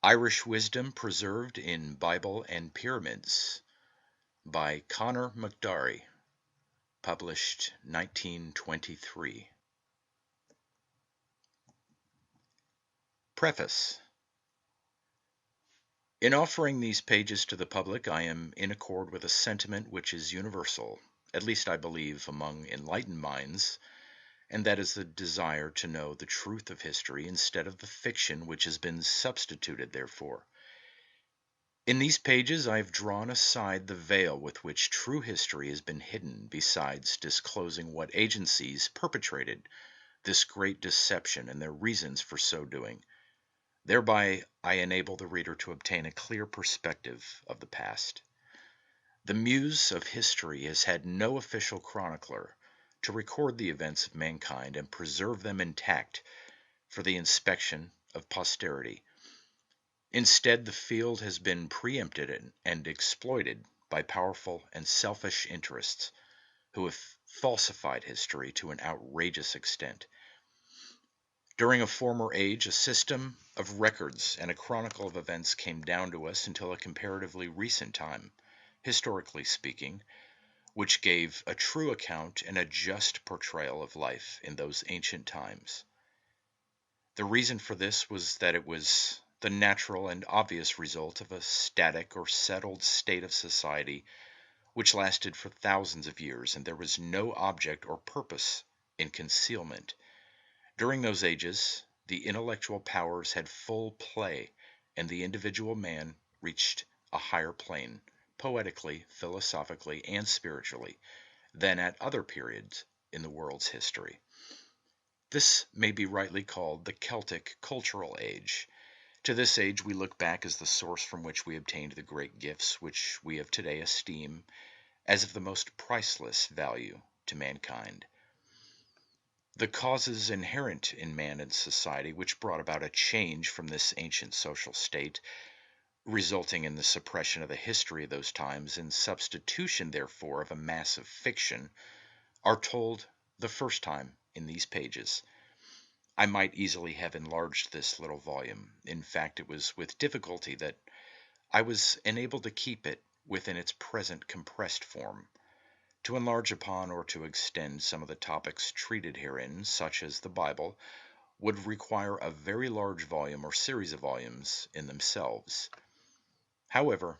Irish Wisdom Preserved in Bible and Pyramids by Conor MacDari, published 1923. Preface. In offering these pages to the public, I am in accord with a sentiment which is universal, at least I believe among enlightened minds, and that is the desire to know the truth of history instead of the fiction which has been substituted therefor. In these pages I have drawn aside the veil with which true history has been hidden, besides disclosing what agencies perpetrated this great deception and their reasons for so doing. Thereby I enable the reader to obtain a clear perspective of the past. The muse of history has had no official chronicler to record the events of mankind and preserve them intact for the inspection of posterity. Instead, the field has been preempted and exploited by powerful and selfish interests who have falsified history to an outrageous extent. During a former age, a system of records and a chronicle of events came down to us until a comparatively recent time, historically speaking, which gave a true account and a just portrayal of life in those ancient times. The reason for this was that it was the natural and obvious result of a static or settled state of society which lasted for thousands of years, and there was no object or purpose in concealment. During those ages, the intellectual powers had full play, and the individual man reached a higher plane, poetically, philosophically, and spiritually, than at other periods in the world's history. This may be rightly called the Celtic cultural age. To this age we look back as the source from which we obtained the great gifts which we of today esteem as of the most priceless value to mankind. The causes inherent in man and society which brought about a change from this ancient social state, resulting in the suppression of the history of those times and substitution therefore of a mass of fiction, are told the first time in these pages. I might easily have enlarged this little volume. In fact, it was with difficulty that I was enabled to keep it within its present compressed form. To enlarge upon or to extend some of the topics treated herein, such as the Bible, would require a very large volume or series of volumes in themselves. However,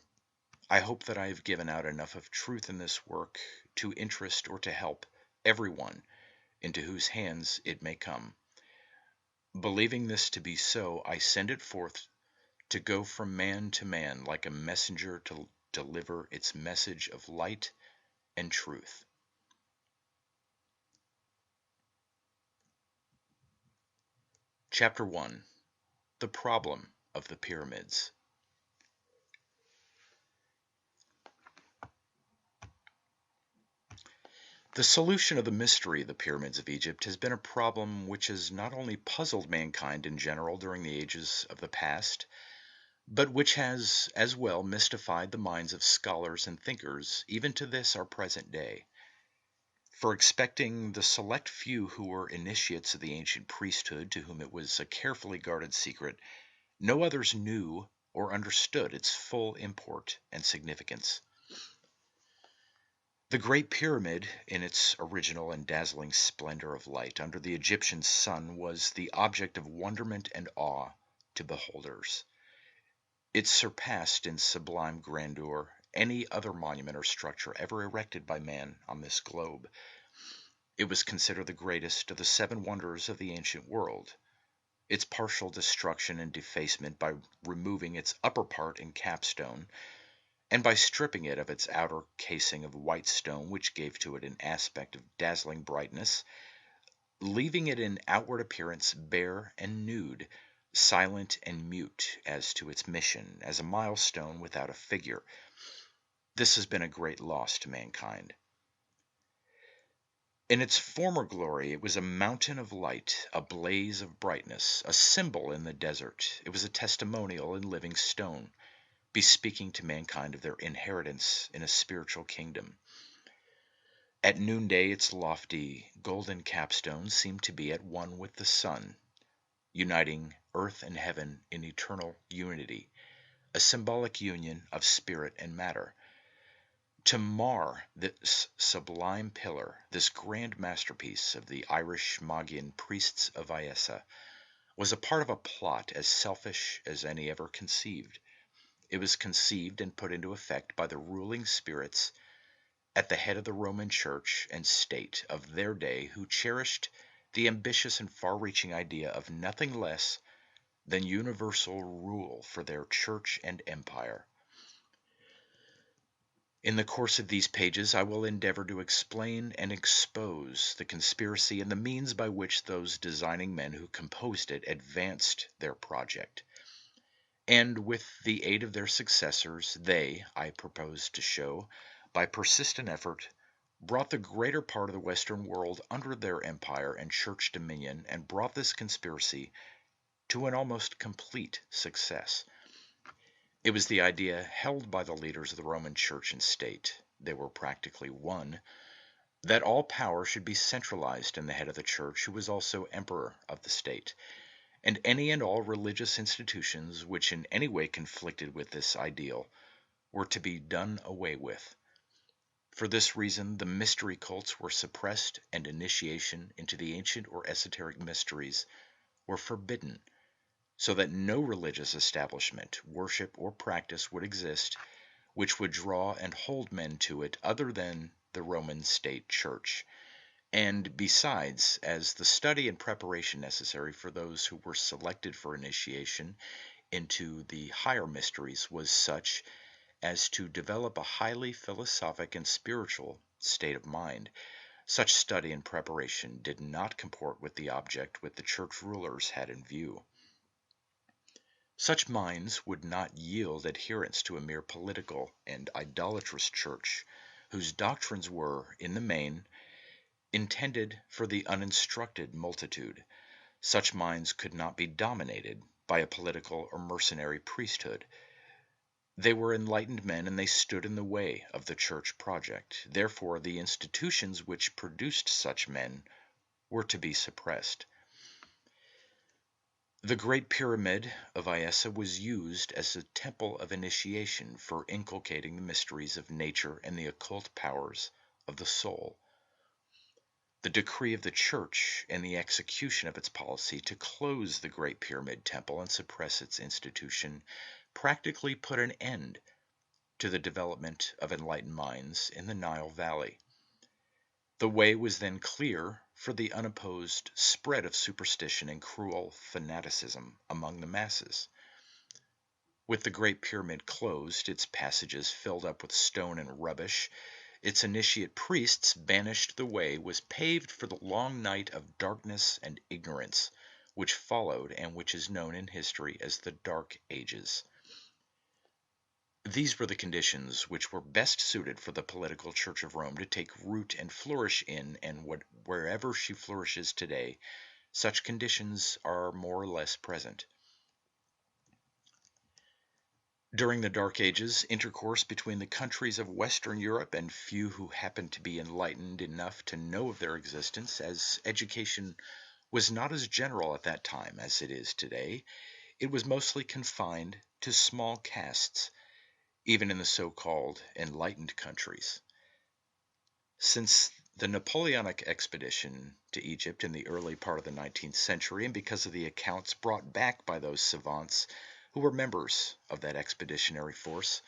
I hope that I have given out enough of truth in this work to interest or to help everyone into whose hands it may come. Believing this to be so, I send it forth to go from man to man like a messenger to deliver its message of light and truth. Chapter 1. The Problem of the Pyramids. The solution of the mystery of the pyramids of Egypt has been a problem which has not only puzzled mankind in general during the ages of the past, but which has as well mystified the minds of scholars and thinkers even to this our present day. For excepting the select few who were initiates of the ancient priesthood to whom it was a carefully guarded secret, no others knew or understood its full import and significance. The Great Pyramid, in its original and dazzling splendor of light under the Egyptian sun, was the object of wonderment and awe to beholders. It surpassed in sublime grandeur any other monument or structure ever erected by man on this globe. It was considered the greatest of the 7 wonders of the ancient world. Its partial destruction and defacement by removing its upper part and capstone, and by stripping it of its outer casing of white stone, which gave to it an aspect of dazzling brightness, leaving it in outward appearance bare and nude, silent and mute as to its mission, as a milestone without a figure. This has been a great loss to mankind. In its former glory it was a mountain of light, a blaze of brightness, a symbol in the desert. It was a testimonial in living stone, bespeaking to mankind of their inheritance in a spiritual kingdom. At noonday its lofty golden capstone seemed to be at one with the sun. uniting earth and heaven in eternal unity, a symbolic union of spirit and matter. To mar this sublime pillar, this grand masterpiece of the Irish Magian priests of Iessa, was a part of a plot as selfish as any ever conceived. It was conceived and put into effect by the ruling spirits at the head of the Roman Church and state of their day, who cherished the ambitious and far-reaching idea of nothing less than universal rule for their church and empire. In the course of these pages, I will endeavor to explain and expose the conspiracy and the means by which those designing men who composed it advanced their project. And with the aid of their successors, they, I propose to show, by persistent effort, brought the greater part of the Western world under their empire and church dominion, and brought this conspiracy to an almost complete success. It was the idea held by the leaders of the Roman Church and state, they were practically one, that all power should be centralized in the head of the Church, who was also emperor of the state, and any and all religious institutions which in any way conflicted with this ideal were to be done away with. For this reason, the mystery cults were suppressed and initiation into the ancient or esoteric mysteries were forbidden, so that no religious establishment, worship, or practice would exist which would draw and hold men to it other than the Roman state church. And besides, as the study and preparation necessary for those who were selected for initiation into the higher mysteries was such as to develop a highly philosophic and spiritual state of mind, such study and preparation did not comport with the object which the church rulers had in view. Such minds would not yield adherence to a mere political and idolatrous church, whose doctrines were, in the main, intended for the uninstructed multitude. Such minds could not be dominated by a political or mercenary priesthood. They were enlightened men, and they stood in the way of the church project. Therefore, the institutions which produced such men were to be suppressed. The Great Pyramid of Iessa was used as a temple of initiation for inculcating the mysteries of nature and the occult powers of the soul. The decree of the Church and the execution of its policy to close the Great Pyramid Temple and suppress its institution practically put an end to the development of enlightened minds in the Nile Valley. The way was then clear for the unopposed spread of superstition and cruel fanaticism among the masses. With the Great Pyramid closed, its passages filled up with stone and rubbish, its initiate priests banished, the way was paved for the long night of darkness and ignorance which followed and which is known in history as the Dark Ages. These were the conditions which were best suited for the political Church of Rome to take root and flourish in, and wherever she flourishes today, such conditions are more or less present. During the Dark Ages, intercourse between the countries of Western Europe and few who happened to be enlightened enough to know of their existence, as education was not as general at that time as it is today, it was mostly confined to small castes, even in the so-called enlightened countries. Since the Napoleonic expedition to Egypt in the early part of the 19th century, and because of the accounts brought back by those savants who were members of that expeditionary force,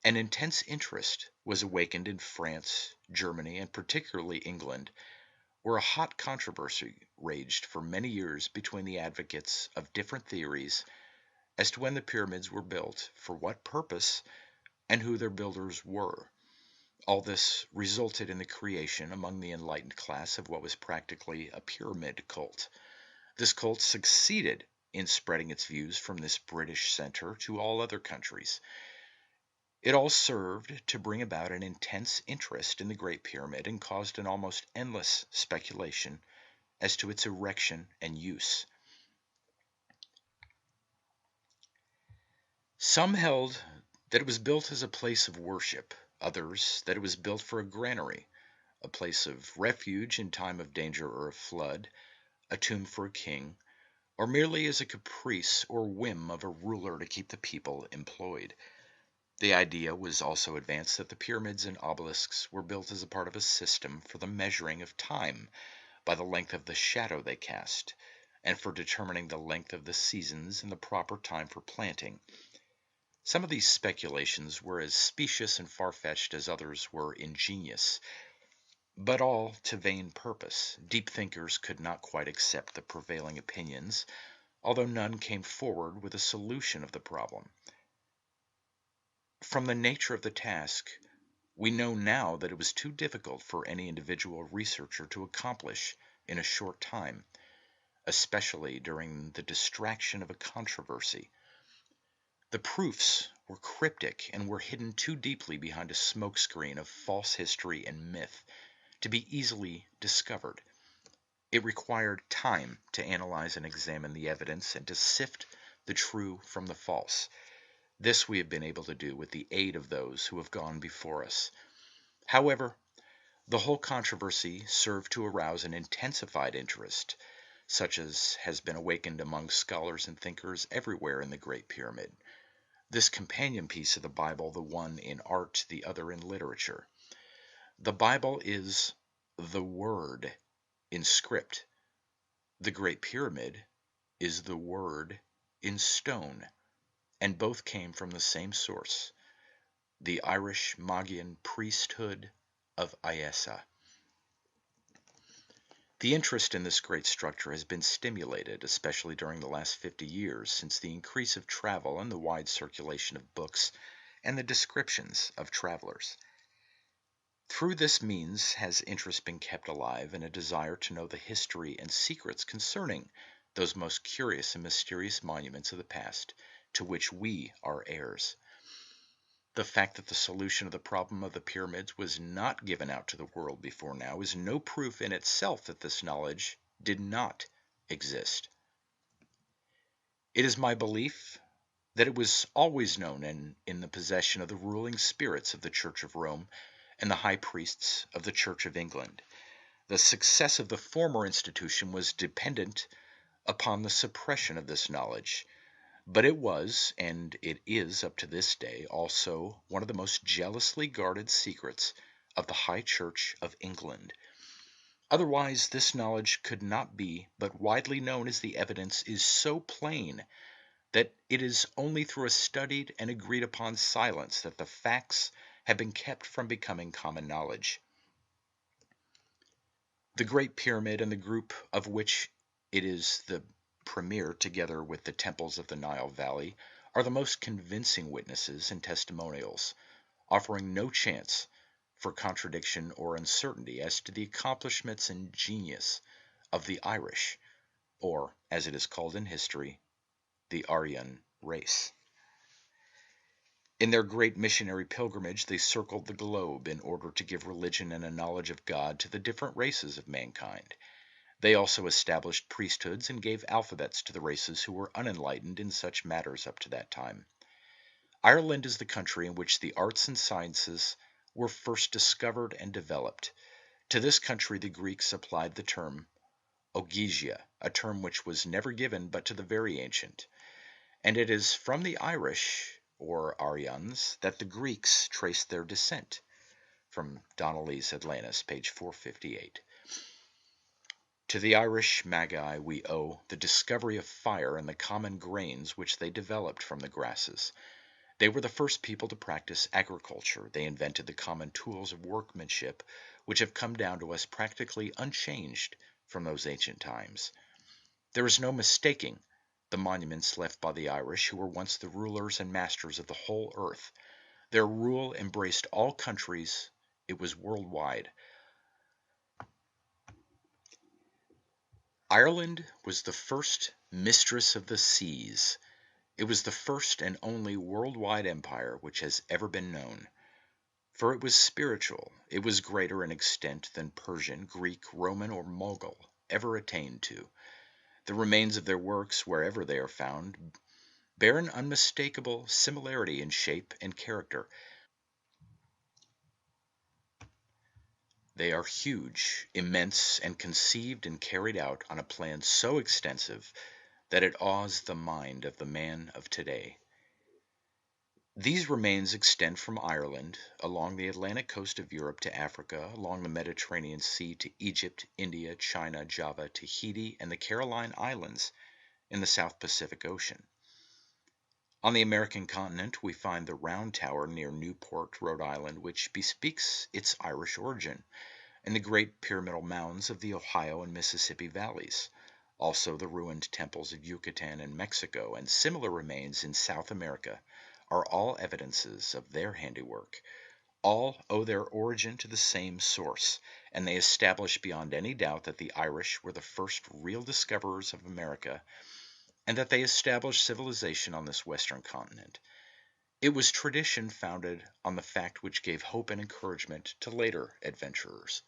an intense interest was awakened in France, Germany, and particularly England, where a hot controversy raged for many years between the advocates of different theories as to when the pyramids were built, for what purpose, and who their builders were. All this resulted in the creation among the enlightened class of what was practically a pyramid cult. This cult succeeded in spreading its views from this British center to all other countries. It all served to bring about an intense interest in the Great Pyramid and caused an almost endless speculation as to its erection and use. Some held that it was built as a place of worship, others that it was built for a granary, a place of refuge in time of danger or of flood, a tomb for a king, or merely as a caprice or whim of a ruler to keep the people employed. The idea was also advanced that the pyramids and obelisks were built as a part of a system for the measuring of time by the length of the shadow they cast, and for determining the length of the seasons and the proper time for planting. Some of these speculations were as specious and far-fetched as others were ingenious, but all to vain purpose. Deep thinkers could not quite accept the prevailing opinions, although none came forward with a solution of the problem. From the nature of the task, we know now that it was too difficult for any individual researcher to accomplish in a short time, especially during the distraction of a controversy. The proofs were cryptic and were hidden too deeply behind a smokescreen of false history and myth to be easily discovered. It required time to analyze and examine the evidence and to sift the true from the false. This we have been able to do with the aid of those who have gone before us. However, the whole controversy served to arouse an intensified interest, such as has been awakened among scholars and thinkers everywhere in the Great Pyramid. This companion piece of the Bible, the one in art, the other in literature. The Bible is the Word in script. The Great Pyramid is the Word in stone, and both came from the same source, the Irish Magian priesthood of Iessa. The interest in this great structure has been stimulated, especially during the last 50 years, since the increase of travel and the wide circulation of books and the descriptions of travelers. Through this means has interest been kept alive and a desire to know the history and secrets concerning those most curious and mysterious monuments of the past to which we are heirs. The fact that the solution of the problem of the pyramids was not given out to the world before now is no proof in itself that this knowledge did not exist. It is my belief that it was always known and in the possession of the ruling spirits of the Church of Rome and the high priests of the Church of England. The success of the former institution was dependent upon the suppression of this knowledge, but it was, and it is up to this day, also one of the most jealously guarded secrets of the High Church of England. Otherwise, this knowledge could not be but widely known, as the evidence is so plain that it is only through a studied and agreed upon silence that the facts have been kept from becoming common knowledge. The Great Pyramid and the group of which it is the premier, together with the temples of the Nile Valley, are the most convincing witnesses and testimonials, offering no chance for contradiction or uncertainty as to the accomplishments and genius of the Irish, or, as it is called in history, the Aryan race. In their great missionary pilgrimage, they circled the globe in order to give religion and a knowledge of God to the different races of mankind. They also established priesthoods and gave alphabets to the races who were unenlightened in such matters up to that time. Ireland is the country in which the arts and sciences were first discovered and developed. To this country the Greeks applied the term ogygia, a term which was never given but to the very ancient, and it is from the Irish, or Aryans, that the Greeks traced their descent, from Donnelly's Atlantis, page 458. To the Irish Magi we owe the discovery of fire and the common grains which they developed from the grasses. They were the first people to practice agriculture. They invented the common tools of workmanship which have come down to us practically unchanged from those ancient times. There is no mistaking the monuments left by the Irish, who were once the rulers and masters of the whole earth. Their rule embraced all countries. It was worldwide. Ireland was the first mistress of the seas. It was the first and only worldwide empire which has ever been known. For it was spiritual. It was greater in extent than Persian, Greek, Roman, or Mogul ever attained to. The remains of their works, wherever they are found, bear an unmistakable similarity in shape and character. They are huge, immense, and conceived and carried out on a plan so extensive that it awes the mind of the man of today. These remains extend from Ireland, along the Atlantic coast of Europe to Africa, along the Mediterranean Sea to Egypt, India, China, Java, Tahiti, and the Caroline Islands in the South Pacific Ocean. On the American continent, we find the Round Tower near Newport, Rhode Island, which bespeaks its Irish origin, and the great pyramidal mounds of the Ohio and Mississippi valleys. Also, the ruined temples of Yucatan and Mexico, and similar remains in South America, are all evidences of their handiwork. All owe their origin to the same source, and they establish beyond any doubt that the Irish were the first real discoverers of America, and that they established civilization on this western continent. It was tradition founded on the fact which gave hope and encouragement to later adventurers.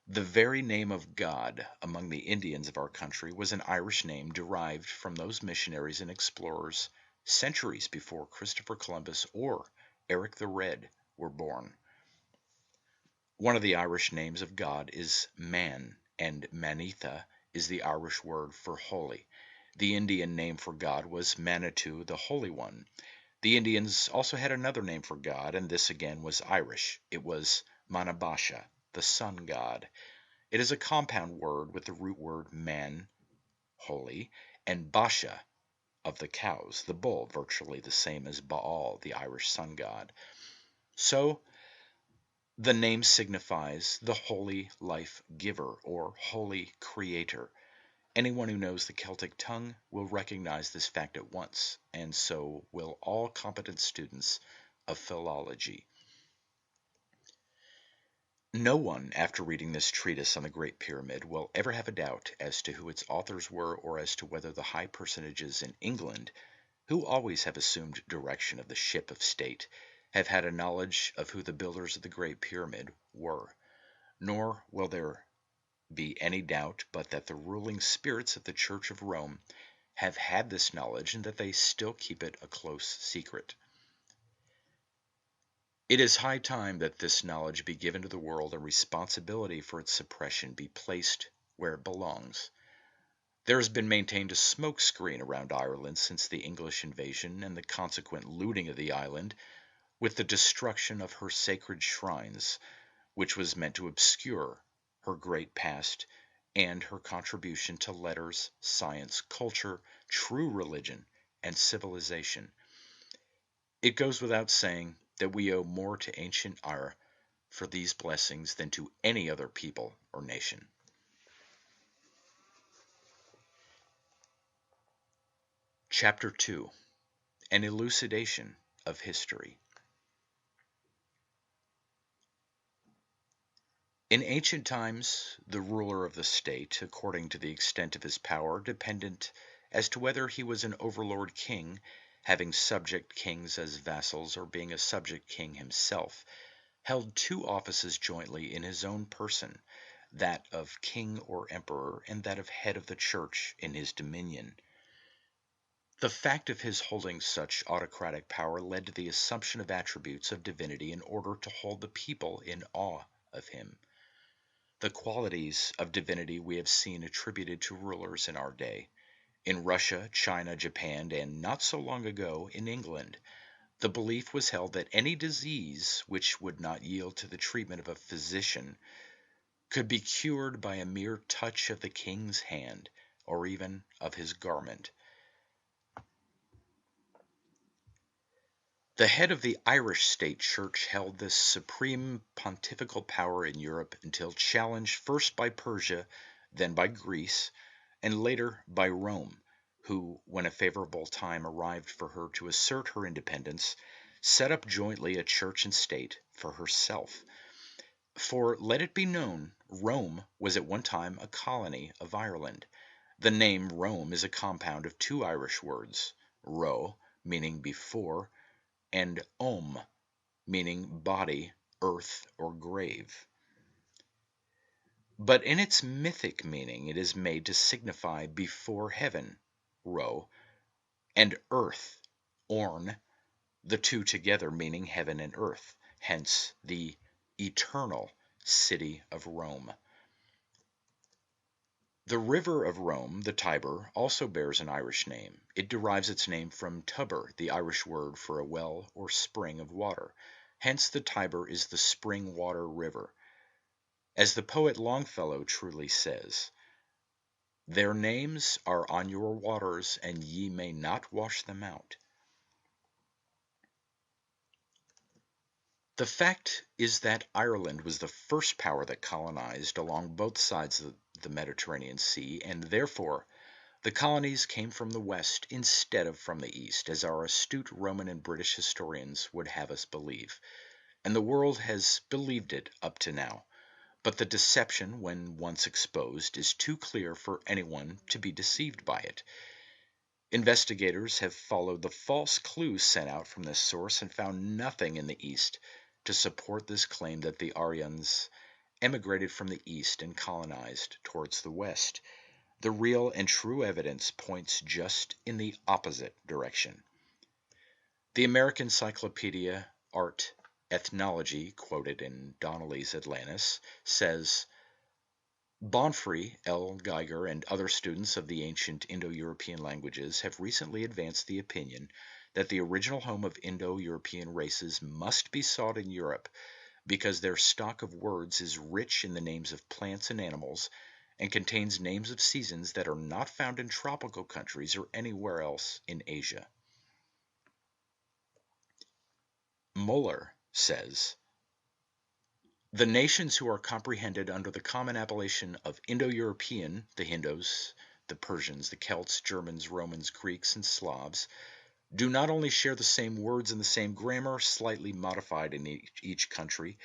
The very name of God among the Indians of our country was an Irish name derived from those missionaries and explorers centuries before Christopher Columbus or Eric the Red were born. One of the Irish names of God is Man, and Manitha is the Irish word for holy. The Indian name for God was Manitou, the Holy One. The Indians also had another name for God, and this again was Irish. It was Manabasha, the sun god. It is a compound word with the root word man, holy, and basha, of the cows, the bull, virtually the same as Baal, the Irish sun god. So, the name signifies the holy life giver, or holy creator. Anyone who knows the Celtic tongue will recognize this fact at once, and so will all competent students of philology. No one, after reading this treatise on the Great Pyramid, will ever have a doubt as to who its authors were, or as to whether the high personages in England, who always have assumed direction of the ship of state, have had a knowledge of who the builders of the Great Pyramid were. Nor will there be any doubt but that the ruling spirits of the Church of Rome have had this knowledge, and that they still keep it a close secret. It is high time that this knowledge be given to the world, and responsibility for its suppression be placed where it belongs. There has been maintained a smoke screen around Ireland since the English invasion and the consequent looting of the island, with the destruction of her sacred shrines, which was meant to obscure her great past and her contribution to letters, science, culture, true religion, and civilization. It goes without saying that we owe more to ancient Ire for these blessings than to any other people or nation. Chapter 2. An Elucidation of History. In ancient times, the ruler of the state, according to the extent of his power, dependent as to whether he was an overlord king, having subject kings as vassals, or being a subject king himself, held two offices jointly in his own person, that of king or emperor, and that of head of the church in his dominion. The fact of his holding such autocratic power led to the assumption of attributes of divinity in order to hold the people in awe of him. The qualities of divinity we have seen attributed to rulers in our day. In Russia, China, Japan, and not so long ago in England, the belief was held that any disease which would not yield to the treatment of a physician could be cured by a mere touch of the king's hand, or even of his garment. The head of the Irish state church held this supreme pontifical power in Europe until challenged first by Persia, then by Greece, and later by Rome, who, when a favorable time arrived for her to assert her independence, set up jointly a church and state for herself. For let it be known, Rome was at one time a colony of Ireland. The name Rome is a compound of two Irish words, ro, meaning before, and meaning body, earth, or grave. But in its mythic meaning it is made to signify before heaven, ro, and earth, orn, the two together meaning heaven and earth, hence the eternal city of Rome. The river of Rome, the Tiber, also bears an Irish name. It derives its name from tuber, the Irish word for a well or spring of water. Hence the Tiber is the spring water river. As the poet Longfellow truly says, "Their names are on your waters, and ye may not wash them out." The fact is that Ireland was the first power that colonized along both sides of the Mediterranean Sea, and therefore the colonies came from the west instead of from the east, as our astute Roman and British historians would have us believe, and the world has believed it up to now. But the deception, when once exposed, is too clear for anyone to be deceived by it. Investigators have followed the false clues sent out from this source and found nothing in the East to support this claim that the Aryans emigrated from the East and colonized towards the West. The real and true evidence points just in the opposite direction. The American Encyclopedia Art Ethnology, quoted in Donnelly's Atlantis, says, Bonfrey, L. Geiger, and other students of the ancient Indo-European languages have recently advanced the opinion that the original home of Indo-European races must be sought in Europe because their stock of words is rich in the names of plants and animals and contains names of seasons that are not found in tropical countries or anywhere else in Asia. Muller says, the nations who are comprehended under the common appellation of Indo-European, the Hindus, the Persians, the Celts, Germans, Romans, Greeks, and Slavs, do not only share the same words and the same grammar, slightly modified in each country,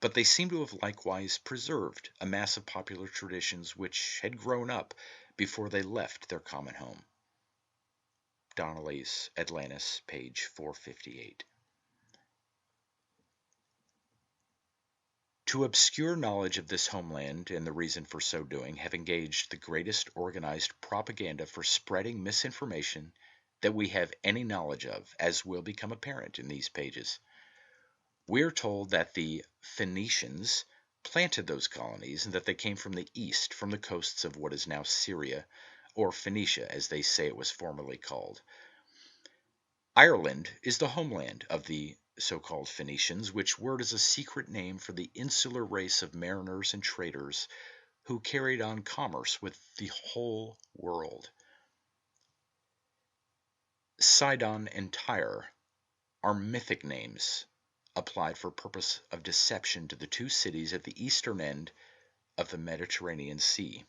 but they seem to have likewise preserved a mass of popular traditions which had grown up before they left their common home. Donnelly's Atlantis, page 458. To obscure knowledge of this homeland and the reason for so doing have engaged the greatest organized propaganda for spreading misinformation that we have any knowledge of, as will become apparent in these pages. We are told that the Phoenicians planted those colonies and that they came from the east, from the coasts of what is now Syria, or Phoenicia, as they say it was formerly called. Ireland is the homeland of the so-called Phoenicians, which word is a secret name for the insular race of mariners and traders who carried on commerce with the whole world. Sidon and Tyre are mythic names applied for purpose of deception to the two cities at the eastern end of the Mediterranean Sea.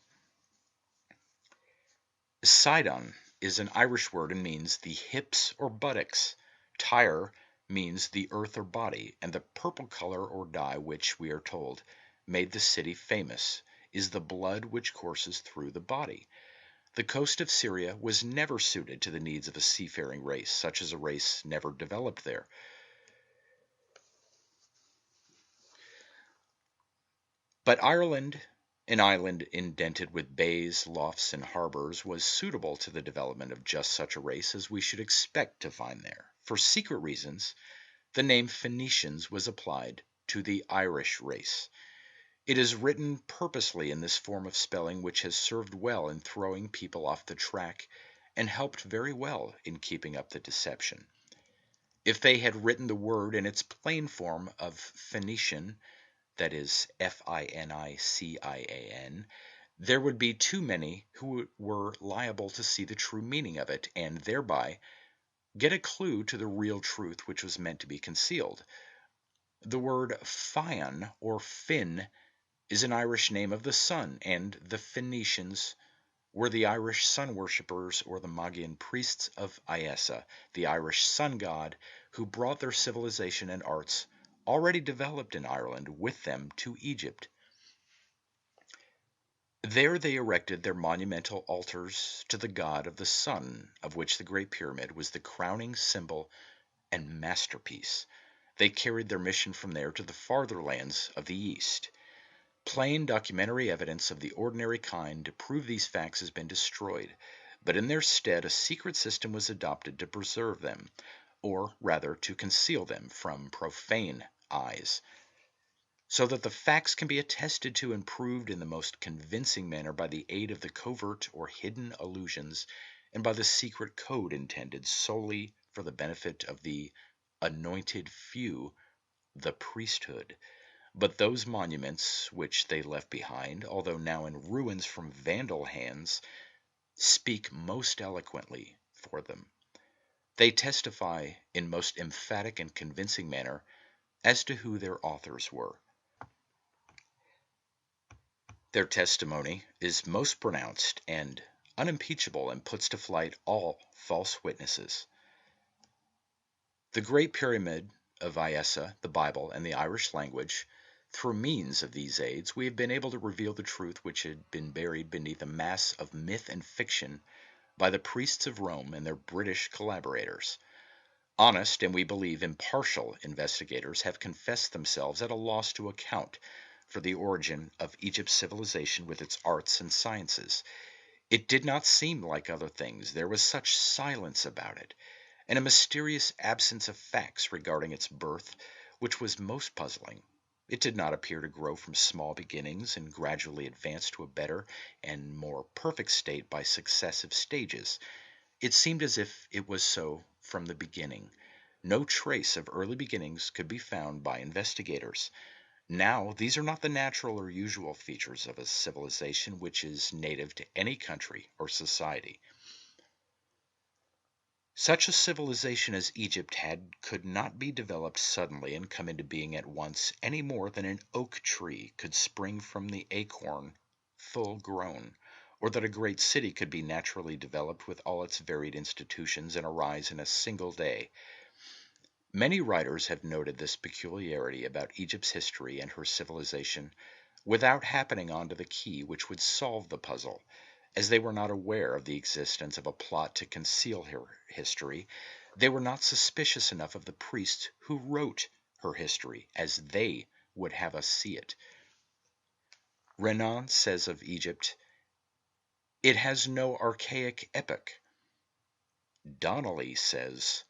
Sidon is an Irish word and means the hips or buttocks. Tyre means the earth or body, and the purple color or dye which, we are told, made the city famous, is the blood which courses through the body. The coast of Syria was never suited to the needs of a seafaring race, such as a race never developed there. But Ireland, an island indented with bays, lofts, and harbors, was suitable to the development of just such a race as we should expect to find there. For secret reasons, the name Phoenicians was applied to the Irish race. It is written purposely in this form of spelling, which has served well in throwing people off the track and helped very well in keeping up the deception. If they had written the word in its plain form of Phoenician, that is F-I-N-I-C-I-A-N, there would be too many who were liable to see the true meaning of it and thereby get a clue to the real truth which was meant to be concealed. The word Fion or Finn is an Irish name of the sun, and the Phoenicians were the Irish sun worshippers or the Magian priests of Iessa, the Irish sun god, who brought their civilization and arts already developed in Ireland with them to Egypt. There they erected their monumental altars to the god of the sun, of which the Great Pyramid was the crowning symbol and masterpiece. They carried their mission from there to the farther lands of the East. Plain documentary evidence of the ordinary kind to prove these facts has been destroyed, but in their stead a secret system was adopted to preserve them, or rather to conceal them from profane eyes. so that the facts can be attested to and proved in the most convincing manner by the aid of the covert or hidden allusions and by the secret code intended solely for the benefit of the anointed few, the priesthood. But those monuments which they left behind, although now in ruins from Vandal hands, speak most eloquently for them. They testify in most emphatic and convincing manner as to who their authors were. Their testimony is most pronounced and unimpeachable and puts to flight all false witnesses. The Great Pyramid of Iessa, the Bible, and the Irish language, through means of these aids, we have been able to reveal the truth which had been buried beneath a mass of myth and fiction by the priests of Rome and their British collaborators. Honest, and we believe impartial, investigators have confessed themselves at a loss to account for the origin of Egypt's civilization with its arts and sciences. It did not seem like other things. There was such silence about it, and a mysterious absence of facts regarding its birth, which was most puzzling. It did not appear to grow from small beginnings and gradually advance to a better and more perfect state by successive stages. It seemed as if it was so from the beginning. No trace of early beginnings could be found by investigators. Now, these are not the natural or usual features of a civilization which is native to any country or society. Such a civilization as Egypt had could not be developed suddenly and come into being at once any more than an oak tree could spring from the acorn full grown, or that a great city could be naturally developed with all its varied institutions and arise in a single day. Many writers have noted this peculiarity about Egypt's history and her civilization without happening on to the key which would solve the puzzle, as they were not aware of the existence of a plot to conceal her history. They were not suspicious enough of the priests who wrote her history as they would have us see it. Renan says of Egypt, "It has no archaic epoch." Donnelly says,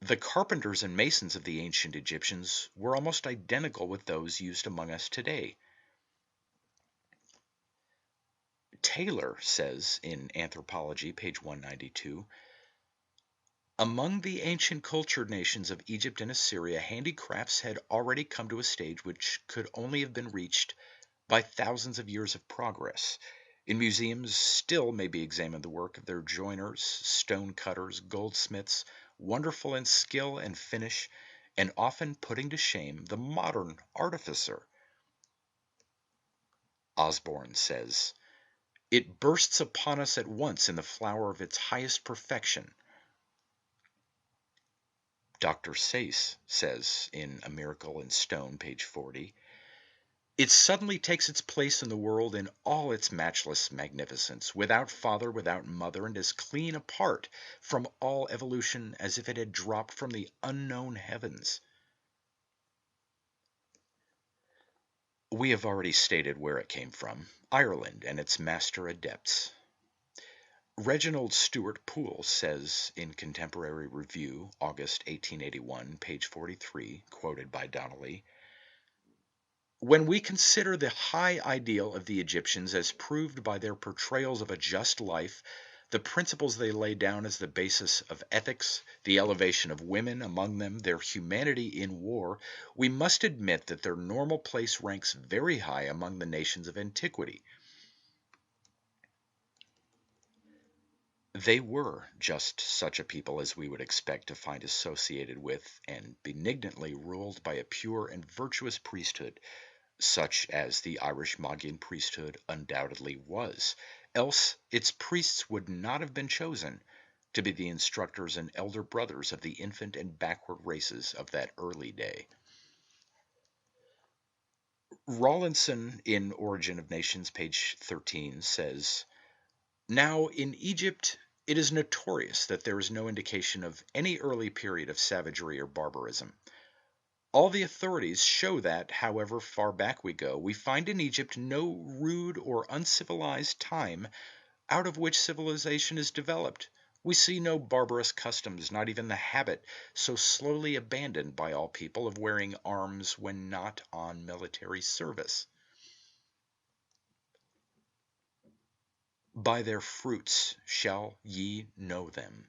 "The carpenters and masons of the ancient Egyptians were almost identical with those used among us today." Taylor says in Anthropology, page 192, "Among the ancient cultured nations of Egypt and Assyria, handicrafts had already come to a stage which could only have been reached by thousands of years of progress. In museums still may be examined the work of their joiners, stone cutters, goldsmiths, wonderful in skill and finish, and often putting to shame the modern artificer." Osborne says, "It bursts upon us at once in the flower of its highest perfection." Dr. Sayce says in A Miracle in Stone, page 40, "It suddenly takes its place in the world in all its matchless magnificence, without father, without mother, and as clean apart from all evolution as if it had dropped from the unknown heavens." We have already stated where it came from, Ireland and its master adepts. Reginald Stuart Poole says in Contemporary Review, August 1881, page 43, quoted by Donnelly, "When we consider the high ideal of the Egyptians as proved by their portrayals of a just life, the principles they lay down as the basis of ethics, the elevation of women among them, their humanity in war, we must admit that their normal place ranks very high among the nations of antiquity." They were just such a people as we would expect to find associated with and benignantly ruled by a pure and virtuous priesthood, such as the Irish Magian priesthood undoubtedly was, else its priests would not have been chosen to be the instructors and elder brothers of the infant and backward races of that early day. Rawlinson, in Origin of Nations, page 13, says, "Now, in Egypt, it is notorious that there is no indication of any early period of savagery or barbarism. All the authorities show that, however far back we go, we find in Egypt no rude or uncivilized time out of which civilization is developed, We see no barbarous customs, not even the habit, so slowly abandoned by all people, of wearing arms when not on military service. By their fruits shall ye know them.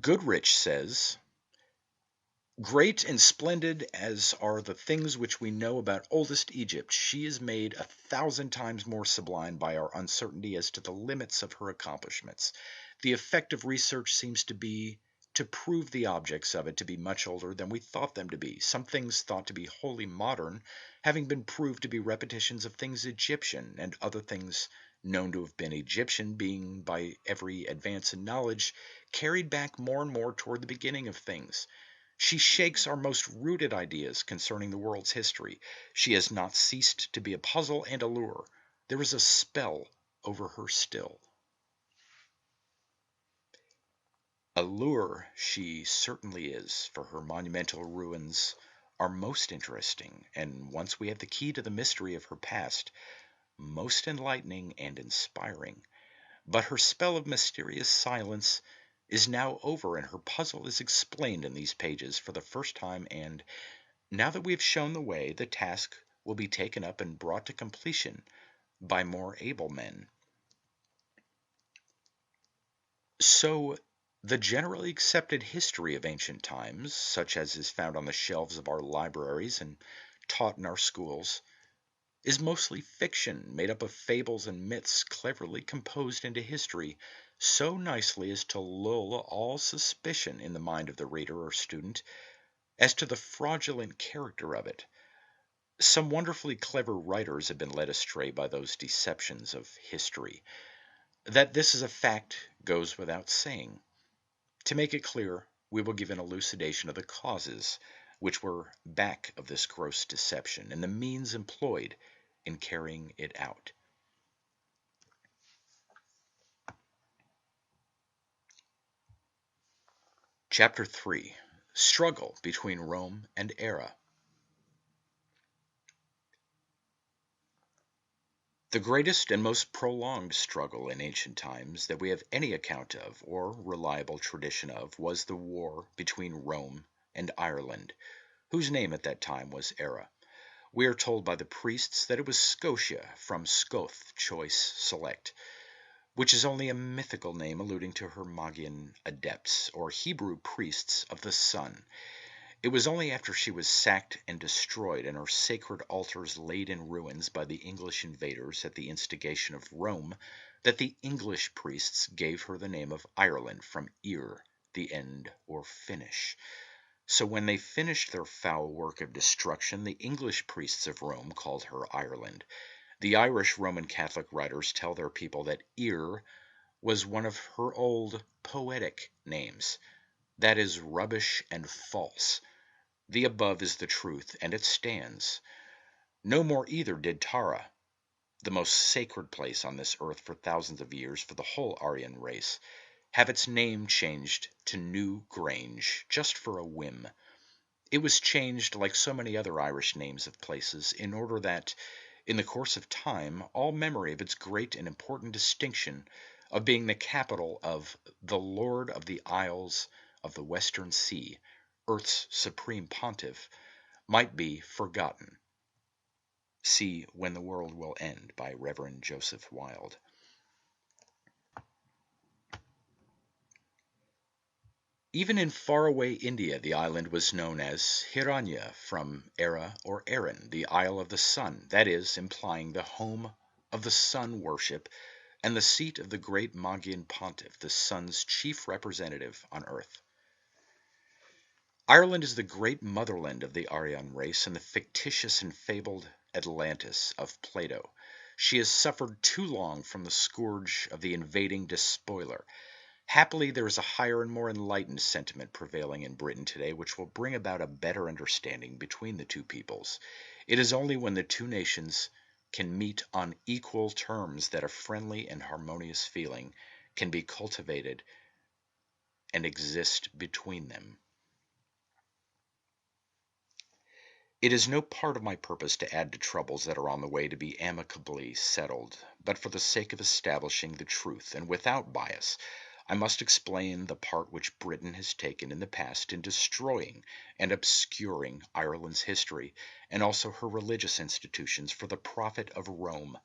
Goodrich says, great and splendid as are the things which we know about oldest Egypt, she is made 1,000 times more sublime by our uncertainty as to the limits of her accomplishments. The effect of research seems to be to prove the objects of it to be much older than we thought them to be, some things thought to be wholly modern having been proved to be repetitions of things Egyptian, and other things known to have been Egyptian being, by every advance in knowledge, carried back more and more toward the beginning of things. She shakes our most rooted ideas concerning the world's history. She has not ceased to be a puzzle and a lure. There is a spell over her still. A lure she certainly is, for her monumental ruins are most interesting, and once we have the key to the mystery of her past, most enlightening and inspiring. But her spell of mysterious silence is now over, and her puzzle is explained in these pages for the first time, and now that we have shown the way, the task will be taken up and brought to completion by more able men. So, the generally accepted history of ancient times, such as is found on the shelves of our libraries and taught in our schools, is mostly fiction, made up of fables and myths cleverly composed into history so nicely as to lull all suspicion in the mind of the reader or student as to the fraudulent character of it. Some wonderfully clever writers have been led astray by those deceptions of history. That this is a fact goes without saying. To make it clear, we will give an elucidation of the causes which were back of this gross deception and the means employed in carrying it out. Chapter 3. Struggle between Rome and Era. The greatest and most prolonged struggle in ancient times that we have any account of or reliable tradition of was the war between Rome and Ireland, whose name at that time was Era. We are told by the priests that it was Scotia, from Scoth, choice, select, which is only a mythical name alluding to her Magian adepts, or Hebrew priests of the sun. It was only after she was sacked and destroyed and her sacred altars laid in ruins by the English invaders at the instigation of Rome that the English priests gave her the name of Ireland, from Ir, the end or finish. So when they finished their foul work of destruction, the English priests of Rome called her Ireland. The Irish Roman Catholic writers tell their people that Ir was one of her old poetic names, that is, rubbish and false. The above is the truth, and it stands. No more either did Tara, the most sacred place on this earth for thousands of years for the whole Aryan race, have its name changed to New Grange, just for a whim. It was changed, like so many other Irish names of places, in order that, in the course of time, all memory of its great and important distinction of being the capital of the Lord of the Isles of the Western Sea, Earth's supreme pontiff, might be forgotten. See When the World Will End by Reverend Joseph Wilde. Even in faraway India, the island was known as Hiranya, from Era or Erin, the Isle of the Sun, that is, implying the home of the sun worship and the seat of the great Magian pontiff, the sun's chief representative on earth. Ireland is the great motherland of the Aryan race and the fictitious and fabled Atlantis of Plato. She has suffered too long from the scourge of the invading despoiler. Happily, there is a higher and more enlightened sentiment prevailing in Britain today which will bring about a better understanding between the two peoples. It is only when the two nations can meet on equal terms that a friendly and harmonious feeling can be cultivated and exist between them. It is no part of my purpose to add to troubles that are on the way to be amicably settled, but for the sake of establishing the truth, and without bias, I must explain the part which Britain has taken in the past in destroying and obscuring Ireland's history, and also her religious institutions, for the profit of Rome.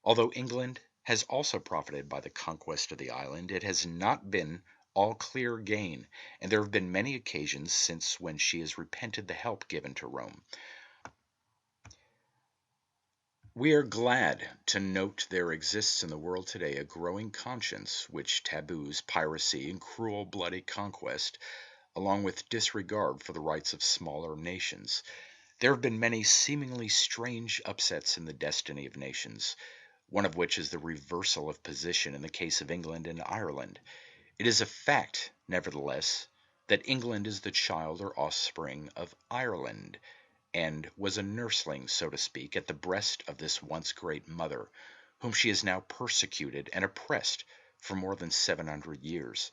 Although England has also profited by the conquest of the island, it has not been all clear gain, and there have been many occasions since when she has repented the help given to Rome. We are glad to note there exists in the world today a growing conscience which taboos piracy and cruel bloody conquest, along with disregard for the rights of smaller nations. There have been many seemingly strange upsets in the destiny of nations, one of which is the reversal of position in the case of England and Ireland. It is a fact, nevertheless, that England is the child or offspring of Ireland, and was a nursling, so to speak, at the breast of this once great mother, whom she has now persecuted and oppressed for more than 700 years.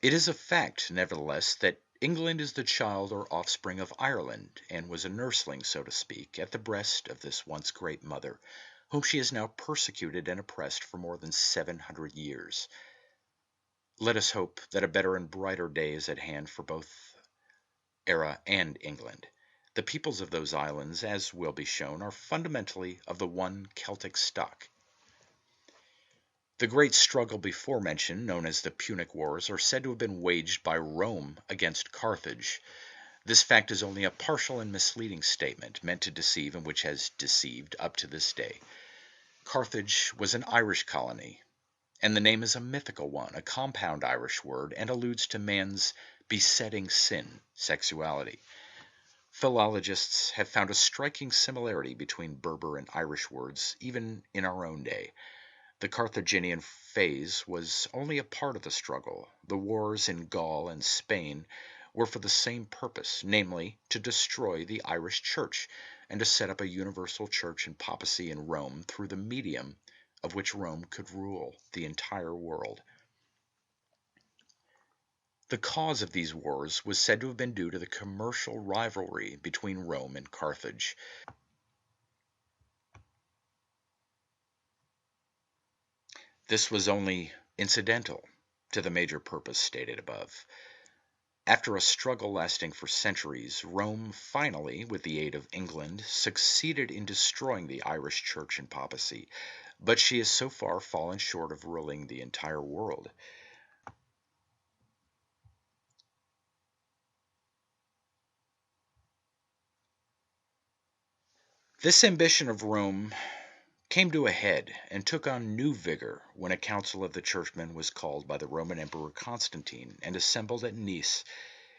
It is a fact, nevertheless, that England is the child or offspring of Ireland, and was a nursling, so to speak, at the breast of this once great mother, whom she has now persecuted and oppressed for more than 700 years. Let us hope that a better and brighter day is at hand for both era and England. The peoples of those islands, as will be shown, are fundamentally of the one Celtic stock. The great struggle before mentioned, known as the Punic Wars, are said to have been waged by Rome against Carthage. This fact is only a partial and misleading statement, meant to deceive and which has deceived up to this day. Carthage was an Irish colony, and the name is a mythical one, a compound Irish word, and alludes to man's besetting sin, sexuality. Philologists have found a striking similarity between Berber and Irish words, even in our own day. The Carthaginian phase was only a part of the struggle. The wars in Gaul and Spain were for the same purpose, namely, to destroy the Irish Church, and to set up a universal church and papacy in Rome through the medium of which Rome could rule the entire world. The cause of these wars was said to have been due to the commercial rivalry between Rome and Carthage. This was only incidental to the major purpose stated above. After a struggle lasting for centuries, Rome finally, with the aid of England, succeeded in destroying the Irish Church and papacy, but she has so far fallen short of ruling the entire world. This ambition of Rome came to a head and took on new vigor when a council of the churchmen was called by the Roman Emperor Constantine and assembled at Nice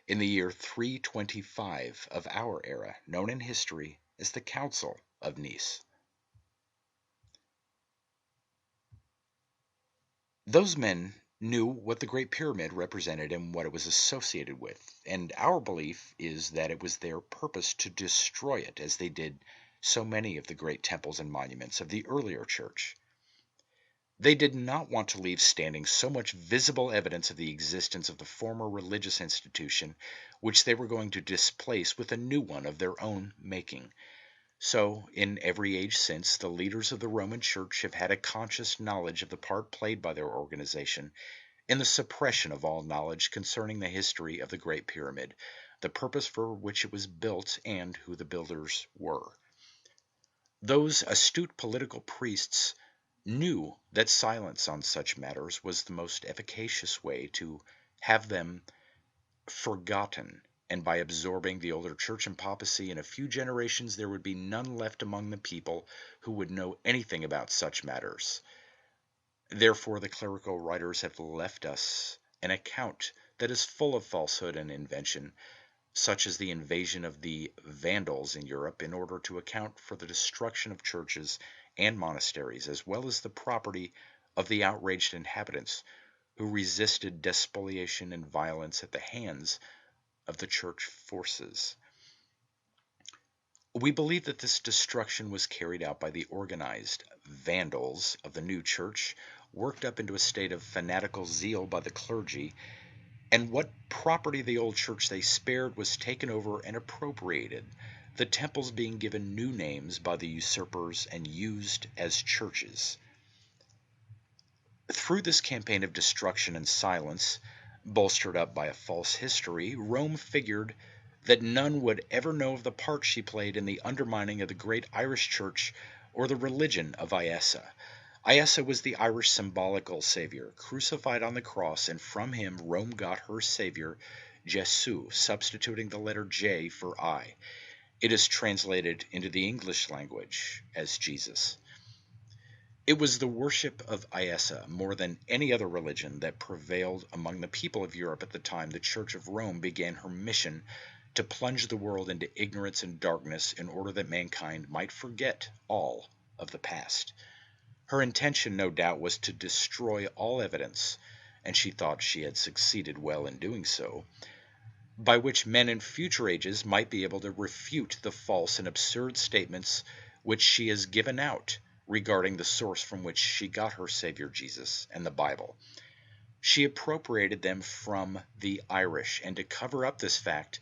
in the year 325 of our era, known in history as the Council of Nice. Those men knew what the Great Pyramid represented and what it was associated with, and our belief is that it was their purpose to destroy it, as they did so many of the great temples and monuments of the earlier church. They did not want to leave standing so much visible evidence of the existence of the former religious institution, which they were going to displace with a new one of their own making. So, in every age since, the leaders of the Roman Church have had a conscious knowledge of the part played by their organization in the suppression of all knowledge concerning the history of the Great Pyramid, the purpose for which it was built, and who the builders were. Those astute political priests knew that silence on such matters was the most efficacious way to have them forgotten, and by absorbing the older church and papacy in a few generations there would be none left among the people who would know anything about such matters. Therefore the clerical writers have left us an account that is full of falsehood and invention, such as the invasion of the Vandals in Europe in order to account for the destruction of churches and monasteries, as well as the property of the outraged inhabitants who resisted despoliation and violence at the hands of the church forces. We believe that this destruction was carried out by the organized Vandals of the new church, worked up into a state of fanatical zeal by the clergy, And what property of the old church they spared was taken over and appropriated, the temples being given new names by the usurpers and used as churches. Through this campaign of destruction and silence, bolstered up by a false history, Rome figured that none would ever know of the part she played in the undermining of the great Irish church or the religion of Iessa. Iessa was the Irish symbolical savior, crucified on the cross, and from him Rome got her savior, Jesu, substituting the letter J for I. It is translated into the English language as Jesus. It was the worship of Iessa, more than any other religion, that prevailed among the people of Europe at the time the Church of Rome began her mission to plunge the world into ignorance and darkness in order that mankind might forget all of the past. Her intention, no doubt, was to destroy all evidence, and she thought she had succeeded well in doing so, by which men in future ages might be able to refute the false and absurd statements which she has given out regarding the source from which she got her Savior Jesus and the Bible. She appropriated them from the Irish, and to cover up this fact,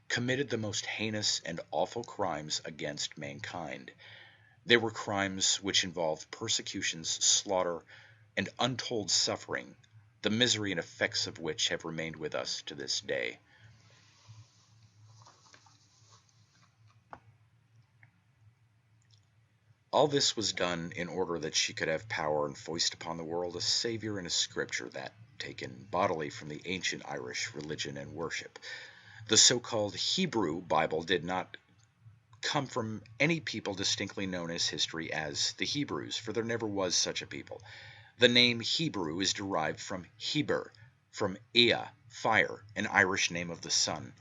committed the most heinous and awful crimes against mankind. They were crimes which involved persecutions, slaughter, and untold suffering, the misery and effects of which have remained with us to this day. All this was done in order that she could have power and foist upon the world a savior and a scripture that, taken bodily from the ancient Irish religion and worship. The so-called Hebrew Bible did not come from any people distinctly known in history as the Hebrews, for there never was such a people. The name Hebrew is derived from Heber, from Ea, fire, an Irish name of the sun.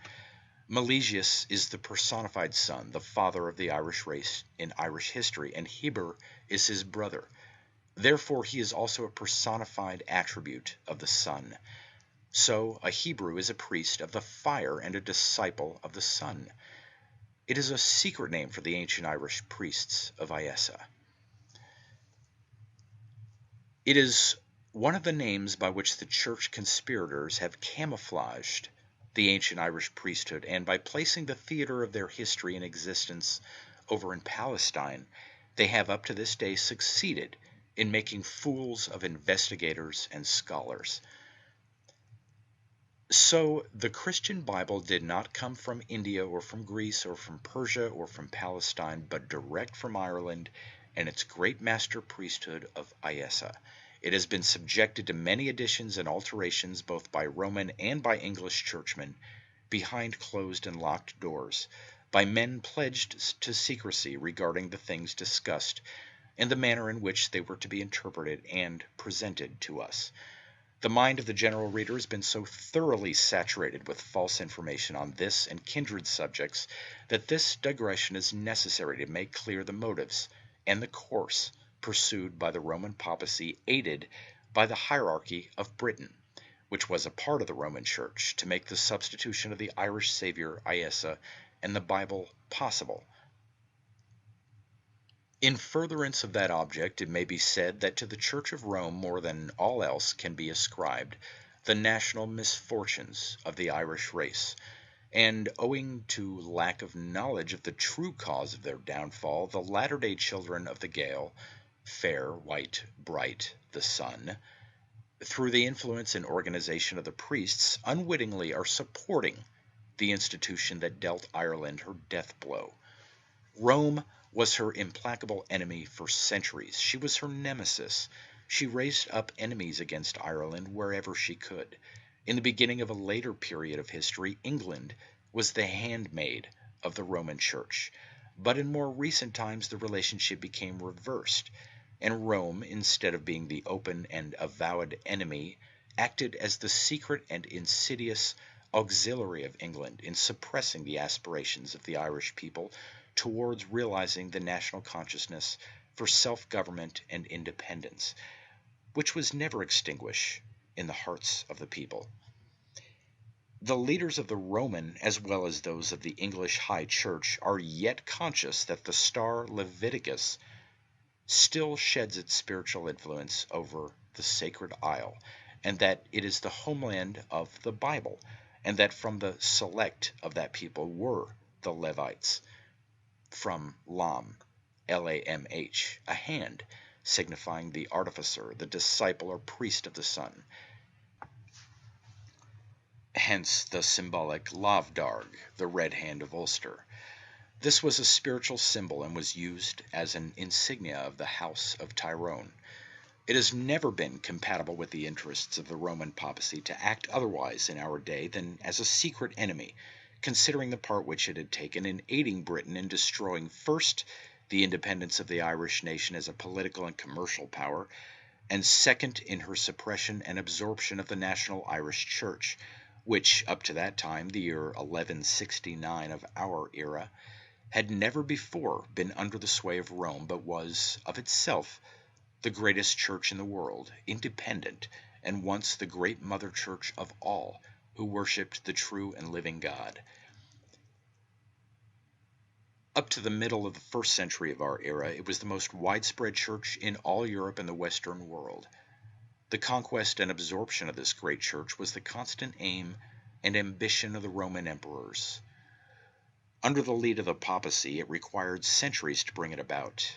Milesius is the personified son, the father of the Irish race in Irish history, and Heber is his brother. Therefore, he is also a personified attribute of the sun. So, a Hebrew is a priest of the fire and a disciple of the sun. It is a secret name for the ancient Irish priests of Iessa. It is one of the names by which the church conspirators have camouflaged the ancient Irish priesthood, and by placing the theater of their history and existence over in Palestine, they have up to this day succeeded in making fools of investigators and scholars. So, the Christian Bible did not come from India or from Greece or from Persia or from Palestine, but direct from Ireland and its great master priesthood of Iessa. It has been subjected to many additions and alterations both by Roman and by English churchmen, behind closed and locked doors, by men pledged to secrecy regarding the things discussed and the manner in which they were to be interpreted and presented to us. The mind of the general reader has been so thoroughly saturated with false information on this and kindred subjects that this digression is necessary to make clear the motives and the course pursued by the Roman papacy, aided by the hierarchy of Britain, which was a part of the Roman Church, to make the substitution of the Irish savior Iessa and the Bible possible. In furtherance of that object, it may be said that to the Church of Rome more than all else can be ascribed the national misfortunes of the Irish race, and owing to lack of knowledge of the true cause of their downfall, the latter-day children of the Gael, fair, white, bright, the sun, through the influence and organization of the priests, unwittingly are supporting the institution that dealt Ireland her death blow. Rome was her implacable enemy for centuries. She was her nemesis. She raised up enemies against Ireland wherever she could. In the beginning of a later period of history, England was the handmaid of the Roman Church. But in more recent times, the relationship became reversed, and Rome, instead of being the open and avowed enemy, acted as the secret and insidious auxiliary of England in suppressing the aspirations of the Irish people towards realizing the national consciousness for self-government and independence, which was never extinguished in the hearts of the people. The leaders of the Roman, as well as those of the English High Church, are yet conscious that the star Leviticus still sheds its spiritual influence over the sacred isle. and that it is the homeland of the Bible, and that from the select of that people were the Levites, from Lam, Lamh, a hand, signifying the artificer, the disciple or priest of the sun. Hence the symbolic Lavdarg, the red hand of Ulster. This was a spiritual symbol and was used as an insignia of the House of Tyrone. It has never been compatible with the interests of the Roman papacy to act otherwise in our day than as a secret enemy, considering the part which it had taken in aiding Britain in destroying first the independence of the Irish nation as a political and commercial power, and second in her suppression and absorption of the national Irish Church, which up to that time, the year 1169 of our era, had never before been under the sway of Rome, but was, of itself, the greatest church in the world, independent, and once the great mother church of all who worshipped the true and living God. Up to the middle of the first century of our era, it was the most widespread church in all Europe and the Western world. The conquest and absorption of this great church was the constant aim and ambition of the Roman emperors. Under the lead of the papacy, it required centuries to bring it about.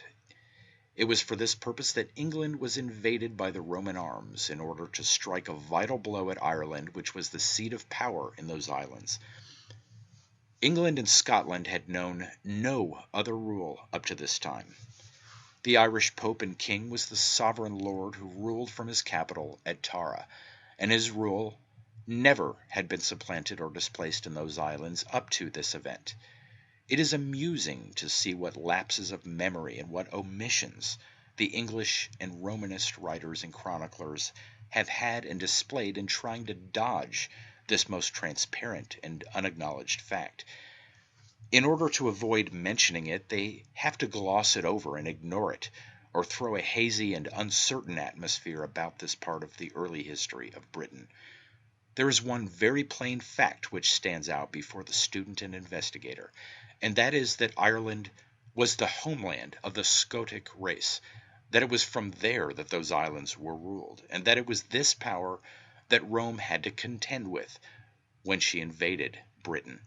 It was for this purpose that England was invaded by the Roman arms in order to strike a vital blow at Ireland, which was the seat of power in those islands. England and Scotland had known no other rule up to this time. The Irish Pope and King was the sovereign lord who ruled from his capital at Tara, and his rule never had been supplanted or displaced in those islands up to this event. It is amusing to see what lapses of memory and what omissions the English and Romanist writers and chroniclers have had and displayed in trying to dodge this most transparent and unacknowledged fact. In order to avoid mentioning it, they have to gloss it over and ignore it, or throw a hazy and uncertain atmosphere about this part of the early history of Britain. There is one very plain fact which stands out before the student and investigator, and that is that Ireland was the homeland of the Scotic race, that it was from there that those islands were ruled, and that it was this power that Rome had to contend with when she invaded Britain.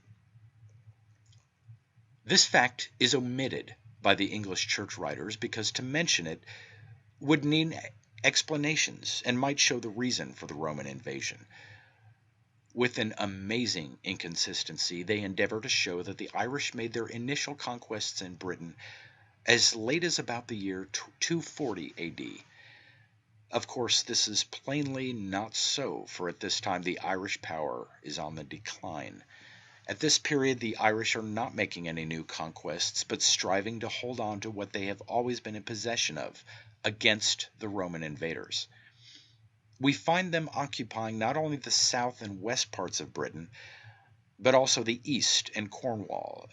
This fact is omitted by the English church writers because to mention it would need explanations and might show the reason for the Roman invasion. With an amazing inconsistency, they endeavor to show that the Irish made their initial conquests in Britain as late as about the year 240 AD. Of course, this is plainly not so, for at this time the Irish power is on the decline. At this period, the Irish are not making any new conquests, but striving to hold on to what they have always been in possession of against the Roman invaders. We find them occupying not only the south and west parts of Britain, but also the east and Cornwall.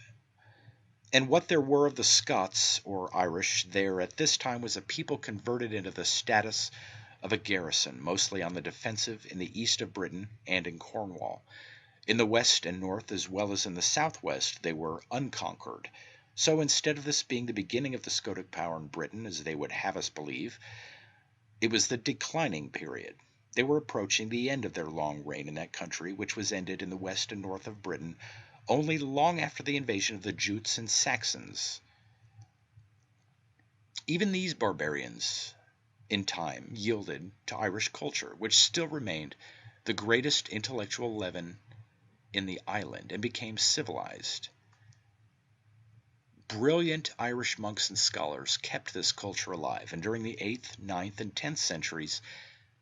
And what there were of the Scots, or Irish, there at this time was a people converted into the status of a garrison, mostly on the defensive in the east of Britain and in Cornwall. In the west and north, as well as in the southwest, they were unconquered. So instead of this being the beginning of the Scotic power in Britain, as they would have us believe, it was the declining period. They were approaching the end of their long reign in that country, which was ended in the west and north of Britain only long after the invasion of the Jutes and Saxons. Even these barbarians, in time, yielded to Irish culture, which still remained the greatest intellectual leaven in the island and became civilized. Brilliant Irish monks and scholars kept this culture alive, and during the 8th, 9th, and 10th centuries,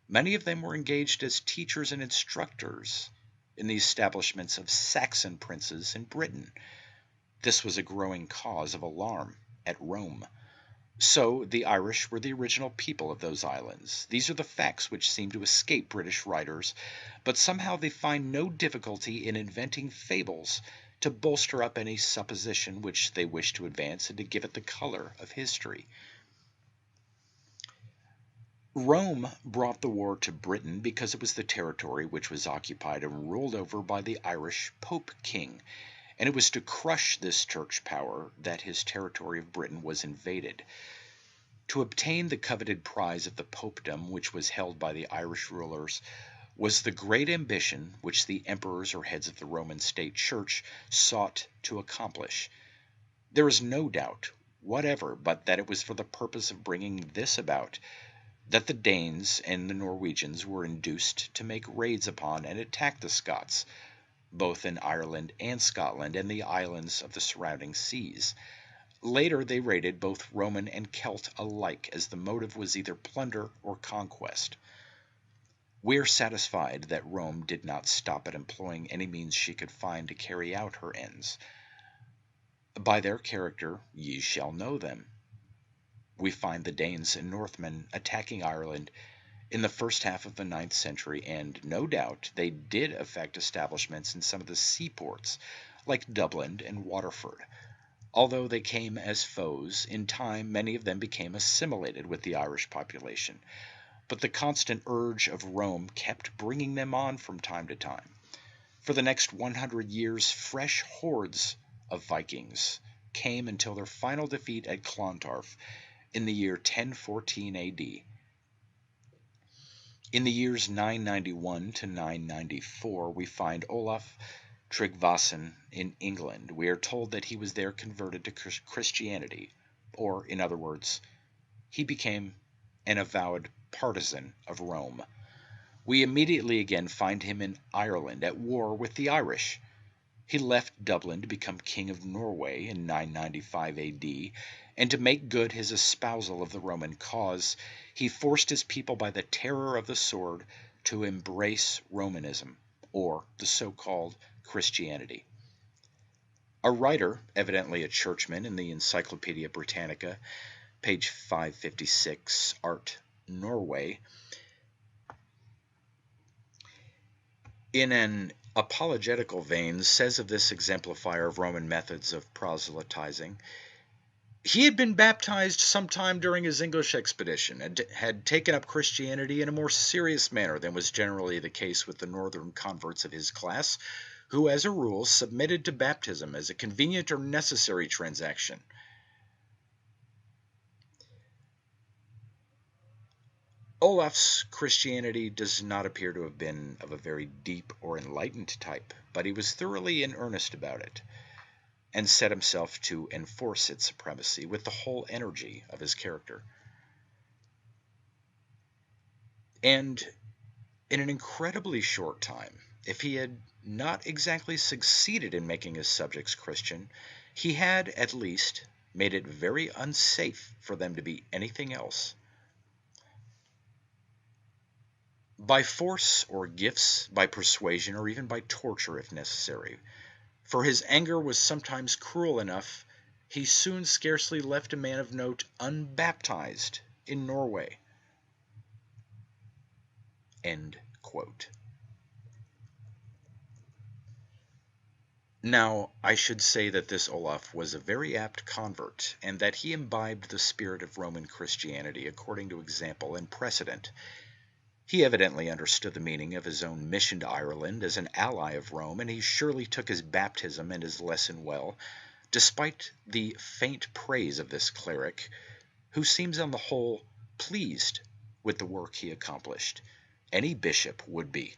many of them were engaged as teachers and instructors in the establishments of Saxon princes in Britain. This was a growing cause of alarm at Rome. So, the Irish were the original people of those islands. These are the facts which seem to escape British writers, but somehow they find no difficulty in inventing fables to bolster up any supposition which they wish to advance and to give it the color of history. Rome brought the war to Britain because it was the territory which was occupied and ruled over by the Irish Pope King, and it was to crush this church power that his territory of Britain was invaded. To obtain the coveted prize of the popedom, which was held by the Irish rulers, was the great ambition which the emperors or heads of the Roman state church sought to accomplish. There is no doubt whatever but that it was for the purpose of bringing this about that the Danes and the Norwegians were induced to make raids upon and attack the Scots, both in Ireland and Scotland and the islands of the surrounding seas. Later they raided both Roman and Celt alike, as the motive was either plunder or conquest. We are satisfied that Rome did not stop at employing any means she could find to carry out her ends. By their character ye shall know them. We find the Danes and Northmen attacking Ireland in the first half of the 9th century, and no doubt they did effect establishments in some of the seaports, like Dublin and Waterford. Although they came as foes, in time many of them became assimilated with the Irish population, but the constant urge of Rome kept bringing them on from time to time. For the next 100 years, fresh hordes of Vikings came until their final defeat at Clontarf in the year 1014 AD. In the years 991 to 994, we find Olaf Tryggvason in England. We are told that he was there converted to Christianity, or, in other words, he became an avowed partisan of Rome. We immediately again find him in Ireland at war with the Irish. He left Dublin to become King of Norway in 995 AD, and to make good his espousal of the Roman cause, he forced his people by the terror of the sword to embrace Romanism, or the so-called Christianity. A writer, evidently a churchman, in the Encyclopedia Britannica, page 556, Art Norway, in an apologetical vein, says of this exemplifier of Roman methods of proselytizing, he had been baptized sometime during his English expedition, and had taken up Christianity in a more serious manner than was generally the case with the northern converts of his class, who as a rule submitted to baptism as a convenient or necessary transaction. Olaf's Christianity does not appear to have been of a very deep or enlightened type, but he was thoroughly in earnest about it, and set himself to enforce its supremacy with the whole energy of his character. And in an incredibly short time, if he had not exactly succeeded in making his subjects Christian, he had at least made it very unsafe for them to be anything else. By force or gifts, by persuasion, or even by torture if necessary, for his anger was sometimes cruel enough, he soon scarcely left a man of note unbaptized in Norway. End quote. Now, I should say that this Olaf was a very apt convert, and that he imbibed the spirit of Roman Christianity according to example and precedent. He evidently understood the meaning of his own mission to Ireland as an ally of Rome, and he surely took his baptism and his lesson well, despite the faint praise of this cleric, who seems on the whole pleased with the work he accomplished. Any bishop would be.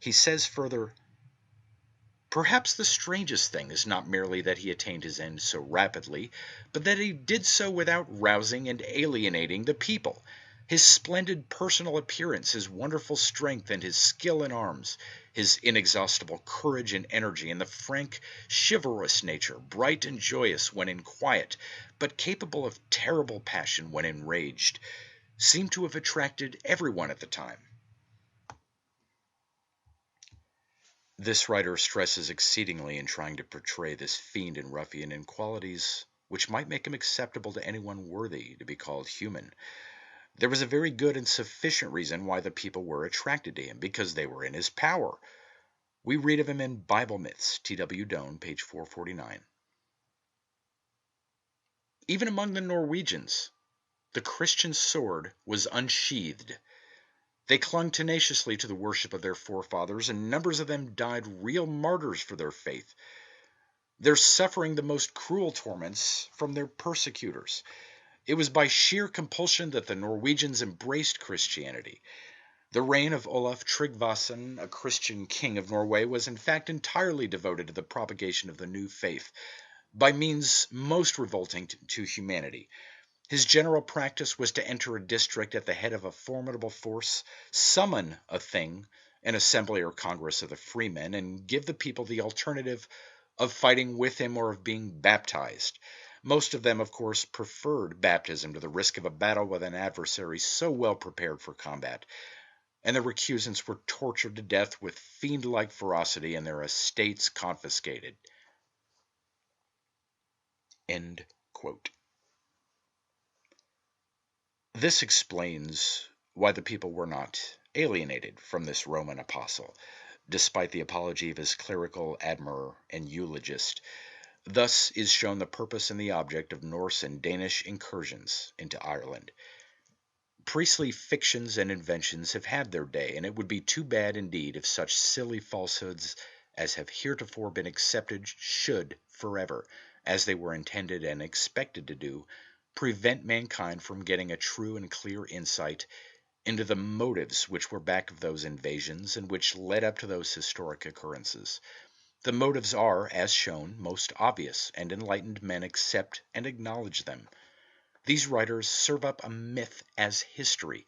He says further, "Perhaps the strangest thing is not merely that he attained his end so rapidly, but that he did so without rousing and alienating the people. His splendid personal appearance, his wonderful strength, and his skill in arms, his inexhaustible courage and energy, and the frank, chivalrous nature, bright and joyous when in quiet, but capable of terrible passion when enraged, seem to have attracted everyone at the time." This writer stresses exceedingly in trying to portray this fiend and ruffian in qualities which might make him acceptable to anyone worthy to be called human. There was a very good and sufficient reason why the people were attracted to him, because they were in his power. We read of him in Bible Myths, T.W. Doane, page 449. Even among the Norwegians, the Christian sword was unsheathed. They clung tenaciously to the worship of their forefathers, and numbers of them died real martyrs for their faith. They're suffering the most cruel torments from their persecutors. It was by sheer compulsion that the Norwegians embraced Christianity. The reign of Olaf Tryggvason, a Christian king of Norway, was in fact entirely devoted to the propagation of the new faith, by means most revolting to humanity. His general practice was to enter a district at the head of a formidable force, summon a thing, an assembly or congress of the freemen, and give the people the alternative of fighting with him or of being baptized. Most of them, of course, preferred baptism to the risk of a battle with an adversary so well prepared for combat, and the recusants were tortured to death with fiend-like ferocity and their estates confiscated. End quote. This explains why the people were not alienated from this Roman apostle, despite the apology of his clerical admirer and eulogist. Thus is shown the purpose and the object of Norse and Danish incursions into Ireland. Priestly fictions and inventions have had their day, and it would be too bad indeed if such silly falsehoods as have heretofore been accepted should forever, as they were intended and expected to do, prevent mankind from getting a true and clear insight into the motives which were back of those invasions and which led up to those historic occurrences. The motives are, as shown, most obvious, and enlightened men accept and acknowledge them. These writers serve up a myth as history,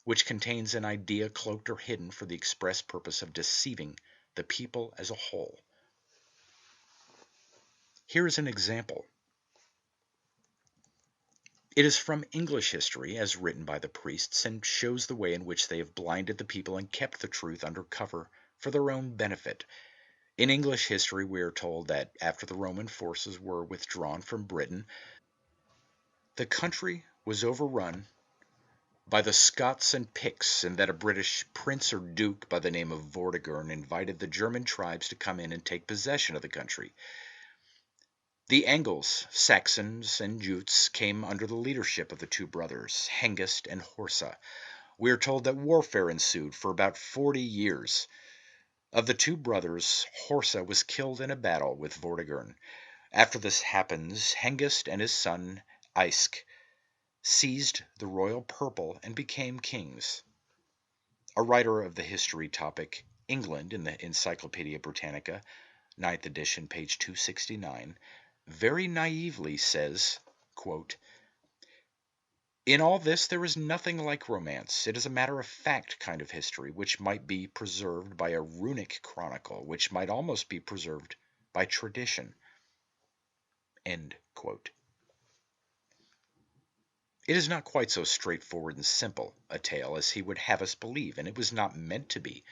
which contains an idea cloaked or hidden for the express purpose of deceiving the people as a whole. Here is an example. It is from English history, as written by the priests, and shows the way in which they have blinded the people and kept the truth under cover for their own benefit. In English history, we are told that after the Roman forces were withdrawn from Britain, the country was overrun by the Scots and Picts, and that a British prince or duke by the name of Vortigern invited the German tribes to come in and take possession of the country. The Angles, Saxons, and Jutes came under the leadership of the two brothers, Hengist and Horsa. We are told that warfare ensued for about 40 years. Of the two brothers, Horsa was killed in a battle with Vortigern. After this happens, Hengist and his son, Eysk, seized the royal purple and became kings. A writer of the history topic, England, in the Encyclopedia Britannica, 9th edition, page 269, very naively says, quote, "In all this there is nothing like romance. It is a matter-of-fact kind of history, which might be preserved by a runic chronicle, which might almost be preserved by tradition." End quote. It is not quite so straightforward and simple a tale as he would have us believe, and it was not meant to be,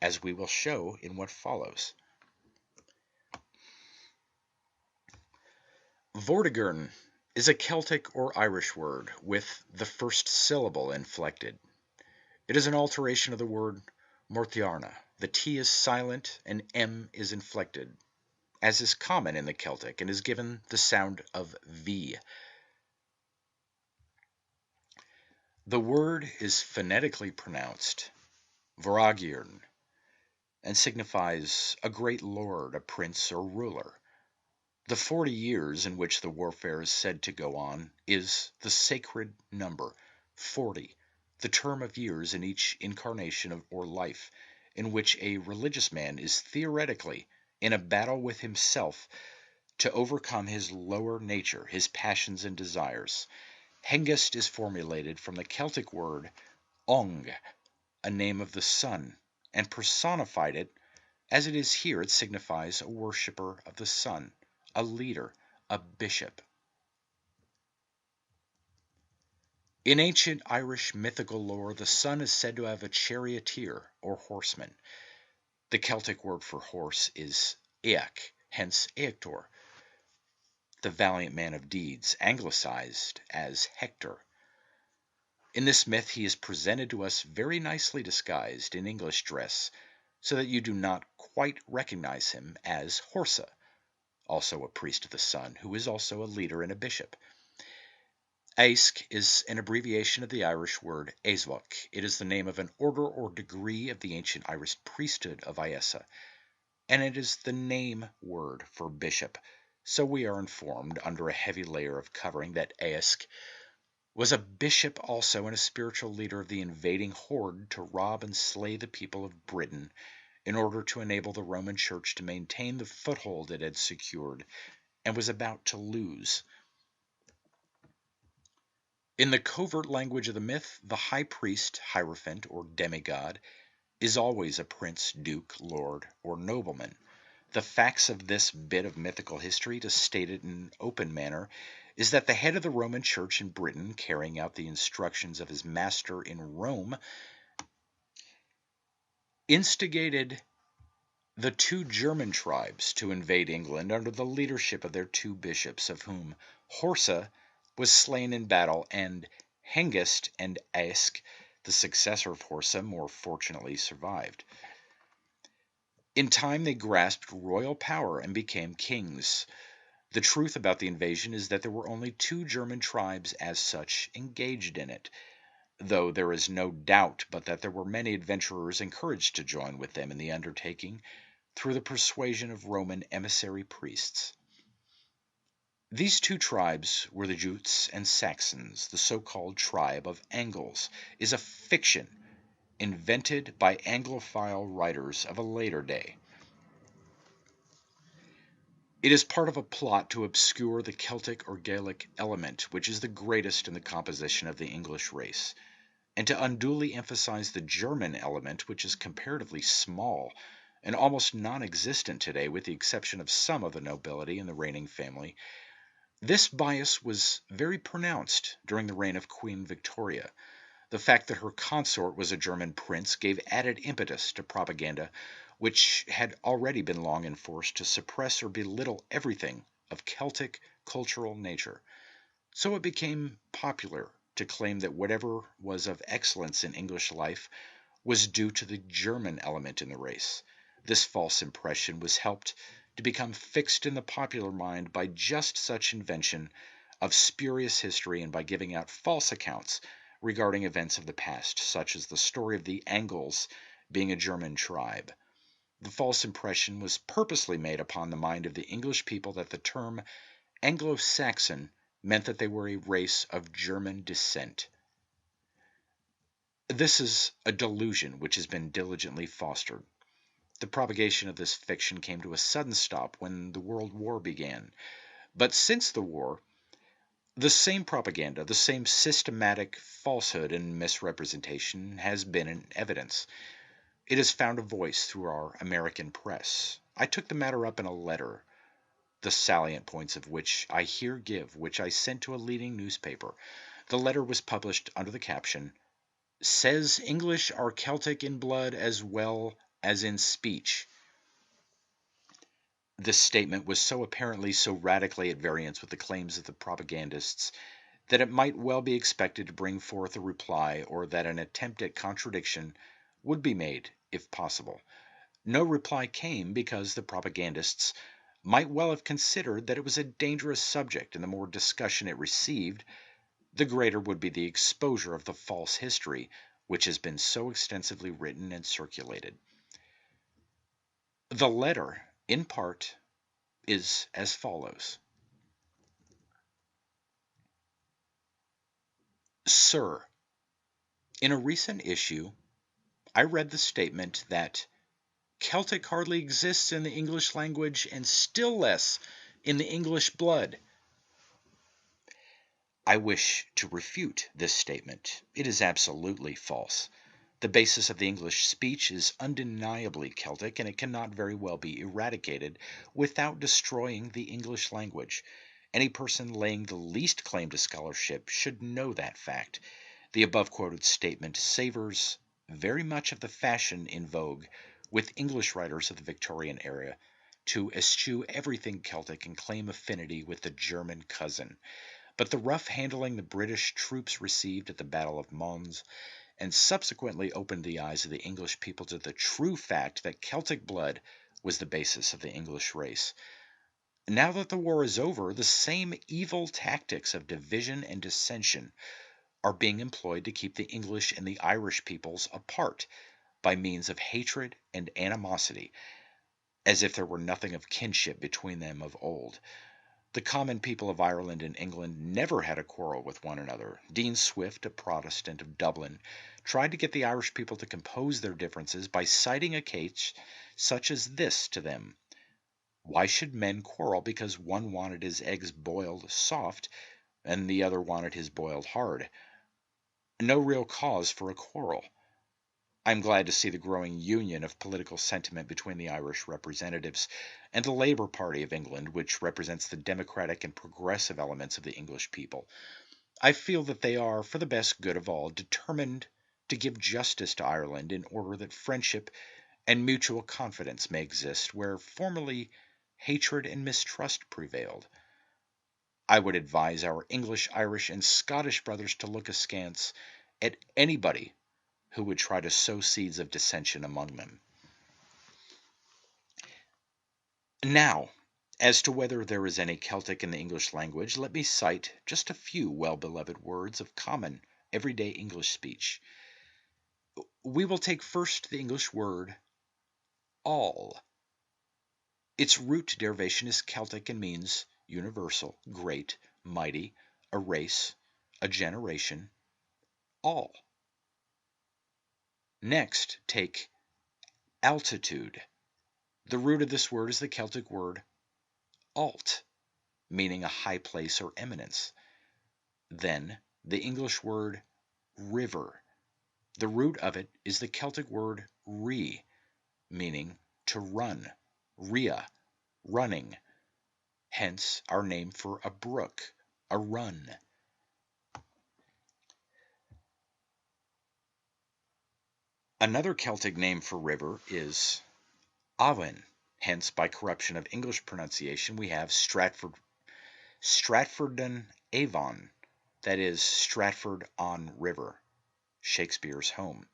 as we will show in what follows. Vortigern is a Celtic or Irish word with the first syllable inflected. It is an alteration of the word mortiarna. The T is silent and M is inflected, as is common in the Celtic, and is given the sound of V. The word is phonetically pronounced Voragirn and signifies a great lord, a prince, or ruler. The 40 years in which the warfare is said to go on is the sacred number, 40, the term of years in each incarnation or life, in which a religious man is theoretically in a battle with himself to overcome his lower nature, his passions and desires. Hengist is formulated from the Celtic word Ong, a name of the sun, and personified it as it is here. It signifies a worshipper of the sun, a leader, a bishop. In ancient Irish mythical lore, the sun is said to have a charioteer or horseman. The Celtic word for horse is Each, hence Eactor, the valiant man of deeds, anglicized as Hector. In this myth he is presented to us very nicely disguised in English dress, so that you do not quite recognize him as Horsa, also a priest of the sun, who is also a leader and a bishop. Eysk is an abbreviation of the Irish word Aesvok. It is the name of an order or degree of the ancient Irish priesthood of Iessa, and it is the name word for bishop. So we are informed, under a heavy layer of covering, that Eysk was a bishop also and a spiritual leader of the invading horde to rob and slay the people of Britain in order to enable the Roman Church to maintain the foothold it had secured and was about to lose. In the covert language of the myth, the high priest, hierophant, or demigod is always a prince, duke, lord, or nobleman. The facts of this bit of mythical history, to state it in an open manner, is that the head of the Roman Church in Britain, carrying out the instructions of his master in Rome, instigated the two German tribes to invade England under the leadership of their two bishops, of whom Horsa was slain in battle, and Hengist and Aesk, the successor of Horsa, more fortunately survived. In time they grasped royal power and became kings. The truth about the invasion is that there were only two German tribes as such engaged in it, though there is no doubt but that there were many adventurers encouraged to join with them in the undertaking through the persuasion of Roman emissary priests. These two tribes were the Jutes and Saxons. The so-called tribe of Angles is a fiction invented by Anglophile writers of a later day. It is part of a plot to obscure the Celtic or Gaelic element, which is the greatest in the composition of the English race, and to unduly emphasize the German element, which is comparatively small and almost non-existent today, with the exception of some of the nobility in the reigning family. This bias was very pronounced during the reign of Queen Victoria. The fact that her consort was a German prince gave added impetus to propaganda, which had already been long enforced to suppress or belittle everything of Celtic cultural nature. So it became popular to claim that whatever was of excellence in English life was due to the German element in the race. This false impression was helped to become fixed in the popular mind by just such invention of spurious history and by giving out false accounts regarding events of the past, such as the story of the Angles being a German tribe. The false impression was purposely made upon the mind of the English people that the term Anglo-Saxon meant that they were a race of German descent. This is a delusion which has been diligently fostered. The propagation of this fiction came to a sudden stop when the World War began. But since the war, the same propaganda, the same systematic falsehood and misrepresentation has been in evidence. It has found a voice through our American press. I took the matter up in a letter, the salient points of which I here give, which I sent to a leading newspaper. The letter was published under the caption, "Says English are Celtic in blood as well as in speech." This statement was so apparently so radically at variance with the claims of the propagandists that it might well be expected to bring forth a reply, or that an attempt at contradiction would be made, if possible. No reply came because the propagandists might well have considered that it was a dangerous subject, and the more discussion it received, the greater would be the exposure of the false history which has been so extensively written and circulated. The letter, in part, is as follows. Sir, in a recent issue, I read the statement that Celtic hardly exists in the English language and still less in the English blood. I wish to refute this statement. It is absolutely false. The basis of the English speech is undeniably Celtic, and it cannot very well be eradicated without destroying the English language. Any person laying the least claim to scholarship should know that fact. The above-quoted statement savors very much of the fashion in vogue with English writers of the Victorian era to eschew everything Celtic and claim affinity with the German cousin. But the rough handling the British troops received at the Battle of Mons and subsequently opened the eyes of the English people to the true fact that Celtic blood was the basis of the English race. Now that the war is over, the same evil tactics of division and dissension are being employed to keep the English and the Irish peoples apart by means of hatred and animosity, as if there were nothing of kinship between them of old. The common people of Ireland and England never had a quarrel with one another. Dean Swift, a Protestant of Dublin, tried to get the Irish people to compose their differences by citing a case such as this to them. Why should men quarrel because one wanted his eggs boiled soft and the other wanted his boiled hard? No real cause for a quarrel. I'm glad to see the growing union of political sentiment between the Irish representatives and the Labour Party of England, which represents the democratic and progressive elements of the English people. I feel that they are, for the best good of all, determined to give justice to Ireland in order that friendship and mutual confidence may exist where formerly hatred and mistrust prevailed. I would advise our English, Irish, and Scottish brothers to look askance at anybody who would try to sow seeds of dissension among them. Now, as to whether there is any Celtic in the English language, let me cite just a few well-beloved words of common, everyday English speech. We will take first the English word all. Its root derivation is Celtic and means universal, great, mighty, a race, a generation, all. Next, take altitude. The root of this word is the Celtic word alt, meaning a high place or eminence. Then, the English word river. The root of it is the Celtic word re, meaning to run, ria, running. Hence our name for a brook, a run. Another Celtic name for river is Avon. Hence, by corruption of English pronunciation, we have Stratford-on-Avon, that is, Stratford-on-River, Shakespeare's home.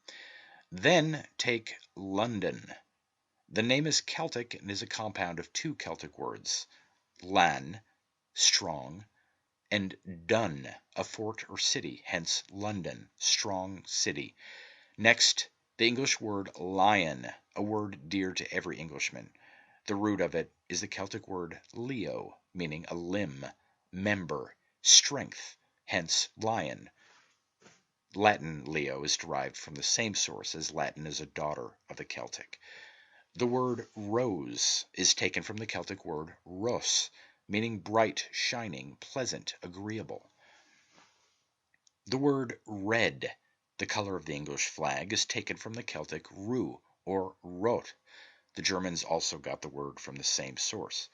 Then take London. The name is Celtic and is a compound of two Celtic words, lan, strong, and dun, a fort or city, hence London, strong city. Next, the English word lion, a word dear to every Englishman. The root of it is the Celtic word leo, meaning a limb, member, strength, hence lion. Latin leo is derived from the same source, as Latin is a daughter of the Celtic. The word rose is taken from the Celtic word ros, meaning bright, shining, pleasant, agreeable. The word red, the color of the English flag, is taken from the Celtic ru, or rot. The Germans also got the word from the same source.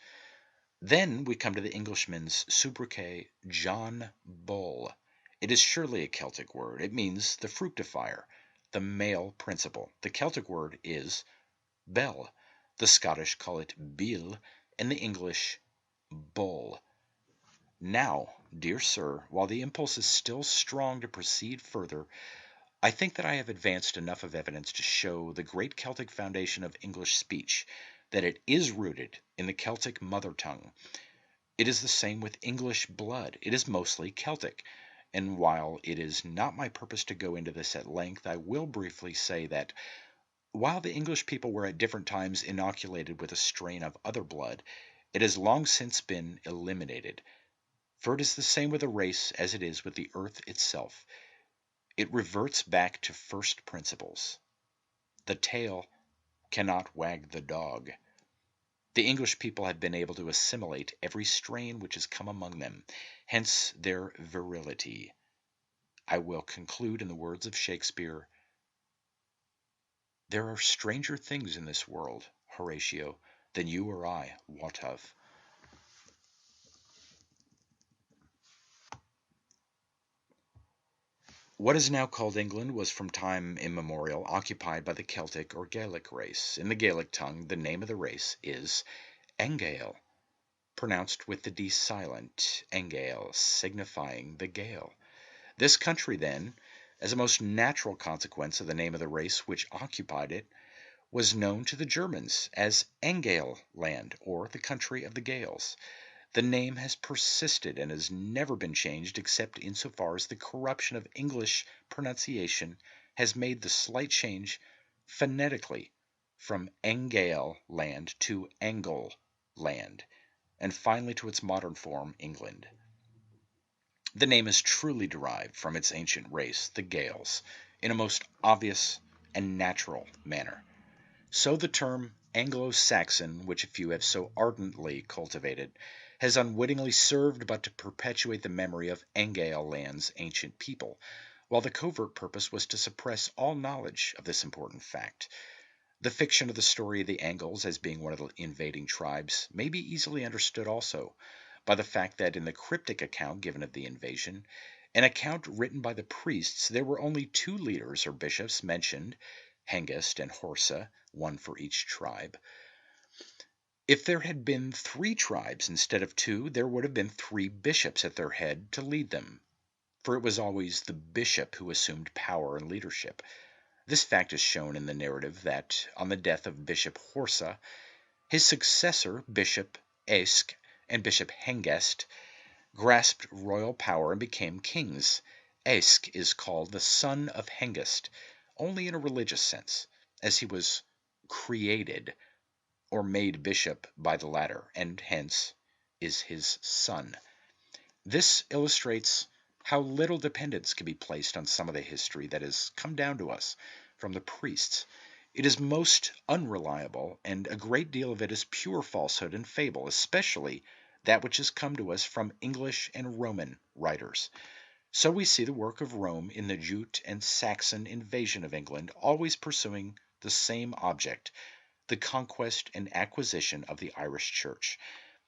Then we come to the Englishman's sobriquet, John Bull. It is surely a Celtic word. It means the fructifier, the male principle. The Celtic word is bell. The Scottish call it bill, and the English bull. Now, dear sir, while the impulse is still strong to proceed further, I think that I have advanced enough of evidence to show the great Celtic foundation of English speech, that it is rooted in the Celtic mother tongue. It is the same with English blood. It is mostly Celtic. And while it is not my purpose to go into this at length, I will briefly say that while the English people were at different times inoculated with a strain of other blood, it has long since been eliminated. For it is the same with a race as it is with the earth itself. It reverts back to first principles. The tail cannot wag the dog. The English people have been able to assimilate every strain which has come among them, hence their virility. I will conclude in the words of Shakespeare, "There are stranger things in this world, Horatio, than you or I wot of." What is now called England was from time immemorial occupied by the Celtic or Gaelic race. In the Gaelic tongue, the name of the race is Angael, pronounced with the D silent, Angael, signifying the Gael. This country, then, as a most natural consequence of the name of the race which occupied it, was known to the Germans as Angael land, or the country of the Gaels. The name has persisted and has never been changed except insofar as the corruption of English pronunciation has made the slight change phonetically from Angael land to Angle land. and finally to its modern form, England. The name is truly derived from its ancient race, the Gaels, in a most obvious and natural manner. So the term Anglo-Saxon, which a few have so ardently cultivated, has unwittingly served but to perpetuate the memory of Angale land's ancient people, while the covert purpose was to suppress all knowledge of this important fact. The fiction of the story of the Angles as being one of the invading tribes may be easily understood also by the fact that in the cryptic account given of the invasion, an account written by the priests, there were only two leaders or bishops mentioned, Hengist and Horsa, one for each tribe. If there had been 3 tribes instead of 2, there would have been 3 bishops at their head to lead them, for it was always the bishop who assumed power and leadership. This fact is shown in the narrative that, on the death of Bishop Horsa, his successor, Bishop Esk and Bishop Hengest, grasped royal power and became kings. Esk is called the son of Hengist, only in a religious sense, as he was created or made bishop by the latter, and hence is his son. This illustrates how little dependence can be placed on some of the history that has come down to us from the priests. It is most unreliable, and a great deal of it is pure falsehood and fable, especially that which has come to us from English and Roman writers. So we see the work of Rome in the Jute and Saxon invasion of England always pursuing the same object, the conquest and acquisition of the Irish Church.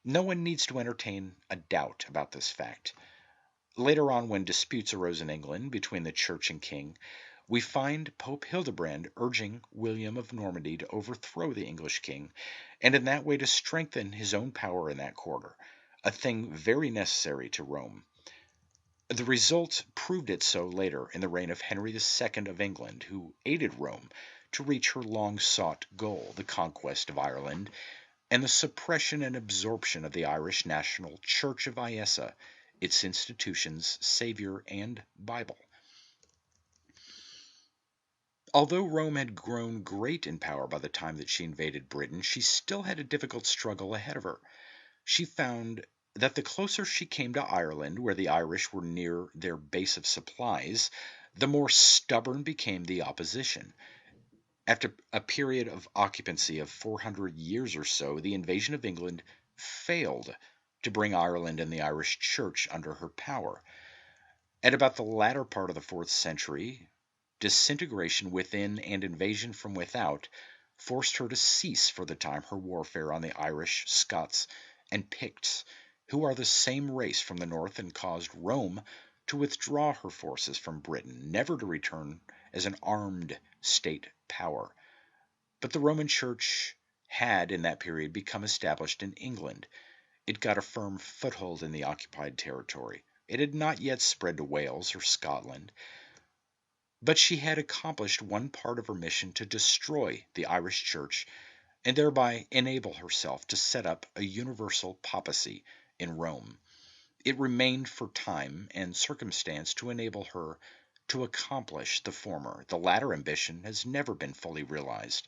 No one needs to entertain a doubt about this fact. Later on, when disputes arose in England between the Church and King, we find Pope Hildebrand urging William of Normandy to overthrow the English king, and in that way to strengthen his own power in that quarter, a thing very necessary to Rome. The result proved it so later in the reign of Henry II of England, who aided Rome to reach her long-sought goal, the conquest of Ireland, and the suppression and absorption of the Irish National Church of Iessa, its institutions, Savior, and Bible. Although Rome had grown great in power by the time that she invaded Britain, she still had a difficult struggle ahead of her. She found that the closer she came to Ireland, where the Irish were near their base of supplies, the more stubborn became the opposition. After a period of occupancy of 400 years or so, the invasion of England failed to bring Ireland and the Irish Church under her power. At about the latter part of the 4th century, disintegration within and invasion from without forced her to cease for the time her warfare on the Irish, Scots, and Picts, who are the same race from the north, and caused Rome to withdraw her forces from Britain, never to return as an armed state power. But the Roman Church had, in that period, become established in England. It got a firm foothold in the occupied territory. It had not yet spread to Wales or Scotland, but she had accomplished one part of her mission to destroy the Irish Church and thereby enable herself to set up a universal papacy in Rome. It remained for time and circumstance to enable her to accomplish the former. The latter ambition has never been fully realized.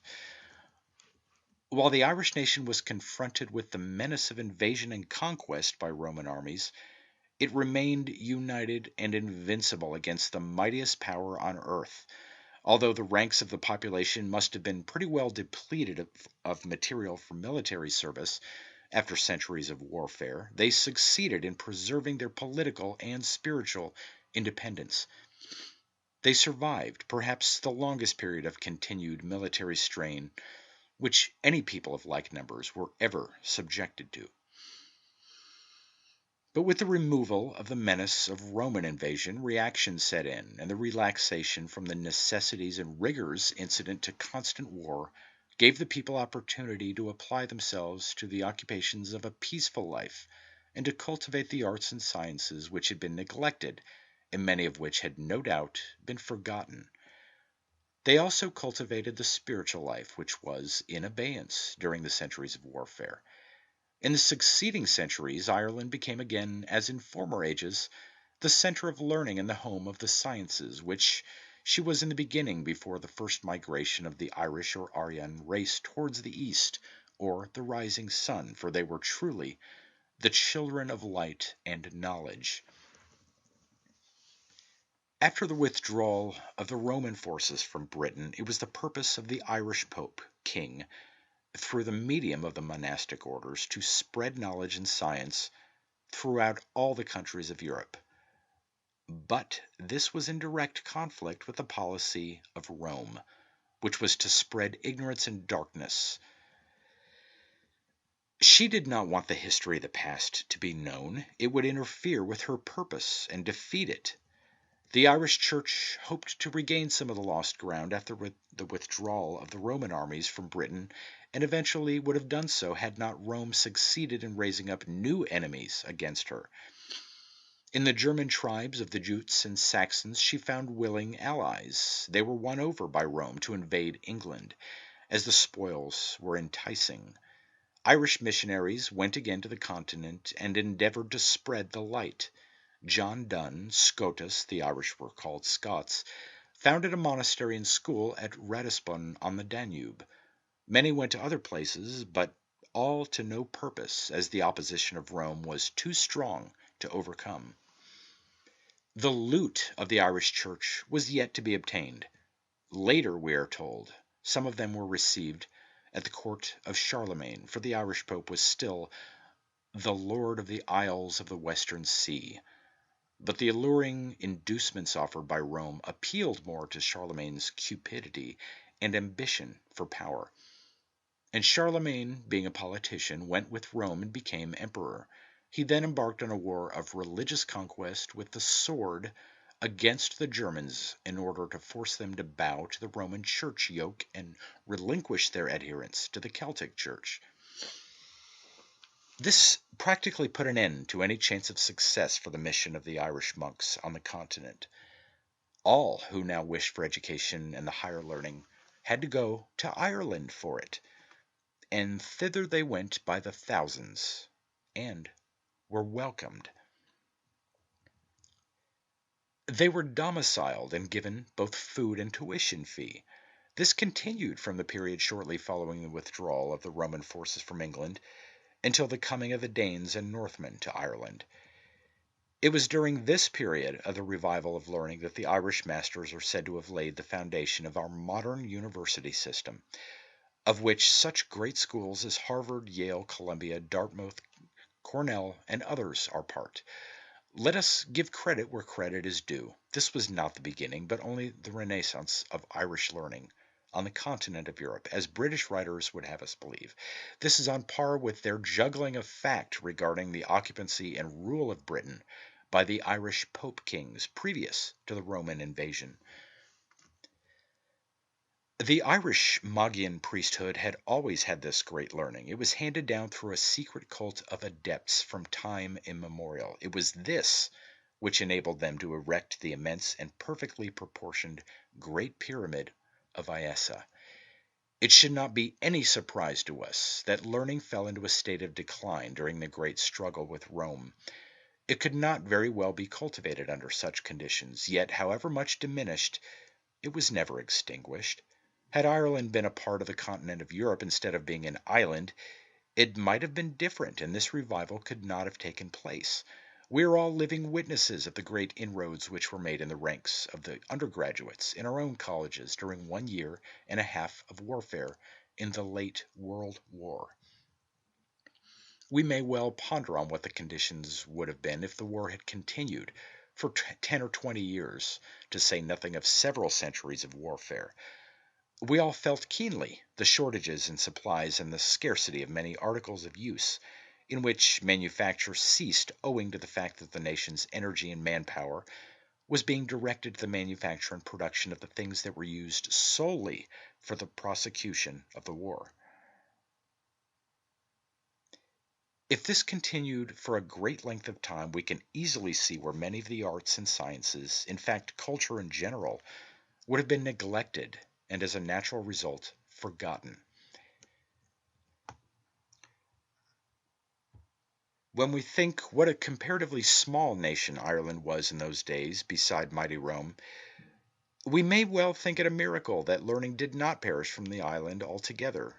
While the Irish nation was confronted with the menace of invasion and conquest by Roman armies, it remained united and invincible against the mightiest power on earth. Although the ranks of the population must have been pretty well depleted of material for military service after centuries of warfare, they succeeded in preserving their political and spiritual independence. They survived perhaps the longest period of continued military strain which any people of like numbers were ever subjected to. But with the removal of the menace of Roman invasion, reaction set in, and the relaxation from the necessities and rigors incident to constant war gave the people opportunity to apply themselves to the occupations of a peaceful life, and to cultivate the arts and sciences which had been neglected, and many of which had no doubt been forgotten. They also cultivated the spiritual life which was in abeyance during the centuries of warfare. In the succeeding centuries, Ireland became again, as in former ages, the center of learning and the home of the sciences, which she was in the beginning before the first migration of the Irish or Aryan race towards the east, or the rising sun, for they were truly the children of light and knowledge. After the withdrawal of the Roman forces from Britain, it was the purpose of the Irish Pope, King, through the medium of the monastic orders, to spread knowledge and science throughout all the countries of Europe. But this was in direct conflict with the policy of Rome, which was to spread ignorance and darkness. She did not want the history of the past to be known. It would interfere with her purpose and defeat it. The Irish Church hoped to regain some of the lost ground after the withdrawal of the Roman armies from Britain, and eventually would have done so had not Rome succeeded in raising up new enemies against her. In the German tribes of the Jutes and Saxons, she found willing allies. They were won over by Rome to invade England, as the spoils were enticing. Irish missionaries went again to the continent and endeavored to spread the light. John Donne, Scotus, the Irish were called Scots, founded a monastery and school at Ratisbon on the Danube. Many went to other places, but all to no purpose, as the opposition of Rome was too strong to overcome. The loot of the Irish Church was yet to be obtained. Later, we are told, some of them were received at the court of Charlemagne, for the Irish Pope was still the lord of the Isles of the Western Sea. But the alluring inducements offered by Rome appealed more to Charlemagne's cupidity and ambition for power. And Charlemagne, being a politician, went with Rome and became emperor. He then embarked on a war of religious conquest with the sword against the Germans in order to force them to bow to the Roman Church yoke and relinquish their adherence to the Celtic Church. This practically put an end to any chance of success for the mission of the Irish monks on the continent. All who now wished for education and the higher learning had to go to Ireland for it, and thither they went by the thousands, and were welcomed. They were domiciled and given both food and tuition fee. This continued from the period shortly following the withdrawal of the Roman forces from England until the coming of the Danes and Northmen to Ireland. It was during this period of the revival of learning that the Irish masters are said to have laid the foundation of our modern university system, of which such great schools as Harvard, Yale, Columbia, Dartmouth, Cornell, and others are part. Let us give credit where credit is due. This was not the beginning, but only the renaissance of Irish learning on the continent of Europe, as British writers would have us believe. This is on par with their juggling of fact regarding the occupancy and rule of Britain by the Irish Pope kings previous to the Roman invasion. The Irish Magian priesthood had always had this great learning. It was handed down through a secret cult of adepts from time immemorial. It was this which enabled them to erect the immense and perfectly proportioned Great Pyramid of Ossicus. It should not be any surprise to us that learning fell into a state of decline during the great struggle with Rome. It could not very well be cultivated under such conditions, yet however much diminished, it was never extinguished. Had Ireland been a part of the continent of Europe instead of being an island, it might have been different, and this revival could not have taken place. We are all living witnesses of the great inroads which were made in the ranks of the undergraduates in our own colleges during 1 year and a half of warfare in the late World War. We may well ponder on what the conditions would have been if the war had continued for 10 or 20 years, to say nothing of several centuries of warfare. We all felt keenly the shortages in supplies and the scarcity of many articles of use, in which manufacture ceased owing to the fact that the nation's energy and manpower was being directed to the manufacture and production of the things that were used solely for the prosecution of the war. If this continued for a great length of time, we can easily see where many of the arts and sciences, in fact culture in general, would have been neglected and as a natural result forgotten. When we think what a comparatively small nation Ireland was in those days beside mighty Rome, we may well think it a miracle that learning did not perish from the island altogether.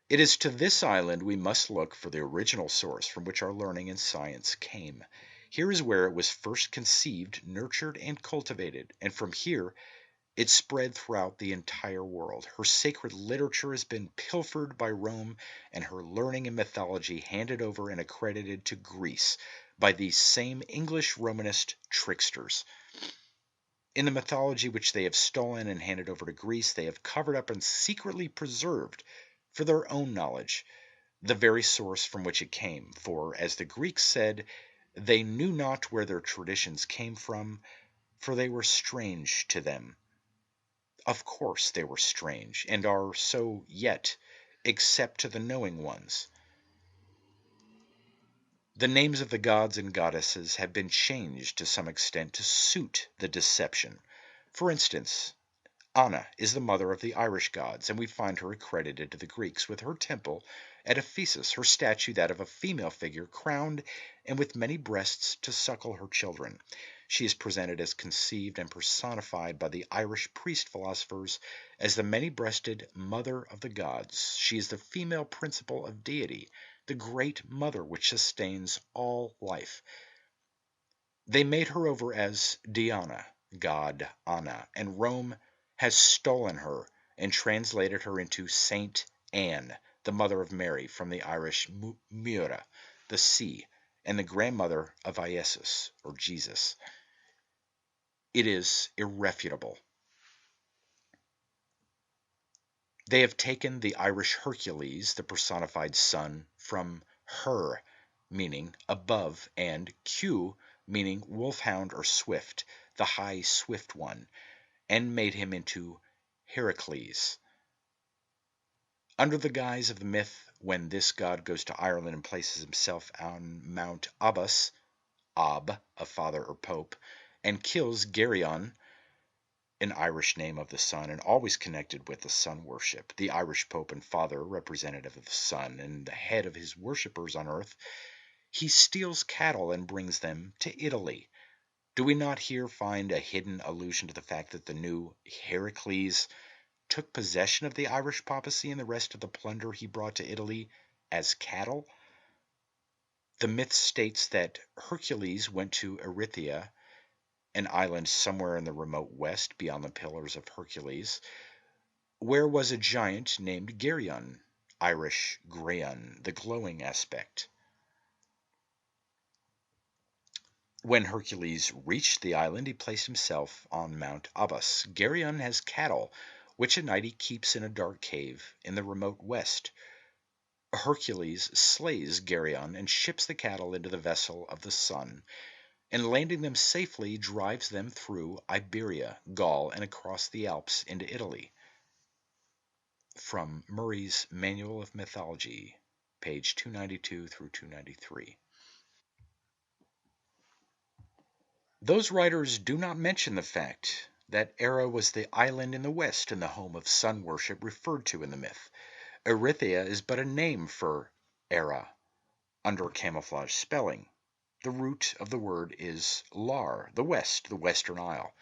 It is to this island we must look for the original source from which our learning and science came. Here is where it was first conceived, nurtured, and cultivated, and from here it spread throughout the entire world. Her sacred literature has been pilfered by Rome, and her learning and mythology handed over and accredited to Greece by these same English Romanist tricksters. In the mythology which they have stolen and handed over to Greece, they have covered up and secretly preserved, for their own knowledge, the very source from which it came. For, as the Greeks said, they knew not where their traditions came from, for they were strange to them. Of course they were strange, and are so yet, except to the knowing ones. The names of the gods and goddesses have been changed to some extent to suit the deception. For instance, Anna is the mother of the Irish gods, and we find her accredited to the Greeks with her temple at Ephesus, her statue that of a female figure crowned and with many breasts to suckle her children. She is presented as conceived and personified by the Irish priest philosophers as the many-breasted mother of the gods. She is the female principle of deity, the great mother which sustains all life. They made her over as Diana, god Anna, and Rome has stolen her and translated her into Saint Anne, the mother of Mary, from the Irish Mura, the sea, and the grandmother of Iesus, or Jesus. It is irrefutable. They have taken the Irish Hercules, the personified sun, from her, meaning above, and Q, meaning wolfhound or swift, the high swift one, and made him into Heracles. Under the guise of the myth, when this god goes to Ireland and places himself on Mount Abbas, Ab, a father or pope, and kills Geryon, an Irish name of the sun and always connected with the sun worship, the Irish pope and father, representative of the sun and the head of his worshippers on earth, he steals cattle and brings them to Italy. Do we not here find a hidden allusion to the fact that the new Heracles took possession of the Irish papacy and the rest of the plunder he brought to Italy as cattle? The myth states that Hercules went to Erythea, an island somewhere in the remote west beyond the Pillars of Hercules, where was a giant named Geryon, Irish Grayon, the glowing aspect. When Hercules reached the island, he placed himself on Mount Abbas. Geryon has cattle, which at night he keeps in a dark cave in the remote west. Hercules slays Geryon and ships the cattle into the vessel of the sun, and landing them safely drives them through Iberia, Gaul, and across the Alps into Italy. From Murray's Manual of Mythology, page 292 through 293. Those writers do not mention the fact that Era was the island in the west and the home of sun worship referred to in the myth. Erythea is but a name for Era under camouflage spelling. The root of the word is Lar, the west, the western isle,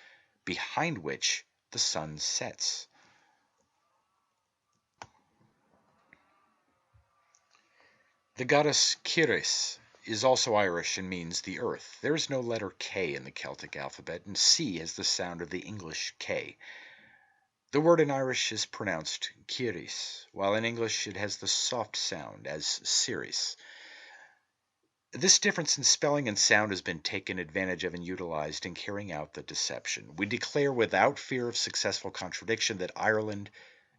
behind which the sun sets. The goddess Kyris is also Irish and means the earth. There is no letter K in the Celtic alphabet, and C has the sound of the English K. The word in Irish is pronounced Kyris, while in English it has the soft sound as Ceres. This difference in spelling and sound has been taken advantage of and utilized in carrying out the deception. We declare without fear of successful contradiction that Ireland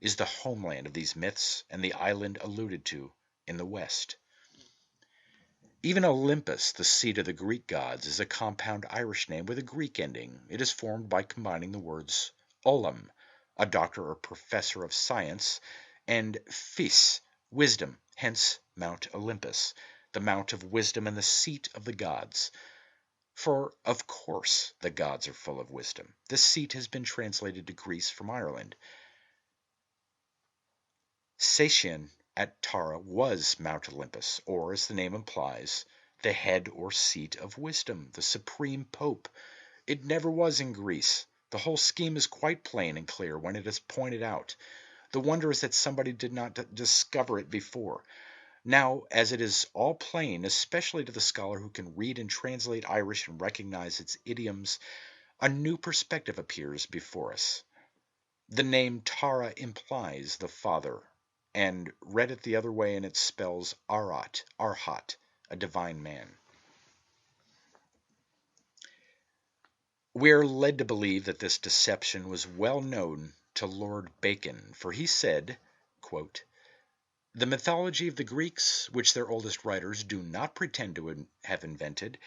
is the homeland of these myths and the island alluded to in the west. Even Olympus, the seat of the Greek gods, is a compound Irish name with a Greek ending. It is formed by combining the words olam, a doctor or professor of science, and phys, wisdom, hence Mount Olympus, the mount of wisdom and the seat of the gods. For, of course, the gods are full of wisdom. The seat has been translated to Greece from Ireland. Sacian at Tara was Mount Olympus, or, as the name implies, the head or seat of wisdom, the supreme pope. It never was in Greece. The whole scheme is quite plain and clear when it is pointed out. The wonder is that somebody did not discover it before. Now, as it is all plain, especially to the scholar who can read and translate Irish and recognize its idioms, a new perspective appears before us. The name Tara implies the father, and read it the other way, and it spells Arhat, a divine man. We are led to believe that this deception was well known to Lord Bacon, for he said, quote, "The mythology of the Greeks, which their oldest writers do not pretend to have invented,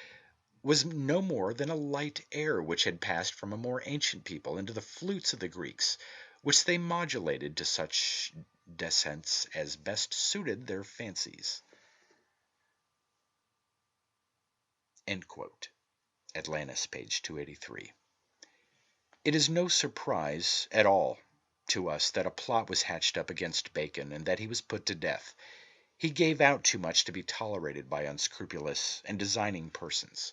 was no more than a light air which had passed from a more ancient people into the flutes of the Greeks, which they modulated to such descents as best suited their fancies." End quote. Atlantis, page 283. It is no surprise at all to us that a plot was hatched up against Bacon and that he was put to death. He gave out too much to be tolerated by unscrupulous and designing persons.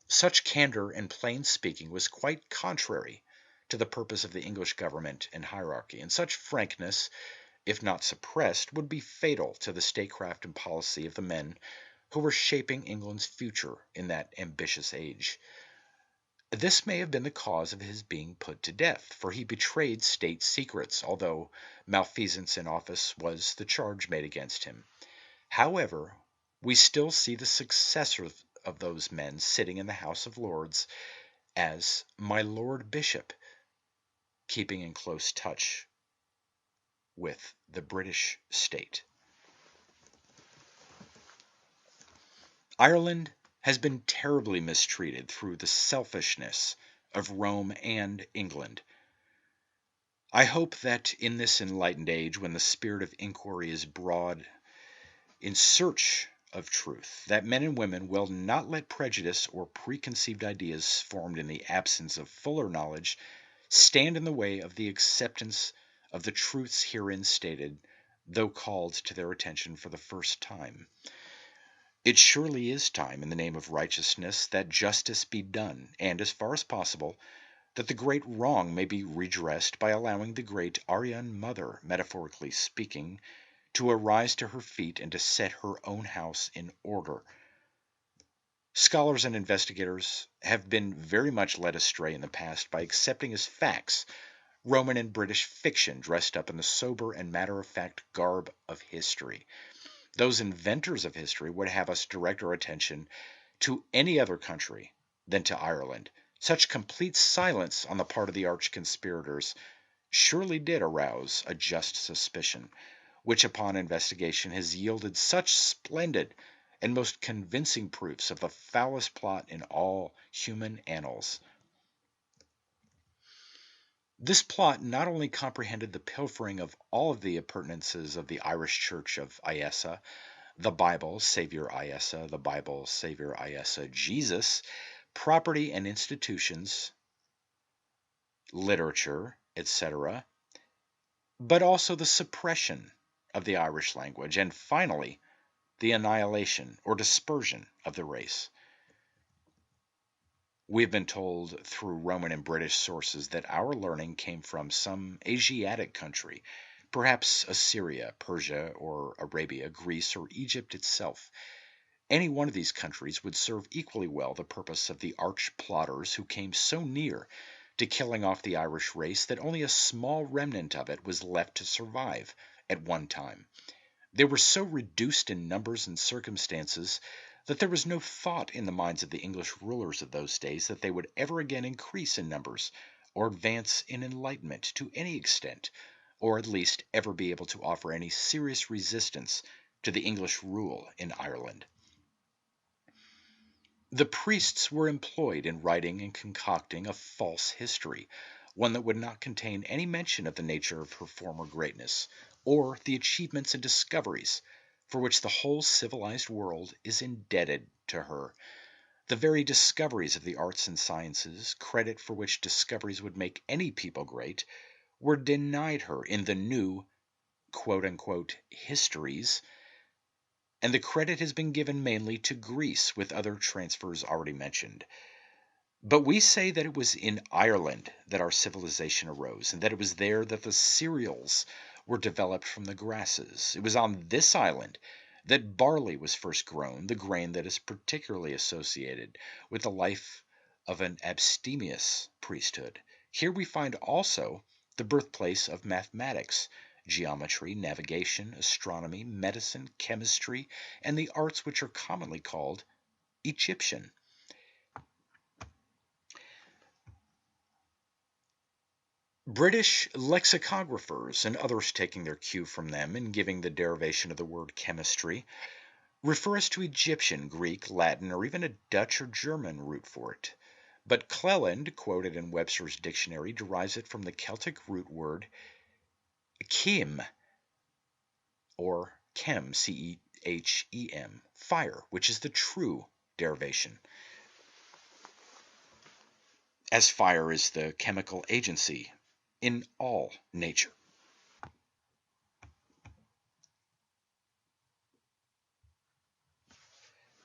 Such candor and plain speaking was quite contrary to the purpose of the English government and hierarchy, and such frankness, if not suppressed, would be fatal to the statecraft and policy of the men who were shaping England's future in that ambitious age. This may have been the cause of his being put to death, for he betrayed state secrets, although malfeasance in office was the charge made against him. However, we still see the successors of those men sitting in the House of Lords as my Lord Bishop, keeping in close touch with the British state. Ireland has been terribly mistreated through the selfishness of Rome and England. I hope that in this enlightened age, when the spirit of inquiry is broad in search of truth, that men and women will not let prejudice or preconceived ideas formed in the absence of fuller knowledge stand in the way of the acceptance of the truths herein stated, though called to their attention for the first time. It surely is time, in the name of righteousness, that justice be done, and, as far as possible, that the great wrong may be redressed by allowing the great Aryan Mother, metaphorically speaking, to arise to her feet and to set her own house in order. Scholars and investigators have been very much led astray in the past by accepting as facts Roman and British fiction dressed up in the sober and matter-of-fact garb of history. Those inventors of history would have us direct our attention to any other country than to Ireland. Such complete silence on the part of the arch-conspirators surely did arouse a just suspicion, which upon investigation has yielded such splendid and most convincing proofs of the foulest plot in all human annals. This plot not only comprehended the pilfering of all of the appurtenances of the Irish Church of Iessa, the Bible, Savior Iessa, the Bible, Savior Iessa, Jesus, property and institutions, literature, etc., but also the suppression of the Irish language, and finally, the annihilation or dispersion of the race. We have been told through Roman and British sources that our learning came from some Asiatic country, perhaps Assyria, Persia, or Arabia, Greece, or Egypt itself. Any one of these countries would serve equally well the purpose of the arch-plotters who came so near to killing off the Irish race that only a small remnant of it was left to survive at one time. They were so reduced in numbers and circumstances that there was no thought in the minds of the English rulers of those days that they would ever again increase in numbers or advance in enlightenment to any extent, or at least ever be able to offer any serious resistance to the English rule in Ireland. The priests were employed in writing and concocting a false history, one that would not contain any mention of the nature of her former greatness, or the achievements and discoveries for which the whole civilized world is indebted to her. The very discoveries of the arts and sciences, credit for which discoveries would make any people great, were denied her in the new quote-unquote histories, and the credit has been given mainly to Greece, with other transfers already mentioned. But we say that it was in Ireland that our civilization arose, and that it was there that the cereals were developed from the grasses. It was on this island that barley was first grown, the grain that is particularly associated with the life of an abstemious priesthood. Here we find also the birthplace of mathematics, geometry, navigation, astronomy, medicine, chemistry, and the arts which are commonly called Egyptian. British lexicographers and others taking their cue from them and giving the derivation of the word chemistry refer us to Egyptian, Greek, Latin, or even a Dutch or German root for it. But Cleland, quoted in Webster's dictionary, derives it from the Celtic root word chem, or chem, C-E-H-E-M, fire, which is the true derivation, as fire is the chemical agency in all nature.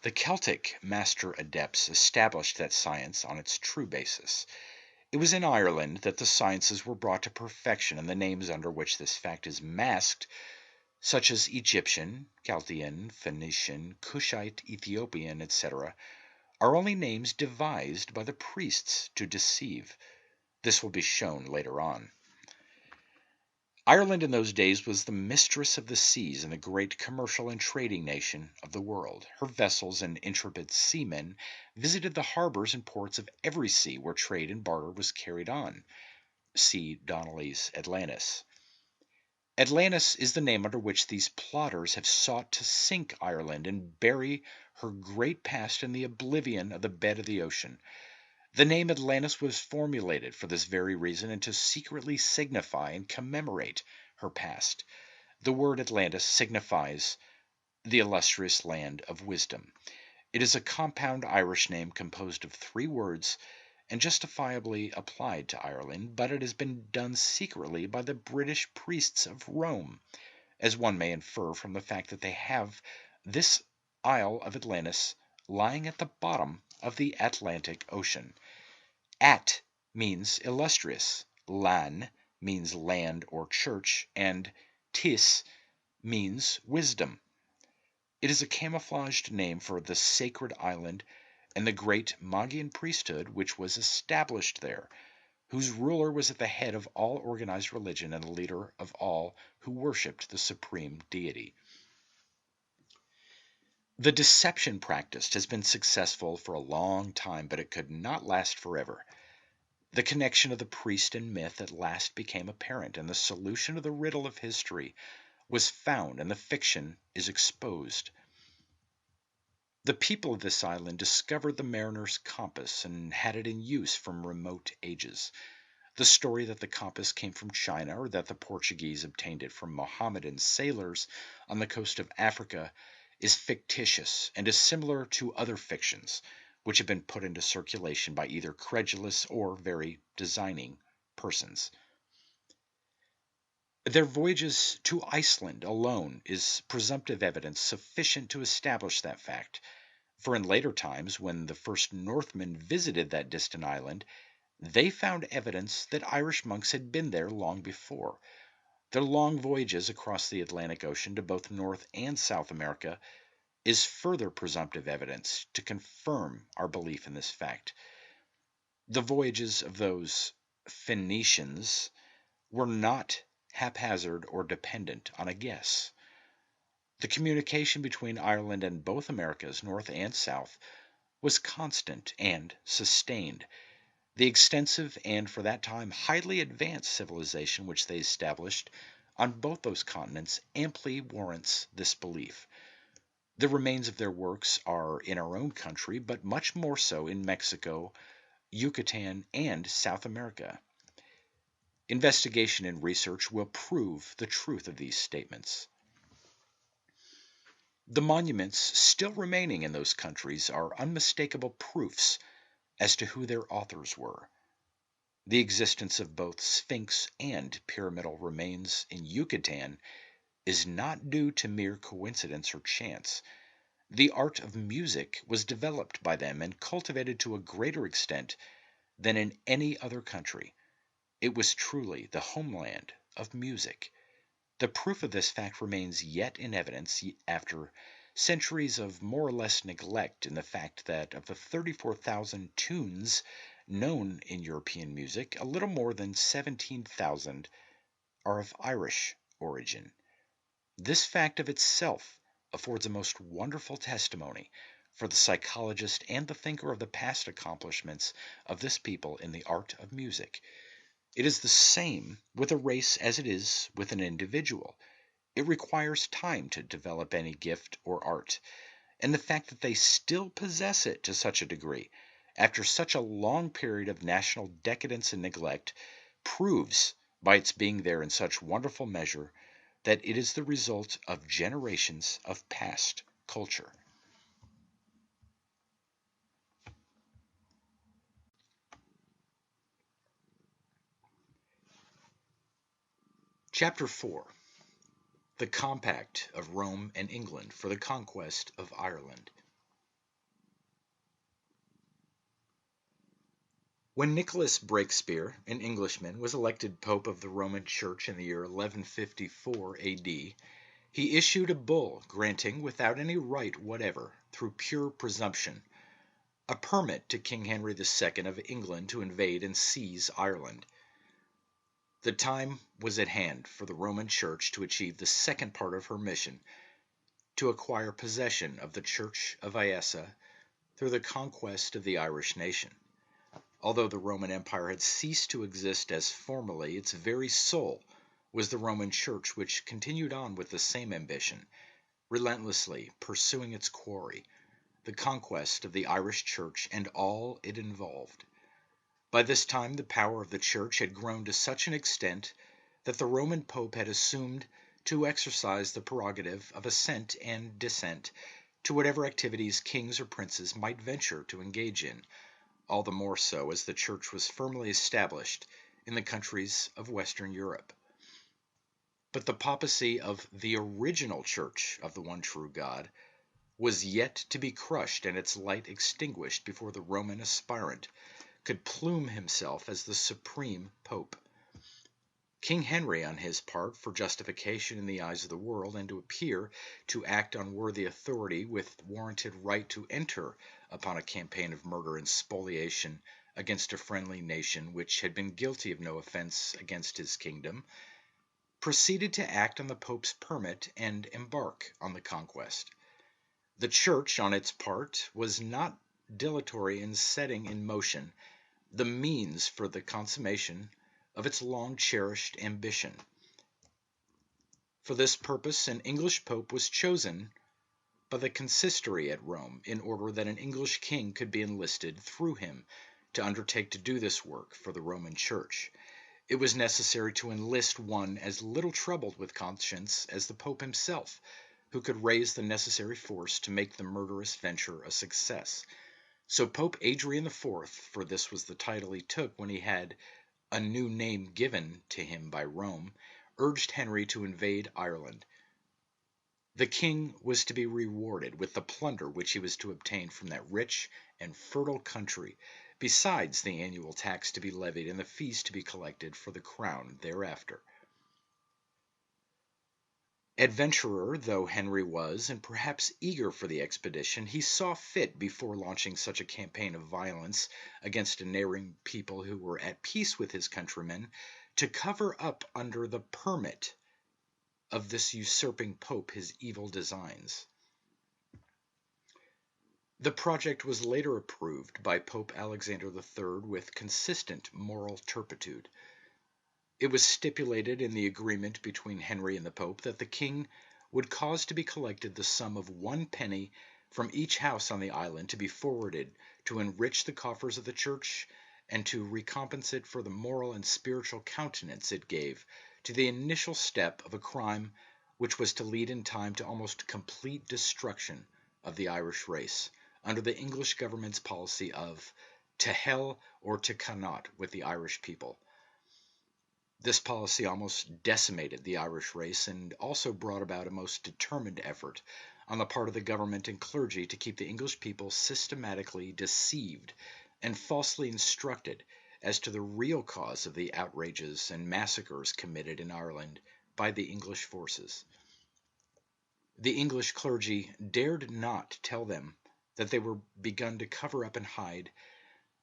The Celtic master adepts established that science on its true basis. It was in Ireland that the sciences were brought to perfection, and the names under which this fact is masked, such as Egyptian, Chaldean, Phoenician, Cushite, Ethiopian, etc., are only names devised by the priests to deceive. This will be shown later on. Ireland in those days was the mistress of the seas and the great commercial and trading nation of the world. Her vessels and intrepid seamen visited the harbors and ports of every sea where trade and barter was carried on. See Donnelly's Atlantis. Atlantis is the name under which these plotters have sought to sink Ireland and bury her great past in the oblivion of the bed of the ocean. The name Atlantis was formulated for this very reason and to secretly signify and commemorate her past. The word Atlantis signifies the illustrious land of wisdom. It is a compound Irish name composed of 3 words and justifiably applied to Ireland, but it has been done secretly by the British priests of Rome, as one may infer from the fact that they have this Isle of Atlantis lying at the bottom of the Atlantic Ocean. At means illustrious, lan means land or church, and tis means wisdom. It is a camouflaged name for the sacred island and the great Magian priesthood which was established there, whose ruler was at the head of all organized religion and the leader of all who worshipped the supreme deity. The deception practiced has been successful for a long time, but it could not last forever. The connection of the priest and myth at last became apparent, and the solution of the riddle of history was found, and the fiction is exposed. The people of this island discovered the mariner's compass and had it in use from remote ages. The story that the compass came from China or that the Portuguese obtained it from Mohammedan sailors on the coast of Africa is fictitious and is similar to other fictions which have been put into circulation by either credulous or very designing persons. Their voyages to Iceland alone is presumptive evidence sufficient to establish that fact, for in later times, when the first Northmen visited that distant island, they found evidence that Irish monks had been there long before. Their long voyages across the Atlantic Ocean to both North and South America is further presumptive evidence to confirm our belief in this fact. The voyages of those Phoenicians were not haphazard or dependent on a guess. The communication between Ireland and both Americas, North and South, was constant and sustained. The extensive and, for that time, highly advanced civilization which they established on both those continents amply warrants this belief. The remains of their works are in our own country, but much more so in Mexico, Yucatan, and South America. Investigation and research will prove the truth of these statements. The monuments still remaining in those countries are unmistakable proofs as to who their authors were. The existence of both Sphinx and pyramidal remains in Yucatan is not due to mere coincidence or chance. The art of music was developed by them and cultivated to a greater extent than in any other country. It was truly the homeland of music. The proof of this fact remains yet in evidence after centuries of more or less neglect in the fact that of the 34,000 tunes known in European music, a little more than 17,000 are of Irish origin. This fact of itself affords a most wonderful testimony for the psychologist and the thinker of the past accomplishments of this people in the art of music. It is the same with a race as it is with an individual. It requires time to develop any gift or art, and the fact that they still possess it to such a degree, after such a long period of national decadence and neglect, proves, by its being there in such wonderful measure, that it is the result of generations of past culture. Chapter 4. The Compact of Rome and England for the Conquest of Ireland. When Nicholas Breakspere, an Englishman, was elected Pope of the Roman Church in the year 1154 A.D., he issued a bull granting, without any right whatever, through pure presumption, a permit to King Henry II of England to invade and seize Ireland. The time was at hand for the Roman Church to achieve the second part of her mission, to acquire possession of the Church of Iessa through the conquest of the Irish nation. Although the Roman Empire had ceased to exist as formerly, its very soul was the Roman Church, which continued on with the same ambition, relentlessly pursuing its quarry, the conquest of the Irish Church and all it involved. By this time the power of the Church had grown to such an extent that the Roman Pope had assumed to exercise the prerogative of assent and dissent to whatever activities kings or princes might venture to engage in, all the more so as the Church was firmly established in the countries of Western Europe. But the papacy of the original Church of the one true God was yet to be crushed and its light extinguished before the Roman aspirant could plume himself as the supreme Pope. King Henry, on his part, for justification in the eyes of the world, and to appear to act on worthy authority with warranted right to enter upon a campaign of murder and spoliation against a friendly nation which had been guilty of no offense against his kingdom, proceeded to act on the Pope's permit and embark on the conquest. The Church, on its part, was not dilatory in setting in motion the means for the consummation of its long-cherished ambition. For this purpose an English Pope was chosen by the consistory at Rome in order that an English king could be enlisted through him to undertake to do this work for the Roman Church. It was necessary to enlist one as little troubled with conscience as the Pope himself, who could raise the necessary force to make the murderous venture a success. So Pope Adrian IV, for this was the title he took when he had a new name given to him by Rome, urged Henry to invade Ireland. The king was to be rewarded with the plunder which he was to obtain from that rich and fertile country, besides the annual tax to be levied and the fees to be collected for the crown thereafter. Adventurer though Henry was, and perhaps eager for the expedition, he saw fit, before launching such a campaign of violence against a neighboring people who were at peace with his countrymen, to cover up under the permit of this usurping Pope his evil designs. The project was later approved by Pope Alexander III with consistent moral turpitude. It was stipulated in the agreement between Henry and the Pope that the king would cause to be collected the sum of 1 penny from each house on the island to be forwarded to enrich the coffers of the Church and to recompense it for the moral and spiritual countenance it gave to the initial step of a crime which was to lead in time to almost complete destruction of the Irish race, under the English government's policy of "to hell or to cannot" with the Irish people. This policy almost decimated the Irish race, and also brought about a most determined effort on the part of the government and clergy to keep the English people systematically deceived and falsely instructed as to the real cause of the outrages and massacres committed in Ireland by the English forces. The English clergy dared not tell them that they were begun to cover up and hide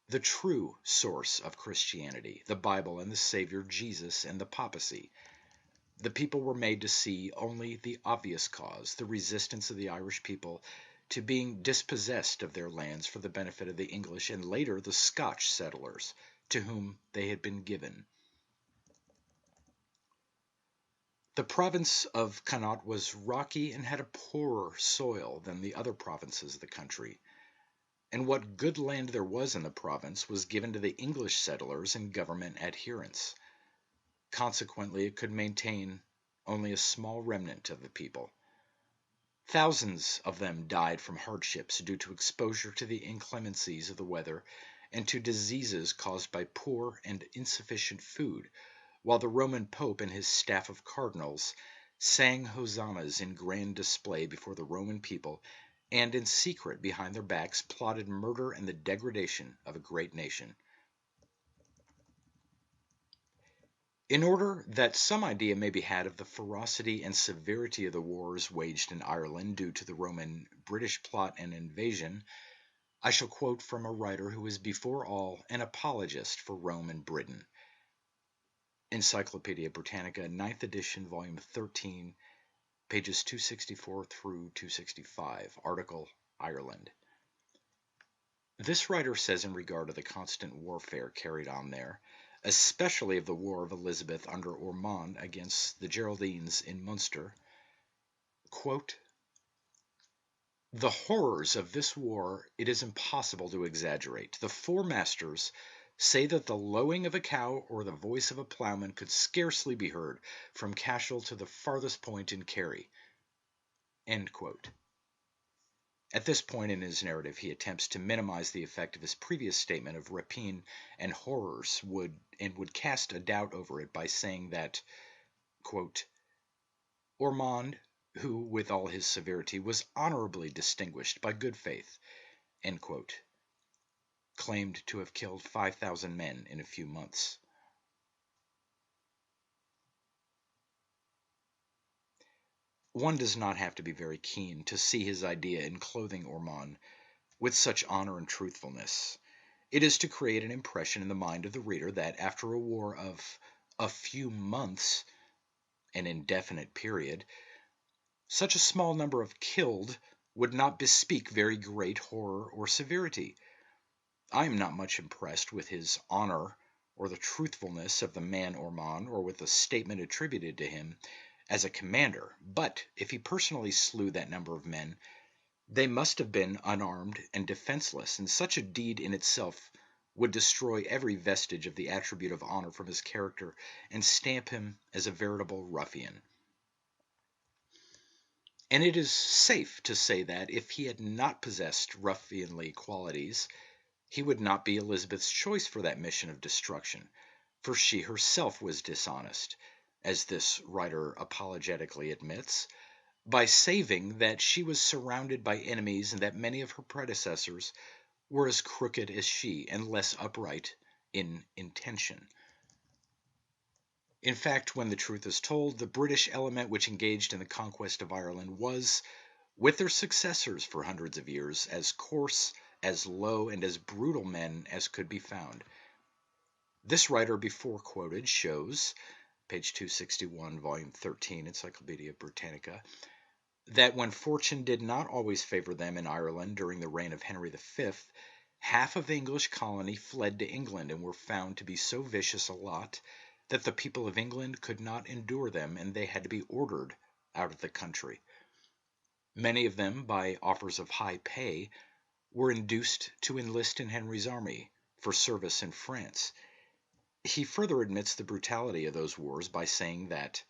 the true source of Christianity, the Bible and the Savior Jesus and the papacy. The people were made to see only the obvious cause, the resistance of the Irish people to being dispossessed of their lands for the benefit of the English and later the Scotch settlers to whom they had been given. The province of Connaught was rocky and had a poorer soil than the other provinces of the country, and what good land there was in the province was given to the English settlers and government adherents. Consequently, it could maintain only a small remnant of the people. Thousands of them died from hardships due to exposure to the inclemencies of the weather and to diseases caused by poor and insufficient food, while the Roman Pope and his staff of cardinals sang hosannas in grand display before the Roman people, and in secret behind their backs plotted murder and the degradation of a great nation. In order that some idea may be had of the ferocity and severity of the wars waged in Ireland due to the Roman-British plot and invasion, I shall quote from a writer who is before all an apologist for Rome and Britain. Encyclopedia Britannica, 9th edition, volume 13, pages 264 through 265, article Ireland. This writer says in regard to the constant warfare carried on there, especially of the War of Elizabeth under Ormond against the Geraldines in Munster, quote, "The horrors of this war it is impossible to exaggerate. The four masters say that the lowing of a cow or the voice of a ploughman could scarcely be heard from Cashel to the farthest point in Kerry." End quote. At this point in his narrative, he attempts to minimize the effect of his previous statement of rapine and horrors would cast a doubt over it by saying that, quote, "Ormond, who, with all his severity, was honorably distinguished by good faith," end quote, claimed to have killed 5,000 men in a few months. One does not have to be very keen to see his idea in clothing Ormond with such honor and truthfulness. It is to create an impression in the mind of the reader that after a war of a few months, an indefinite period, such a small number of killed would not bespeak very great horror or severity. I am not much impressed with his honor or the truthfulness of the man Ormond, or with the statement attributed to him as a commander, but if he personally slew that number of men, they must have been unarmed and defenseless, and such a deed in itself would destroy every vestige of the attribute of honor from his character and stamp him as a veritable ruffian. And it is safe to say that if he had not possessed ruffianly qualities, he would not be Elizabeth's choice for that mission of destruction, for she herself was dishonest, as this writer apologetically admits, by saving that she was surrounded by enemies and that many of her predecessors were as crooked as she and less upright in intention. In fact, when the truth is told, the British element which engaged in the conquest of Ireland was, with their successors for hundreds of years, as coarse, as low, and as brutal men as could be found. This writer before quoted shows, page 261, volume 13, Encyclopedia Britannica, that when fortune did not always favor them in Ireland during the reign of Henry V, half of the English colony fled to England and were found to be so vicious a lot that the people of England could not endure them and they had to be ordered out of the country. Many of them, by offers of high pay, were induced to enlist in Henry's army for service in France. He further admits the brutality of those wars by saying that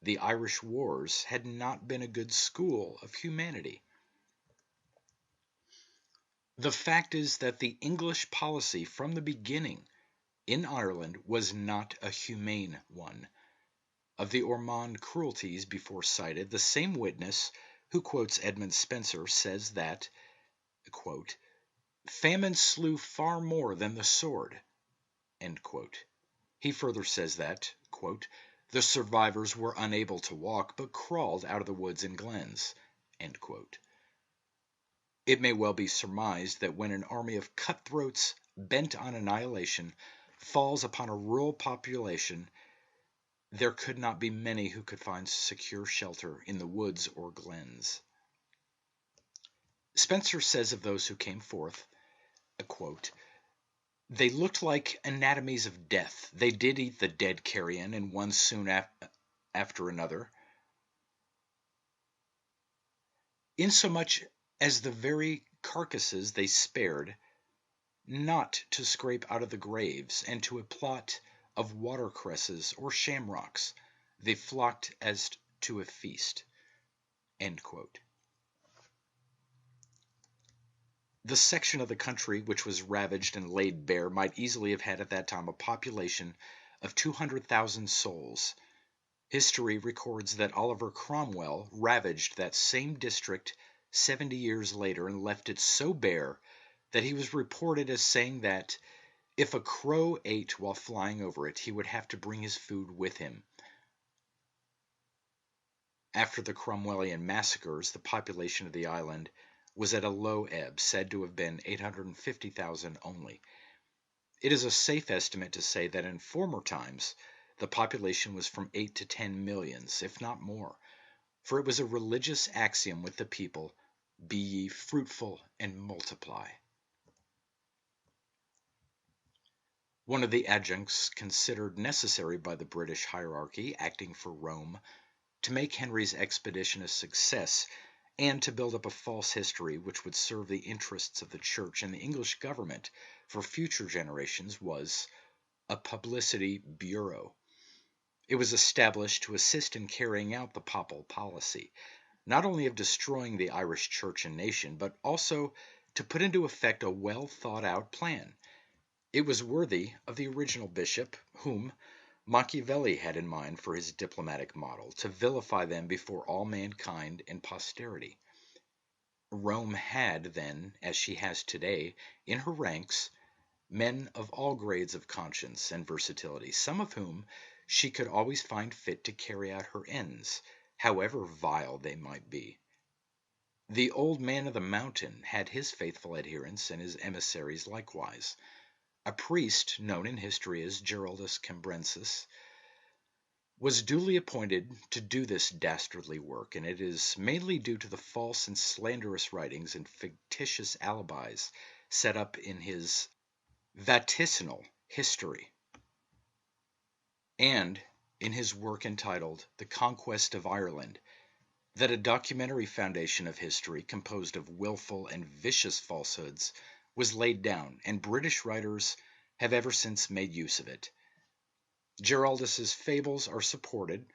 the Irish wars had not been a good school of humanity. The fact is that the English policy from the beginning in Ireland was not a humane one. Of the Ormond cruelties before cited, the same witness who quotes Edmund Spenser, says that, quote, famine slew far more than the sword, end quote. He further says that, quote, the survivors were unable to walk, but crawled out of the woods and glens, end quote. It may well be surmised that when an army of cutthroats bent on annihilation falls upon a rural population, there could not be many who could find secure shelter in the woods or glens. Spenser says of those who came forth, quote, they looked like anatomies of death. They did eat the dead carrion, and one soon after another, insomuch as the very carcasses they spared not to scrape out of the graves, and to a plot of watercresses or shamrocks they flocked as to a feast. End quote. The section of the country which was ravaged and laid bare might easily have had at that time a population of 200,000 souls. History records that Oliver Cromwell ravaged that same district 70 years later and left it so bare that he was reported as saying that if a crow ate while flying over it, he would have to bring his food with him. After the Cromwellian massacres, the population of the island was at a low ebb, said to have been 850,000 only. It is a safe estimate to say that in former times the population was from 8 to 10 millions, if not more, for it was a religious axiom with the people, be ye fruitful and multiply. One of the adjuncts considered necessary by the British hierarchy acting for Rome to make Henry's expedition a success and to build up a false history which would serve the interests of the Church and the English government for future generations was a publicity bureau. It was established to assist in carrying out the papal policy, not only of destroying the Irish Church and nation, but also to put into effect a well thought out plan. It was worthy of the original bishop, whom Machiavelli had in mind for his diplomatic model, to vilify them before all mankind and posterity. Rome had then, as she has today, in her ranks, men of all grades of conscience and versatility, some of whom she could always find fit to carry out her ends, however vile they might be. The old man of the mountain had his faithful adherents and his emissaries likewise. A priest, known in history as Geraldus Cambrensis, was duly appointed to do this dastardly work, and it is mainly due to the false and slanderous writings and fictitious alibis set up in his vaticinal history and in his work entitled The Conquest of Ireland that a documentary foundation of history composed of willful and vicious falsehoods was laid down, and British writers have ever since made use of it. Geraldus's fables are supported,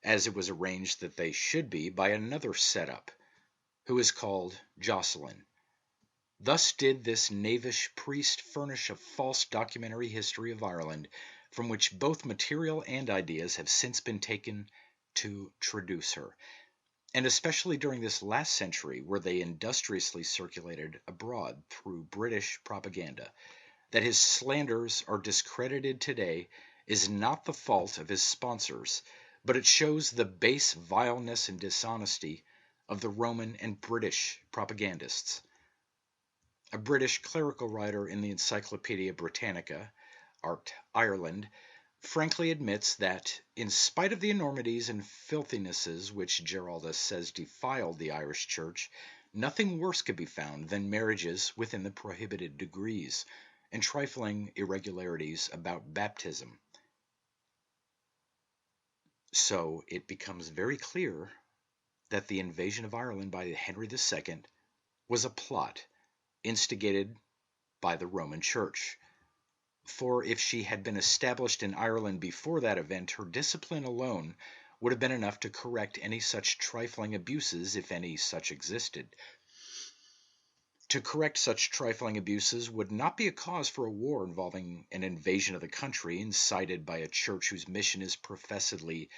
as it was arranged that they should be, by another setup, who is called Jocelyn. Thus did this knavish priest furnish a false documentary history of Ireland, from which both material and ideas have since been taken to traduce her, and especially during this last century, where they industriously circulated abroad through British propaganda. That his slanders are discredited today is not the fault of his sponsors, but it shows the base vileness and dishonesty of the Roman and British propagandists. A British clerical writer in the Encyclopedia Britannica, Art Ireland, frankly admits that, in spite of the enormities and filthinesses which Geraldus says defiled the Irish Church, nothing worse could be found than marriages within the prohibited degrees, and trifling irregularities about baptism. So it becomes very clear that the invasion of Ireland by Henry II was a plot instigated by the Roman Church. For if she had been established in Ireland before that event, her discipline alone would have been enough to correct any such trifling abuses, if any such existed. To correct such trifling abuses would not be a cause for a war involving an invasion of the country incited by a church whose mission is professedly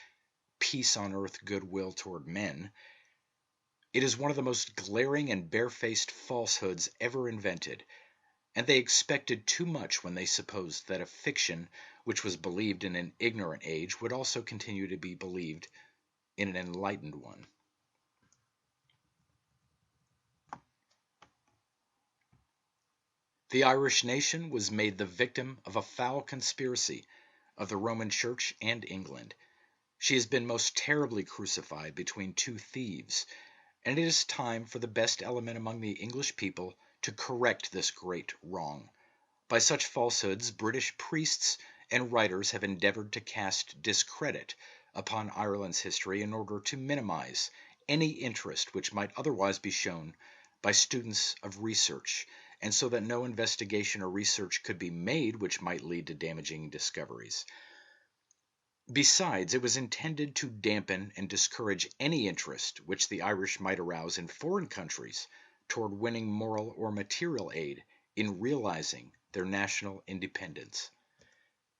peace on earth, goodwill toward men. It is one of the most glaring and barefaced falsehoods ever invented, and they expected too much when they supposed that a fiction which was believed in an ignorant age would also continue to be believed in an enlightened one. The Irish nation was made the victim of a foul conspiracy of the Roman Church and England. She has been most terribly crucified between two thieves, and it is time for the best element among the English people to correct this great wrong. By such falsehoods, British priests and writers have endeavored to cast discredit upon Ireland's history in order to minimize any interest which might otherwise be shown by students of research, and so that no investigation or research could be made which might lead to damaging discoveries. Besides, it was intended to dampen and discourage any interest which the Irish might arouse in foreign countries toward winning moral or material aid in realizing their national independence.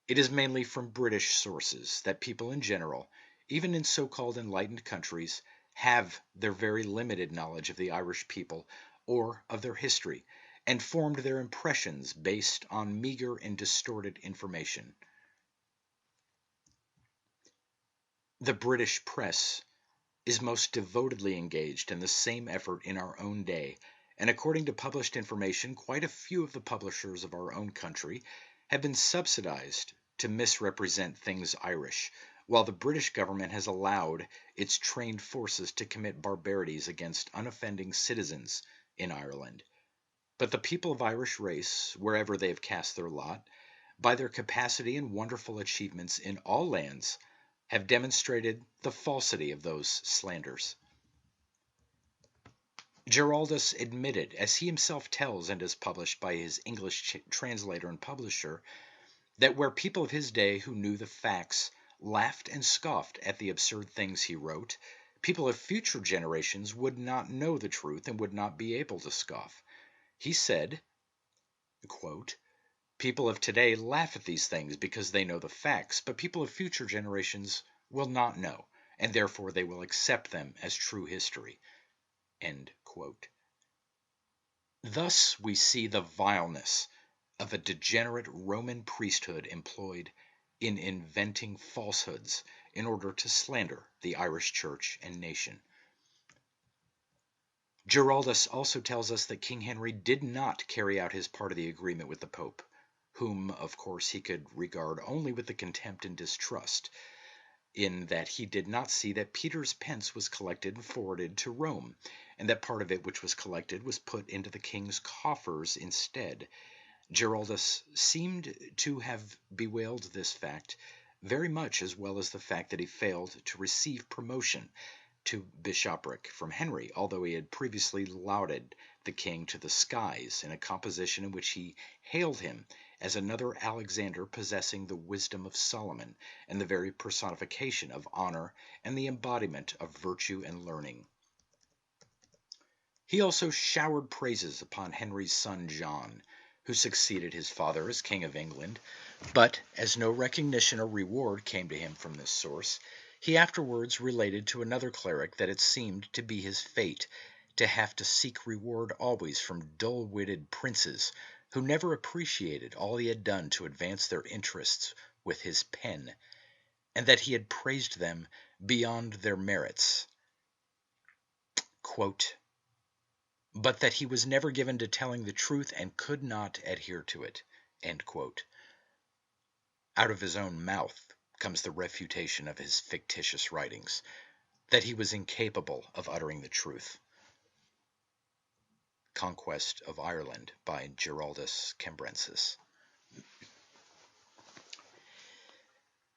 It is mainly from British sources that people in general, even in so-called enlightened countries, have their very limited knowledge of the Irish people or of their history, and formed their impressions based on meager and distorted information. The British press is most devotedly engaged in the same effort in our own day, and according to published information, quite a few of the publishers of our own country have been subsidized to misrepresent things Irish, while the British government has allowed its trained forces to commit barbarities against unoffending citizens in Ireland. But the people of Irish race, wherever they have cast their lot, by their capacity and wonderful achievements in all lands, have demonstrated the falsity of those slanders. Giraldus admitted, as he himself tells and is published by his English translator and publisher, that where people of his day who knew the facts laughed and scoffed at the absurd things he wrote, people of future generations would not know the truth and would not be able to scoff. He said, quote, "People of today laugh at these things because they know the facts, but people of future generations will not know, and therefore they will accept them as true history." End quote. Thus we see the vileness of a degenerate Roman priesthood employed in inventing falsehoods in order to slander the Irish church and nation. Giraldus also tells us that King Henry did not carry out his part of the agreement with the Pope, whom, of course, he could regard only with the contempt and distrust, in that he did not see that Peter's pence was collected and forwarded to Rome, and that part of it which was collected was put into the king's coffers instead. Giraldus seemed to have bewailed this fact very much, as well as the fact that he failed to receive promotion to bishopric from Henry, although he had previously lauded the king to the skies in a composition in which he hailed him as another Alexander possessing the wisdom of Solomon and the very personification of honor and the embodiment of virtue and learning. He also showered praises upon Henry's son John, who succeeded his father as King of England, but as no recognition or reward came to him from this source, he afterwards related to another cleric that it seemed to be his fate to have to seek reward always from dull-witted princes who never appreciated all he had done to advance their interests with his pen, and that he had praised them beyond their merits. Quote, "But that he was never given to telling the truth and could not adhere to it." End quote. Out of his own mouth comes the refutation of his fictitious writings, that he was incapable of uttering the truth. Conquest of Ireland by Giraldus Cambrensis.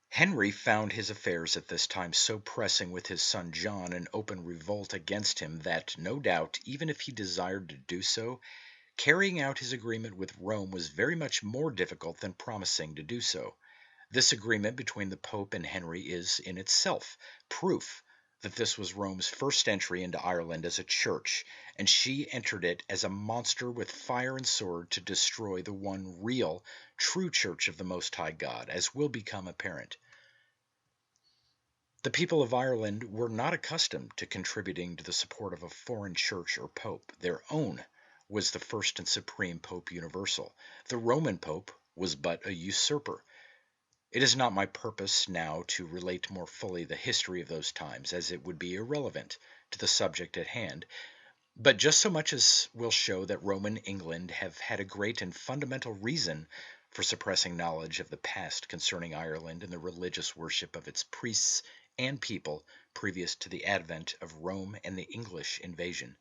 Henry found his affairs at this time so pressing with his son John in open revolt against him that, no doubt, even if he desired to do so, carrying out his agreement with Rome was very much more difficult than promising to do so. This agreement between the Pope and Henry is, in itself, proof that this was Rome's first entry into Ireland as a church, and she entered it as a monster with fire and sword to destroy the one real, true church of the Most High God, as will become apparent. The people of Ireland were not accustomed to contributing to the support of a foreign church or pope. Their own was the first and supreme Pope Universal. The Roman Pope was but a usurper. It is not my purpose now to relate more fully the history of those times, as it would be irrelevant to the subject at hand, but just so much as will show that Roman England have had a great and fundamental reason for suppressing knowledge of the past concerning Ireland and the religious worship of its priests and people previous to the advent of Rome and the English invasion.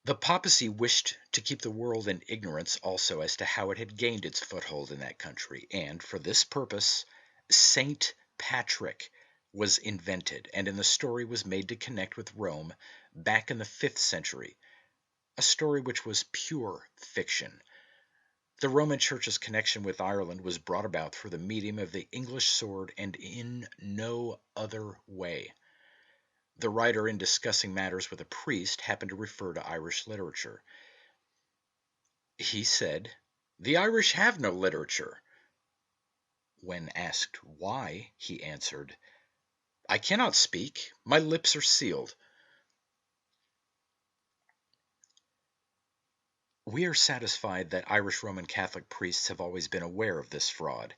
The papacy wished to keep the world in ignorance also as to how it had gained its foothold in that country, and for this purpose Saint Patrick was invented, and in the story was made to connect with Rome back in the 5th century, a story which was pure fiction. The Roman Church's connection with Ireland was brought about through the medium of the English sword and in no other way. The writer, in discussing matters with a priest, happened to refer to Irish literature. He said, "The Irish have no literature." When asked why, he answered, "I cannot speak. My lips are sealed." We are satisfied that Irish Roman Catholic priests have always been aware of this fraud.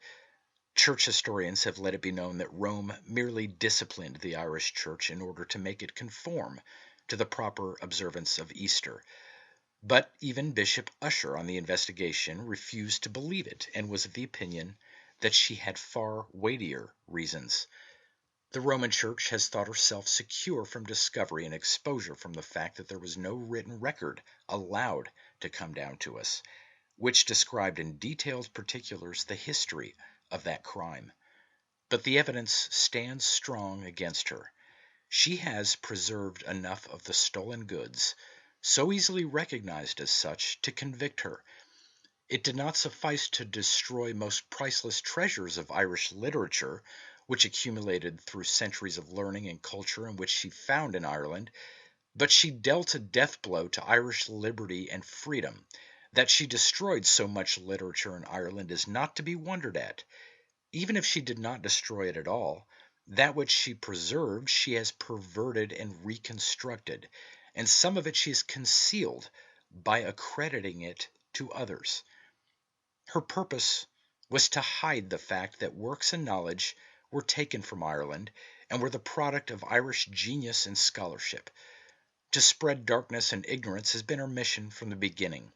Church historians have let it be known that Rome merely disciplined the Irish Church in order to make it conform to the proper observance of Easter. But even Bishop Usher, on the investigation, refused to believe it and was of the opinion that she had far weightier reasons. The Roman Church has thought herself secure from discovery and exposure from the fact that there was no written record allowed to come down to us, which described in detailed particulars the history of that crime. But the evidence stands strong against her. She has preserved enough of the stolen goods, so easily recognized as such, to convict her. It did not suffice to destroy most priceless treasures of Irish literature, which accumulated through centuries of learning and culture and which she found in Ireland, but she dealt a death blow to Irish liberty and freedom. That she destroyed so much literature in Ireland is not to be wondered at. Even if she did not destroy it at all, that which she preserved she has perverted and reconstructed, and some of it she has concealed by accrediting it to others. Her purpose was to hide the fact that works and knowledge were taken from Ireland and were the product of Irish genius and scholarship. To spread darkness and ignorance has been her mission from the beginning.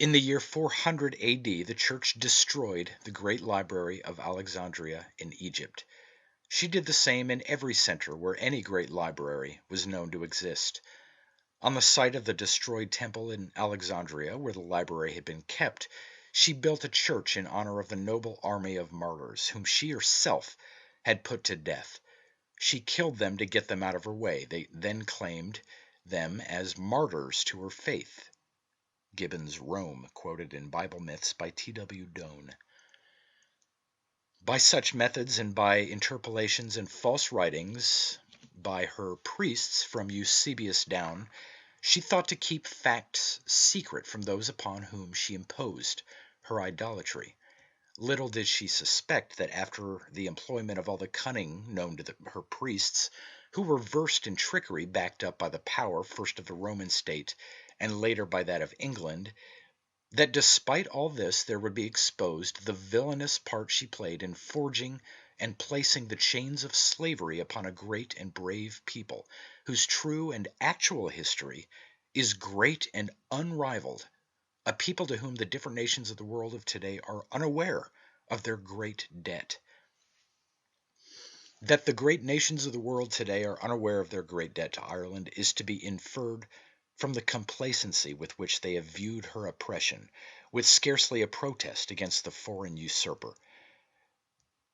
In the year 400 A.D., the Church destroyed the great library of Alexandria in Egypt. She did the same in every center where any great library was known to exist. On the site of the destroyed temple in Alexandria, where the library had been kept, she built a church in honor of the noble army of martyrs, whom she herself had put to death. She killed them to get them out of her way. They then claimed them as martyrs to her faith. Gibbon's Rome, quoted in Bible Myths by T.W. Doane. By such methods and by interpolations and false writings by her priests from Eusebius down, she thought to keep facts secret from those upon whom she imposed her idolatry. Little did she suspect that after the employment of all the cunning known to her priests, who were versed in trickery backed up by the power first of the Roman state and later by that of England, that despite all this there would be exposed the villainous part she played in forging and placing the chains of slavery upon a great and brave people, whose true and actual history is great and unrivaled, a people to whom the different nations of the world of today are unaware of their great debt. That the great nations of the world today are unaware of their great debt to Ireland is to be inferred from the complacency with which they have viewed her oppression, with scarcely a protest against the foreign usurper.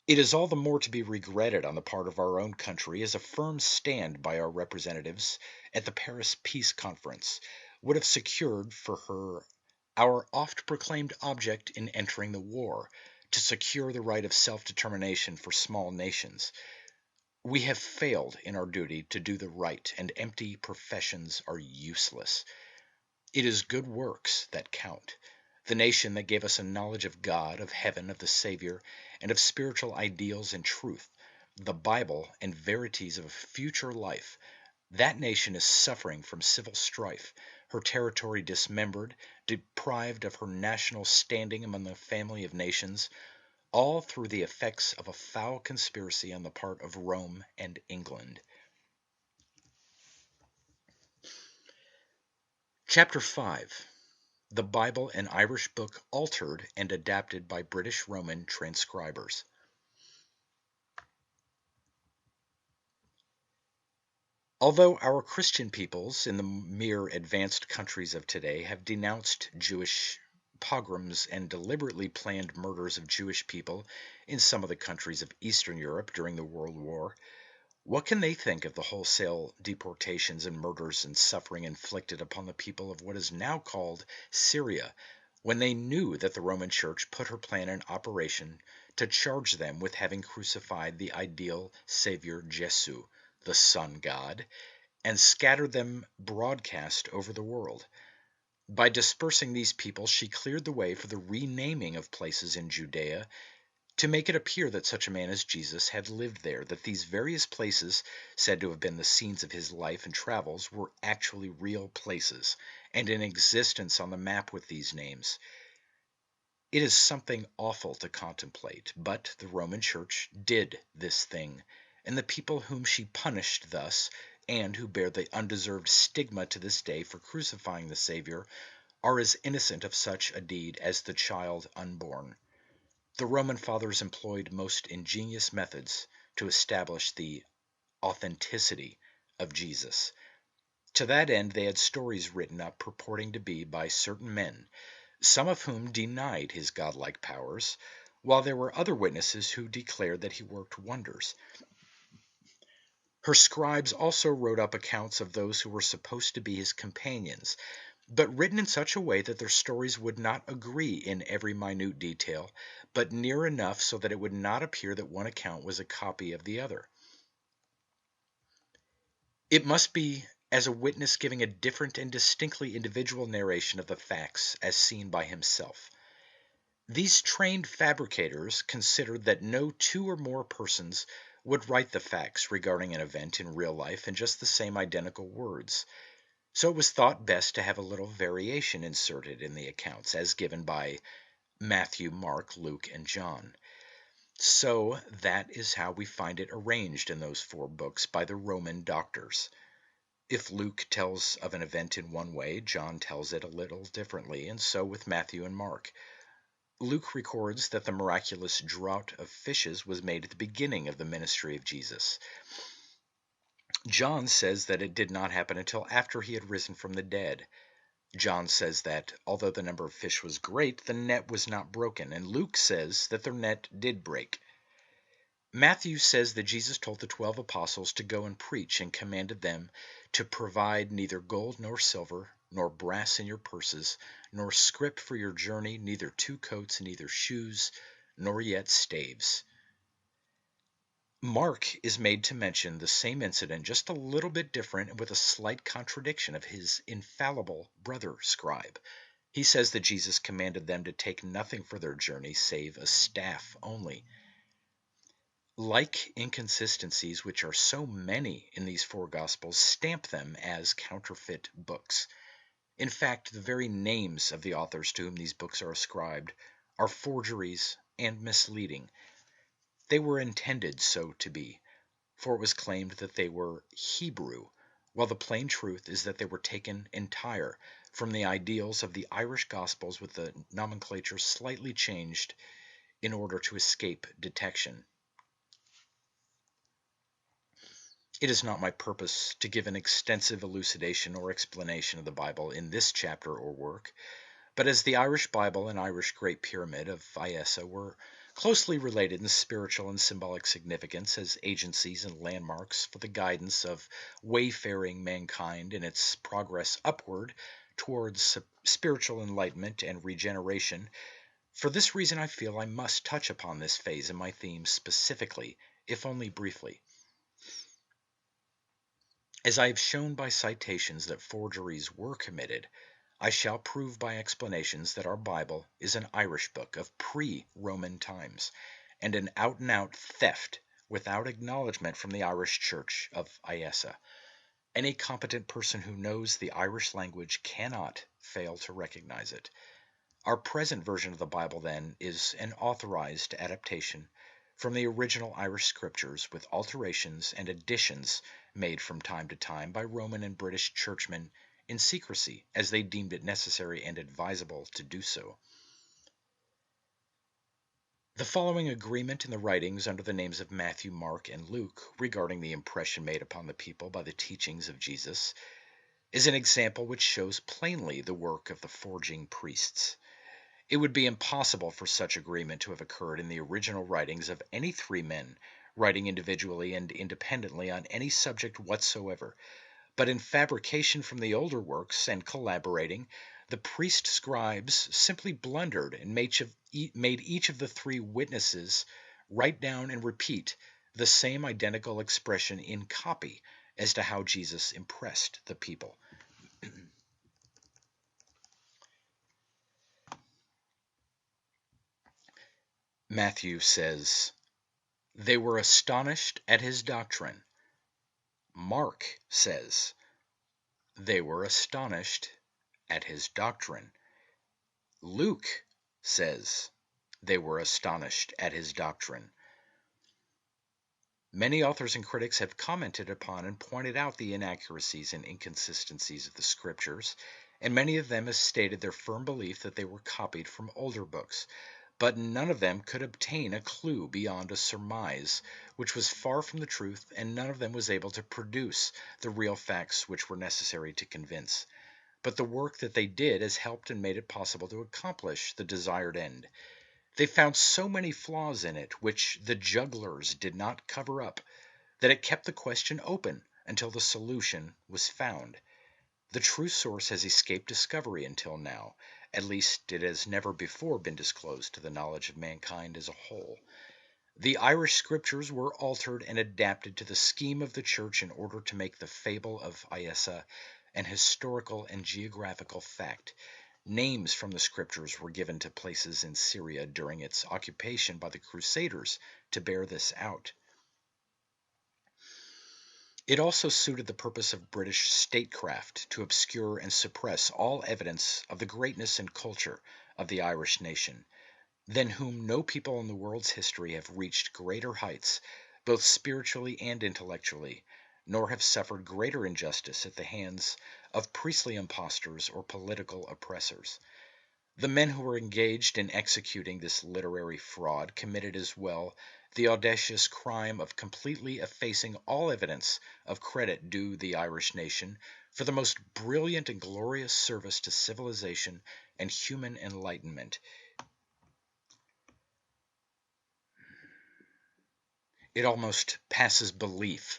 It is all the more to be regretted on the part of our own country, as a firm stand by our representatives at the Paris Peace Conference would have secured for her our oft-proclaimed object in entering the war, to secure the right of self-determination for small nations. We have failed in our duty to do the right, and empty professions are useless. It is good works that count. the nation that gave us a knowledge of God, of heaven, of the Savior, and of spiritual ideals and truth, the Bible and verities of a future life. That nation is suffering from civil strife, her territory dismembered, deprived of her national standing among the family of nations, all through the effects of a foul conspiracy on the part of Rome and England. Chapter 5. The Bible, an Irish book altered and adapted by British Roman transcribers. Although our Christian peoples in the mere advanced countries of today have denounced Jewish pogroms and deliberately planned murders of Jewish people in some of the countries of Eastern Europe during the World War, what can they think of the wholesale deportations and murders and suffering inflicted upon the people of what is now called Syria, when they knew that the Roman Church put her plan in operation to charge them with having crucified the ideal Savior Jesu, the Sun God, and scattered them broadcast over the world? By dispersing these people, she cleared the way for the renaming of places in Judea, to make it appear that such a man as Jesus had lived there, that these various places, said to have been the scenes of his life and travels, were actually real places, and in existence on the map with these names. It is something awful to contemplate, but the Roman Church did this thing, and the people whom she punished thus, and who bear the undeserved stigma to this day for crucifying the Savior, are as innocent of such a deed as the child unborn. The Roman fathers employed most ingenious methods to establish the authenticity of Jesus. To that end they had stories written up purporting to be by certain men, some of whom denied his godlike powers, while there were other witnesses who declared that he worked wonders. Her scribes also wrote up accounts of those who were supposed to be his companions, but written in such a way that their stories would not agree in every minute detail, but near enough so that it would not appear that one account was a copy of the other. It must be as a witness giving a different and distinctly individual narration of the facts as seen by himself. These trained fabricators considered that no two or more persons would write the facts regarding an event in real life in just the same identical words. So it was thought best to have a little variation inserted in the accounts, as given by Matthew, Mark, Luke, and John. So that is how we find it arranged in those 4 books by the Roman doctors. If Luke tells of an event in one way, John tells it a little differently, and so with Matthew and Mark. Luke records that the miraculous draught of fishes was made at the beginning of the ministry of Jesus. John says that it did not happen until after he had risen from the dead. John says that, although the number of fish was great, the net was not broken, and Luke says that their net did break. Matthew says that Jesus told the 12 apostles to go and preach, and commanded them to provide neither gold nor silver, nor brass in your purses, nor scrip for your journey, neither 2 coats, neither shoes, nor yet staves. Mark is made to mention the same incident, just a little bit different and with a slight contradiction of his infallible brother scribe. He says that Jesus commanded them to take nothing for their journey save a staff only. Like inconsistencies, which are so many in these 4 Gospels, stamp them as counterfeit books. In fact, the very names of the authors to whom these books are ascribed are forgeries and misleading. They were intended so to be, for it was claimed that they were Hebrew, while the plain truth is that they were taken entire from the ideals of the Irish Gospels, with the nomenclature slightly changed in order to escape detection. It is not my purpose to give an extensive elucidation or explanation of the Bible in this chapter or work, but as the Irish Bible and Irish Great Pyramid of Iessa were closely related in spiritual and symbolic significance as agencies and landmarks for the guidance of wayfaring mankind in its progress upward towards spiritual enlightenment and regeneration, for this reason I feel I must touch upon this phase in my theme specifically, if only briefly. As I have shown by citations that forgeries were committed, I shall prove by explanations that our Bible is an Irish book of pre-Roman times, and an out-and-out theft without acknowledgement from the Irish Church of Iessa. Any competent person who knows the Irish language cannot fail to recognize it. Our present version of the Bible, then, is an authorized adaptation from the original Irish scriptures with alterations and additions made from time to time by Roman and British churchmen in secrecy as they deemed it necessary and advisable to do so. The following agreement in the writings under the names of Matthew, Mark, and Luke regarding the impression made upon the people by the teachings of Jesus is an example which shows plainly the work of the forging priests. It would be impossible for such agreement to have occurred in the original writings of any three men writing individually and independently on any subject whatsoever. But in fabrication from the older works and collaborating, the priest scribes simply blundered and made each of the three witnesses write down and repeat the same identical expression in copy as to how Jesus impressed the people. Matthew says, "They were astonished at his doctrine." Mark says, "They were astonished at his doctrine." Luke says, "They were astonished at his doctrine." Many authors and critics have commented upon and pointed out the inaccuracies and inconsistencies of the scriptures, and many of them have stated their firm belief that they were copied from older books. But none of them could obtain a clue beyond a surmise, which was far from the truth, and none of them was able to produce the real facts which were necessary to convince. But the work that they did has helped and made it possible to accomplish the desired end. They found so many flaws in it which the jugglers did not cover up, that it kept the question open until the solution was found. The true source has escaped discovery until now. At least it has never before been disclosed to the knowledge of mankind as a whole. The Irish scriptures were altered and adapted to the scheme of the church in order to make the fable of Iessa an historical and geographical fact. Names from the scriptures were given to places in Syria during its occupation by the Crusaders to bear this out. It also suited the purpose of British statecraft to obscure and suppress all evidence of the greatness and culture of the Irish nation, than whom no people in the world's history have reached greater heights, both spiritually and intellectually, nor have suffered greater injustice at the hands of priestly impostors or political oppressors. The men who were engaged in executing this literary fraud committed as well the audacious crime of completely effacing all evidence of credit due the Irish nation for the most brilliant and glorious service to civilization and human enlightenment. It almost passes belief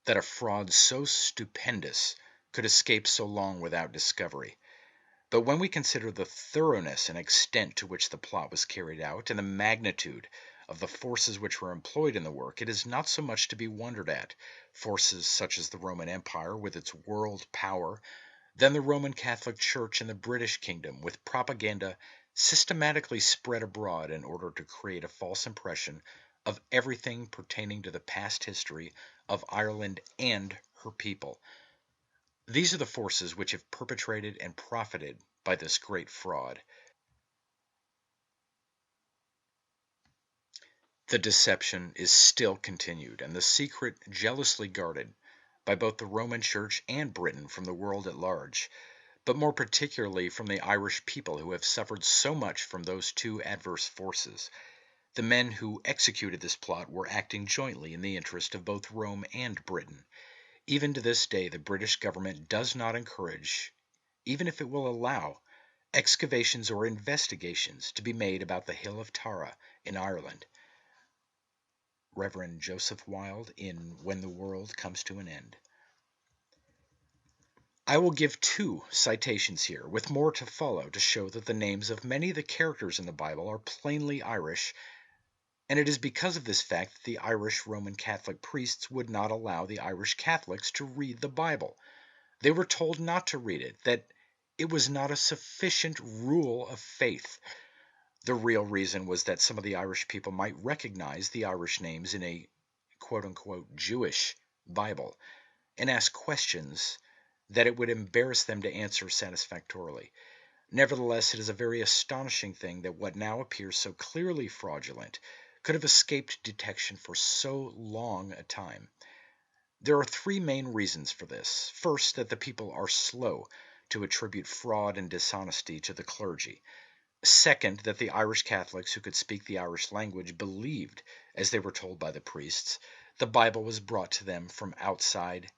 that a fraud so stupendous could escape so long without discovery. But when we consider the thoroughness and extent to which the plot was carried out, and the magnitude of the forces which were employed in the work, it is not so much to be wondered at, forces such as the Roman Empire with its world power, than the Roman Catholic Church and the British kingdom with propaganda systematically spread abroad in order to create a false impression of everything pertaining to the past history of Ireland and her people. These are the forces which have perpetrated and profited by this great fraud. The deception is still continued, and the secret jealously guarded by both the Roman Church and Britain from the world at large, but more particularly from the Irish people who have suffered so much from those two adverse forces. The men who executed this plot were acting jointly in the interest of both Rome and Britain. Even to this day, the British government does not encourage, even if it will allow, excavations or investigations to be made about the Hill of Tara in Ireland. Reverend Joseph Wilde in When the World Comes to an End. I will give 2 citations here, with more to follow, to show that the names of many of the characters in the Bible are plainly Irish, and it is because of this fact that the Irish Roman Catholic priests would not allow the Irish Catholics to read the Bible. They were told not to read it, that it was not a sufficient rule of faith. The real reason was that some of the Irish people might recognize the Irish names in a quote-unquote Jewish Bible and ask questions that it would embarrass them to answer satisfactorily. Nevertheless, it is a very astonishing thing that what now appears so clearly fraudulent could have escaped detection for so long a time. There are three main reasons for this. First, that the people are slow to attribute fraud and dishonesty to the clergy. Second, that the Irish Catholics who could speak the Irish language believed, as they were told by the priests, the Bible was brought to them from outside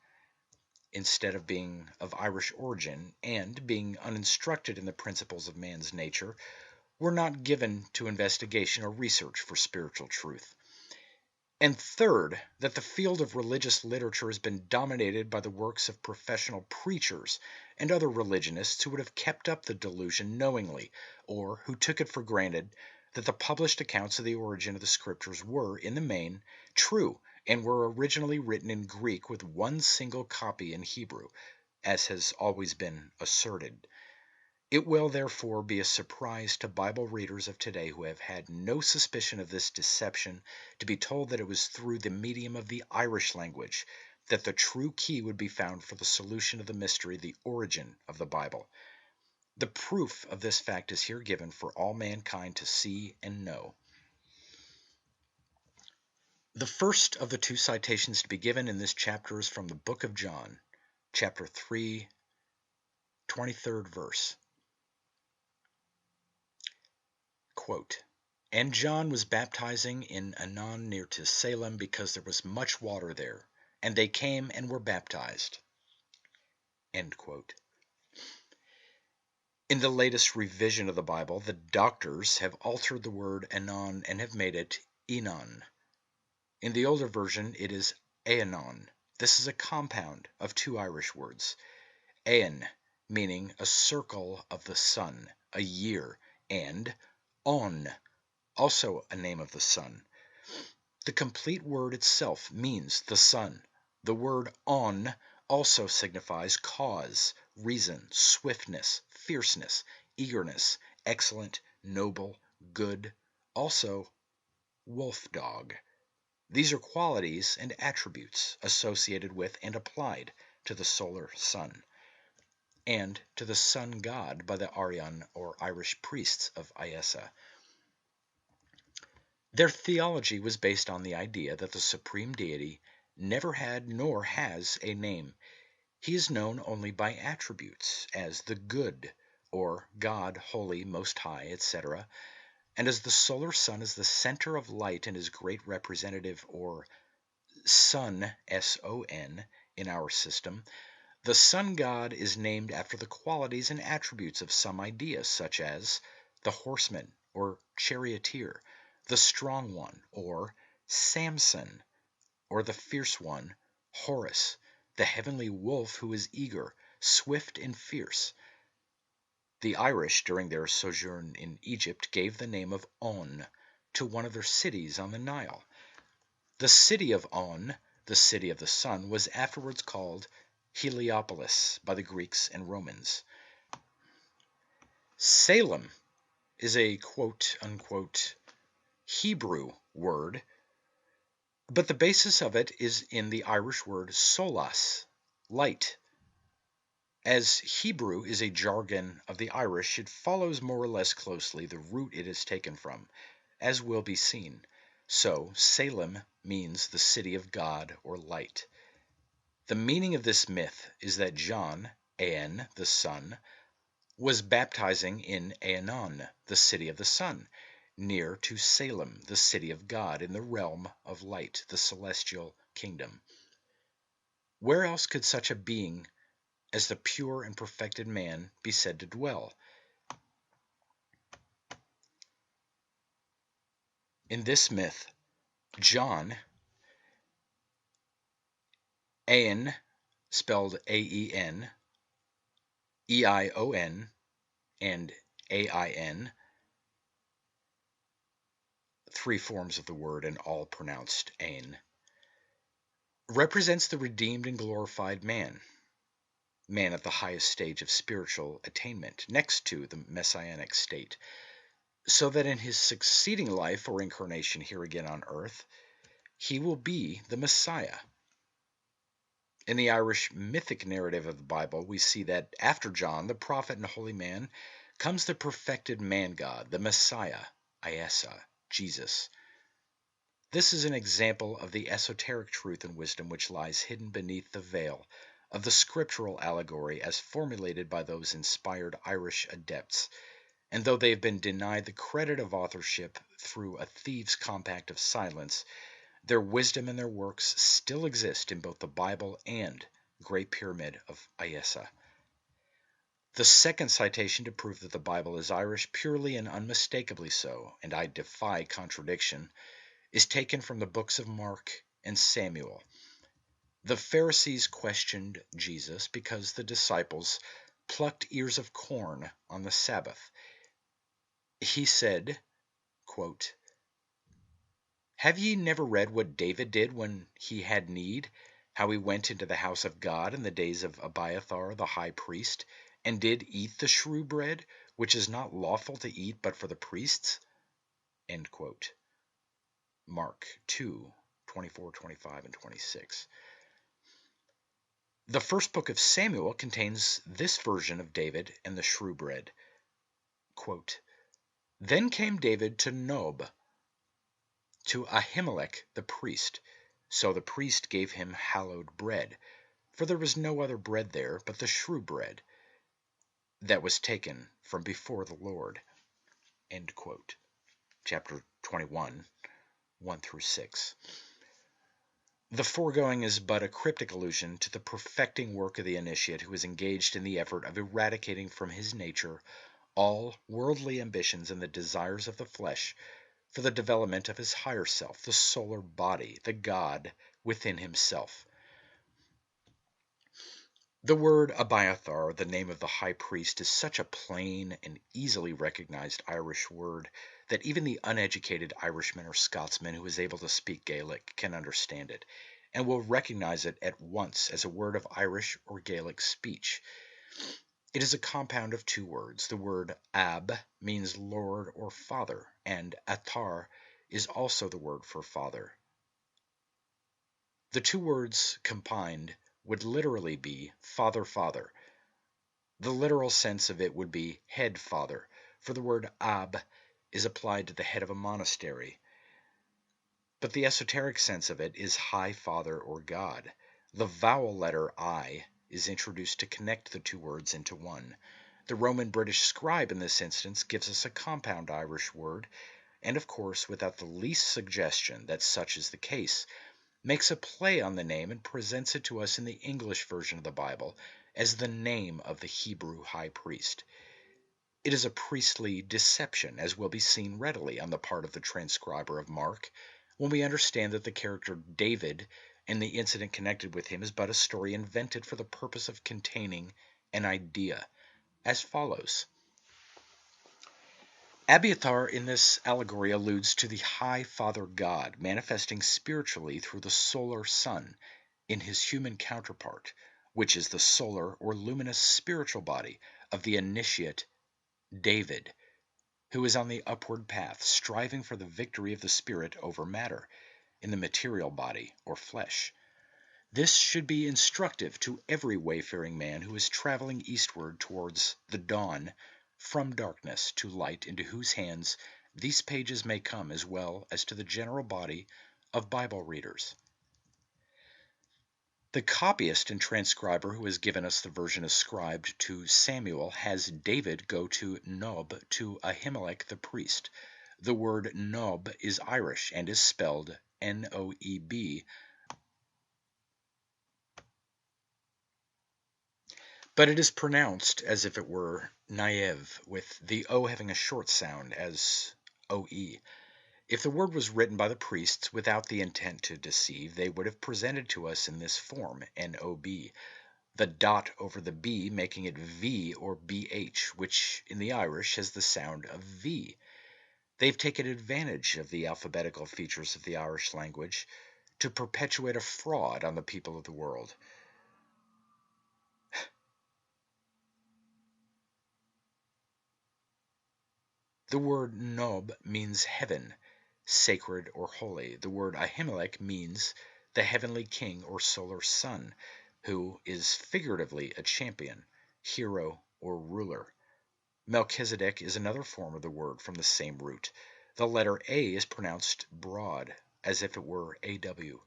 instead of being of Irish origin, and, being uninstructed in the principles of man's nature, were not given to investigation or research for spiritual truth. And third, that the field of religious literature has been dominated by the works of professional preachers and other religionists who would have kept up the delusion knowingly, or who took it for granted that the published accounts of the origin of the scriptures were, in the main, true, and were originally written in Greek with one single copy in Hebrew, as has always been asserted. It will therefore be a surprise to Bible readers of today who have had no suspicion of this deception to be told that it was through the medium of the Irish language that the true key would be found for the solution of the mystery, the origin of the Bible. The proof of this fact is here given for all mankind to see and know. The first of the two citations to be given in this chapter is from the book of John, chapter 3, 23rd verse. Quote, "And John was baptizing in Anon near to Salem, because there was much water there, and they came and were baptized." End quote. In the latest revision of the Bible, the doctors have altered the word Anon and have made it Enon. In the older version, it is Aenon. This is a compound of two Irish words. Aeon, meaning a circle of the sun, a year, and On, also a name of the sun. The complete word itself means the sun. The word on also signifies cause, reason, swiftness, fierceness, eagerness, excellent, noble, good, also wolf dog. These are qualities and attributes associated with and applied to the solar sun, and to the sun god by the Aryan or Irish priests of Iessa. Their theology was based on the idea that the supreme deity never had nor has a name. He is known only by attributes, as the good, or God, holy, most high, etc. And as the solar sun is the center of light and is great representative, or sun, S-O-N, in our system, the sun god is named after the qualities and attributes of some idea, such as the horseman, or charioteer, the strong one, or Samson, or the fierce one, Horus, the heavenly wolf who is eager, swift, and fierce. The Irish, during their sojourn in Egypt, gave the name of On to one of their cities on the Nile. The city of On, the city of the sun, was afterwards called Heliopolis by the Greeks and Romans. Salem is a quote-unquote Hebrew word, but the basis of it is in the Irish word solas, light. As Hebrew is a jargon of the Irish, it follows more or less closely the root it is taken from, as will be seen. So, Salem means the city of God or light. The meaning of this myth is that John, Aen, the sun, was baptizing in Aenon, the city of the sun, near to Salem, the city of God, in the realm of light, the celestial kingdom. Where else could such a being as the pure and perfected man be said to dwell? In this myth, John, Aen, spelled A-E-N, E-I-O-N, and A-I-N, three forms of the word and all pronounced Ain, represents the redeemed and glorified man. man at the highest stage of spiritual attainment, next to the messianic state, so that in his succeeding life or incarnation here again on earth, he will be the Messiah. In the Irish mythic narrative of the Bible, we see that after John, the prophet and holy man, comes the perfected man-God, the Messiah, Iesa, Jesus. This is an example of the esoteric truth and wisdom which lies hidden beneath the veil of the scriptural allegory as formulated by those inspired Irish adepts, and though they have been denied the credit of authorship through a thieves' compact of silence, their wisdom and their works still exist in both the Bible and Great Pyramid of Iesa. The second citation to prove that the Bible is Irish, purely and unmistakably so, and I defy contradiction, is taken from the books of Mark and Samuel. The Pharisees questioned Jesus because the disciples plucked ears of corn on the Sabbath. He said, quote, "Have ye never read what David did when he had need, how he went into the house of God in the days of Abiathar the high priest, and did eat the shrew bread, which is not lawful to eat but for the priests?" End quote. Mark 2, 24, 25, and 26. The first book of Samuel contains this version of David and the shrew bread. Quote, "Then came David to Nob, to Ahimelech the priest. So the priest gave him hallowed bread, for there was no other bread there but the shrew bread that was taken from before the Lord." End quote. Chapter 21, 1 through 6. The foregoing is but a cryptic allusion to the perfecting work of the initiate who is engaged in the effort of eradicating from his nature all worldly ambitions and the desires of the flesh for the development of his higher self, the solar body, the God within himself. The word Abiathar, the name of the high priest, is such a plain and easily recognized Irish word that even the uneducated Irishman or Scotsman who is able to speak Gaelic can understand it, and will recognize it at once as a word of Irish or Gaelic speech. It is a compound of two words. The word ab means lord or father, and atar is also the word for father. The two words combined would literally be father, father. The literal sense of it would be head father, for the word ab is applied to the head of a monastery. But the esoteric sense of it is high father or God. The vowel letter I is introduced to connect the two words into one. The Roman British scribe in this instance gives us a compound Irish word, and of course, without the least suggestion that such is the case, makes a play on the name and presents it to us in the English version of the Bible as the name of the Hebrew high priest. It is a priestly deception, as will be seen readily on the part of the transcriber of Mark, when we understand that the character David and the incident connected with him is but a story invented for the purpose of containing an idea, as follows. Abiathar in this allegory alludes to the high Father God manifesting spiritually through the solar sun in his human counterpart, which is the solar or luminous spiritual body of the initiate David, who is on the upward path, striving for the victory of the spirit over matter in the material body or flesh. This should be instructive to every wayfaring man who is traveling eastward towards the dawn from darkness to light, into whose hands these pages may come, as well as to the general body of Bible readers. The copyist and transcriber who has given us the version ascribed to Samuel has David go to Nob, to Ahimelech the priest. The word Nob is Irish and is spelled Noeb, but it is pronounced as if it were naive, with the O having a short sound as OE. If the word was written by the priests without the intent to deceive, they would have presented to us in this form, NOB, the dot over the B making it V or BH, which in the Irish has the sound of V. They've taken advantage of the alphabetical features of the Irish language to perpetuate a fraud on the people of the world. The word nob means heaven, sacred or holy. The word Ahimelech means the heavenly king or solar sun, who is figuratively a champion, hero, or ruler. Melchizedek is another form of the word from the same root. The letter A is pronounced broad, as if it were AW.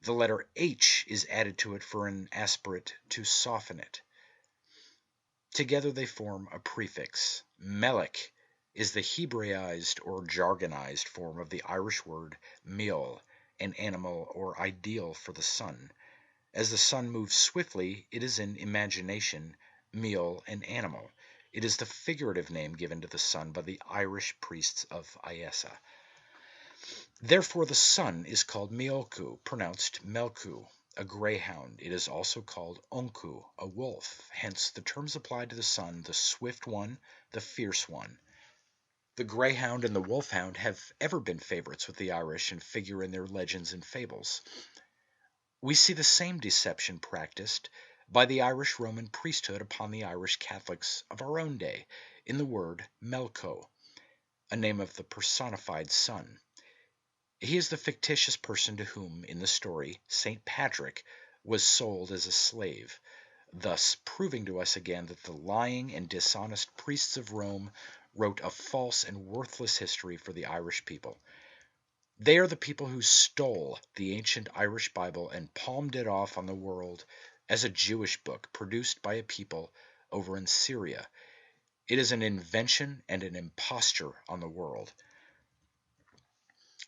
The letter H is added to it for an aspirate to soften it. Together they form a prefix. Melech is the Hebraized or jargonized form of the Irish word meol, an animal or ideal for the sun. As the sun moves swiftly, it is in imagination, meol, an animal. It is the figurative name given to the sun by the Irish priests of Iessa. Therefore the sun is called Meolku, pronounced Melku, a greyhound. It is also called Onku, a wolf. Hence the terms apply to the sun, the swift one, the fierce one. The greyhound and the wolfhound have ever been favorites with the Irish and figure in their legends and fables. We see the same deception practiced by the Irish Roman priesthood upon the Irish Catholics of our own day in the word Melko, a name of the personified sun. He is the fictitious person to whom, in the story, St. Patrick was sold as a slave, thus proving to us again that the lying and dishonest priests of Rome wrote a false and worthless history for the Irish people. They are the people who stole the ancient Irish Bible and palmed it off on the world as a Jewish book produced by a people over in Syria. It is an invention and an imposture on the world.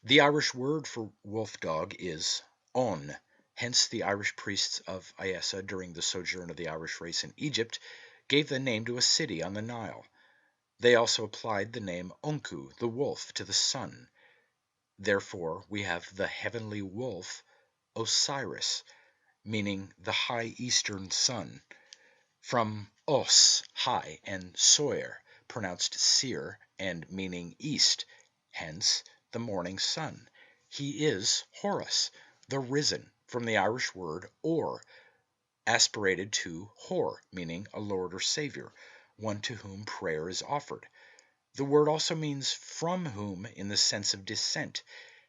The Irish word for wolf dog is on. Hence the Irish priests of Iessa during the sojourn of the Irish race in Egypt gave the name to a city on the Nile. They also applied the name Onku, the wolf, to the sun. Therefore we have the heavenly wolf, Osiris, meaning the high eastern sun, from os, high, and soir, pronounced seer, and meaning east, hence the morning sun. He is Horus, the risen, from the Irish word or, aspirated to hor, meaning a lord or savior, one to whom prayer is offered. The word also means from whom in the sense of descent.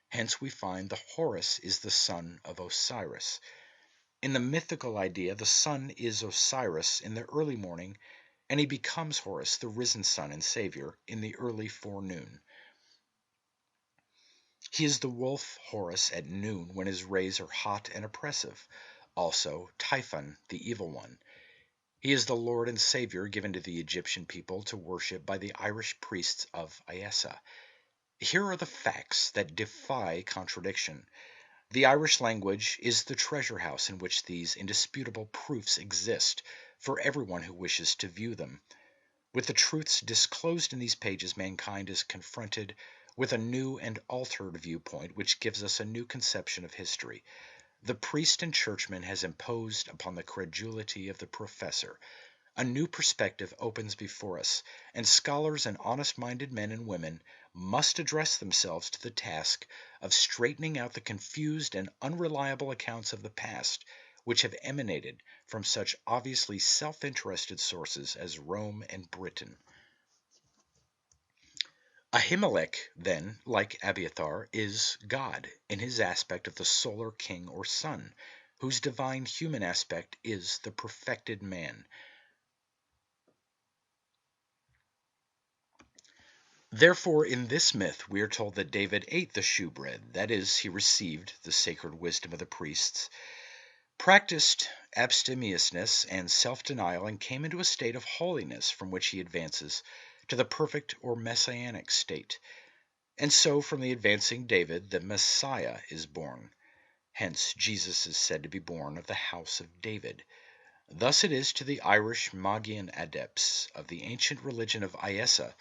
Hence we find the Horus is the son of Osiris. In the mythical idea, the sun is Osiris in the early morning, and he becomes Horus, the risen sun and savior, in the early forenoon. He is the wolf Horus at noon when his rays are hot and oppressive, also Typhon, the evil one. He is the Lord and Savior given to the Egyptian people to worship by the Irish priests of Iessa. Here are the facts that defy contradiction. The Irish language is the treasure house in which these indisputable proofs exist for everyone who wishes to view them. With the truths disclosed in these pages, mankind is confronted with a new and altered viewpoint which gives us a new conception of history. The priest and churchman has imposed upon the credulity of the professor. A new perspective opens before us, and scholars and honest-minded men and women must address themselves to the task of straightening out the confused and unreliable accounts of the past, which have emanated from such obviously self-interested sources as Rome and Britain. Ahimelech, then, like Abiathar, is God in his aspect of the solar king or sun, whose divine human aspect is the perfected man. Therefore, in this myth, we are told that David ate the shewbread, that is, he received the sacred wisdom of the priests, practiced abstemiousness and self-denial, and came into a state of holiness from which he advances to the perfect or messianic state. And so from the advancing David, the Messiah is born. Hence Jesus is said to be born of the house of David. Thus it is to the Irish Magian adepts of the ancient religion of Iessa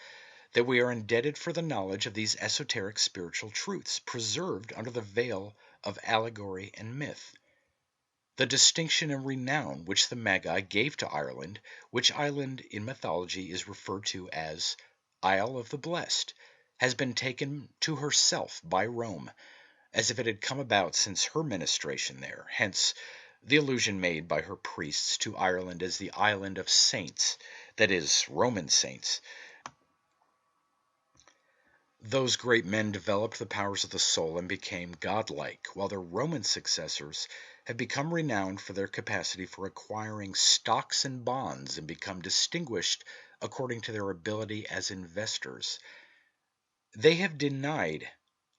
that we are indebted for the knowledge of these esoteric spiritual truths, preserved under the veil of allegory and myth. The distinction and renown which the Magi gave to Ireland, which island in mythology is referred to as Isle of the Blessed, has been taken to herself by Rome, as if it had come about since her ministration there. Hence the allusion made by her priests to Ireland as the island of saints, that is, Roman saints. Those great men developed the powers of the soul and became godlike, while their Roman successors have become renowned for their capacity for acquiring stocks and bonds and become distinguished according to their ability as investors. They have denied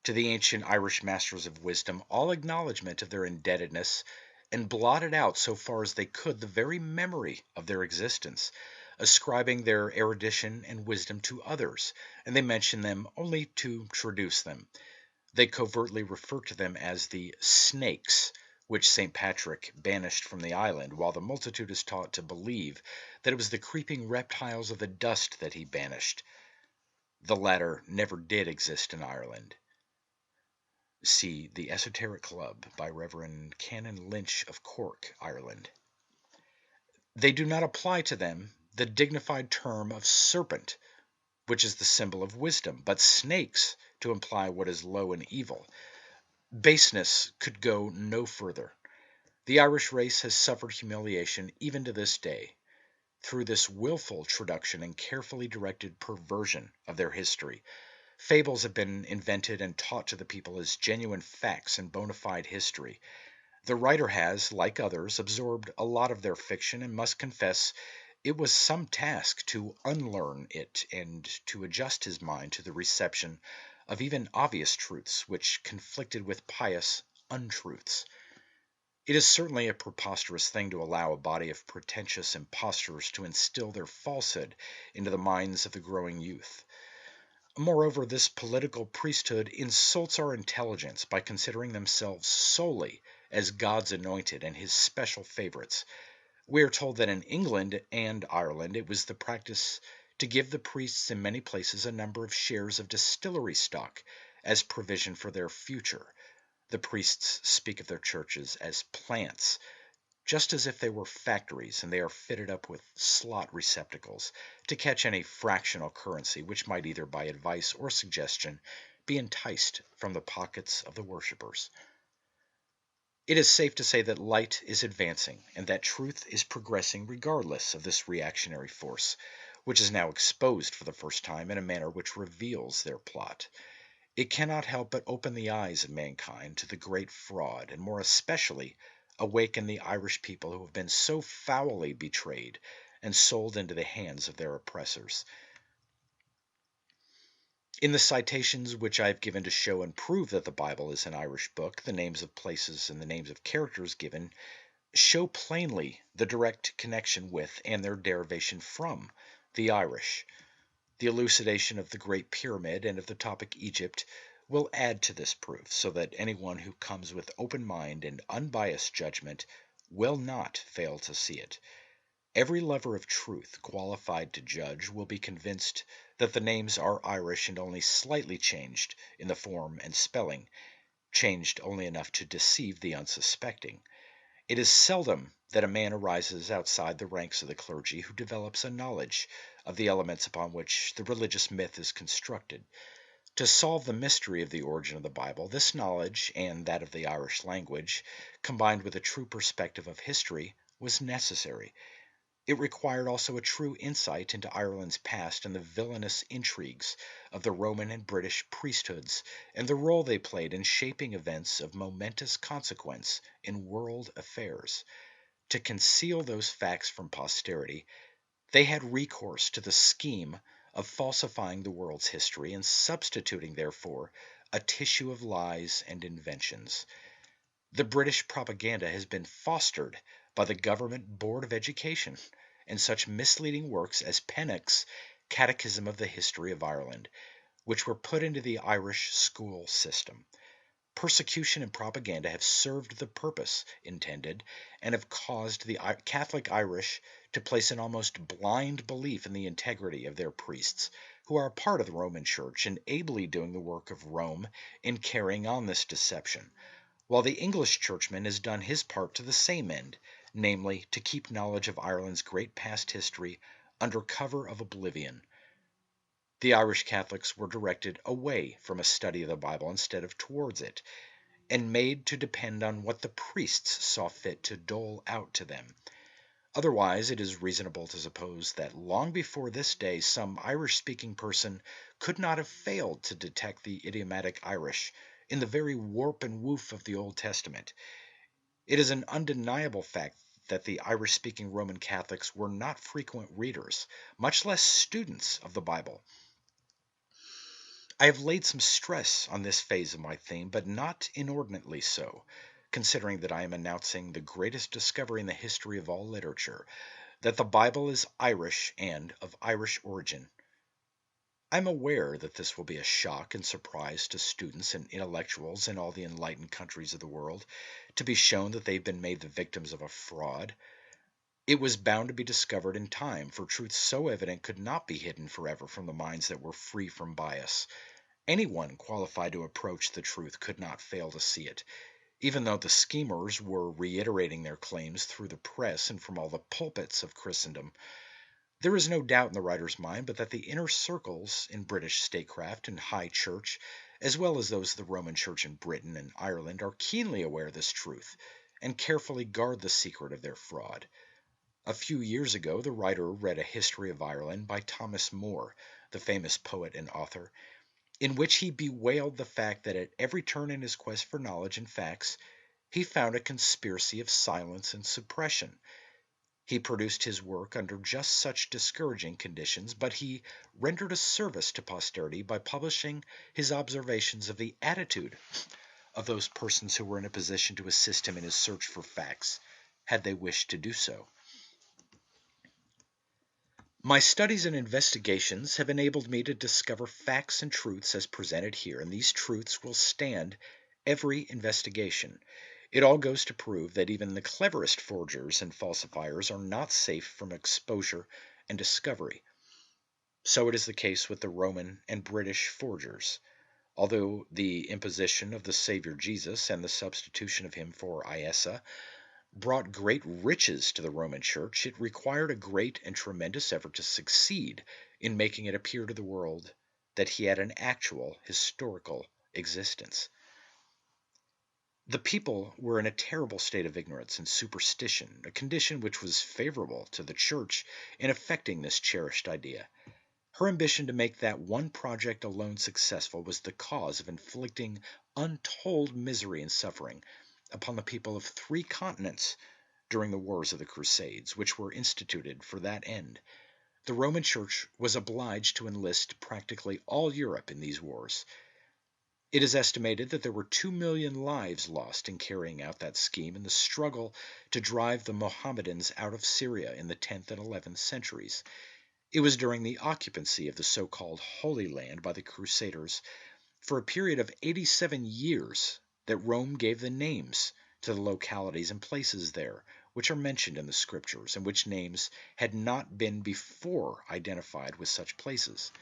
to the ancient Irish masters of wisdom all acknowledgment of their indebtedness, and blotted out so far as they could the very memory of their existence, ascribing their erudition and wisdom to others, and they mention them only to traduce them. They covertly refer to them as the snakes, which St. Patrick banished from the island, while the multitude is taught to believe that it was the creeping reptiles of the dust that he banished. The latter never did exist in Ireland. See The Esoteric Club by Reverend Canon Lynch of Cork, Ireland. They do not apply to them the dignified term of serpent, which is the symbol of wisdom, but snakes to imply what is low and evil. Baseness could go no further. The Irish race has suffered humiliation even to this day through this willful traduction and carefully directed perversion of their history. Fables have been invented and taught to the people as genuine facts and bona fide history. The writer has, like others, absorbed a lot of their fiction and must confess it was some task to unlearn it and to adjust his mind to the reception of even obvious truths which conflicted with pious untruths. It is certainly a preposterous thing to allow a body of pretentious impostors to instill their falsehood into the minds of the growing youth. Moreover, this political priesthood insults our intelligence by considering themselves solely as God's anointed and his special favorites. We are told that in England and Ireland it was the practice to give the priests in many places a number of shares of distillery stock as provision for their future. The priests speak of their churches as plants, just as if they were factories and they are fitted up with slot receptacles to catch any fractional currency which might either by advice or suggestion be enticed from the pockets of the worshippers. It is safe to say that light is advancing and that truth is progressing regardless of this reactionary force, which is now exposed for the first time in a manner which reveals their plot. It cannot help but open the eyes of mankind to the great fraud, and more especially awaken the Irish people who have been so foully betrayed and sold into the hands of their oppressors. In the citations which I have given to show and prove that the Bible is an Irish book, the names of places and the names of characters given show plainly the direct connection with and their derivation from the Irish. The elucidation of the Great Pyramid and of the topic Egypt will add to this proof, so that anyone who comes with open mind and unbiased judgment will not fail to see it. Every lover of truth qualified to judge will be convinced that the names are Irish and only slightly changed in the form and spelling, changed only enough to deceive the unsuspecting. It is seldom that a man arises outside the ranks of the clergy who develops a knowledge of the elements upon which the religious myth is constructed. To solve the mystery of the origin of the Bible, this knowledge, and that of the Irish language, combined with a true perspective of history, was necessary. It required also a true insight into Ireland's past and the villainous intrigues of the Roman and British priesthoods, and the role they played in shaping events of momentous consequence in world affairs. To conceal those facts from posterity, they had recourse to the scheme of falsifying the world's history and substituting therefor a tissue of lies and inventions. The British propaganda has been fostered by the Government Board of Education and such misleading works as Pennock's Catechism of the History of Ireland, which were put into the Irish school system. Persecution and propaganda have served the purpose intended and have caused the Catholic Irish to place an almost blind belief in the integrity of their priests, who are a part of the Roman Church and ably doing the work of Rome in carrying on this deception, while the English churchman has done his part to the same end, namely, to keep knowledge of Ireland's great past history under cover of oblivion. The Irish Catholics were directed away from a study of the Bible instead of towards it, and made to depend on what the priests saw fit to dole out to them. Otherwise, it is reasonable to suppose that long before this day some Irish-speaking person could not have failed to detect the idiomatic Irish in the very warp and woof of the Old Testament. It is an undeniable fact that the Irish-speaking Roman Catholics were not frequent readers, much less students of the Bible. I have laid some stress on this phase of my theme, but not inordinately so, considering that I am announcing the greatest discovery in the history of all literature, that the Bible is Irish and of Irish origin. I am aware that this will be a shock and surprise to students and intellectuals in all the enlightened countries of the world, to be shown that they've been made the victims of a fraud. It was bound to be discovered in time, for truth so evident could not be hidden forever from the minds that were free from bias. Anyone qualified to approach the truth could not fail to see it, even though the schemers were reiterating their claims through the press and from all the pulpits of Christendom. There is no doubt in the writer's mind but that the inner circles in British statecraft and high church, as well as those of the Roman Church in Britain and Ireland, are keenly aware of this truth, and carefully guard the secret of their fraud. A few years ago the writer read a history of Ireland by Thomas Moore, the famous poet and author, in which he bewailed the fact that at every turn in his quest for knowledge and facts he found a conspiracy of silence and suppression. He produced his work under just such discouraging conditions, but he rendered a service to posterity by publishing his observations of the attitude of those persons who were in a position to assist him in his search for facts, had they wished to do so. My studies and investigations have enabled me to discover facts and truths as presented here, and these truths will stand every investigation. It all goes to prove that even the cleverest forgers and falsifiers are not safe from exposure and discovery. So it is the case with the Roman and British forgers. Although the imposition of the Savior Jesus and the substitution of him for Iesa brought great riches to the Roman Church, it required a great and tremendous effort to succeed in making it appear to the world that he had an actual historical existence. The people were in a terrible state of ignorance and superstition, a condition which was favorable to the Church in effecting this cherished idea. Her ambition to make that one project alone successful was the cause of inflicting untold misery and suffering upon the people of 3 continents during the wars of the Crusades, which were instituted for that end. The Roman Church was obliged to enlist practically all Europe in these wars. It is estimated that there were 2 million lives lost in carrying out that scheme in the struggle to drive the Mohammedans out of Syria in the 10th and 11th centuries. It was during the occupancy of the so-called Holy Land by the Crusaders for a period of 87 years that Rome gave the names to the localities and places there, which are mentioned in the scriptures, and which names had not been before identified with such places.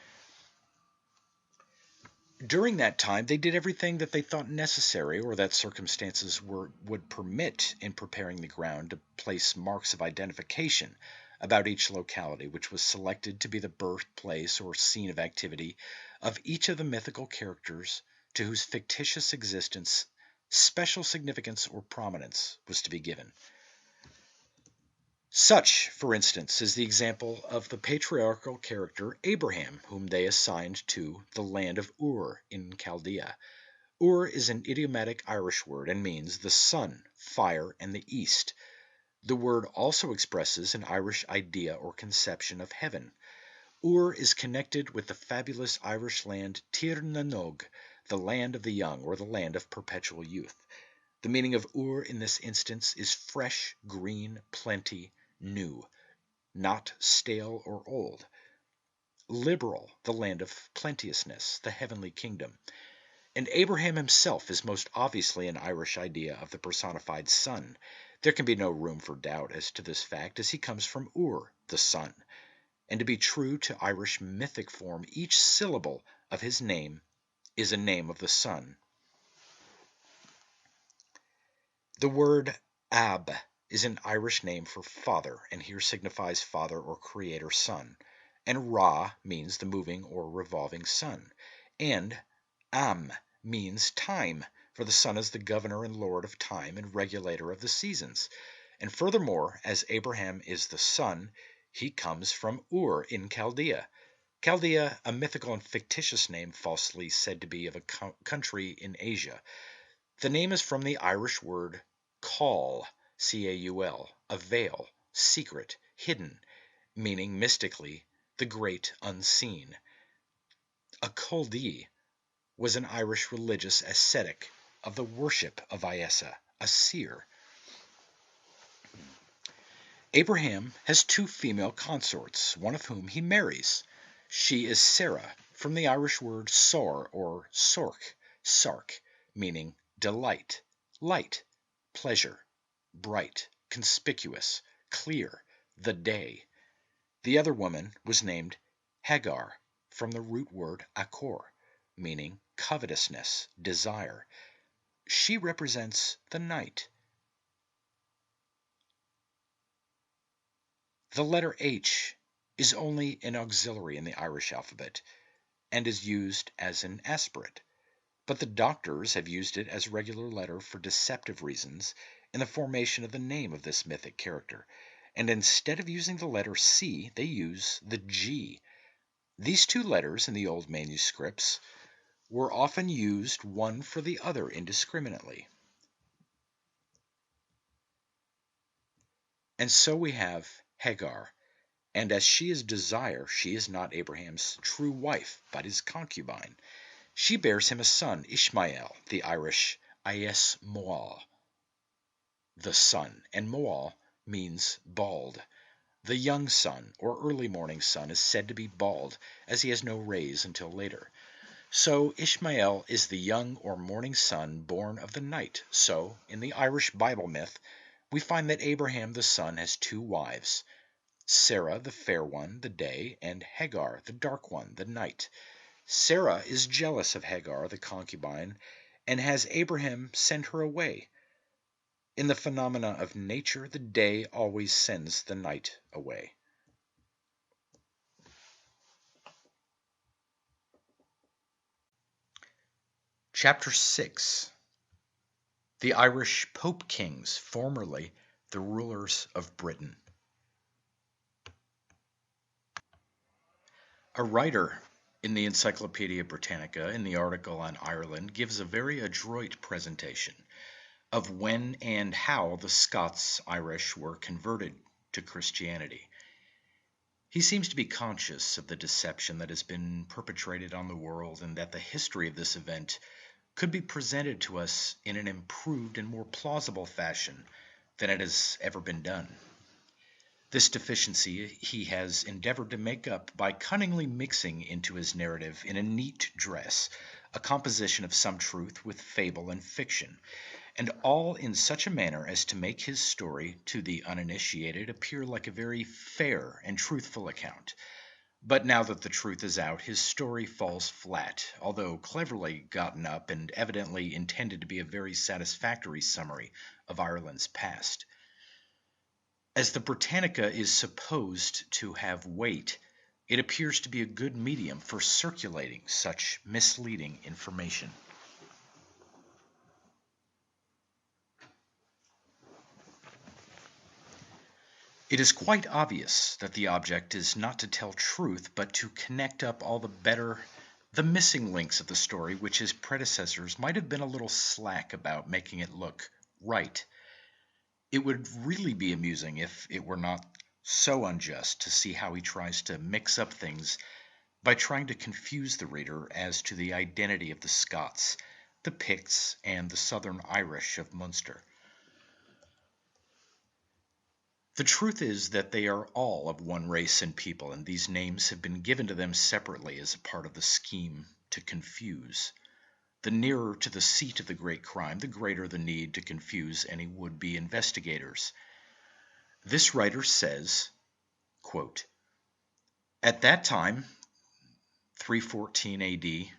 During that time, they did everything that they thought necessary or that circumstances would permit in preparing the ground to place marks of identification about each locality, which was selected to be the birthplace or scene of activity of each of the mythical characters to whose fictitious existence special significance or prominence was to be given. Such, for instance, is the example of the patriarchal character Abraham, whom they assigned to the land of Ur in Chaldea. Ur is an idiomatic Irish word and means the sun, fire, and the east. The word also expresses an Irish idea or conception of heaven. Ur is connected with the fabulous Irish land Tir na Nog, the land of the young or the land of perpetual youth. The meaning of Ur in this instance is fresh, green, plenty, new, not stale or old. Liberal, the land of plenteousness, the heavenly kingdom. And Abraham himself is most obviously an Irish idea of the personified sun. There can be no room for doubt as to this fact, as he comes from Ur, the sun. And to be true to Irish mythic form, each syllable of his name is a name of the sun. The word Ab is an Irish name for father, and here signifies father or creator sun. And Ra means the moving or revolving sun. And Am means time, for the sun is the governor and lord of time and regulator of the seasons. And furthermore, as Abraham is the sun, he comes from Ur in Chaldea. Chaldea, a mythical and fictitious name falsely said to be of a country in Asia. The name is from the Irish word caul, C-A-U-L, a veil, secret, hidden, meaning mystically the great unseen. A Culdee was an Irish religious ascetic of the worship of Iessa, a seer. Abraham has two female consorts, one of whom he marries. She is Sarah, from the Irish word sor or sork, sark, meaning delight, light, pleasure, bright, conspicuous, clear, the day. The other woman was named Hagar, from the root word akor, meaning covetousness, desire. She represents the night. The letter H is only an auxiliary in the Irish alphabet and is used as an aspirate, but the doctors have used it as a regular letter for deceptive reasons in the formation of the name of this mythic character, and instead of using the letter C, they use the G. These two letters in the old manuscripts were often used one for the other indiscriminately. And so we have Hagar, and as she is desire, she is not Abraham's true wife, but his concubine. She bears him a son, Ishmael, the Irish Ies Moal, the son, and Moal means bald. The young sun, or early morning sun, is said to be bald, as he has no rays until later. So Ishmael is the young or morning sun born of the night. So, in the Irish Bible myth, we find that Abraham the son has two wives, Sarah the fair one, the day, and Hagar the dark one, the night. Sarah is jealous of Hagar the concubine and has Abraham send her away. In the phenomena of nature, the day always sends the night away. Chapter 6. The Irish Pope Kings, formerly the rulers of Britain. A writer in the Encyclopedia Britannica, in the article on Ireland, gives a very adroit presentation of when and how the Scots-Irish were converted to Christianity. He seems to be conscious of the deception that has been perpetrated on the world, and that the history of this event could be presented to us in an improved and more plausible fashion than it has ever been done. This deficiency he has endeavored to make up by cunningly mixing into his narrative in a neat dress a composition of some truth with fable and fiction, and all in such a manner as to make his story to the uninitiated appear like a very fair and truthful account. But now that the truth is out, his story falls flat, although cleverly gotten up and evidently intended to be a very satisfactory summary of Ireland's past. As the Britannica is supposed to have weight, it appears to be a good medium for circulating such misleading information. It is quite obvious that the object is not to tell truth, but to connect up all the missing links of the story, which his predecessors might have been a little slack about making it look right. It would really be amusing if it were not so unjust to see how he tries to mix up things by trying to confuse the reader as to the identity of the Scots, the Picts, and the Southern Irish of Munster. The truth is that they are all of one race and people, and these names have been given to them separately as a part of the scheme to confuse. The nearer to the seat of the great crime, the greater the need to confuse any would-be investigators. This writer says, quote, "At that time, 314 AD,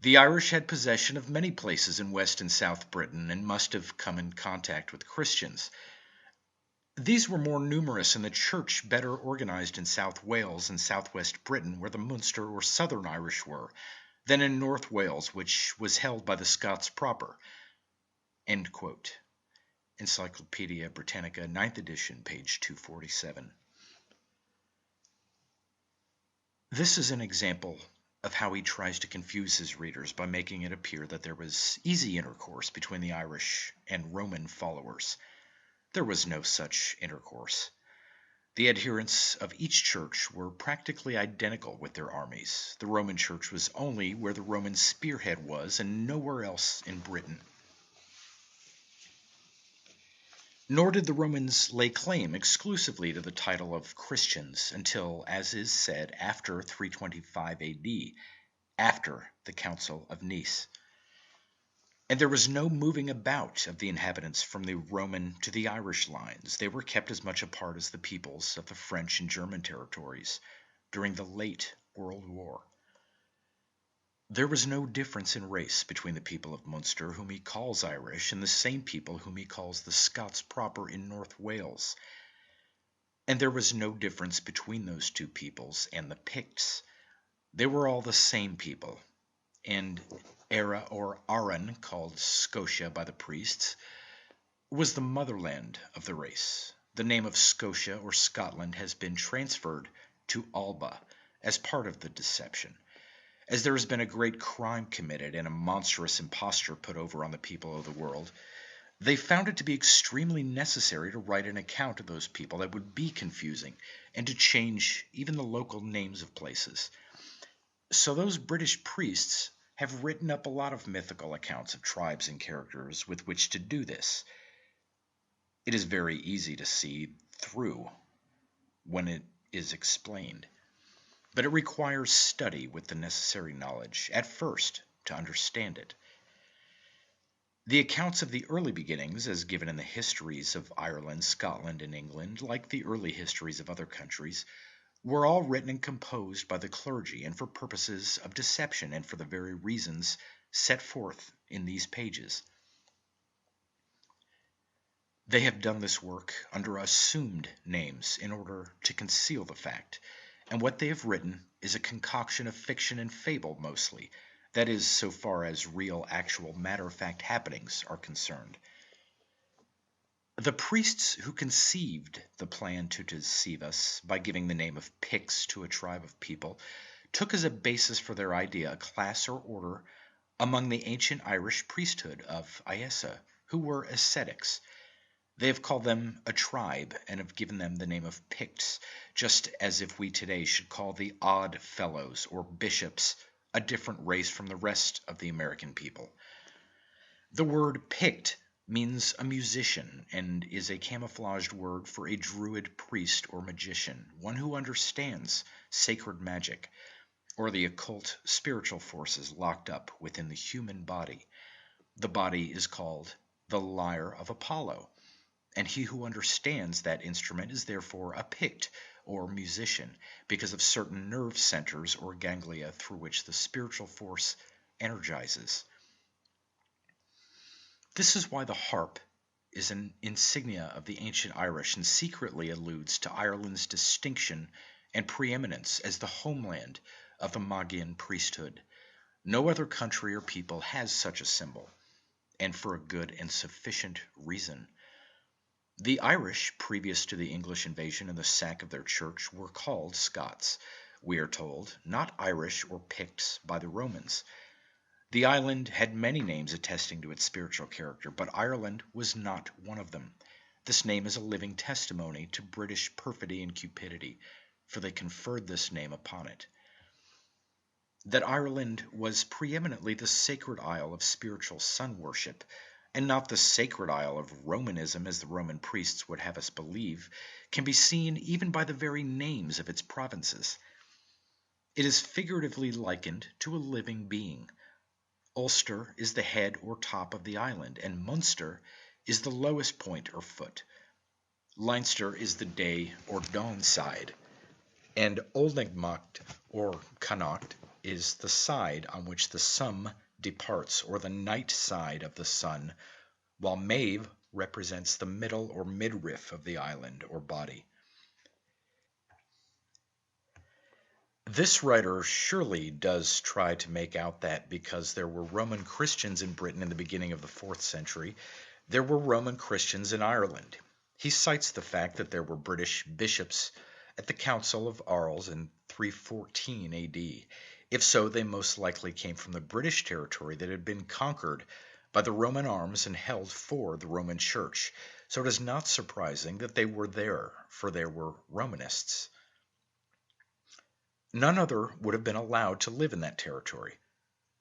the Irish had possession of many places in West and South Britain and must have come in contact with Christians. These were more numerous and the church better organized in South Wales and Southwest Britain, where the Munster or Southern Irish were, than in North Wales, which was held by the Scots proper." End quote. Encyclopedia Britannica, 9th edition, page 247. This is an example of how he tries to confuse his readers by making it appear that there was easy intercourse between the Irish and Roman followers. There was no such intercourse. The adherents of each church were practically identical with their armies. The Roman Church was only where the Roman spearhead was and nowhere else in Britain. Nor did the Romans lay claim exclusively to the title of Christians until, as is said, after 325 AD, after the Council of Nicaea. And there was no moving about of the inhabitants from the Roman to the Irish lines. They were kept as much apart as the peoples of the French and German territories during the late World War. There was no difference in race between the people of Munster, whom he calls Irish, and the same people whom he calls the Scots proper in North Wales. And there was no difference between those two peoples and the Picts. They were all the same people, and Era or Aran, called Scotia by the priests, was the motherland of the race. The name of Scotia or Scotland has been transferred to Alba as part of the deception. As there has been a great crime committed and a monstrous imposture put over on the people of the world, they found it to be extremely necessary to write an account of those people that would be confusing and to change even the local names of places. So those British priests have written up a lot of mythical accounts of tribes and characters with which to do this. It is very easy to see through when it is explained, but it requires study with the necessary knowledge at first to understand it. The accounts of the early beginnings, as given in the histories of Ireland, Scotland, and England, like the early histories of other countries, were all written and composed by the clergy and for purposes of deception and for the very reasons set forth in these pages. They have done this work under assumed names in order to conceal the fact, and what they have written is a concoction of fiction and fable mostly, that is, so far as real, actual, matter-of-fact happenings are concerned. The priests who conceived the plan to deceive us by giving the name of Picts to a tribe of people took as a basis for their idea a class or order among the ancient Irish priesthood of Iessa, who were ascetics. They have called them a tribe and have given them the name of Picts, just as if we today should call the Odd Fellows or bishops a different race from the rest of the American people. The word Pict means a musician and is a camouflaged word for a druid priest or magician, one who understands sacred magic or the occult spiritual forces locked up within the human body. The body is called the lyre of Apollo, and he who understands that instrument is therefore a Pict or musician because of certain nerve centers or ganglia through which the spiritual force energizes. This is why the harp is an insignia of the ancient Irish and secretly alludes to Ireland's distinction and preeminence as the homeland of the Magian priesthood. No other country or people has such a symbol, and for a good and sufficient reason. The Irish, previous to the English invasion and the sack of their church, were called Scots, we are told, not Irish or Picts by the Romans. The island had many names attesting to its spiritual character, but Ireland was not one of them. This name is a living testimony to British perfidy and cupidity, for they conferred this name upon it. That Ireland was preeminently the sacred isle of spiritual sun worship, and not the sacred isle of Romanism as the Roman priests would have us believe, can be seen even by the very names of its provinces. It is figuratively likened to a living being. Ulster is the head or top of the island, and Munster is the lowest point or foot. Leinster is the day or dawn side, and Oldingmacht or Connacht is the side on which the sun departs, or the night side of the sun, while Maeve represents the middle or midriff of the island or body. This writer surely does try to make out that because there were Roman Christians in Britain in the beginning of the 4th century, there were Roman Christians in Ireland. He cites the fact that there were British bishops at the Council of Arles in 314 AD. If so, they most likely came from the British territory that had been conquered by the Roman arms and held for the Roman Church. So it is not surprising that they were there, for there were Romanists. None other would have been allowed to live in that territory.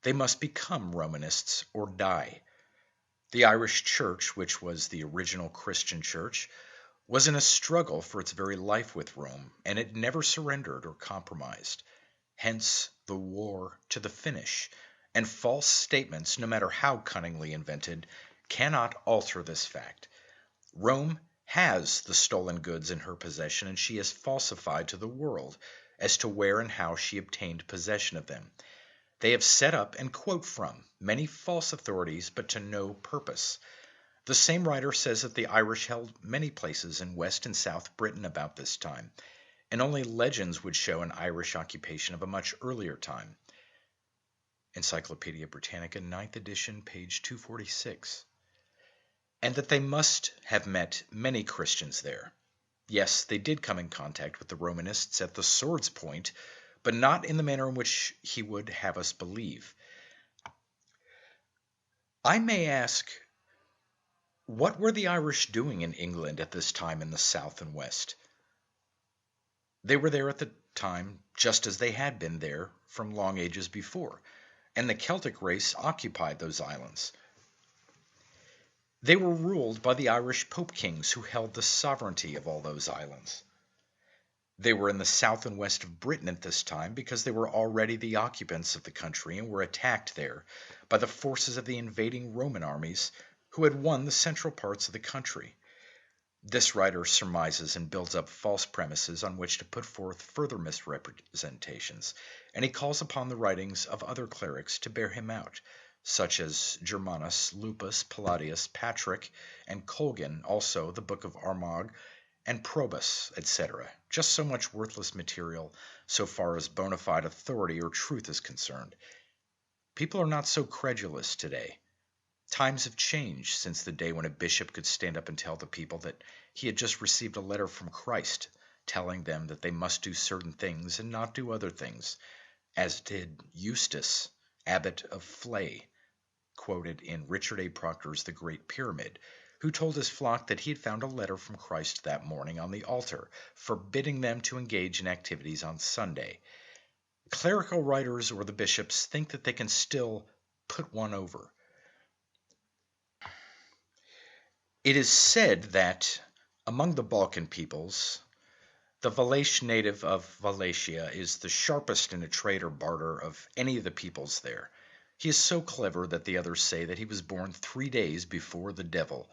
They must become Romanists or die. The Irish Church, which was the original Christian church, was in a struggle for its very life with Rome, and it never surrendered or compromised. Hence the war to the finish, and false statements, no matter how cunningly invented, cannot alter this fact. Rome has the stolen goods in her possession, and she has falsified to the world as to where and how she obtained possession of them. They have set up and quote from many false authorities, but to no purpose. The same writer says that the Irish held many places in West and South Britain about this time, and only legends would show an Irish occupation of a much earlier time. Encyclopedia Britannica, 9th edition, page 246. And that they must have met many Christians there. Yes, they did come in contact with the Romanists at the sword's point, but not in the manner in which he would have us believe. I may ask, what were the Irish doing in England at this time in the South and West? They were there at the time just as they had been there from long ages before, and the Celtic race occupied those islands. They were ruled by the Irish Pope kings who held the sovereignty of all those islands. They were in the south and west of Britain at this time because they were already the occupants of the country and were attacked there by the forces of the invading Roman armies who had won the central parts of the country. This writer surmises and builds up false premises on which to put forth further misrepresentations, and he calls upon the writings of other clerics to bear him out, such as Germanus, Lupus, Palladius, Patrick, and Colgan, also the Book of Armagh, and Probus, etc. Just so much worthless material so far as bona fide authority or truth is concerned. People are not so credulous today. Times have changed since the day when a bishop could stand up and tell the people that he had just received a letter from Christ telling them that they must do certain things and not do other things, as did Eustace, abbot of Flay, quoted in Richard A. Proctor's The Great Pyramid, who told his flock that he had found a letter from Christ that morning on the altar, forbidding them to engage in activities on Sunday. Clerical writers or the bishops think that they can still put one over. It is said that among the Balkan peoples, the Valache native of Wallachia is the sharpest in a trade or barter of any of the peoples there. He is so clever that the others say that he was born 3 days before the devil.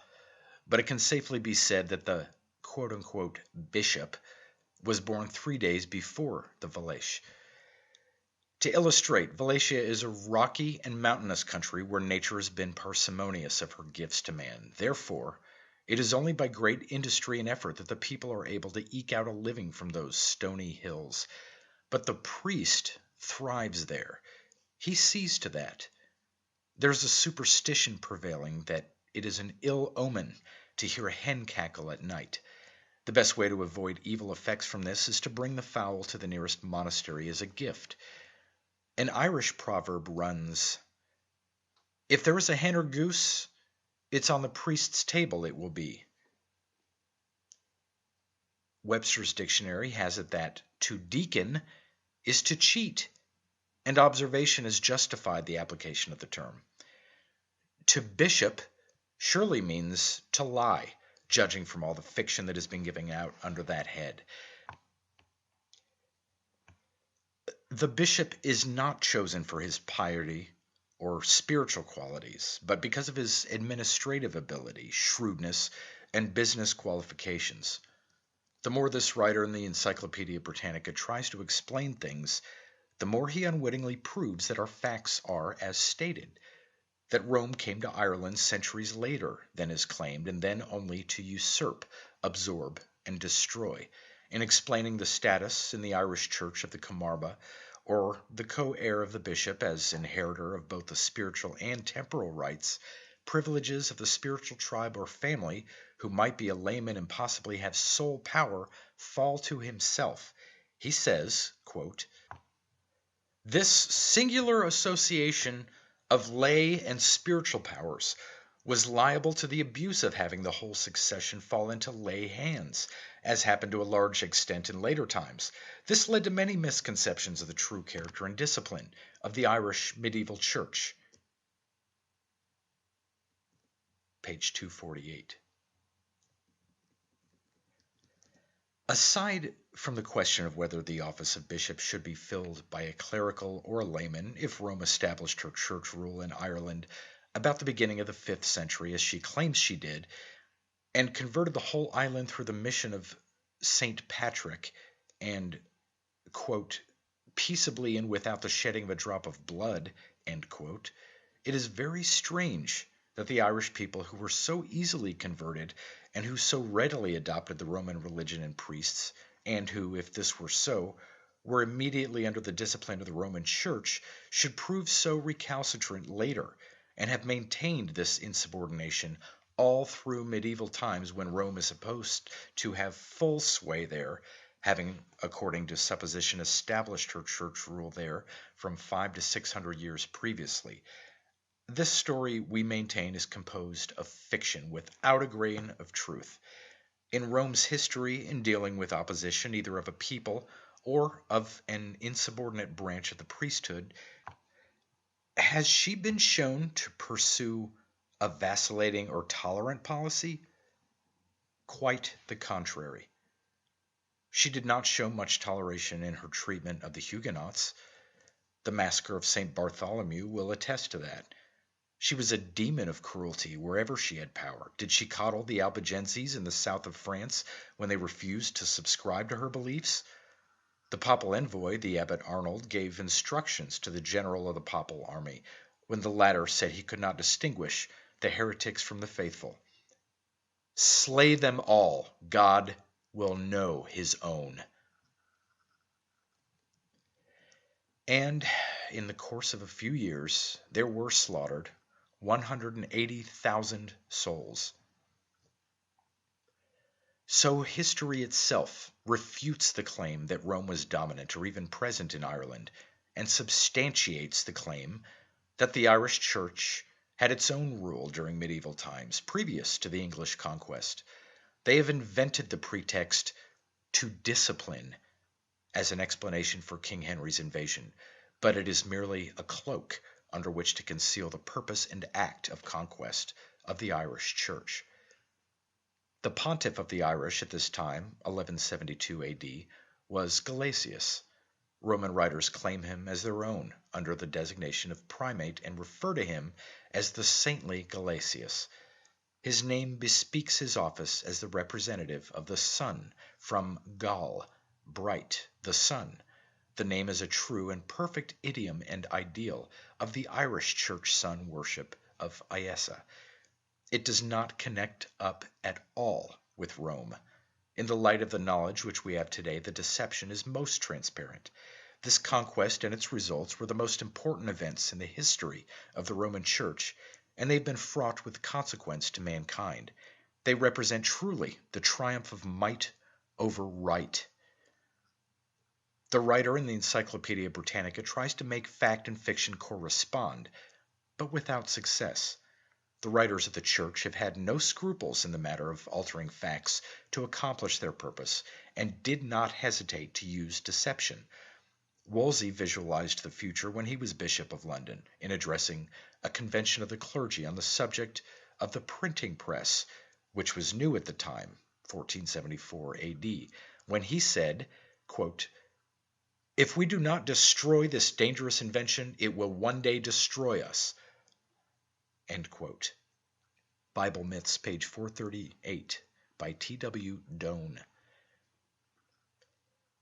But it can safely be said that the quote-unquote bishop was born 3 days before the Valache. To illustrate, Wallachia is a rocky and mountainous country where nature has been parsimonious of her gifts to man. Therefore, it is only by great industry and effort that the people are able to eke out a living from those stony hills. But the priest thrives there. He sees to that. There's a superstition prevailing that it is an ill omen to hear a hen cackle at night. The best way to avoid evil effects from this is to bring the fowl to the nearest monastery as a gift. An Irish proverb runs, "If there is a hen or goose, it's on the priest's table it will be." Webster's dictionary has it that to deacon is to cheat, and observation has justified the application of the term. To bishop surely means to lie, judging from all the fiction that has been given out under that head. The bishop is not chosen for his piety or spiritual qualities, but because of his administrative ability, shrewdness, and business qualifications. The more this writer in the Encyclopedia Britannica tries to explain things, the more he unwittingly proves that our facts are as stated, that Rome came to Ireland centuries later than is claimed, and then only to usurp, absorb, and destroy. In explaining the status in the Irish Church of the Camarba, or the co-heir of the bishop as inheritor of both the spiritual and temporal rights, privileges of the spiritual tribe or family, who might be a layman and possibly have sole power, fall to himself. He says, quote, "This singular association of lay and spiritual powers was liable to the abuse of having the whole succession fall into lay hands, as happened to a large extent in later times. This led to many misconceptions of the true character and discipline of the Irish medieval church." Page 248. Aside from the question of whether the office of bishop should be filled by a clerical or a layman, if Rome established her church rule in Ireland about the beginning of the 5th century, as she claims she did, and converted the whole island through the mission of St. Patrick, and, quote, "peaceably and without the shedding of a drop of blood," end quote, it is very strange that the Irish people, who were so easily converted and who so readily adopted the Roman religion and priests, and who, if this were so, were immediately under the discipline of the Roman Church, should prove so recalcitrant later, and have maintained this insubordination all through medieval times, when Rome is supposed to have full sway there, having, according to supposition, established her church rule there from 500 to 600 years previously. This story, we maintain, is composed of fiction without a grain of truth. In Rome's history, in dealing with opposition either of a people or of an insubordinate branch of the priesthood, has she been shown to pursue a vacillating or tolerant policy? Quite the contrary. She did not show much toleration in her treatment of the Huguenots. The massacre of St. Bartholomew will attest to that. She was a demon of cruelty wherever she had power. Did she coddle the Albigenses in the south of France when they refused to subscribe to her beliefs? The papal envoy, the abbot Arnold, gave instructions to the general of the papal army when the latter said he could not distinguish the heretics from the faithful. "Slay them all, God will know his own." And in the course of a few years, there were slaughtered 180,000 souls. So history itself refutes the claim that Rome was dominant or even present in Ireland, and substantiates the claim that the Irish Church had its own rule during medieval times, previous to the English conquest. They have invented the pretext to discipline as an explanation for King Henry's invasion, but it is merely a cloak under which to conceal the purpose and act of conquest of the Irish Church. The pontiff of the Irish at this time, 1172 AD, was Gelasius. Roman writers claim him as their own under the designation of primate and refer to him as the saintly Gelasius. His name bespeaks his office as the representative of the sun, from Gal, bright, the sun. The name is a true and perfect idiom and ideal of the Irish church sun worship of Iessa. It does not connect up at all with Rome. In the light of the knowledge which we have today, the deception is most transparent. This conquest and its results were the most important events in the history of the Roman Church, and they've been fraught with consequence to mankind. They represent truly the triumph of might over right. The writer in the Encyclopedia Britannica tries to make fact and fiction correspond, but without success. The writers of the Church have had no scruples in the matter of altering facts to accomplish their purpose, and did not hesitate to use deception. Wolsey visualized the future when he was Bishop of London, in addressing a convention of the clergy on the subject of the printing press, which was new at the time, 1474 AD, when he said, quote, "If we do not destroy this dangerous invention, it will one day destroy us." End quote. Bible Myths, page 438, by T.W. Doane.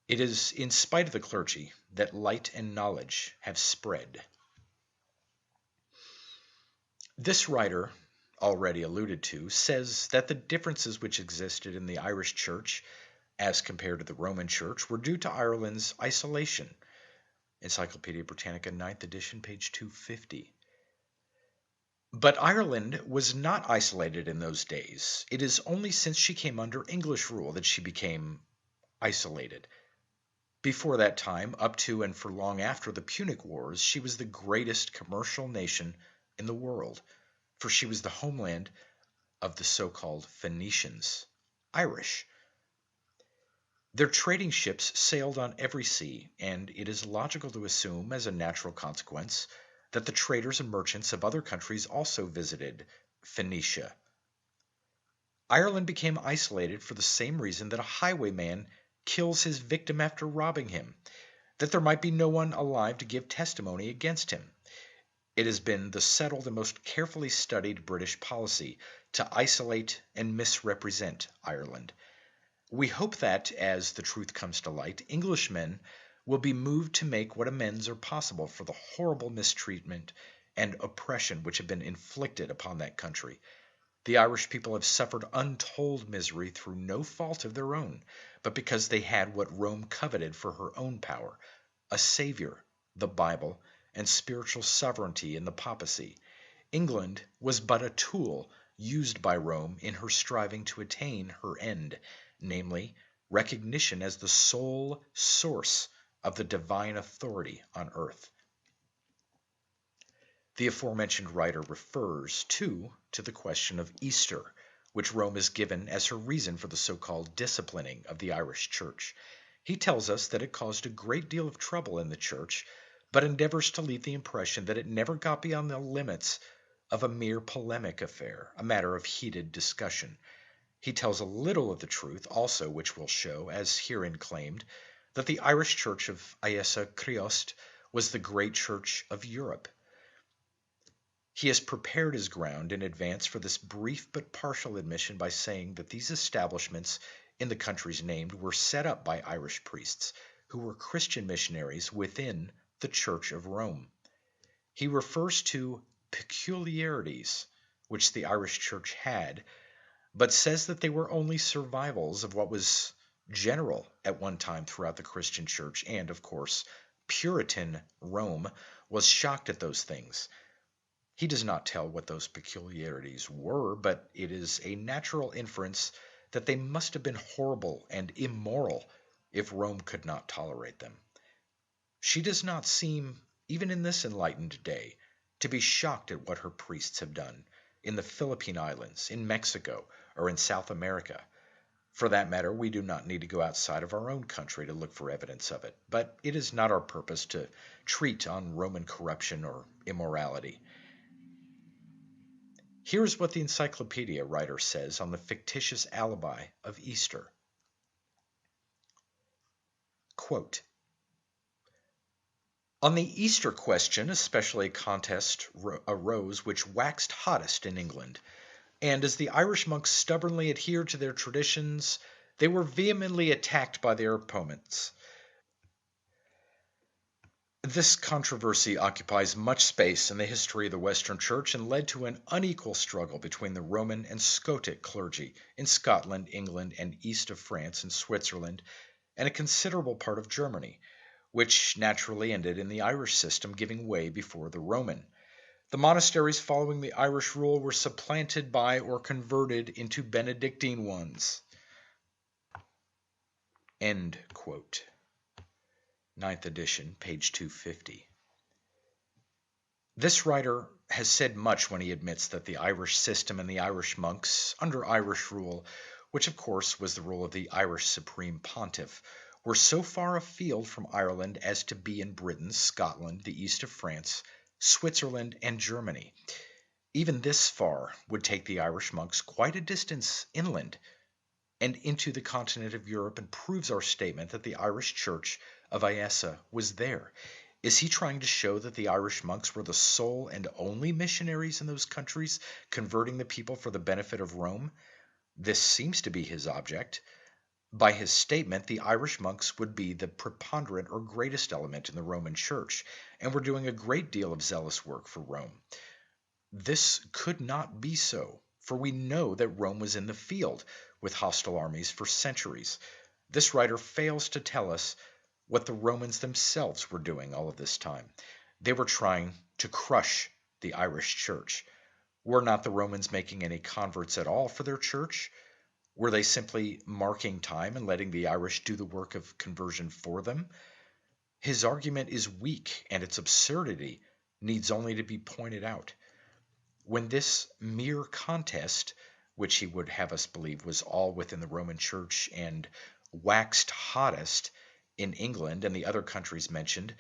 It is in spite of the clergy that light and knowledge have spread. This writer, already alluded to, says that the differences which existed in the Irish Church as compared to the Roman Church were due to Ireland's isolation. Encyclopedia Britannica, 9th edition, page 250. But Ireland was not isolated in those days. It is only since she came under English rule that she became isolated. Before that time, up to and for long after the Punic Wars, she was the greatest commercial nation in the world, for she was the homeland of the so-called Phoenicians, Irish. Their trading ships sailed on every sea, and it is logical to assume, as a natural consequence, that the traders and merchants of other countries also visited Phoenicia. Ireland became isolated for the same reason that a highwayman kills his victim after robbing him, that there might be no one alive to give testimony against him. It has been the settled and most carefully studied British policy to isolate and misrepresent Ireland. We hope that, as the truth comes to light, Englishmen will be moved to make what amends are possible for the horrible mistreatment and oppression which have been inflicted upon that country. The Irish people have suffered untold misery through no fault of their own, but because they had what Rome coveted for her own power, a savior, the Bible, and spiritual sovereignty in the papacy. England was but a tool used by Rome in her striving to attain her end, namely, recognition as the sole source of the divine authority on earth. The aforementioned writer refers, too, to the question of Easter, which Rome is given as her reason for the so-called disciplining of the Irish Church. He tells us that it caused a great deal of trouble in the Church, but endeavors to leave the impression that it never got beyond the limits of a mere polemic affair, a matter of heated discussion. He tells a little of the truth also, which will show, as herein claimed, that the Irish Church of Iesa Criost was the great church of Europe. He has prepared his ground in advance for this brief but partial admission by saying that these establishments in the countries named were set up by Irish priests who were Christian missionaries within the Church of Rome. He refers to peculiarities which the Irish Church had, but says that they were only survivals of what was general at one time throughout the Christian Church, and, of course, Puritan Rome was shocked at those things. He does not tell what those peculiarities were, but it is a natural inference that they must have been horrible and immoral if Rome could not tolerate them. She does not seem, even in this enlightened day, to be shocked at what her priests have done in the Philippine Islands, in Mexico, or in South America. For that matter, we do not need to go outside of our own country to look for evidence of it, but it is not our purpose to treat on Roman corruption or immorality. Here's what the encyclopedia writer says on the fictitious alibi of Easter. Quote, on the Easter question, especially a contest arose which waxed hottest in England, and as the Irish monks stubbornly adhered to their traditions, they were vehemently attacked by their opponents. This controversy occupies much space in the history of the Western Church and led to an unequal struggle between the Roman and Scotic clergy in Scotland, England, and east of France and Switzerland, and a considerable part of Germany, which naturally ended in the Irish system giving way before the Roman. The monasteries following the Irish rule were supplanted by or converted into Benedictine ones. End quote. 9th edition, page 250. This writer has said much when he admits that the Irish system and the Irish monks, under Irish rule, which of course was the rule of the Irish Supreme Pontiff, were so far afield from Ireland as to be in Britain, Scotland, the east of France, Switzerland, and Germany. Even this far would take the Irish monks quite a distance inland and into the continent of Europe, and proves our statement that the Irish Church of Iesa was there. Is he trying to show that the Irish monks were the sole and only missionaries in those countries, converting the people for the benefit of Rome? This seems to be his object. By his statement, the Irish monks would be the preponderant or greatest element in the Roman Church, and were doing a great deal of zealous work for Rome. This could not be so, for we know that Rome was in the field with hostile armies for centuries. This writer fails to tell us what the Romans themselves were doing all of this time. They were trying to crush the Irish Church. Were not the Romans making any converts at all for their church? Were they simply marking time and letting the Irish do the work of conversion for them? His argument is weak, and its absurdity needs only to be pointed out. When this mere contest, which he would have us believe was all within the Roman Church and waxed hottest in England and the other countries mentioned,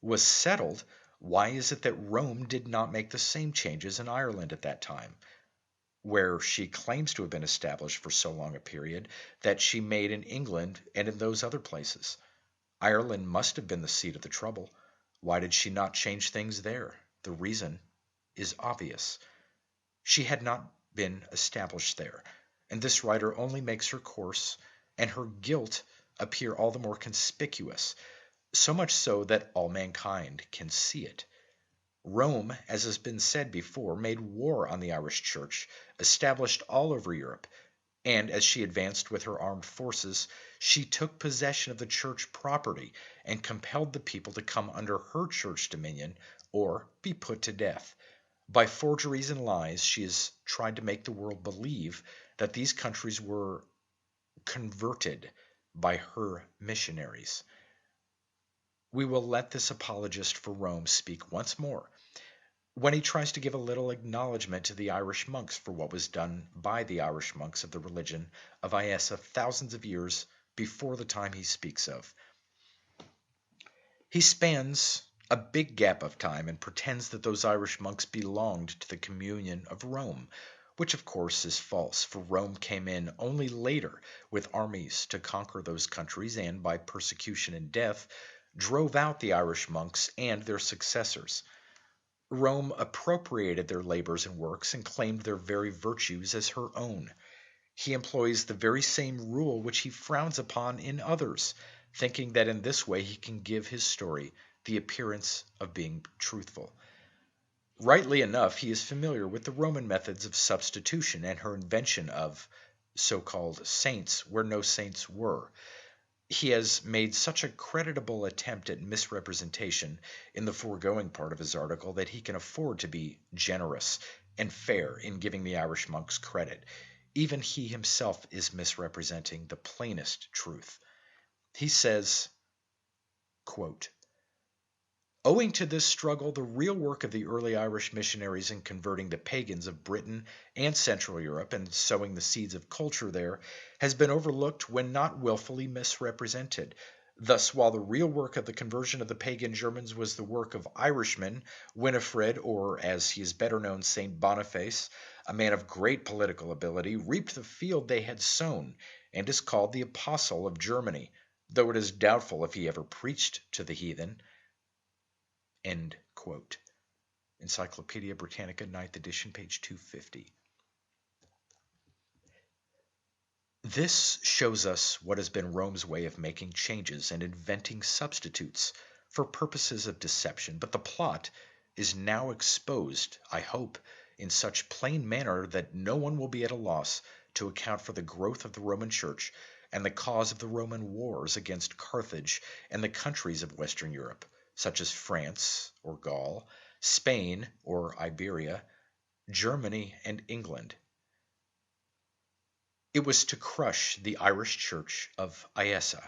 was settled, why is it that Rome did not make the same changes in Ireland at that time, where she claims to have been established for so long a period, that she made in England and in those other places? Ireland must have been the seat of the trouble. Why did she not change things there? The reason is obvious. She had not been established there, and this writer only makes her course and her guilt appear all the more conspicuous, so much so that all mankind can see it. Rome, as has been said before, made war on the Irish Church, established all over Europe, and as she advanced with her armed forces, she took possession of the church property and compelled the people to come under her church dominion or be put to death. By forgeries and lies, she has tried to make the world believe that these countries were converted by her missionaries. We will let this apologist for Rome speak once more when he tries to give a little acknowledgement to the Irish monks for what was done by the Irish monks of the religion of Iessa thousands of years before the time he speaks of. He spans a big gap of time and pretends that those Irish monks belonged to the communion of Rome, which of course is false, for Rome came in only later with armies to conquer those countries and, by persecution and death, drove out the Irish monks and their successors. Rome appropriated their labors and works and claimed their very virtues as her own. He employs the very same rule which he frowns upon in others, thinking that in this way he can give his story the appearance of being truthful. Rightly enough, he is familiar with the Roman methods of substitution and her invention of so-called saints where no saints were. He has made such a creditable attempt at misrepresentation in the foregoing part of his article that he can afford to be generous and fair in giving the Irish monks credit. Even he himself is misrepresenting the plainest truth. He says, quote, "Owing to this struggle, the real work of the early Irish missionaries in converting the pagans of Britain and Central Europe and sowing the seeds of culture there has been overlooked when not willfully misrepresented. Thus, while the real work of the conversion of the pagan Germans was the work of Irishmen, Winifred, or as he is better known, St. Boniface, a man of great political ability, reaped the field they had sown, and is called the Apostle of Germany, though it is doubtful if he ever preached to the heathen." End quote. Encyclopedia Britannica, 9th edition, page 250. This shows us what has been Rome's way of making changes and inventing substitutes for purposes of deception, but the plot is now exposed, I hope, in such plain manner that no one will be at a loss to account for the growth of the Roman Church and the cause of the Roman wars against Carthage and the countries of Western Europe, such as France or Gaul, Spain or Iberia, Germany and England. It was to crush the Irish Church of Iessa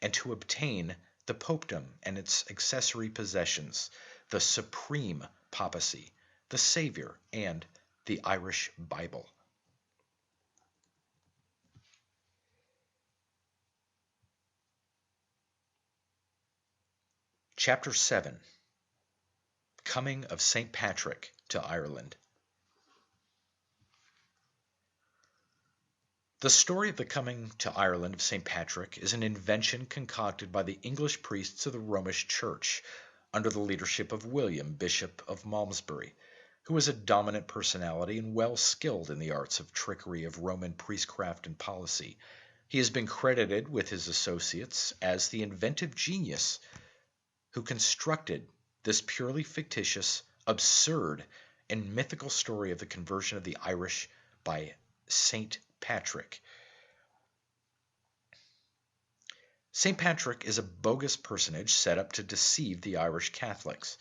and to obtain the popedom and its accessory possessions, the supreme papacy, the Savior, and the Irish Bible. Chapter 7. Coming of St. Patrick to Ireland. The story of the coming to Ireland of St. Patrick is an invention concocted by the English priests of the Romish Church under the leadership of William, Bishop of Malmesbury, who was a dominant personality and well skilled in the arts of trickery of Roman priestcraft and policy. He has been credited with his associates as the inventive genius who constructed this purely fictitious, absurd, and mythical story of the conversion of the Irish by St. Patrick. St. Patrick is a bogus personage set up to deceive the Irish Catholics.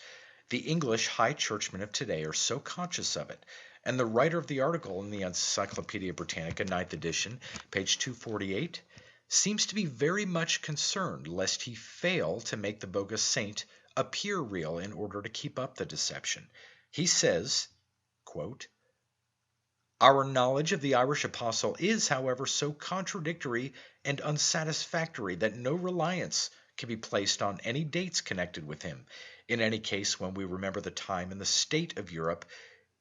The English high churchmen of today are so conscious of it, And the writer of the article in the Encyclopedia Britannica, 9th edition, page 248, seems to be very much concerned lest he fail to make the bogus saint appear real in order to keep up the deception. He says, quote, "Our knowledge of the Irish apostle is, however, so contradictory and unsatisfactory that no reliance can be placed on any dates connected with him. In any case, when we remember the time and the state of Europe,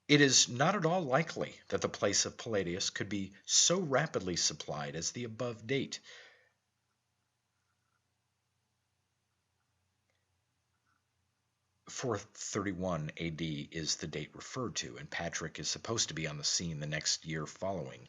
it is not at all likely that the place of Palladius could be so rapidly supplied as the above date." 431 AD is the date referred to, and Patrick is supposed to be on the scene the next year following.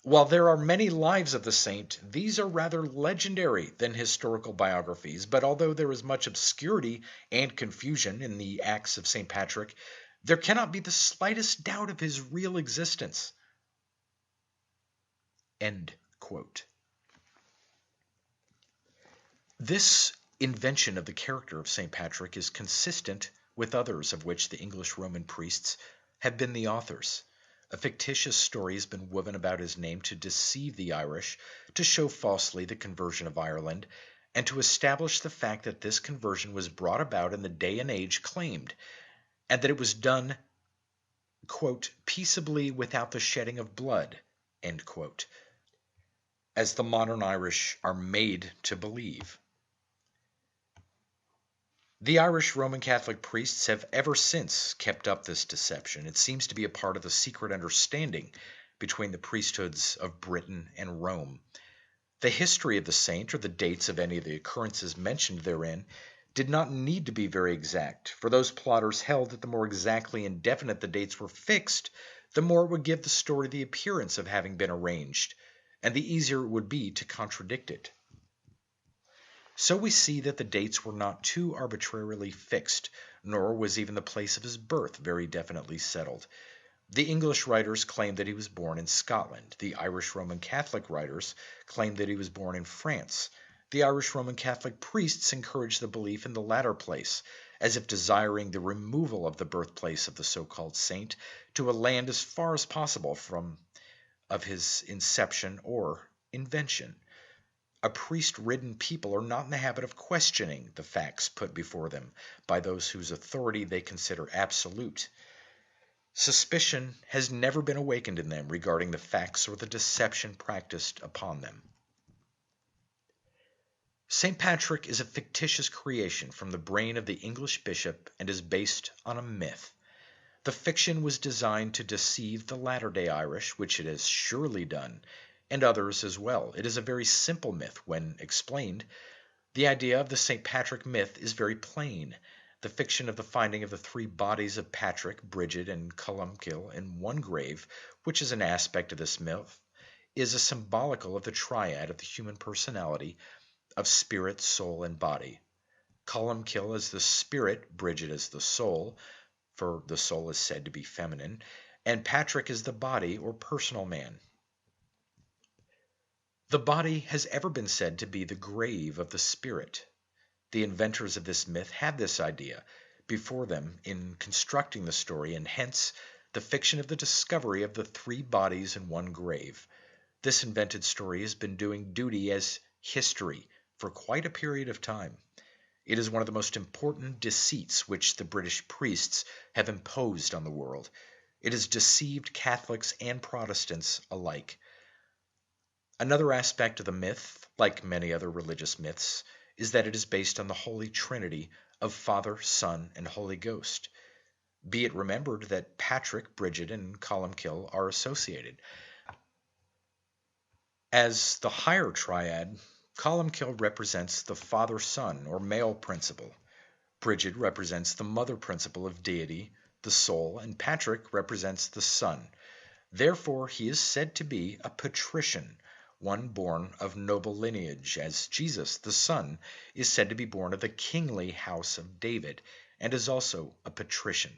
While there are many lives of the saint, these are rather legendary than historical biographies, but although there is much obscurity and confusion in the acts of St. Patrick, there cannot be the slightest doubt of his real existence. End quote. This invention of the character of St. Patrick is consistent with others of which the English Roman priests have been the authors. A fictitious story has been woven about his name to deceive the Irish, to show falsely the conversion of Ireland, and to establish the fact that this conversion was brought about in the day and age claimed, and that it was done, quote, "peaceably without the shedding of blood," end quote, as the modern Irish are made to believe. The Irish Roman Catholic priests have ever since kept up this deception. It seems to be a part of the secret understanding between the priesthoods of Britain and Rome. The history of the saint, or the dates of any of the occurrences mentioned therein, did not need to be very exact, for those plotters held that the more exactly and definite the dates were fixed, the more it would give the story the appearance of having been arranged, and the easier it would be to contradict it. So we see that the dates were not too arbitrarily fixed, nor was even the place of his birth very definitely settled. The English writers claim that he was born in Scotland. The Irish Roman Catholic writers claim that he was born in France. The Irish Roman Catholic priests encourage the belief in the latter place, as if desiring the removal of the birthplace of the so-called saint to a land as far as possible of his inception or invention. A priest-ridden people are not in the habit of questioning the facts put before them by those whose authority they consider absolute. Suspicion has never been awakened in them regarding the facts or the deception practiced upon them. St. Patrick is a fictitious creation from the brain of the English bishop and is based on a myth. The fiction was designed to deceive the latter-day Irish, which it has surely done, and others as well. It is a very simple myth when explained. The idea of the St. Patrick myth is very plain. The fiction of the finding of the three bodies of Patrick, Bridget, and Colonial in one grave, which is an aspect of this myth, is a symbolical of the triad of the human personality of spirit, soul, and body. Colonial is the spirit, Bridget is the soul, for the soul is said to be feminine, and Patrick is the body or personal man. The body has ever been said to be the grave of the spirit. The inventors of this myth had this idea before them in constructing the story, and hence the fiction of the discovery of the three bodies in one grave. This invented story has been doing duty as history for quite a period of time. It is one of the most important deceits which the British priests have imposed on the world. It has deceived Catholics and Protestants alike. Another aspect of the myth, like many other religious myths, is that it is based on the Holy Trinity of Father, Son, and Holy Ghost. Be it remembered that Patrick, Bridget, and Colonial are associated. As the higher triad, Colonial represents the father-son or male principle. Bridget represents the mother principle of deity, the soul, and Patrick represents the son. Therefore, he is said to be a patrician, one born of noble lineage, as Jesus, the Son, is said to be born of the kingly house of David, and is also a patrician.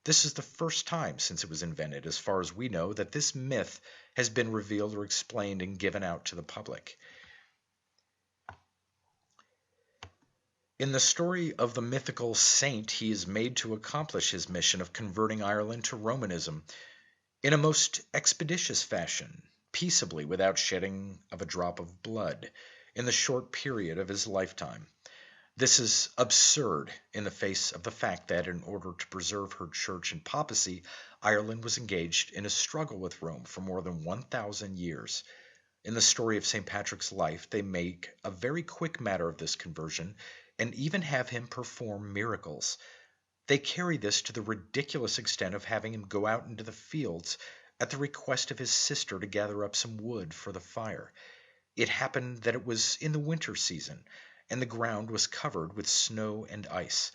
This is the first time since it was invented, as far as we know, that this myth has been revealed or explained and given out to the public. In the story of the mythical saint, he is made to accomplish his mission of converting Ireland to Romanism in a most expeditious fashion, peaceably, without shedding of a drop of blood, in the short period of his lifetime. This is absurd in the face of the fact that, in order to preserve her church and papacy, Ireland was engaged in a struggle with Rome for more than 1,000 years. In the story of St. Patrick's life, they make a very quick matter of this conversion and even have him perform miracles. They carry this to the ridiculous extent of having him go out into the fields at the request of his sister to gather up some wood for the fire. It happened that it was in the winter season, and the ground was covered with snow and ice.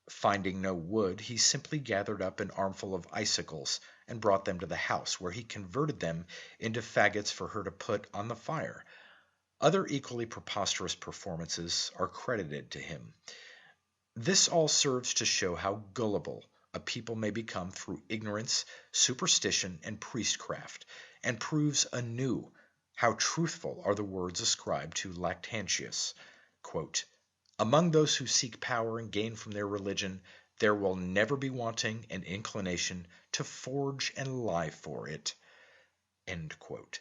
Finding no wood, he simply gathered up an armful of icicles and brought them to the house, where he converted them into faggots for her to put on the fire. Other equally preposterous performances are credited to him. This all serves to show how gullible a people may become through ignorance, superstition, and priestcraft, and proves anew how truthful are the words ascribed to Lactantius. Quote, "Among those who seek power and gain from their religion, there will never be wanting an inclination to forge and lie for it." End quote.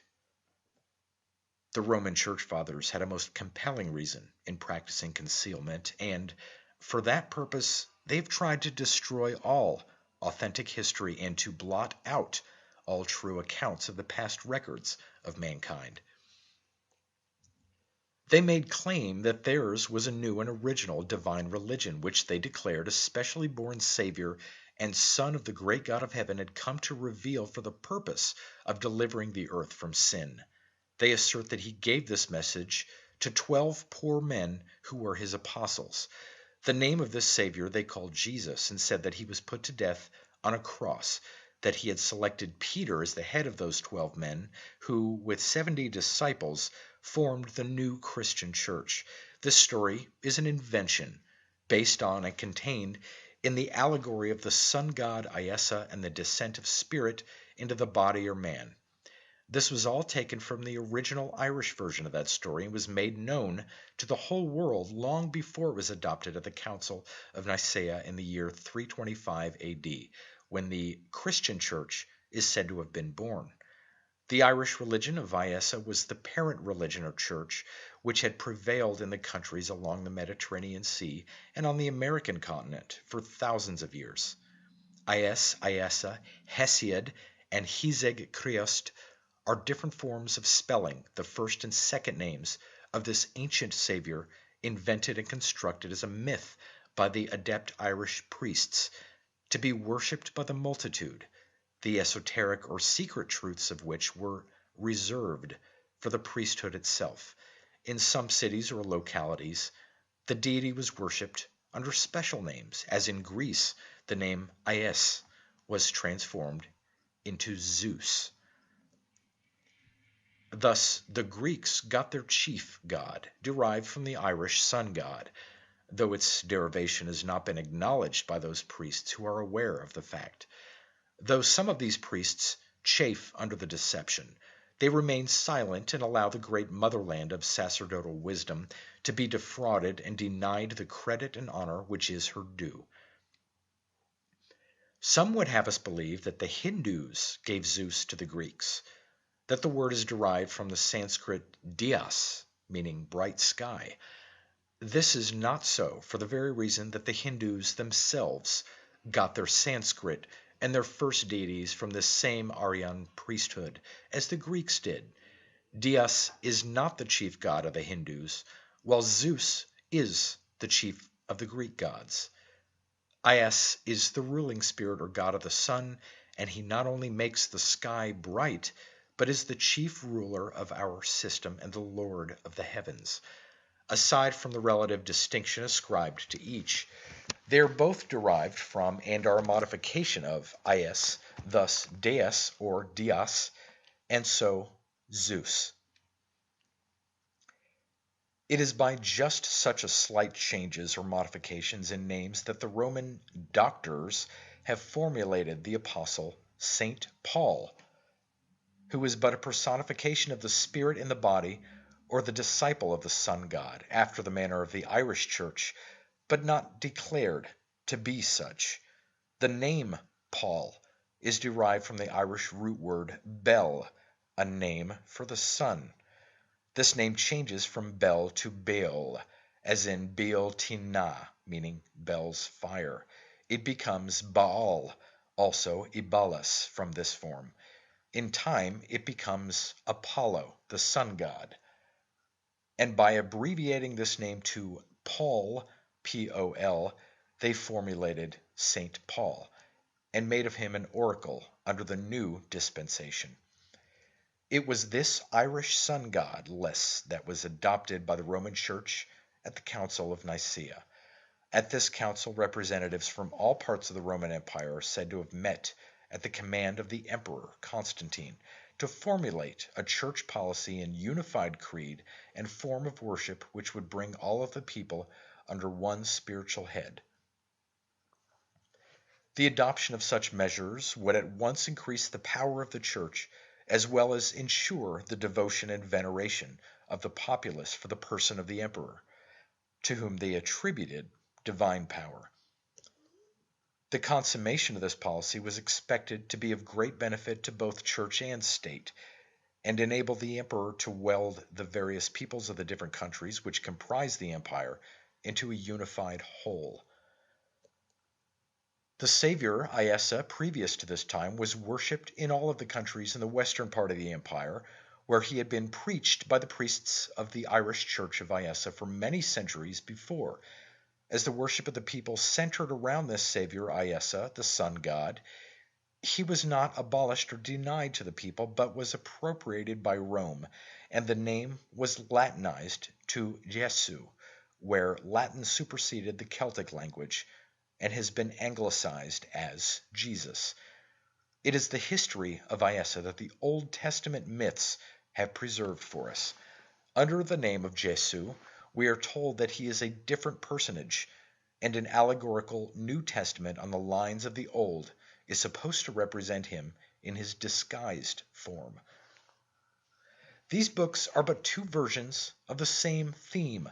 The Roman Church Fathers had a most compelling reason in practicing concealment, and for that purpose they've tried to destroy all authentic history and to blot out all true accounts of the past records of mankind. They made claim that theirs was a new and original divine religion, which they declared a specially born Savior and Son of the great God of heaven had come to reveal for the purpose of delivering the earth from sin. They assert that he gave this message to 12 poor men who were his apostles. The name of this Savior they called Jesus, and said that he was put to death on a cross, that he had selected Peter as the head of those 12 men, who, with 70 disciples, formed the new Christian church. This story is an invention based on and contained in the allegory of the sun god Iesa and the descent of spirit into the body or man. This was all taken from the original Irish version of that story and was made known to the whole world long before it was adopted at the Council of Nicaea in the year 325 AD, when the Christian church is said to have been born. The Irish religion of Iesa was the parent religion or church which had prevailed in the countries along the Mediterranean Sea and on the American continent for thousands of years. Iesa, Hesiod, and Heseg Criost are different forms of spelling the first and second names of this ancient savior, invented and constructed as a myth by the adept Irish priests, to be worshipped by the multitude, the esoteric or secret truths of which were reserved for the priesthood itself. In some cities or localities, the deity was worshipped under special names, as in Greece, the name Ies was transformed into Zeus. Thus, the Greeks got their chief god, derived from the Irish sun god, though its derivation has not been acknowledged by those priests who are aware of the fact. Though some of these priests chafe under the deception, they remain silent and allow the great motherland of sacerdotal wisdom to be defrauded and denied the credit and honor which is her due. Some would have us believe that the Hindus gave Zeus to the Greeks, that the word is derived from the Sanskrit dias, meaning bright sky. This is not so, for the very reason that the Hindus themselves got their Sanskrit and their first deities from the same Aryan priesthood as the Greeks did. Dias is not the chief god of the Hindus, while Zeus is the chief of the Greek gods. Ias is the ruling spirit or god of the sun, and he not only makes the sky bright, but is the chief ruler of our system and the Lord of the heavens. Aside from the relative distinction ascribed to each, they are both derived from and are a modification of Ies, thus Deus or Dias, and so Zeus. It is by just such a slight changes or modifications in names that the Roman doctors have formulated the apostle Saint Paul, who is but a personification of the spirit in the body, or the disciple of the sun god, after the manner of the Irish Church, but not declared to be such. The name Paul is derived from the Irish root word bel, a name for the sun. This name changes from Bel to Beol, as in Beol Tina, meaning Bel's fire. It becomes Baal, also Ibalis from this form. In time, it becomes Apollo, the sun god. And by abbreviating this name to Paul, P-O-L, they formulated Saint Paul, and made of him an oracle under the new dispensation. It was this Irish sun god-less that was adopted by the Roman Church at the Council of Nicaea. At this council, representatives from all parts of the Roman Empire are said to have met at the command of the Emperor Constantine to formulate a church policy and unified creed and form of worship which would bring all of the people under one spiritual head. The adoption of such measures would at once increase the power of the Church, as well as ensure the devotion and veneration of the populace for the person of the emperor, to whom they attributed divine power. The consummation of this policy was expected to be of great benefit to both church and state, and enable the emperor to weld the various peoples of the different countries which comprised the empire into a unified whole. The Savior, Iessa, previous to this time, was worshipped in all of the countries in the western part of the empire, where he had been preached by the priests of the Irish Church of Iessa for many centuries before. As the worship of the people centered around this Savior, Iessa, the sun god, he was not abolished or denied to the people, but was appropriated by Rome, and the name was Latinized to Jesu, where Latin superseded the Celtic language, and has been anglicized as Jesus. It is the history of Iessa that the Old Testament myths have preserved for us. Under the name of Jesu, we are told that he is a different personage, and an allegorical New Testament on the lines of the Old is supposed to represent him in his disguised form. These books are but two versions of the same theme.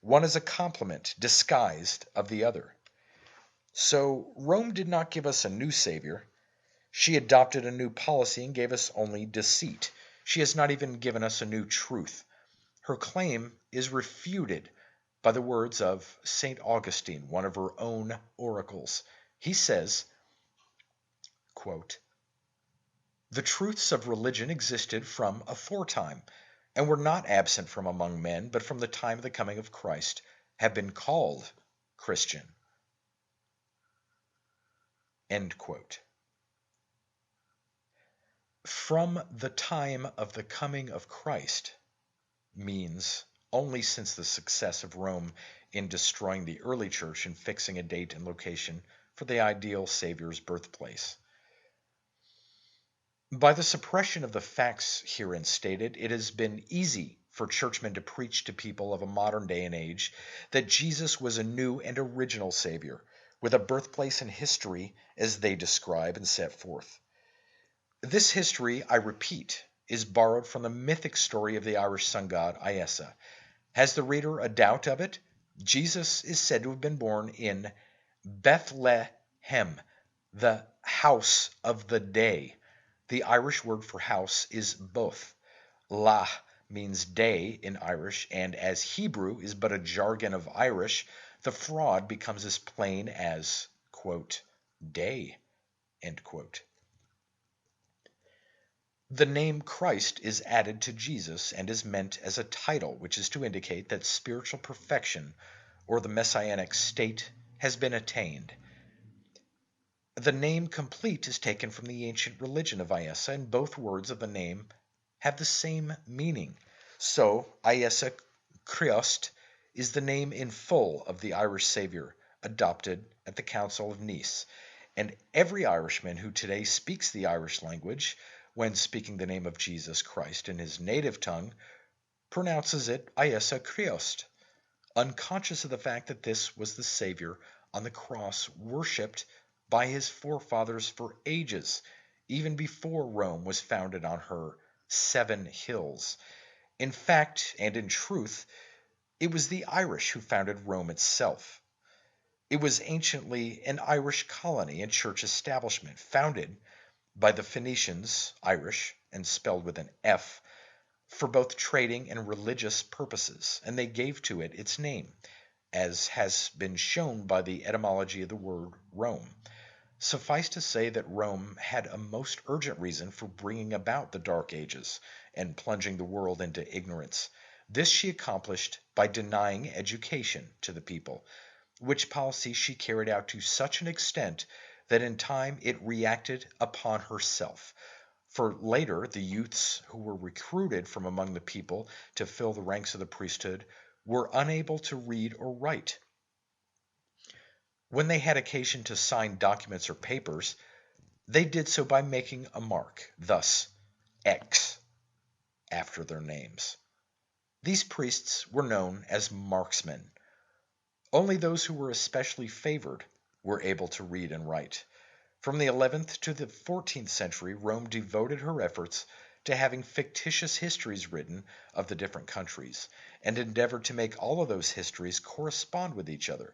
One is a complement, disguised, of the other. So Rome did not give us a new savior. She adopted a new policy and gave us only deceit. She has not even given us a new truth. Her claim is refuted by the words of St. Augustine, one of her own oracles. He says, quote, "The truths of religion existed from aforetime, and were not absent from among men, but from the time of the coming of Christ have been called Christian." End quote. From the time of the coming of Christ means only since the success of Rome in destroying the early church and fixing a date and location for the ideal Savior's birthplace. By the suppression of the facts herein stated, it has been easy for churchmen to preach to people of a modern day and age that Jesus was a new and original Savior, with a birthplace and history as they describe and set forth. This history, I repeat, is borrowed from the mythic story of the Irish sun god Iessa. Has the reader a doubt of it? Jesus is said to have been born in Bethlehem, the house of the day. The Irish word for house is both. Lah means day in Irish, and as Hebrew is but a jargon of Irish, the fraud becomes as plain as, quote, day, end quote. The name Christ is added to Jesus and is meant as a title, which is to indicate that spiritual perfection or the messianic state has been attained. The name complete is taken from the ancient religion of Iessa, and both words of the name have the same meaning. So, Iessa Christ is the name in full of the Irish Savior, adopted at the Council of Nice, and every Irishman who today speaks the Irish language, when speaking the name of Jesus Christ in his native tongue, pronounces it Iessa Christ, unconscious of the fact that this was the Savior on the cross, worshipped by his forefathers for ages, even before Rome was founded on her 7 hills. In fact and in truth, it was the Irish who founded Rome itself. It was anciently an Irish colony and church establishment founded by the Phoenicians, Irish, and spelled with an F, for both trading and religious purposes, and they gave to it its name, as has been shown by the etymology of the word Rome. Suffice to say that Rome had a most urgent reason for bringing about the Dark Ages and plunging the world into ignorance. This she accomplished by denying education to the people, which policy she carried out to such an extent that in time it reacted upon herself. For later, the youths who were recruited from among the people to fill the ranks of the priesthood were unable to read or write. When they had occasion to sign documents or papers, they did so by making a mark, thus X, after their names. These priests were known as marksmen. Only those who were especially favored were able to read and write. From the 11th to the 14th century, Rome devoted her efforts to having fictitious histories written of the different countries, and endeavored to make all of those histories correspond with each other.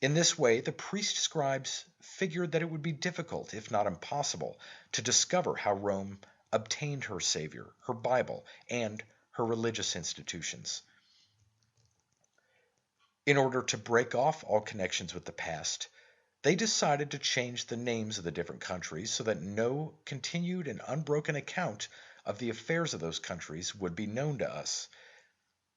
In this way, the priest scribes figured that it would be difficult, if not impossible, to discover how Rome obtained her Savior, her Bible, and her religious institutions. In order to break off all connections with the past, they decided to change the names of the different countries so that no continued and unbroken account of the affairs of those countries would be known to us.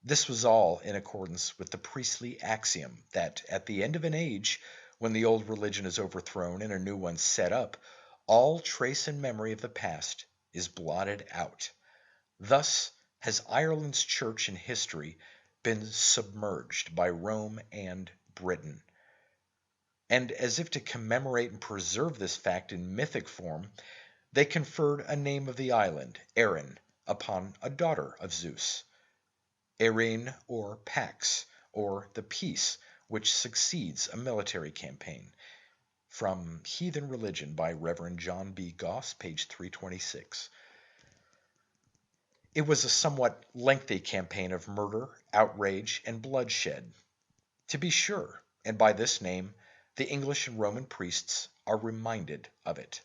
This was all in accordance with the priestly axiom that at the end of an age, when the old religion is overthrown and a new one set up, all trace and memory of the past is blotted out. Thus has Ireland's church and history been submerged by Rome and Britain. And as if to commemorate and preserve this fact in mythic form, they conferred a name of the island, Erin, upon a daughter of Zeus. Erin or Pax, or the peace which succeeds a military campaign. From Heathen Religion by Reverend John B. Goss, page 326. It was a somewhat lengthy campaign of murder, outrage, and bloodshed, to be sure, and by this name the English and Roman priests are reminded of it.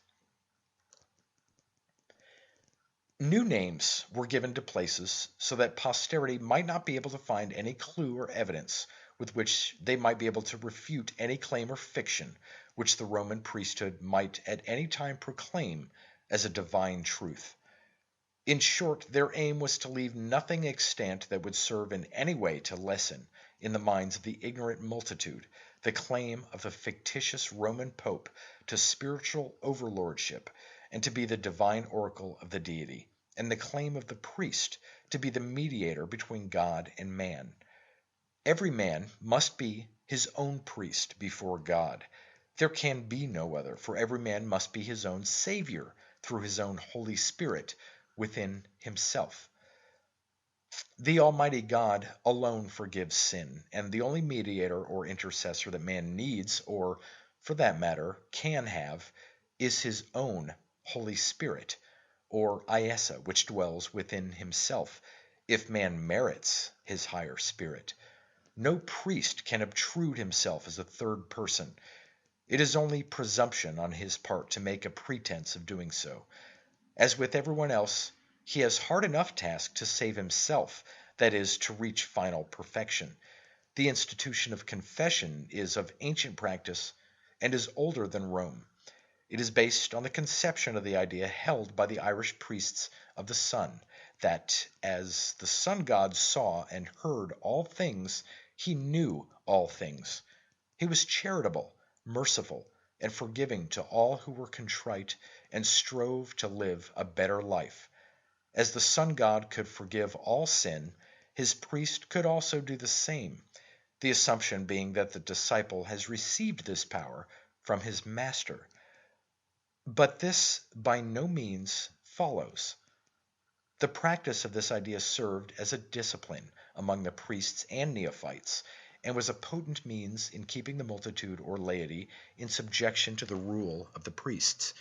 New names were given to places so that posterity might not be able to find any clue or evidence with which they might be able to refute any claim or fiction which the Roman priesthood might at any time proclaim as a divine truth. In short, their aim was to leave nothing extant that would serve in any way to lessen, in the minds of the ignorant multitude, the claim of the fictitious Roman Pope to spiritual overlordship and to be the divine oracle of the deity, and the claim of the priest to be the mediator between God and man. Every man must be his own priest before God. There can be no other, for every man must be his own Savior through his own Holy Spirit within himself. The Almighty God alone forgives sin, and the only mediator or intercessor that man needs, or, for that matter, can have, is his own Holy Spirit, or Iesa, which dwells within himself, if man merits his higher spirit. No priest can obtrude himself as a third person. It is only presumption on his part to make a pretense of doing so. As with everyone else, he has hard enough task to save himself, that is, to reach final perfection. The institution of confession is of ancient practice and is older than Rome. It is based on the conception of the idea held by the Irish priests of the sun, that as the sun god saw and heard all things, he knew all things. He was charitable, merciful, and forgiving to all who were contrite and strove to live a better life. As the sun god could forgive all sin, his priest could also do the same, the assumption being that the disciple has received this power from his master. But this by no means follows. The practice of this idea served as a discipline among the priests and neophytes, and was a potent means in keeping the multitude or laity in subjection to the rule of the priests.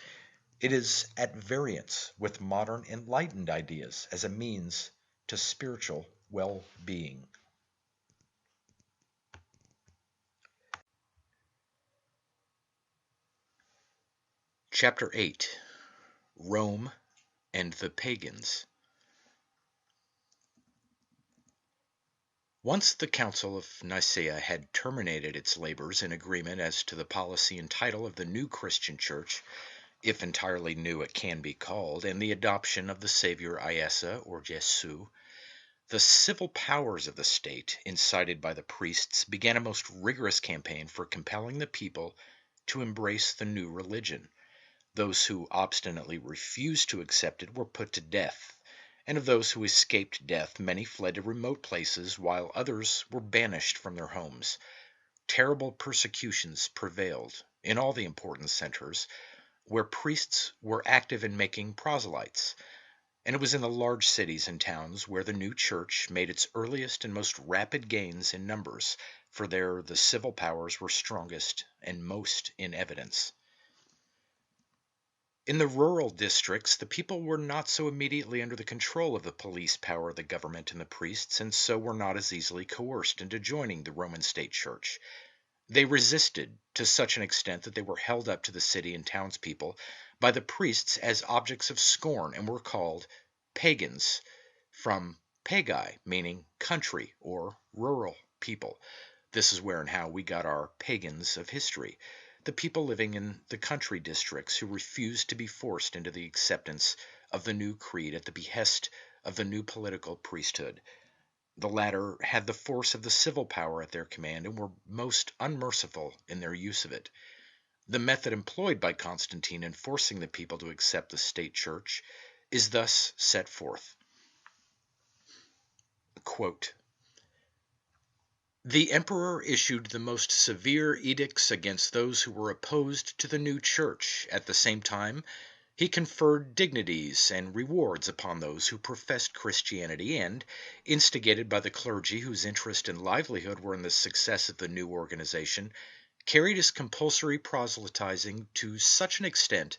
It is at variance with modern enlightened ideas as a means to spiritual well-being. Chapter 8. Rome and the Pagans. Once the Council of Nicaea had terminated its labors in agreement as to the policy and title of the new Christian Church, if entirely new it can be called, and the adoption of the Savior Iesa or Jesu, the civil powers of the state, incited by the priests, began a most rigorous campaign for compelling the people to embrace the new religion. Those who obstinately refused to accept it were put to death, and of those who escaped death many fled to remote places, while others were banished from their homes. Terrible persecutions prevailed in all the important centers, where priests were active in making proselytes, and it was in the large cities and towns where the new church made its earliest and most rapid gains in numbers, for there the civil powers were strongest and most in evidence. In the rural districts, the people were not so immediately under the control of the police power of the government and the priests, and so were not as easily coerced into joining the Roman state church. They resisted to such an extent that they were held up to the city and townspeople by the priests as objects of scorn and were called pagans, from pagai, meaning country or rural people. This is where and how we got our pagans of history, the people living in the country districts who refused to be forced into the acceptance of the new creed at the behest of the new political priesthood. The latter had the force of the civil power at their command and were most unmerciful in their use of it. The method employed by Constantine in forcing the people to accept the state church is thus set forth. Quote, "The emperor issued the most severe edicts against those who were opposed to the new church. At the same time, he conferred dignities and rewards upon those who professed Christianity, and, instigated by the clergy whose interest and livelihood were in the success of the new organization, carried his compulsory proselytizing to such an extent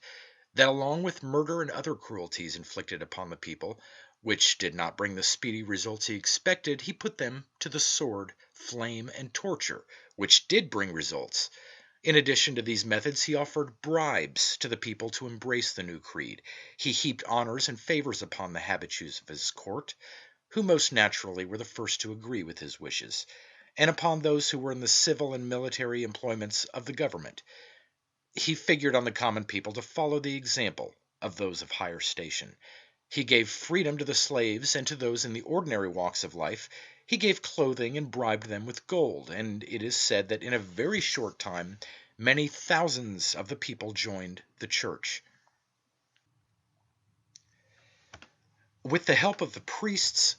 that, along with murder and other cruelties inflicted upon the people, which did not bring the speedy results he expected, he put them to the sword, flame, and torture, which did bring results. In addition to these methods, he offered bribes to the people to embrace the new creed. He heaped honors and favors upon the habitues of his court, who most naturally were the first to agree with his wishes, and upon those who were in the civil and military employments of the government. He figured on the common people to follow the example of those of higher station. He gave freedom to the slaves, and to those in the ordinary walks of life he gave clothing and bribed them with gold, and it is said that in a very short time many thousands of the people joined the church. With the help of the priests,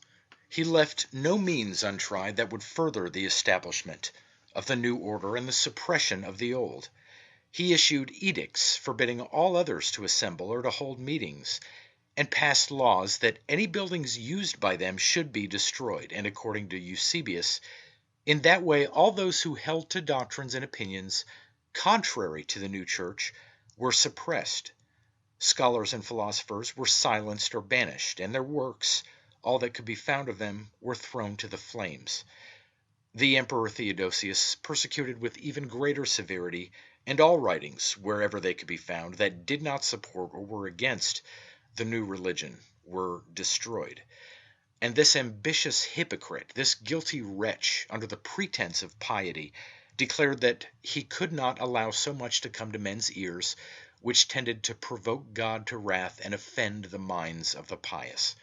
he left no means untried that would further the establishment of the new order and the suppression of the old. He issued edicts forbidding all others to assemble or to hold meetings, and passed laws that any buildings used by them should be destroyed, and according to Eusebius, in that way all those who held to doctrines and opinions contrary to the new church were suppressed. Scholars and philosophers were silenced or banished, and their works, all that could be found of them, were thrown to the flames. The Emperor Theodosius persecuted with even greater severity, and all writings, wherever they could be found, that did not support or were against the new religion were destroyed. And this ambitious hypocrite, this guilty wretch, under the pretense of piety, declared that he could not allow so much to come to men's ears which tended to provoke God to wrath and offend the minds of the pious.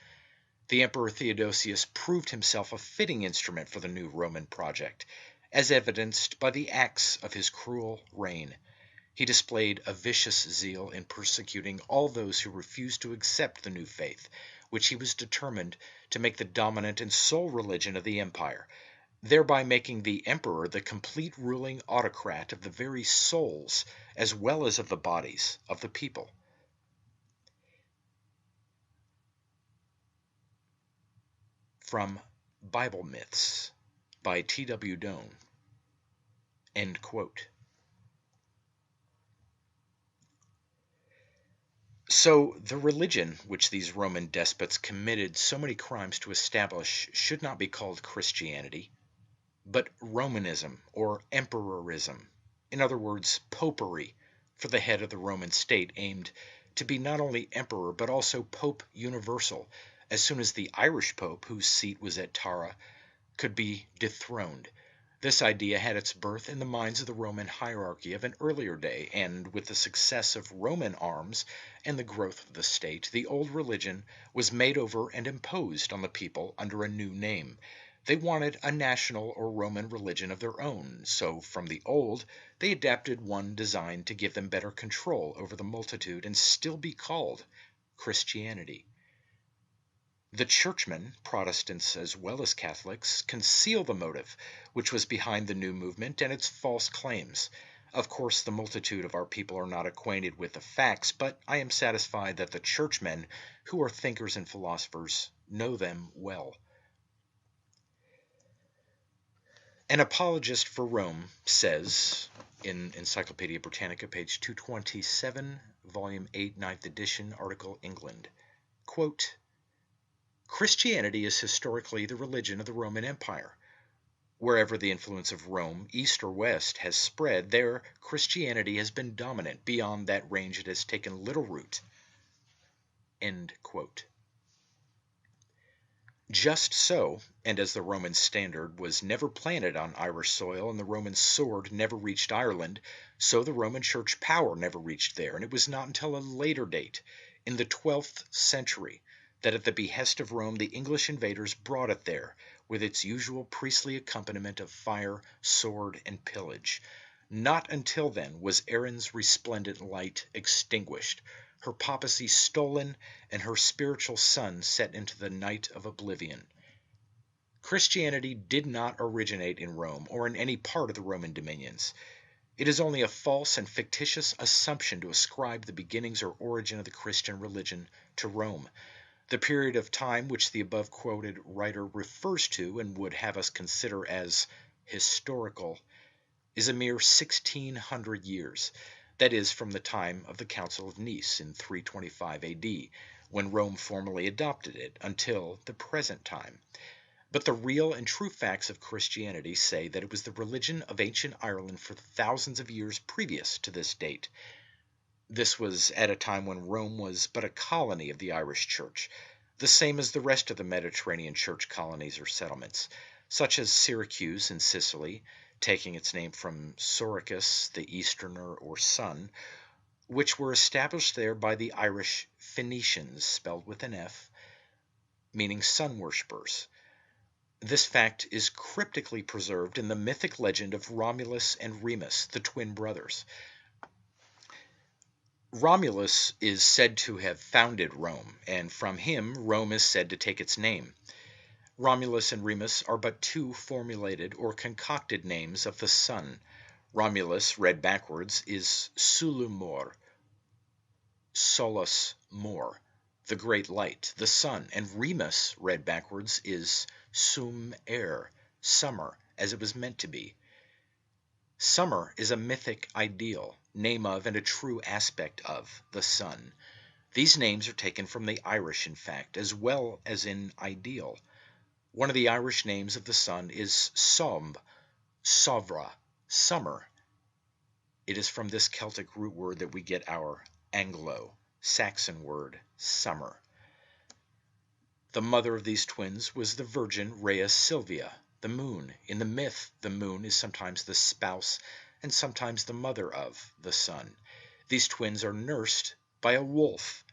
The Emperor Theodosius proved himself a fitting instrument for the new Roman project, as evidenced by the acts of his cruel reign. He displayed a vicious zeal in persecuting all those who refused to accept the new faith, which he was determined to make the dominant and sole religion of the empire, thereby making the emperor the complete ruling autocrat of the very souls as well as of the bodies of the people. From Bible Myths by T.W. Doane. End quote. So, the religion which these Roman despots committed so many crimes to establish should not be called Christianity, but Romanism or emperorism. In other words, popery, for the head of the Roman state aimed to be not only emperor but also Pope universal, as soon as the Irish Pope, whose seat was at Tara, could be dethroned. This idea had its birth in the minds of the Roman hierarchy of an earlier day, and with the success of Roman arms and the growth of the state, the old religion was made over and imposed on the people under a new name. They wanted a national or Roman religion of their own, so from the old they adapted one designed to give them better control over the multitude and still be called Christianity. The churchmen, Protestants as well as Catholics, conceal the motive which was behind the new movement and its false claims. Of course, the multitude of our people are not acquainted with the facts, but I am satisfied that the churchmen, who are thinkers and philosophers, know them well. An apologist for Rome says, in Encyclopedia Britannica, page 227, volume 8, 9th edition, article England, quote, Christianity is historically the religion of the Roman Empire. Wherever the influence of Rome, east or west, has spread, there Christianity has been dominant. Beyond that range it has taken little root. End quote. Just so, and as the Roman standard was never planted on Irish soil and the Roman sword never reached Ireland, so the Roman church power never reached there, and it was not until a later date, in the 12th century, that at the behest of Rome the English invaders brought it there, with its usual priestly accompaniment of fire, sword, and pillage. Not until then was Erin's resplendent light extinguished, her papacy stolen, and her spiritual sun set into the night of oblivion. Christianity did not originate in Rome or in any part of the Roman dominions. It is only a false and fictitious assumption to ascribe the beginnings or origin of the Christian religion to Rome. The period of time which the above quoted writer refers to and would have us consider as historical is a mere 1600 years, that is, from the time of the Council of Nicaea in 325 AD, when Rome formally adopted it, until the present time. But the real and true facts of Christianity say that it was the religion of ancient Ireland for thousands of years previous to this date. This was at a time when Rome was but a colony of the Irish Church, the same as the rest of the Mediterranean church colonies or settlements, such as Syracuse in Sicily, taking its name from Soricus, the Easterner or sun, which were established there by the Irish Phoenicians, spelled with an F, meaning sun worshippers. This fact is cryptically preserved in the mythic legend of Romulus and Remus, the twin brothers. Romulus is said to have founded Rome, and from him Rome is said to take its name. Romulus and Remus are but two formulated or concocted names of the sun. Romulus, read backwards, is Sulumor, Solus Mor, the great light, the sun, and Remus, read backwards, is Sum Air, summer, as it was meant to be. Summer is a mythic ideal, name of and a true aspect of the sun. These names are taken from the Irish, in fact, as well as in ideal. One of the Irish names of the sun is Somb, Sovra, summer. It is from this Celtic root word that we get our Anglo-Saxon word summer. The mother of these twins was the virgin Rhea Silvia, the moon. In the myth, the moon is sometimes the spouse and sometimes the mother of the sun. These twins are nursed by a wolf,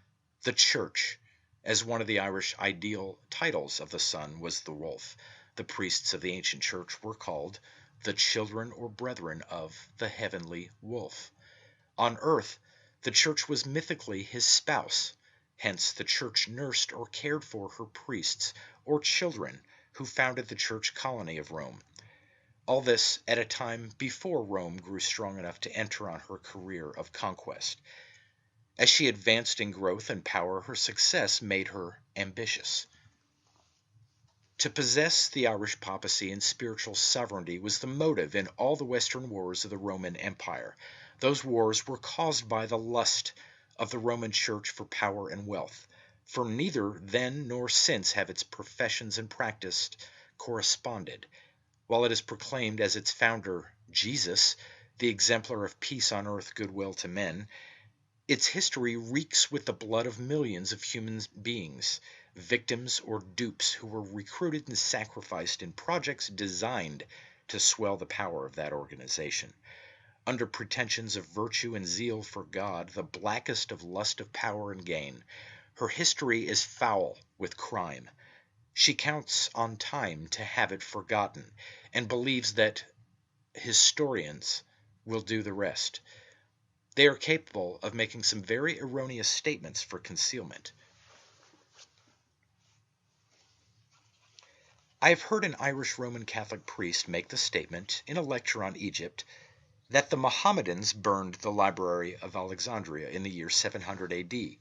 the church, as one of the Irish ideal titles of the sun was the wolf. The priests of the ancient church were called the children or brethren of the heavenly wolf. On earth, the church was mythically his spouse. Hence, the church nursed or cared for her priests or children who founded the church colony of Rome. All this at a time before Rome grew strong enough to enter on her career of conquest. As she advanced in growth and power, her success made her ambitious. To possess the Irish papacy and spiritual sovereignty was the motive in all the Western wars of the Roman Empire. Those wars were caused by the lust of the Roman Church for power and wealth, for neither then nor since have its professions and practice corresponded. While it is proclaimed as its founder, Jesus, the exemplar of peace on earth, goodwill to men, its history reeks with the blood of millions of human beings, victims or dupes who were recruited and sacrificed in projects designed to swell the power of that organization. Under pretensions of virtue and zeal for God, the blackest of lust of power and gain, her history is foul with crime. She counts on time to have it forgotten, and believes that historians will do the rest. They are capable of making some very erroneous statements for concealment. I have heard an Irish Roman Catholic priest make the statement, in a lecture on Egypt, that the Mohammedans burned the Library of Alexandria in the year 700 A.D.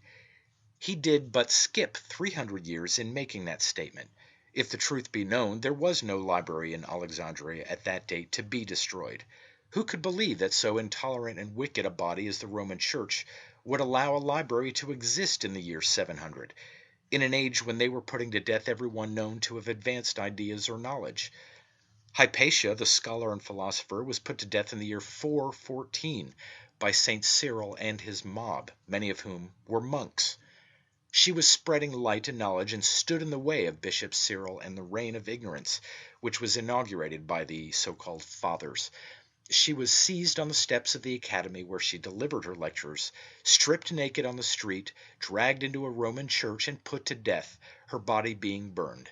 He did but skip 300 years in making that statement. If the truth be known, there was no library in Alexandria at that date to be destroyed. Who could believe that so intolerant and wicked a body as the Roman Church would allow a library to exist in the year 700, in an age when they were putting to death everyone known to have advanced ideas or knowledge? Hypatia, the scholar and philosopher, was put to death in the year 414 by St. Cyril and his mob, many of whom were monks. She was spreading light and knowledge and stood in the way of Bishop Cyril and the reign of ignorance, which was inaugurated by the so-called Fathers. She was seized on the steps of the academy where she delivered her lectures, stripped naked on the street, dragged into a Roman church, and put to death, her body being burned.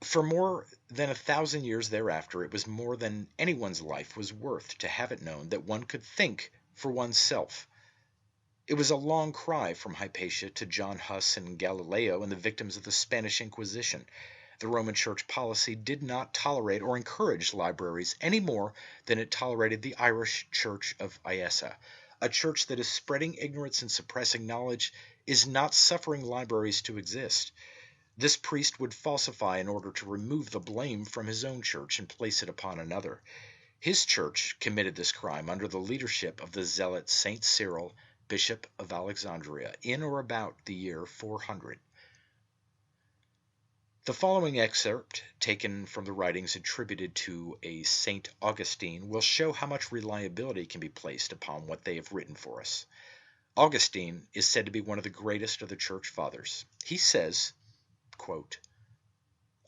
For more than 1,000 years thereafter, it was more than anyone's life was worth to have it known that one could think for oneself. It was a long cry from Hypatia to John Huss and Galileo and the victims of the Spanish Inquisition. The Roman Church policy did not tolerate or encourage libraries any more than it tolerated the Irish Church of Iessa. A church that is spreading ignorance and suppressing knowledge is not suffering libraries to exist. This priest would falsify in order to remove the blame from his own church and place it upon another. His church committed this crime under the leadership of the zealot St. Cyril, Bishop of Alexandria, in or about the year 400. The following excerpt, taken from the writings attributed to a St. Augustine, will show how much reliability can be placed upon what they have written for us. Augustine is said to be one of the greatest of the Church Fathers. He says, quote,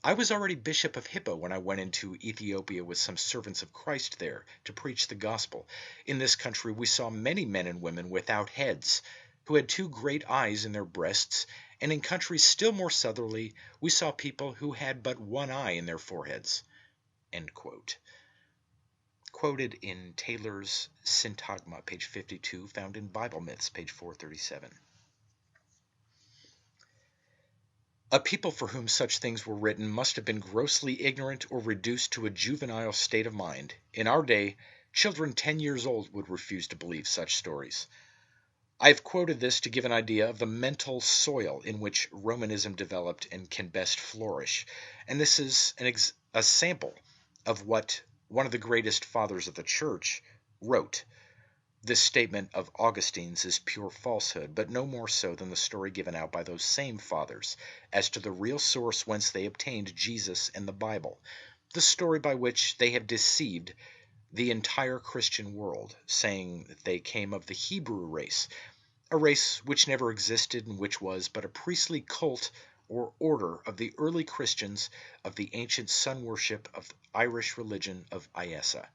I was already Bishop of Hippo when I went into Ethiopia with some servants of Christ there to preach the gospel. In this country we saw many men and women without heads, who had 2 great eyes in their breasts, and in countries still more southerly we saw people who had but 1 eye in their foreheads. End quote. Quoted in Taylor's Syntagma, page 52, found in Bible Myths, page 437. A people for whom such things were written must have been grossly ignorant or reduced to a juvenile state of mind. In our day, children 10 years old would refuse to believe such stories. I have quoted this to give an idea of the mental soil in which Romanism developed and can best flourish, and this is a sample of what one of the greatest fathers of the Church wrote. This statement of Augustine's is pure falsehood, but no more so than the story given out by those same fathers as to the real source whence they obtained Jesus and the Bible, the story by which they have deceived the entire Christian world, saying that they came of the Hebrew race, a race which never existed and which was but a priestly cult or order of the early Christians of the ancient sun worship of the Irish religion of Iessa.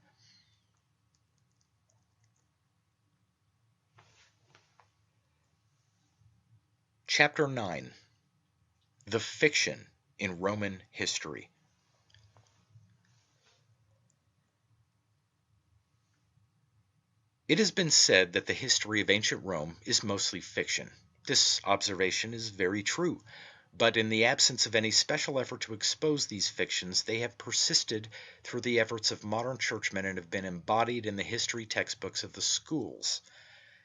Chapter 9. The Fiction in Roman History. It has been said that the history of ancient Rome is mostly fiction. This observation is very true, but in the absence of any special effort to expose these fictions, they have persisted through the efforts of modern churchmen and have been embodied in the history textbooks of the schools.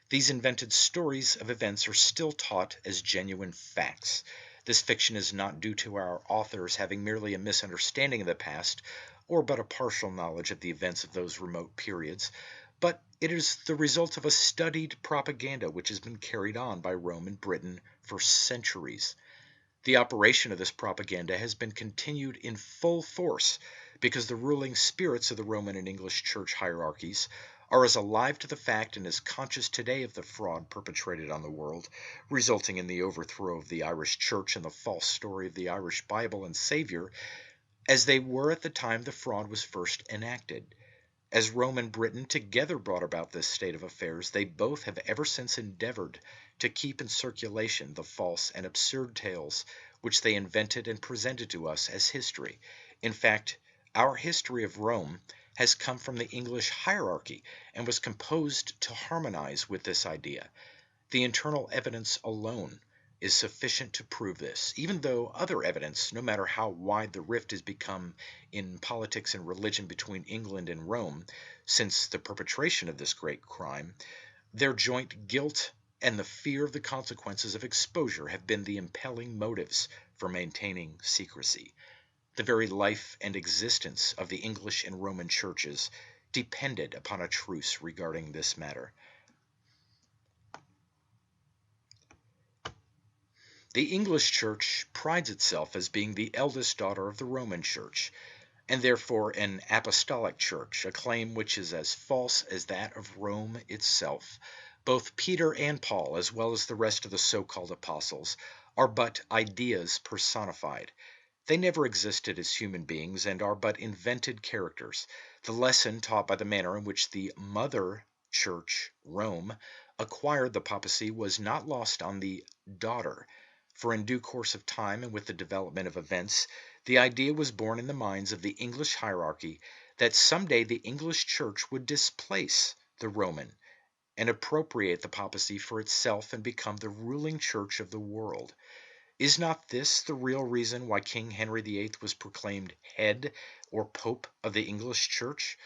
These invented stories of events are still taught as genuine facts. This fiction is not due to our authors having merely a misunderstanding of the past, or but a partial knowledge of the events of those remote periods, but it is the result of a studied propaganda which has been carried on by Rome and Britain for centuries. The operation of this propaganda has been continued in full force because the ruling spirits of the Roman and English church hierarchies are as alive to the fact and as conscious today of the fraud perpetrated on the world, resulting in the overthrow of the Irish church and the false story of the Irish Bible and Savior, as they were at the time the fraud was first enacted. As Rome and Britain together brought about this state of affairs, they both have ever since endeavored to keep in circulation the false and absurd tales which they invented and presented to us as history. In fact, our history of Rome has come from the English hierarchy and was composed to harmonize with this idea. The internal evidence alone is sufficient to prove this, even though other evidence, no matter how wide the rift has become in politics and religion between England and Rome since the perpetration of this great crime, their joint guilt and the fear of the consequences of exposure have been the impelling motives for maintaining secrecy. The very life and existence of the English and Roman churches depended upon a truce regarding this matter. The English Church prides itself as being the eldest daughter of the Roman Church, and therefore an apostolic church, a claim which is as false as that of Rome itself. Both Peter and Paul, as well as the rest of the so-called apostles, are but ideas personified. They never existed as human beings and are but invented characters. The lesson taught by the manner in which the mother church, Rome, acquired the papacy was not lost on the daughter, for in due course of time and with the development of events, the idea was born in the minds of the English hierarchy that someday the English church would displace the Roman and appropriate the papacy for itself and become the ruling church of the world. Is not this the real reason why King Henry VIII was proclaimed head or pope of the English church?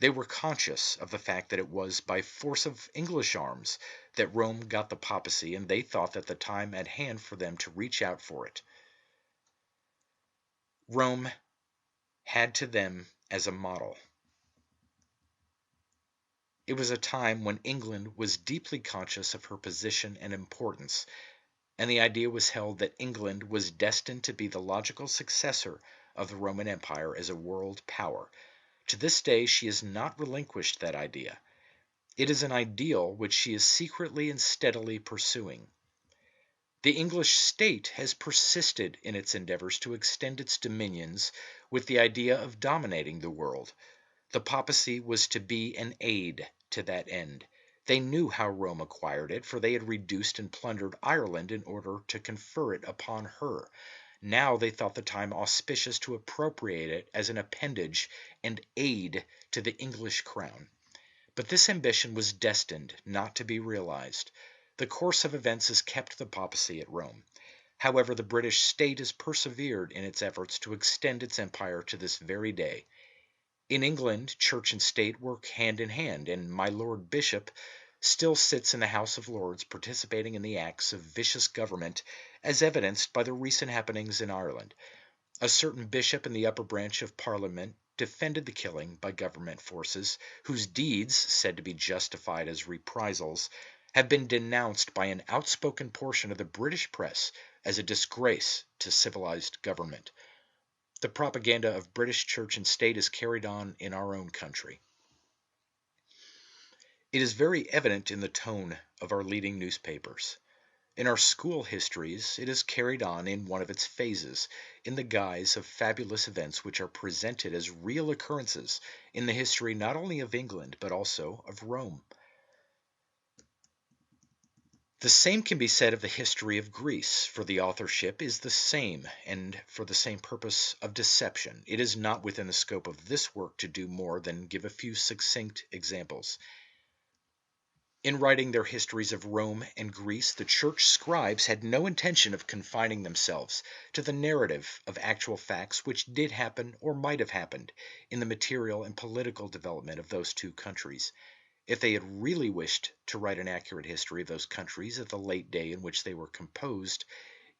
They were conscious of the fact that it was by force of English arms that Rome got the papacy, and they thought that the time at hand for them to reach out for it. Rome had to them as a model. It was a time when England was deeply conscious of her position and importance, and the idea was held that England was destined to be the logical successor of the Roman Empire as a world power. To this day she has not relinquished that idea. It is an ideal which she is secretly and steadily pursuing. The English state has persisted in its endeavors to extend its dominions with the idea of dominating the world. The papacy was to be an aid to that end. They knew how Rome acquired it, for they had reduced and plundered Ireland in order to confer it upon her. Now they thought the time auspicious to appropriate it as an appendage and aid to the English crown. But this ambition was destined not to be realized. The course of events has kept the papacy at Rome. However, the British state has persevered in its efforts to extend its empire to this very day. In England, church and state work hand in hand, and my Lord Bishop still sits in the House of Lords participating in the acts of vicious government as evidenced by the recent happenings in Ireland. A certain bishop in the upper branch of Parliament defended the killing by government forces, whose deeds, said to be justified as reprisals, have been denounced by an outspoken portion of the British press as a disgrace to civilized government. The propaganda of British church and state is carried on in our own country. It is very evident in the tone of our leading newspapers. In our school histories, it is carried on in one of its phases, in the guise of fabulous events which are presented as real occurrences in the history not only of England, but also of Rome. The same can be said of the history of Greece, for the authorship is the same, and for the same purpose of deception. It is not within the scope of this work to do more than give a few succinct examples. In writing their histories of Rome and Greece, the church scribes had no intention of confining themselves to the narrative of actual facts which did happen or might have happened in the material and political development of those two countries. If they had really wished to write an accurate history of those countries at the late day in which they were composed,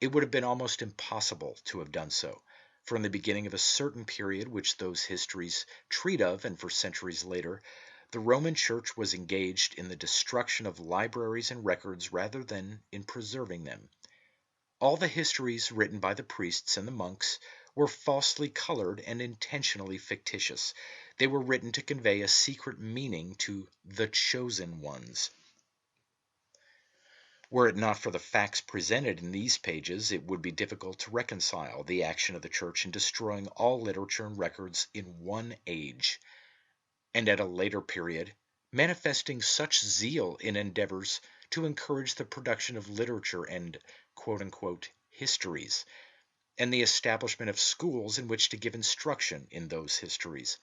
it would have been almost impossible to have done so. from the beginning of a certain period which those histories treat of, and for centuries later, the Roman Church was engaged in the destruction of libraries and records rather than in preserving them. All the histories written by the priests and the monks were falsely colored and intentionally fictitious. They were written to convey a secret meaning to the chosen ones. Were it not for the facts presented in these pages, it would be difficult to reconcile the action of the Church in destroying all literature and records in one age, and at a later period, manifesting such zeal in endeavors to encourage the production of literature and quote-unquote histories, and the establishment of schools in which to give instruction in those histories.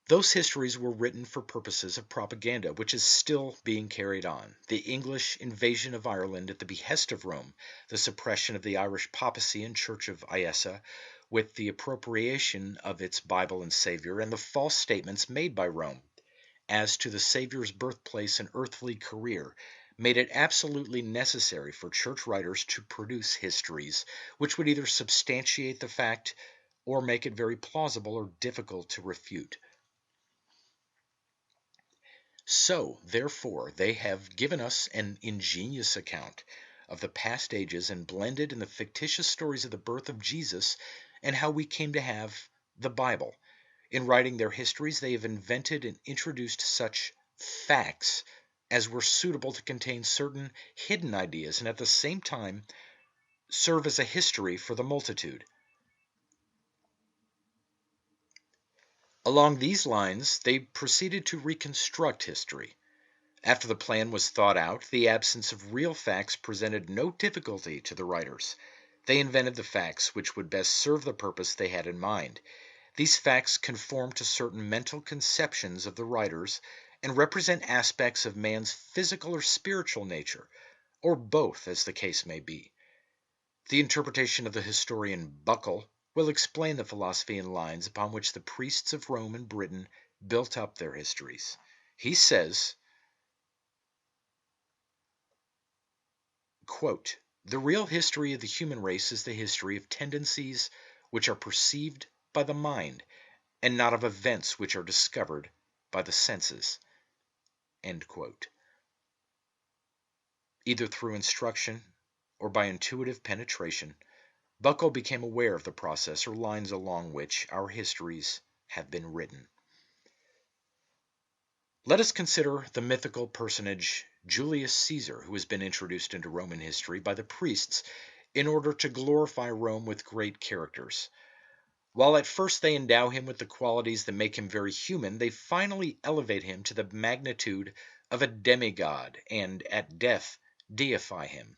Those histories were written for purposes of propaganda, which is still being carried on. The English invasion of Ireland at the behest of Rome, the suppression of the Irish papacy and Church of Iesa, with the appropriation of its Bible and Savior, and the false statements made by Rome as to the Savior's birthplace and earthly career, made it absolutely necessary for church writers to produce histories which would either substantiate the fact or make it very plausible or difficult to refute. So, therefore, they have given us an ingenious account of the past ages and blended in the fictitious stories of the birth of Jesus and how we came to have the Bible. In writing their histories, they have invented and introduced such facts as were suitable to contain certain hidden ideas and at the same time serve as a history for the multitude. Along these lines, they proceeded to reconstruct history. After the plan was thought out, the absence of real facts presented no difficulty to the writers. They invented the facts which would best serve the purpose they had in mind. These facts conform to certain mental conceptions of the writers and represent aspects of man's physical or spiritual nature, or both as the case may be. The interpretation of the historian Buckle will explain the philosophy and lines upon which the priests of Rome and Britain built up their histories. He says, quote, "The real history of the human race is the history of tendencies which are perceived by the mind, and not of events which are discovered by the senses." End quote. Either through instruction or by intuitive penetration, Buckle became aware of the process or lines along which our histories have been written. Let us consider the mythical personage Julius Caesar, who has been introduced into Roman history by the priests in order to glorify Rome with great characters. While at first they endow him with the qualities that make him very human, they finally elevate him to the magnitude of a demigod and, at death, deify him.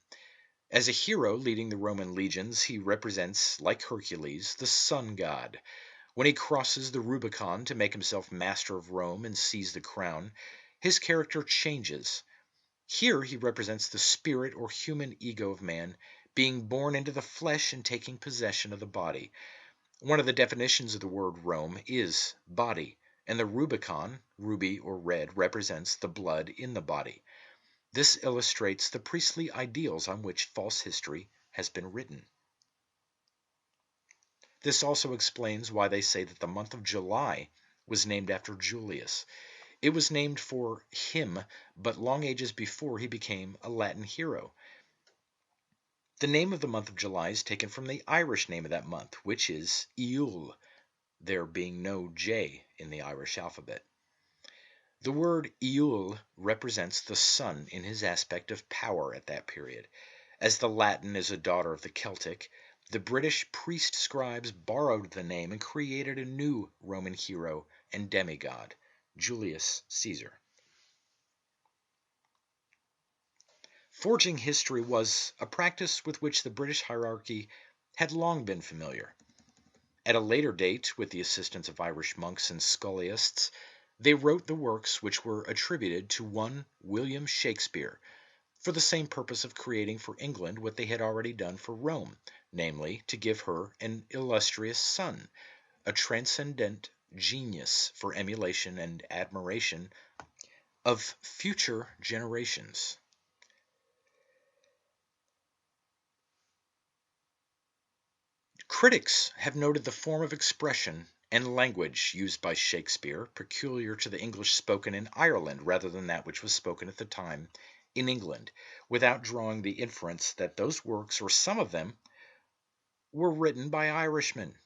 As a hero leading the Roman legions, he represents, like Hercules, the sun god. When he crosses the Rubicon to make himself master of Rome and seize the crown, his character changes. Here he represents the spirit or human ego of man being born into the flesh and taking possession of the body. One of the definitions of the word Rome is body, and the Rubicon, ruby or red, represents the blood in the body. This illustrates the priestly ideals on which false history has been written. This also explains why they say that the month of July was named after Julius. It was named for him, but long ages before he became a Latin hero. The name of the month of July is taken from the Irish name of that month, which is Iule, there being no J in the Irish alphabet. The word Iule represents the sun in his aspect of power at that period. As the Latin is a daughter of the Celtic, the British priest scribes borrowed the name and created a new Roman hero and demigod, Julius Caesar. Forging history was a practice with which the British hierarchy had long been familiar. At a later date, with the assistance of Irish monks and scholiasts, they wrote the works which were attributed to one William Shakespeare, for the same purpose of creating for England what they had already done for Rome, namely, to give her an illustrious son, a transcendent genius for emulation and admiration of future generations. Critics have noted the form of expression and language used by Shakespeare peculiar to the English spoken in Ireland rather than that which was spoken at the time in England, without drawing the inference that those works, or some of them, were written by Irishmen.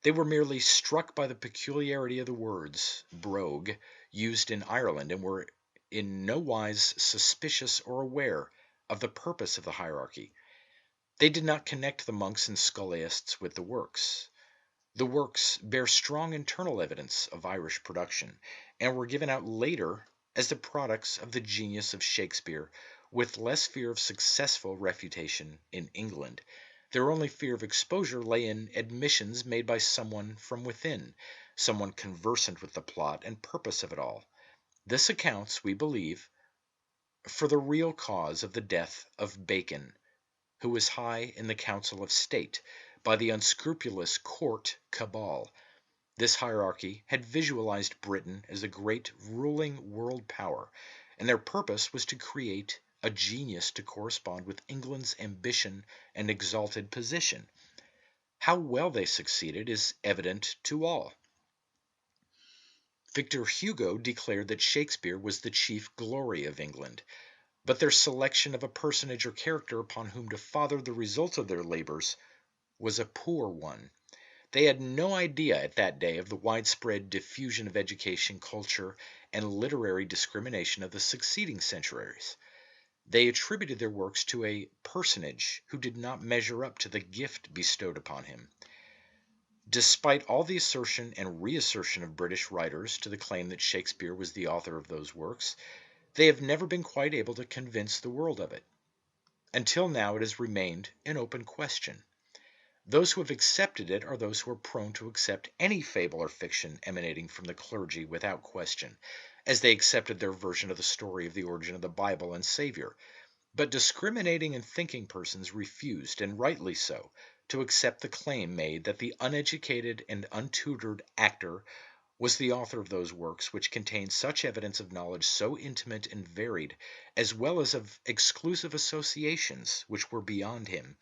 They were merely struck by the peculiarity of the words brogue used in Ireland, and were in no wise suspicious or aware of the purpose of the hierarchy. They did not connect the monks and scholiasts with the works. The works bear strong internal evidence of Irish production, and were given out later as the products of the genius of Shakespeare, with less fear of successful refutation in England. Their only fear of exposure lay in admissions made by someone from within, someone conversant with the plot and purpose of it all. This accounts, we believe, for the real cause of the death of Bacon, who was high in the Council of State, by the unscrupulous court cabal. This hierarchy had visualized Britain as a great ruling world power, and their purpose was to create a genius to correspond with England's ambition and exalted position. How well they succeeded is evident to all. Victor Hugo declared that Shakespeare was the chief glory of England, but their selection of a personage or character upon whom to father the result of their labors was a poor one. They had no idea at that day of the widespread diffusion of education, culture, and literary discrimination of the succeeding centuries. They attributed their works to a personage who did not measure up to the gift bestowed upon him. Despite all the assertion and reassertion of British writers to the claim that Shakespeare was the author of those works, they have never been quite able to convince the world of it. Until now it has remained an open question. Those who have accepted it are those who are prone to accept any fable or fiction emanating from the clergy without question, as they accepted their version of the story of the origin of the Bible and Savior. But discriminating and thinking persons refused, and rightly so, to accept the claim made that the uneducated and untutored actor was the author of those works which contained such evidence of knowledge so intimate and varied, as well as of exclusive associations which were beyond him.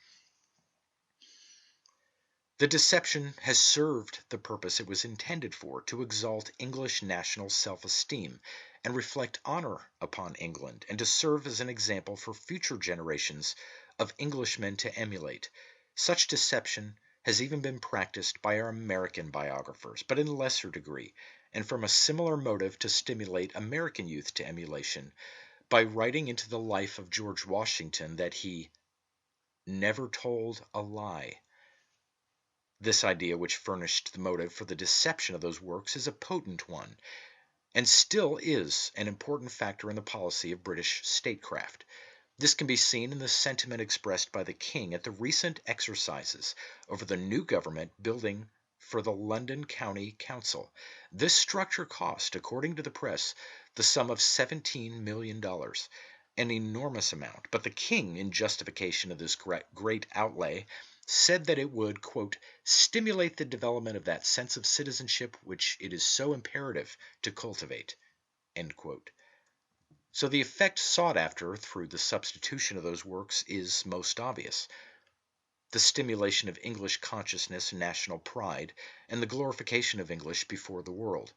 The deception has served the purpose it was intended for, to exalt English national self-esteem and reflect honor upon England, and to serve as an example for future generations of Englishmen to emulate. Such deception has even been practiced by our American biographers, but in lesser degree, and from a similar motive to stimulate American youth to emulation, by writing into the life of George Washington that he never told a lie. This idea, which furnished the motive for the deception of those works, is a potent one, and still is an important factor in the policy of British statecraft. This can be seen in the sentiment expressed by the King at the recent exercises over the new government building for the London County Council. This structure cost, according to the press, the sum of $17 million, an enormous amount, but the King, in justification of this great outlay, said that it would, quote, stimulate the development of that sense of citizenship which it is so imperative to cultivate, end quote. So the effect sought after through the substitution of those works is most obvious. The stimulation of English consciousness and national pride, and the glorification of English before the world.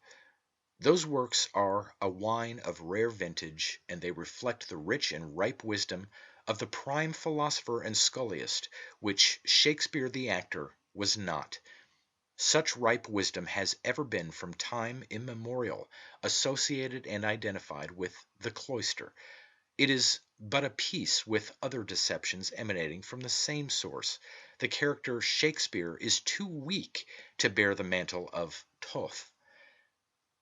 Those works are a wine of rare vintage, and they reflect the rich and ripe wisdom of the prime philosopher and scholiast, which Shakespeare the actor was not. Such ripe wisdom has ever been from time immemorial associated and identified with the cloister. It is but a piece with other deceptions emanating from the same source. The character Shakespeare is too weak to bear the mantle of Thoth.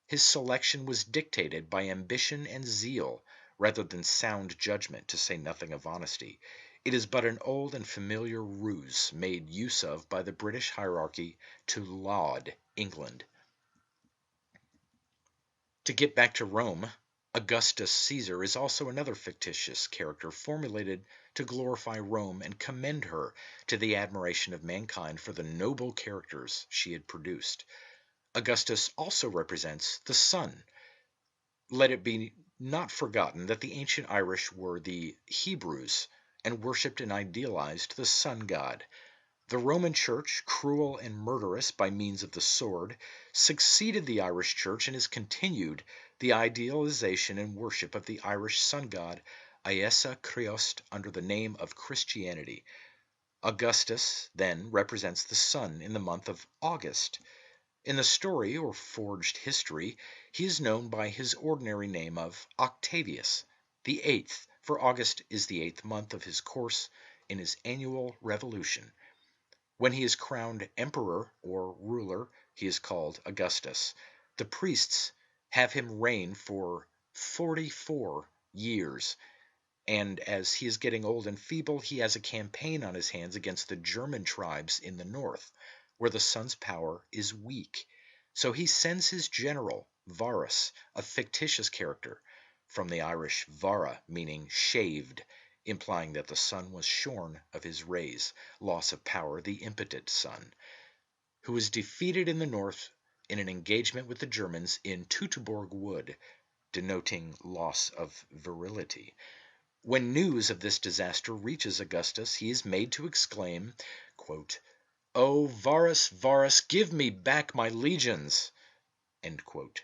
His selection was dictated by ambition and zeal rather than sound judgment, to say nothing of honesty. It is but an old and familiar ruse made use of by the British hierarchy to laud England. To get back to Rome, Augustus Caesar is also another fictitious character formulated to glorify Rome and commend her to the admiration of mankind for the noble characters she had produced. Augustus also represents the sun. Let it be not forgotten that the ancient Irish were the Hebrews and worshipped and idealized the sun god. The Roman Church, cruel and murderous by means of the sword, succeeded the Irish Church and has continued the idealization and worship of the Irish sun god Iesa Creost under the name of Christianity. Augustus, then, represents the sun in the month of August. In the story or forged history, he is known by his ordinary name of Octavius, the eighth, for August is the eighth month of his course in his annual revolution. When he is crowned emperor or ruler, he is called Augustus. The priests have him reign for 44 years, and as he is getting old and feeble, he has a campaign on his hands against the German tribes in the north, where the sun's power is weak. So he sends his general, Varus, a fictitious character, from the Irish vara, meaning shaved, implying that the sun was shorn of his rays, loss of power, the impotent sun, who was defeated in the north in an engagement with the Germans in Teutoburg Wood, denoting loss of virility. When news of this disaster reaches Augustus, he is made to exclaim, quote, "O Varus, Varus, give me back my legions!" End quote.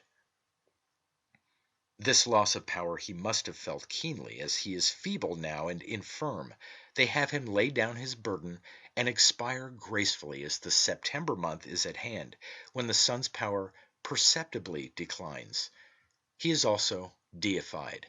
This loss of power he must have felt keenly, as he is feeble now and infirm. They have him lay down his burden and expire gracefully, as the September month is at hand, when the sun's power perceptibly declines. He is also deified.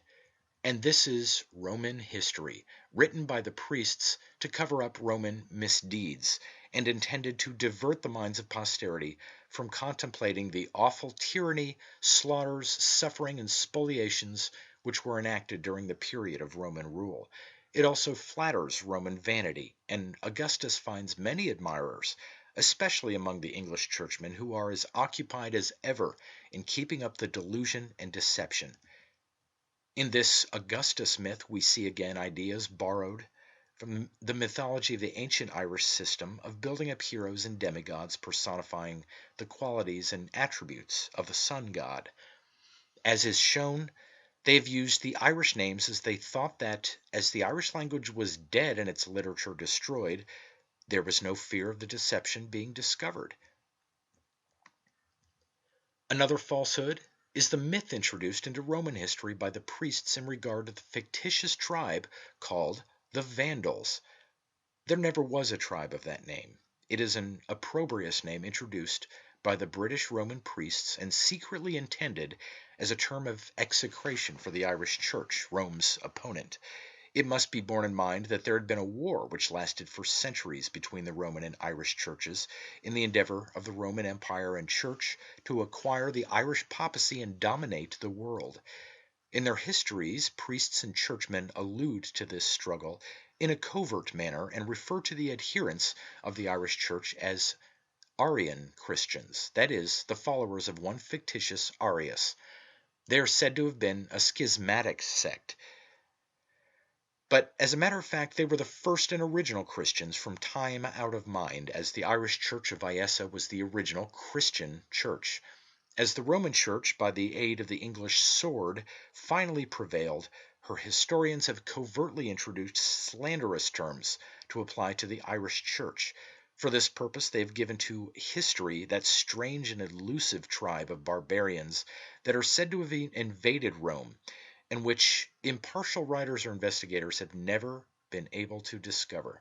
And this is Roman history, written by the priests to cover up Roman misdeeds, and intended to divert the minds of posterity from contemplating the awful tyranny, slaughters, suffering, and spoliations which were enacted during the period of Roman rule. It also flatters Roman vanity, and Augustus finds many admirers, especially among the English churchmen, who are as occupied as ever in keeping up the delusion and deception. In this Augustus myth, we see again ideas borrowed from the mythology of the ancient Irish system of building up heroes and demigods personifying the qualities and attributes of the sun god. As is shown, they have used the Irish names as they thought that, as the Irish language was dead and its literature destroyed, there was no fear of the deception being discovered. Another falsehood is the myth introduced into Roman history by the priests in regard to the fictitious tribe called the Vandals. There never was a tribe of that name. It is an opprobrious name introduced by the British Roman priests and secretly intended as a term of execration for the Irish Church, Rome's opponent. It must be borne in mind that there had been a war which lasted for centuries between the Roman and Irish churches in the endeavor of the Roman Empire and Church to acquire the Irish papacy and dominate the world. In their histories, priests and churchmen allude to this struggle in a covert manner and refer to the adherents of the Irish Church as Arian Christians, that is, the followers of one fictitious Arius. They are said to have been a schismatic sect. But as a matter of fact, they were the first and original Christians from time out of mind, as the Irish Church of Iesa was the original Christian church. As the Roman Church, by the aid of the English sword, finally prevailed, her historians have covertly introduced slanderous terms to apply to the Irish Church. For this purpose, they have given to history that strange and elusive tribe of barbarians that are said to have invaded Rome, and which impartial writers or investigators have never been able to discover.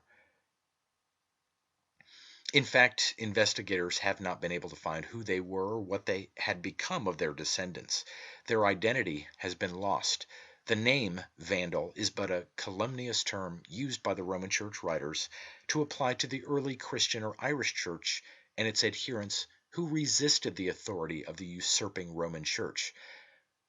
In fact, investigators have not been able to find who they were or what they had become of their descendants. Their identity has been lost. The name Vandal is but a calumnious term used by the Roman Church writers to apply to the early Christian or Irish Church and its adherents who resisted the authority of the usurping Roman Church.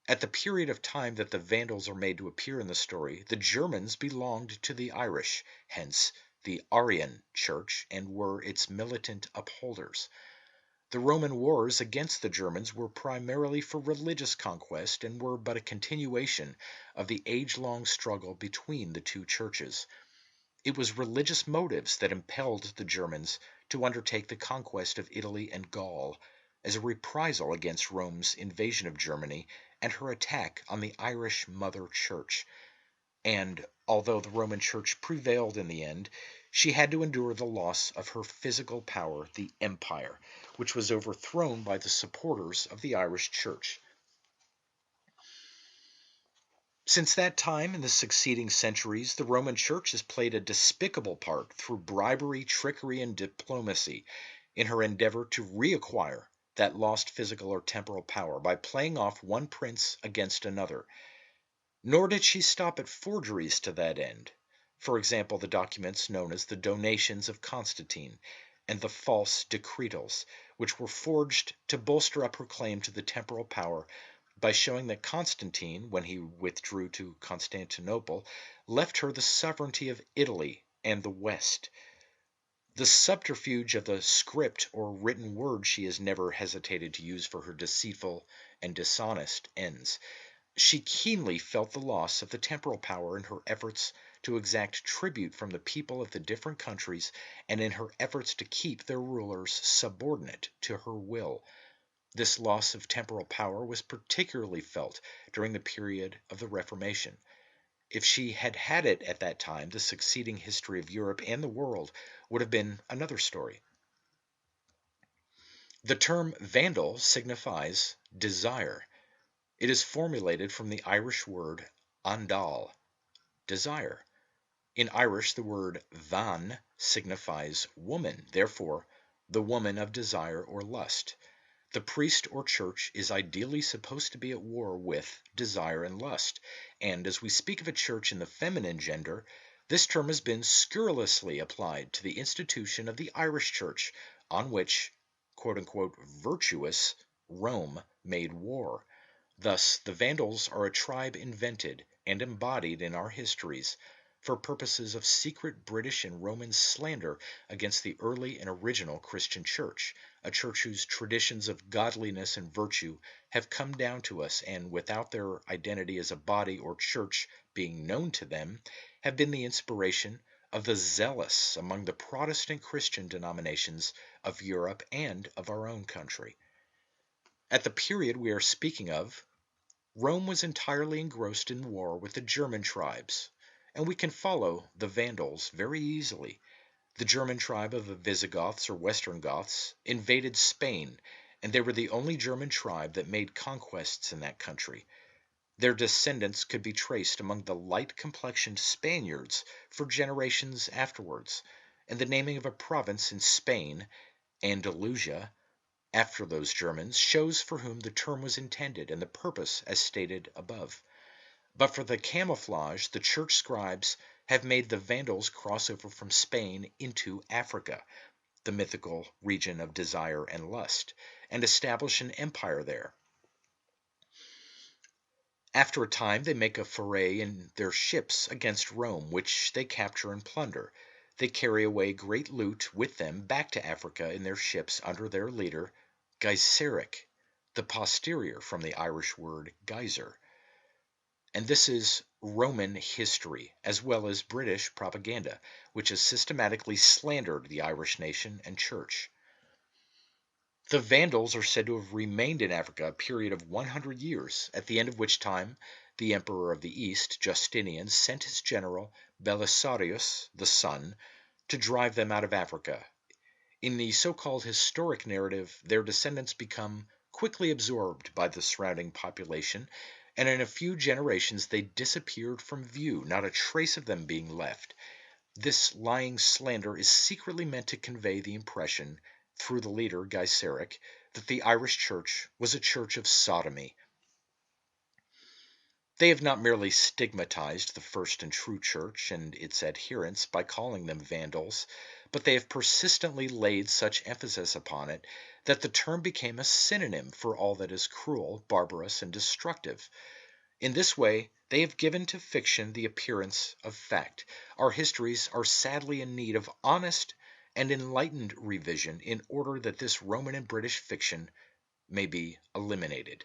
At the period of time that the Vandals are made to appear in the story, the Germans belonged to the Irish, hence the Arian Church, and were its militant upholders. The Roman wars against the Germans were primarily for religious conquest and were but a continuation of the age-long struggle between the two churches. It was religious motives that impelled the Germans to undertake the conquest of Italy and Gaul as a reprisal against Rome's invasion of Germany and her attack on the Irish Mother Church. And although the Roman Church prevailed in the end, she had to endure the loss of her physical power, the empire, which was overthrown by the supporters of the Irish Church. Since that time, in the succeeding centuries, the Roman Church has played a despicable part through bribery, trickery, and diplomacy in her endeavor to reacquire that lost physical or temporal power by playing off one prince against another. Nor did she stop at forgeries to that end. For example, the documents known as the Donations of Constantine and the false decretals, which were forged to bolster up her claim to the temporal power by showing that Constantine, when he withdrew to Constantinople, left her the sovereignty of Italy and the West. The subterfuge of the script or written word she has never hesitated to use for her deceitful and dishonest ends. She keenly felt the loss of the temporal power in her efforts to exact tribute from the people of the different countries and in her efforts to keep their rulers subordinate to her will. This loss of temporal power was particularly felt during the period of the Reformation. If she had had it at that time, the succeeding history of Europe and the world would have been another story. The term Vandal signifies desire. It is formulated from the Irish word andal, desire. In Irish, the word van signifies woman, therefore, the woman of desire or lust. The priest or church is ideally supposed to be at war with desire and lust, and as we speak of a church in the feminine gender, this term has been scurrilously applied to the institution of the Irish church, on which, quote-unquote, virtuous Rome made war. Thus, the Vandals are a tribe invented and embodied in our histories for purposes of secret British and Roman slander against the early and original Christian church, a church whose traditions of godliness and virtue have come down to us and, without their identity as a body or church being known to them, have been the inspiration of the zealous among the Protestant Christian denominations of Europe and of our own country. At the period we are speaking of, Rome was entirely engrossed in war with the German tribes, and we can follow the Vandals very easily. The German tribe of the Visigoths or Western Goths invaded Spain, and they were the only German tribe that made conquests in that country. Their descendants could be traced among the light-complexioned Spaniards for generations afterwards, and the naming of a province in Spain, Andalusia, after those Germans, shows for whom the term was intended and the purpose as stated above. But for the camouflage, the church scribes have made the Vandals cross over from Spain into Africa, the mythical region of desire and lust, and establish an empire there. After a time, they make a foray in their ships against Rome, which they capture and plunder. They carry away great loot with them back to Africa in their ships under their leader, Gaiseric, the posterior from the Irish word geyser. And this is Roman history, as well as British propaganda, which has systematically slandered the Irish nation and church. The Vandals are said to have remained in Africa a period of 100 years, at the end of which time the Emperor of the East, Justinian, sent his general, Belisarius, the Sun, to drive them out of Africa. In the so-called historic narrative, their descendants become quickly absorbed by the surrounding population, and in a few generations they disappeared from view, not a trace of them being left. This lying slander is secretly meant to convey the impression, through the leader Gaiseric, that the Irish church was a church of sodomy. They have not merely stigmatized the first and true church and its adherents by calling them Vandals, but they have persistently laid such emphasis upon it that the term became a synonym for all that is cruel, barbarous, and destructive. In this way, they have given to fiction the appearance of fact. Our histories are sadly in need of honest and enlightened revision in order that this Roman and British fiction may be eliminated.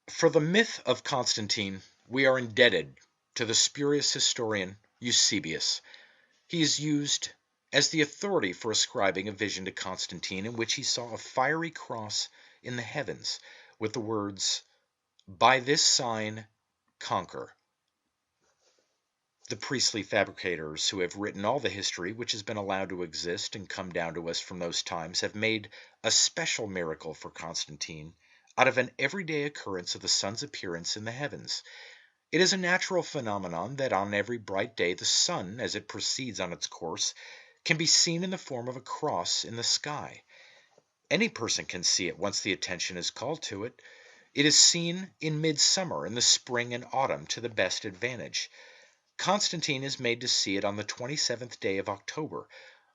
For the myth of Constantine, we are indebted to the spurious historian Eusebius. He is used as the authority for ascribing a vision to Constantine in which he saw a fiery cross in the heavens with the words, "By this sign conquer." The priestly fabricators who have written all the history which has been allowed to exist and come down to us from those times have made a special miracle for Constantine out of an everyday occurrence of the sun's appearance in the heavens. It is a natural phenomenon that on every bright day the sun, as it proceeds on its course, can be seen in the form of a cross in the sky. Any person can see it once the attention is called to it. It is seen in midsummer, in the spring and autumn, to the best advantage. Constantine is made to see it on the 27th day of October,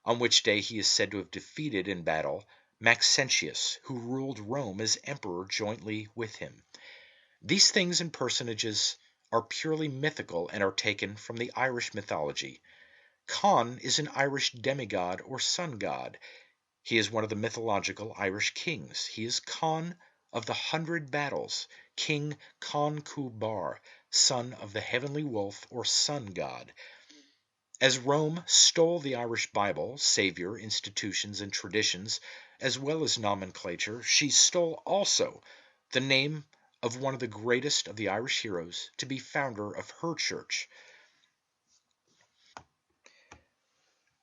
on which day he is said to have defeated in battle Maxentius, who ruled Rome as emperor jointly with him. These things and personages are purely mythical and are taken from the Irish mythology. Con is an Irish demigod or sun god. He is one of the mythological Irish kings. He is Con of the 100 Battles, King Con Bar, son of the heavenly wolf or sun god. As Rome stole the Irish Bible, savior, institutions, and traditions, as well as nomenclature, she stole also the name of one of the greatest of the Irish heroes to be founder of her church.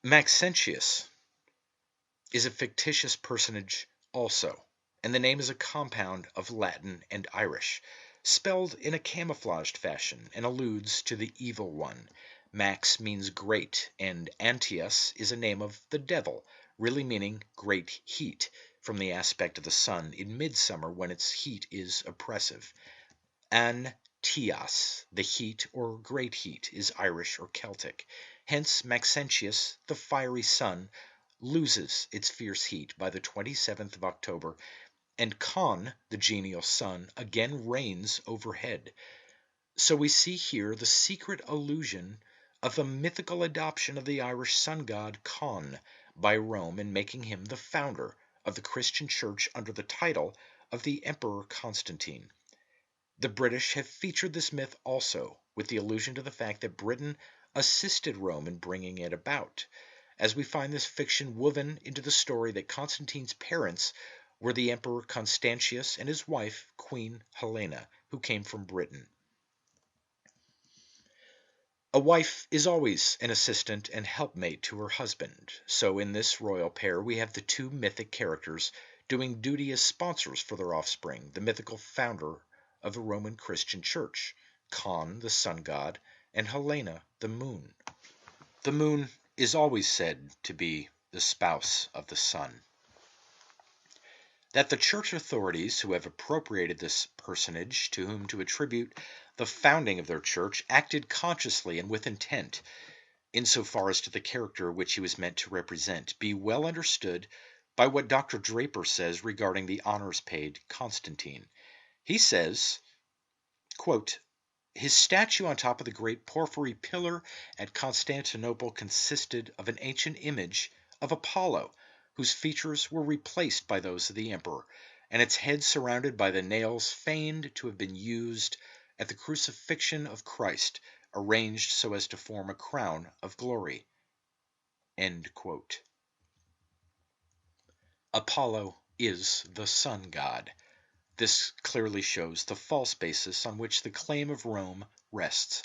Maxentius is a fictitious personage also, and the name is a compound of Latin and Irish, spelled in a camouflaged fashion, and alludes to the evil one. Max means great, and Antius is a name of the devil, really meaning great heat, from the aspect of the sun in midsummer when its heat is oppressive. Antias, the heat or great heat, is Irish or Celtic. Hence Maxentius, the fiery sun, loses its fierce heat by the 27th of October, and Con, the genial sun, again reigns overhead. So we see here the secret allusion of the mythical adoption of the Irish sun god Con by Rome in making him the founder of the Christian church under the title of the Emperor Constantine. The British have featured this myth also, with the allusion to the fact that Britain assisted Rome in bringing it about, as we find this fiction woven into the story that Constantine's parents were the Emperor Constantius and his wife, Queen Helena, who came from Britain. A wife is always an assistant and helpmate to her husband, so in this royal pair we have the two mythic characters doing duty as sponsors for their offspring, the mythical founder of the Roman Christian Church, Con, the sun god, and Helena, the moon. The moon is always said to be the spouse of the sun. That the church authorities who have appropriated this personage to whom to attribute the founding of their church acted consciously and with intent, insofar as to the character which he was meant to represent, be well understood by what Dr. Draper says regarding the honors paid Constantine. He says, quote, "His statue on top of the great porphyry pillar at Constantinople consisted of an ancient image of Apollo, whose features were replaced by those of the emperor, and its head surrounded by the nails feigned to have been used at the crucifixion of Christ, arranged so as to form a crown of glory." End quote. Apollo is the sun god. This clearly shows the false basis on which the claim of Rome rests.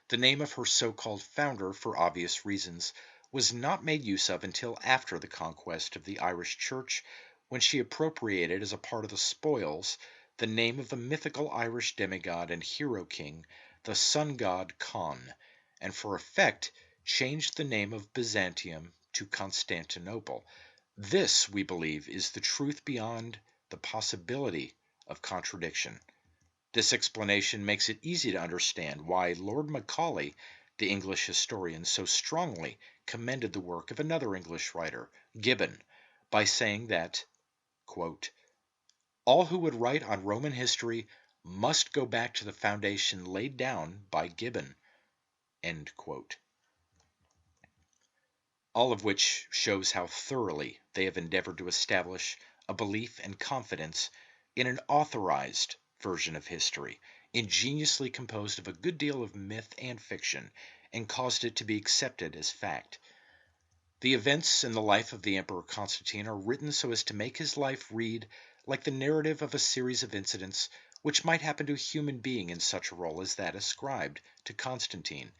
The name of her so-called founder, for obvious reasons, was not made use of until after the conquest of the Irish Church, when she appropriated as a part of the spoils the name of the mythical Irish demigod and hero king, the sun god Con, and for effect changed the name of Byzantium to Constantinople. This, we believe, is the truth beyond the possibility of contradiction. This explanation makes it easy to understand why Lord Macaulay, the English historian, so strongly commended the work of another English writer, Gibbon, by saying that, quote, "all who would write on Roman history must go back to the foundation laid down by Gibbon." End quote. All of which shows how thoroughly they have endeavored to establish a belief and confidence in an authorized version of history, ingeniously composed of a good deal of myth and fiction, and caused it to be accepted as fact. The events in the life of the Emperor Constantine are written so as to make his life read like the narrative of a series of incidents which might happen to a human being in such a role as that ascribed to Constantine.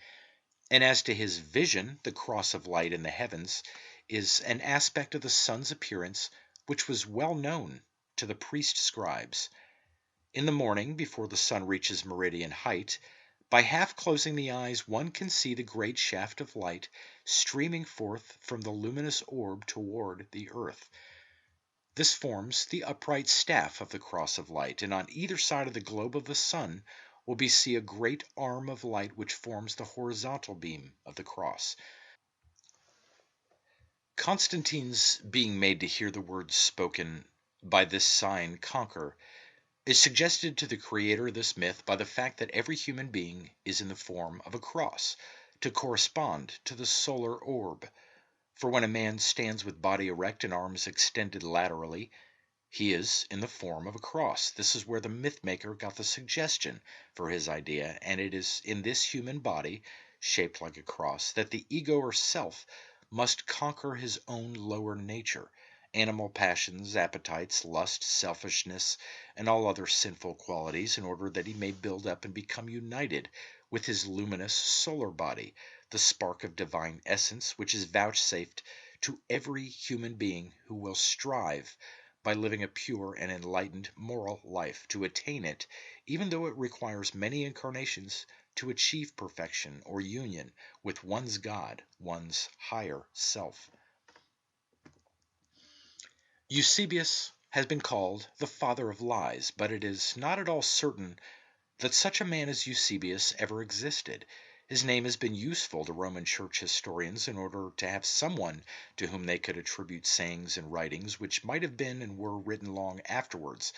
And as to his vision, the cross of light in the heavens is an aspect of the sun's appearance which was well known to the priest scribes. In the morning, before the sun reaches meridian height, by half closing the eyes one can see the great shaft of light streaming forth from the luminous orb toward the earth. This forms the upright staff of the cross of light, and on either side of the globe of the sun will be seen a great arm of light which forms the horizontal beam of the cross. Constantine's being made to hear the words spoken, "By this sign conquer," is suggested to the creator of this myth by the fact that every human being is in the form of a cross, to correspond to the solar orb. For when a man stands with body erect and arms extended laterally, he is in the form of a cross. This is where the myth-maker got the suggestion for his idea, and it is in this human body, shaped like a cross, that the ego or self must conquer his own lower nature, animal passions, appetites, lust, selfishness, and all other sinful qualities, in order that he may build up and become united with his luminous solar body, the spark of divine essence which is vouchsafed to every human being who will strive, by living a pure and enlightened moral life, to attain it, even though it requires many incarnations to achieve perfection or union with one's God, one's higher self. Eusebius has been called the father of lies, but it is not at all certain that such a man as Eusebius ever existed. His name has been useful to Roman Church historians in order to have someone to whom they could attribute sayings and writings which might have been and were written long afterwards,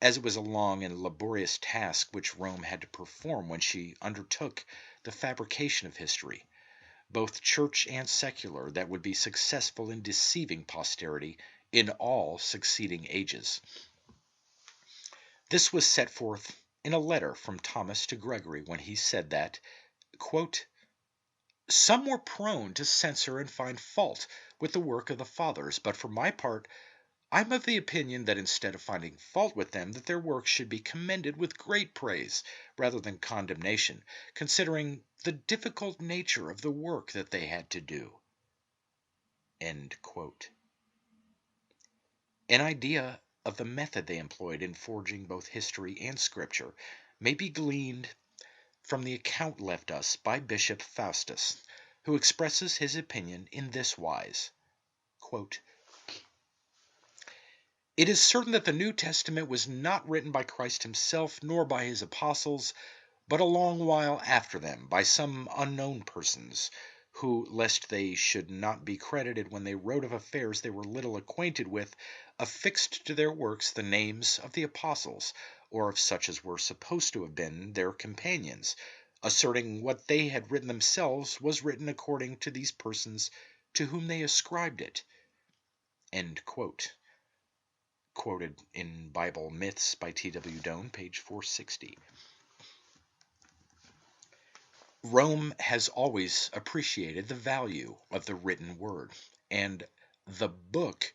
as it was a long and laborious task which Rome had to perform when she undertook the fabrication of history, both church and secular, that would be successful in deceiving posterity in all succeeding ages. This was set forth in a letter from Thomas to Gregory, when he said that, quote, "Some were prone to censure and find fault with the work of the fathers, but for my part I am of the opinion that instead of finding fault with them, that their work should be commended with great praise rather than condemnation, considering the difficult nature of the work that they had to do." End quote. An idea of the method they employed in forging both history and scripture may be gleaned from the account left us by Bishop Faustus, who expresses his opinion in this wise, quote, "It is certain that the New Testament was not written by Christ himself, nor by his apostles, but a long while after them, by some unknown persons, who, lest they should not be credited when they wrote of affairs they were little acquainted with, affixed to their works the names of the apostles, or of such as were supposed to have been their companions, asserting what they had written themselves was written according to these persons to whom they ascribed it." End quote. Quoted in Bible Myths by T.W. Doane, page 460. Rome has always appreciated the value of the written word, and the book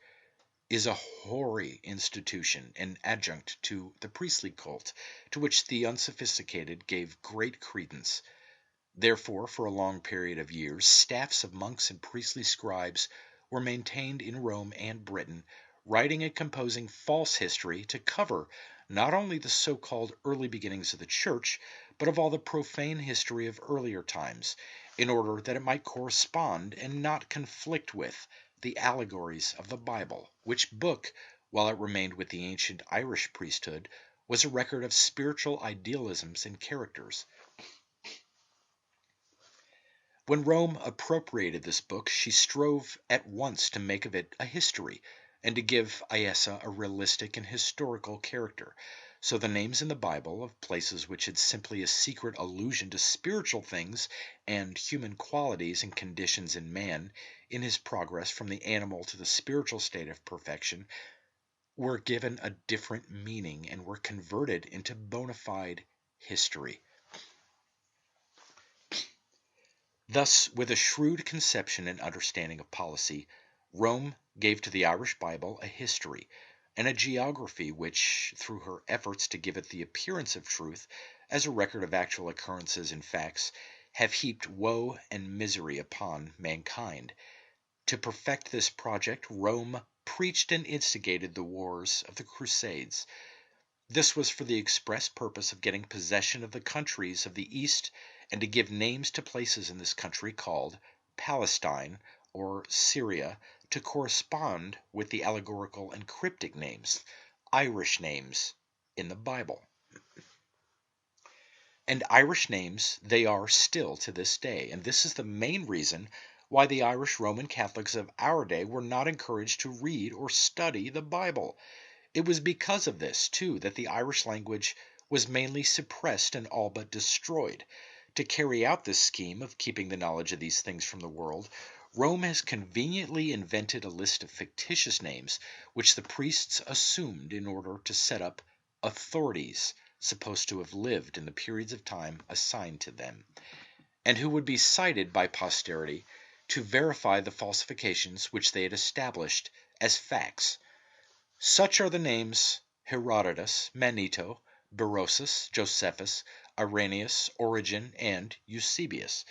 is a hoary institution, an adjunct to the priestly cult, to which the unsophisticated gave great credence. Therefore, for a long period of years, staffs of monks and priestly scribes were maintained in Rome and Britain, writing and composing false history to cover not only the so-called early beginnings of the Church, but of all the profane history of earlier times, in order that it might correspond and not conflict with the allegories of the Bible, which book, while it remained with the ancient Irish priesthood, was a record of spiritual idealisms and characters. When Rome appropriated this book, she strove at once to make of it a history, and to give Iessa a realistic and historical character. So the names in the Bible of places which had simply a secret allusion to spiritual things and human qualities and conditions in man, in his progress from the animal to the spiritual state of perfection, were given a different meaning and were converted into bona fide history. Thus, with a shrewd conception and understanding of policy, Rome gave to the Irish Bible a history and a geography which, through her efforts to give it the appearance of truth, as a record of actual occurrences and facts, have heaped woe and misery upon mankind. To perfect this project, Rome preached and instigated the wars of the Crusades. This was for the express purpose of getting possession of the countries of the East and to give names to places in this country called Palestine or Syria to correspond with the allegorical and cryptic names, Irish names, in the Bible. And Irish names they are still to this day, and this is the main reason why the Irish Roman Catholics of our day were not encouraged to read or study the Bible. It was because of this, too, that the Irish language was mainly suppressed and all but destroyed. To carry out this scheme of keeping the knowledge of these things from the world, Rome has conveniently invented a list of fictitious names which the priests assumed in order to set up authorities supposed to have lived in the periods of time assigned to them, and who would be cited by posterity to verify the falsifications which they had established as facts. Such are the names Herodotus, Manetho, Berosus, Josephus, Irenaeus, Origen, and Eusebius.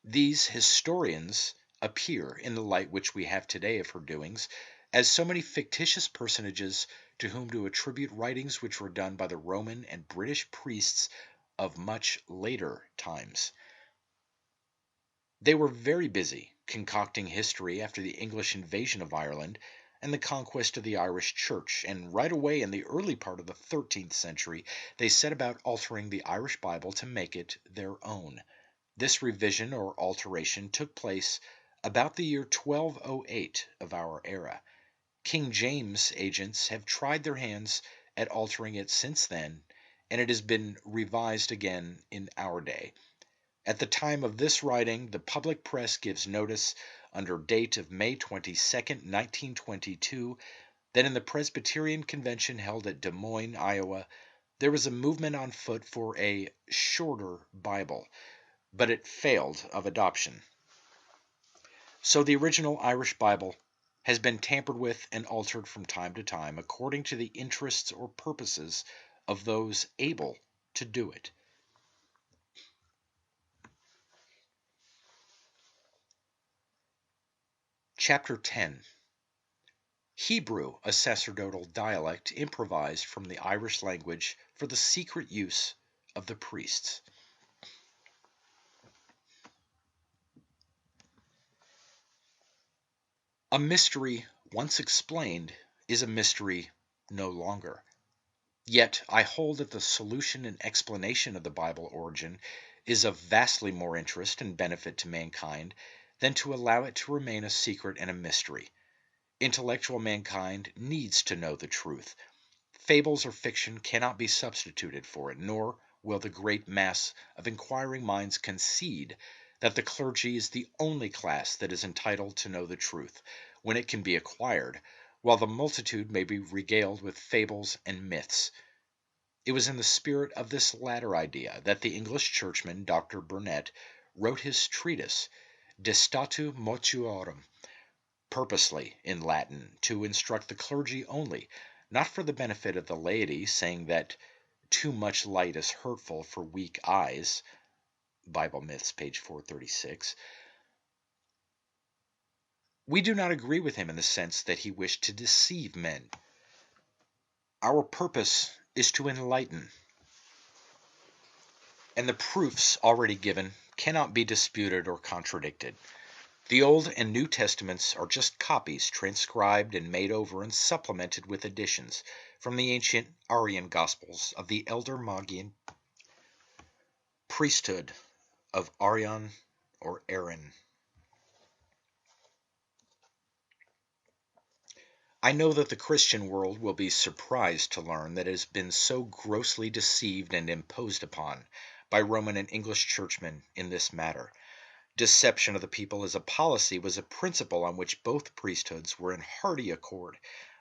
These historians appear, in the light which we have today of her doings, as so many fictitious personages to whom to attribute writings which were done by the Roman and British priests of much later times. They were very busy concocting history after the English invasion of Ireland and the conquest of the Irish Church, and right away in the early part of the 13th century they set about altering the Irish Bible to make it their own. This revision or alteration took place about the year 1208 of our era. King James' agents have tried their hands at altering it since then, and it has been revised again in our day. At the time of this writing, the public press gives notice, under date of May 22nd, 1922, that in the Presbyterian Convention held at Des Moines, Iowa, there was a movement on foot for a shorter Bible, but it failed of adoption. So the original Irish Bible has been tampered with and altered from time to time according to the interests or purposes of those able to do it. Chapter 10. Hebrew, a sacerdotal dialect improvised from the Irish language for the secret use of the priests. A mystery once explained is a mystery no longer. Yet I hold that the solution and explanation of the Bible origin is of vastly more interest and benefit to mankind than to allow it to remain a secret and a mystery. Intellectual mankind needs to know the truth. Fables or fiction cannot be substituted for it, nor will the great mass of inquiring minds concede that the clergy is the only class that is entitled to know the truth, when it can be acquired, while the multitude may be regaled with fables and myths. It was in the spirit of this latter idea that the English churchman, Dr. Burnet, wrote his treatise, De Statu Mortuorum, purposely in Latin, to instruct the clergy only, not for the benefit of the laity, saying that too much light is hurtful for weak eyes. Bible Myths, page 436. We do not agree with him in the sense that he wished to deceive men. Our purpose is to enlighten, and the proofs already given cannot be disputed or contradicted. The Old and New Testaments are just copies transcribed and made over and supplemented with additions from the ancient Arian Gospels of the elder Magian priesthood of Arian or Aaron. I know that the Christian world will be surprised to learn that it has been so grossly deceived and imposed upon by Roman and English churchmen in this matter. Deception of the people as a policy was a principle on which both priesthoods were in hearty accord,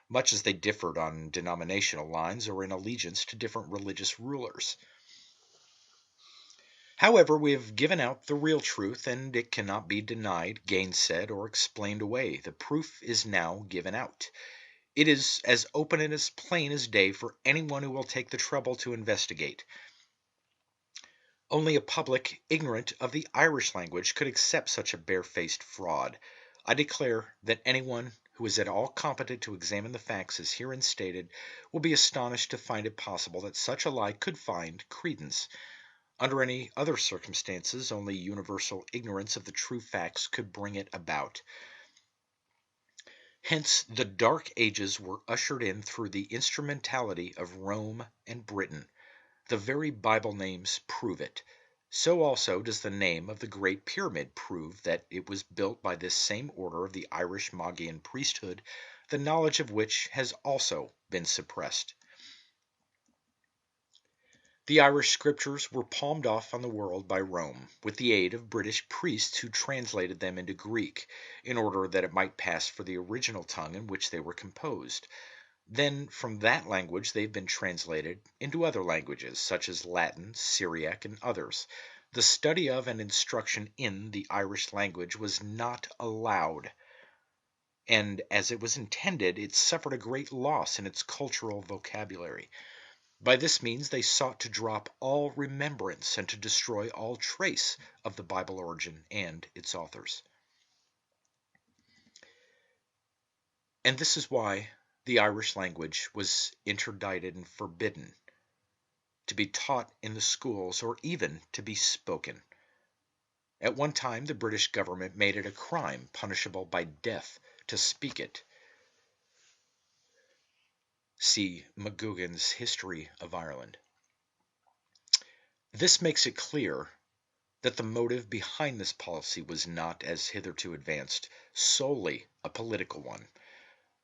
much as they differed on denominational lines or in allegiance to different religious rulers. However, we have given out the real truth, and it cannot be denied, gainsaid, or explained away. The proof is now given out. It is as open and as plain as day for anyone who will take the trouble to investigate. Only a public ignorant of the Irish language could accept such a barefaced fraud. I declare that anyone who is at all competent to examine the facts as herein stated will be astonished to find it possible that such a lie could find credence. Under any other circumstances, only universal ignorance of the true facts could bring it about. Hence the Dark Ages were ushered in through the instrumentality of Rome and Britain. The very Bible names prove it. So also does the name of the Great Pyramid prove that it was built by this same order of the Irish Magian priesthood, the knowledge of which has also been suppressed. The Irish scriptures were palmed off on the world by Rome, with the aid of British priests who translated them into Greek, in order that it might pass for the original tongue in which they were composed. Then from that language they have been translated into other languages, such as Latin, Syriac, and others. The study of and instruction in the Irish language was not allowed, and as it was intended, it suffered a great loss in its cultural vocabulary. By this means they sought to drop all remembrance and to destroy all trace of the Bible origin and its authors. And this is why the Irish language was interdicted and forbidden to be taught in the schools or even to be spoken. At one time, the British government made it a crime punishable by death to speak it. See McGugan's History of Ireland. This makes it clear that the motive behind this policy was not, as hitherto advanced, solely a political one,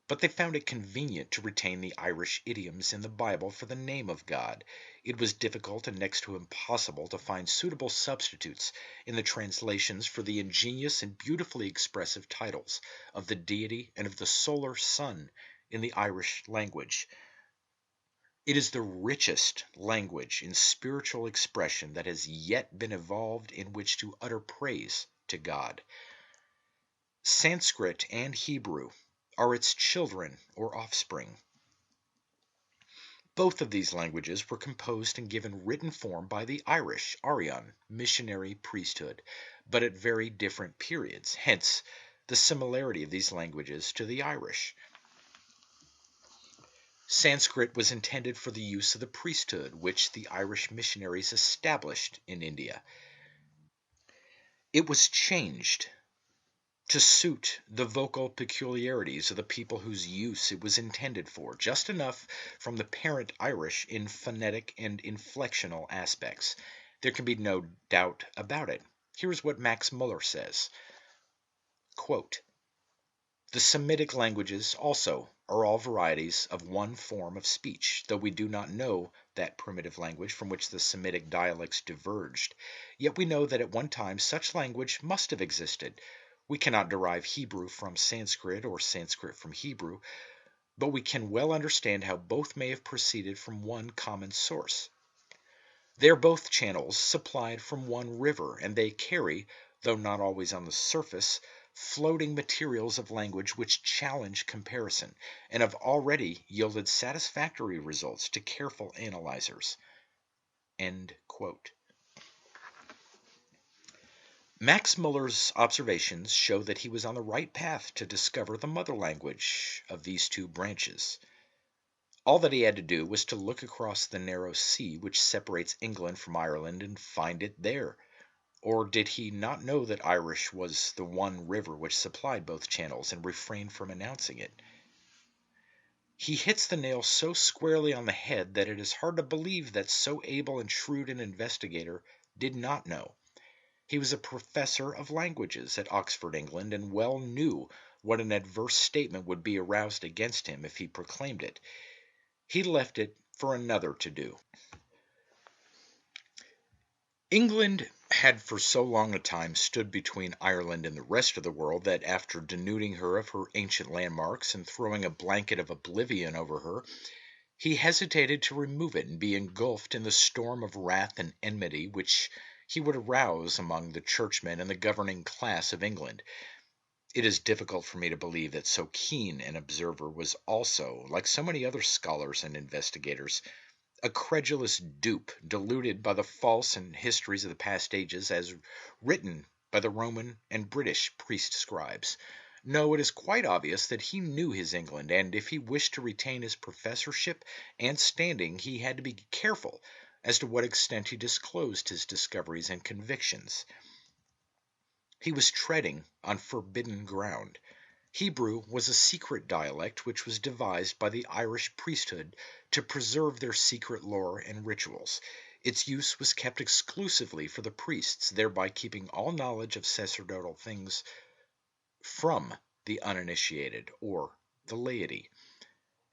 but they found it convenient to retain the Irish idioms in the Bible for the name of God. It was difficult and next to impossible to find suitable substitutes in the translations for the ingenious and beautifully expressive titles of the deity and of the solar sun in the Irish language. It is the richest language in spiritual expression that has yet been evolved in which to utter praise to God. Sanskrit and Hebrew are its children or offspring. Both of these languages were composed and given written form by the Irish Aryan missionary priesthood, but at very different periods, hence the similarity of these languages to the Irish. Sanskrit was intended for the use of the priesthood, which the Irish missionaries established in India. It was changed to suit the vocal peculiarities of the people whose use it was intended for, just enough from the parent Irish in phonetic and inflectional aspects. There can be no doubt about it. Here's what Max Muller says, quote, "The Semitic languages also are all varieties of one form of speech, though we do not know that primitive language from which the Semitic dialects diverged. Yet we know that at one time such language must have existed. We cannot derive Hebrew from Sanskrit or Sanskrit from Hebrew, but we can well understand how both may have proceeded from one common source. They are both channels supplied from one river, and they carry, though not always on the surface, floating materials of language which challenge comparison, and have already yielded satisfactory results to careful analyzers." End quote. Max Muller's observations show that he was on the right path to discover the mother language of these two branches. All that he had to do was to look across the narrow sea which separates England from Ireland and find it there. Or did he not know that Irish was the one river which supplied both channels, and refrained from announcing it? He hits the nail so squarely on the head that it is hard to believe that so able and shrewd an investigator did not know. He was a professor of languages at Oxford, England, and well knew what an adverse statement would be aroused against him if he proclaimed it. He left it for another to do. England had for so long a time stood between Ireland and the rest of the world that after denuding her of her ancient landmarks and throwing a blanket of oblivion over her, he hesitated to remove it and be engulfed in the storm of wrath and enmity which he would arouse among the churchmen and the governing class of England. It is difficult for me to believe that so keen an observer was also, like so many other scholars and investigators, a credulous dupe deluded by the false and histories of the past ages as written by the Roman and British priest scribes. No, it is quite obvious that he knew his England, and if he wished to retain his professorship and standing, he had to be careful as to what extent he disclosed his discoveries and convictions. He was treading on forbidden ground. Hebrew was a secret dialect which was devised by the Irish priesthood to preserve their secret lore and rituals. Its use was kept exclusively for the priests, thereby keeping all knowledge of sacerdotal things from the uninitiated or the laity.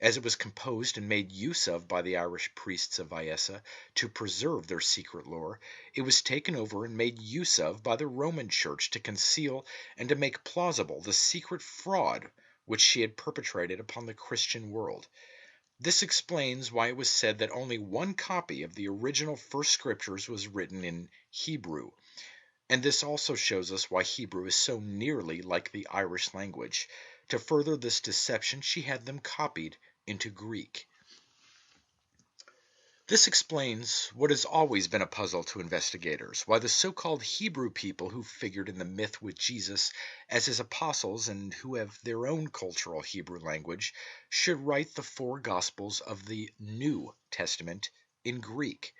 As it was composed and made use of by the Irish priests of Iessa to preserve their secret lore, it was taken over and made use of by the Roman Church to conceal and to make plausible the secret fraud which she had perpetrated upon the Christian world. This explains why it was said that only one copy of the original first scriptures was written in Hebrew. And this also shows us why Hebrew is so nearly like the Irish language. To further this deception, she had them copied into Greek. This explains what has always been a puzzle to investigators, why the so-called Hebrew people who figured in the myth with Jesus as his apostles and who have their own cultural Hebrew language should write the four Gospels of the New Testament in Greek.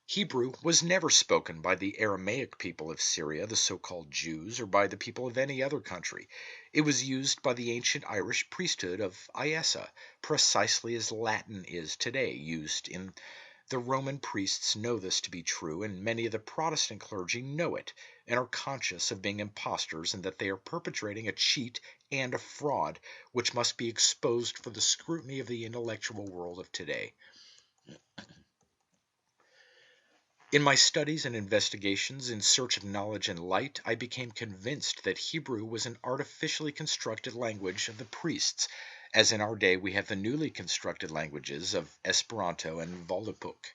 Hebrew was never spoken by the Aramaic people of Syria, the so-called Jews, or by the people of any other country. It was used by the ancient Irish priesthood of Iessa, precisely as Latin is today used in. The Roman priests know this to be true, and many of the Protestant clergy know it, and are conscious of being impostors and that they are perpetrating a cheat and a fraud which must be exposed for the scrutiny of the intellectual world of today. In my studies and investigations in search of knowledge and light, I became convinced that Hebrew was an artificially constructed language of the priests, as in our day we have the newly constructed languages of Esperanto and Volapük.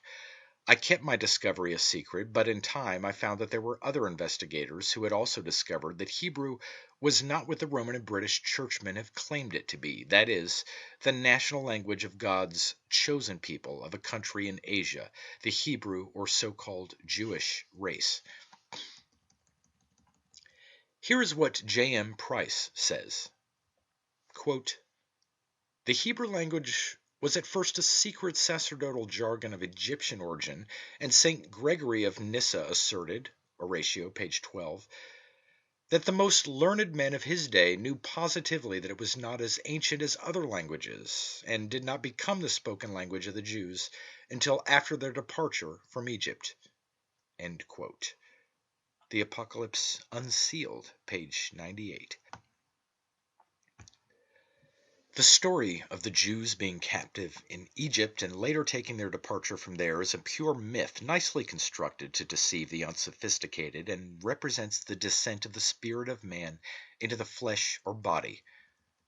I kept my discovery a secret, but in time I found that there were other investigators who had also discovered that Hebrew was not what the Roman and British churchmen have claimed it to be, that is, the national language of God's chosen people of a country in Asia, the Hebrew or so-called Jewish race. Here is what J.M. Price says, quote, "The Hebrew language was at first a secret sacerdotal jargon of Egyptian origin, and St. Gregory of Nyssa asserted, Oratio, page 12, that the most learned men of his day knew positively that it was not as ancient as other languages, and did not become the spoken language of the Jews until after their departure from Egypt." End quote. The Apocalypse Unsealed, page 98. The story of the Jews being captive in Egypt and later taking their departure from there is a pure myth, nicely constructed to deceive the unsophisticated, and represents the descent of the spirit of man into the flesh or body.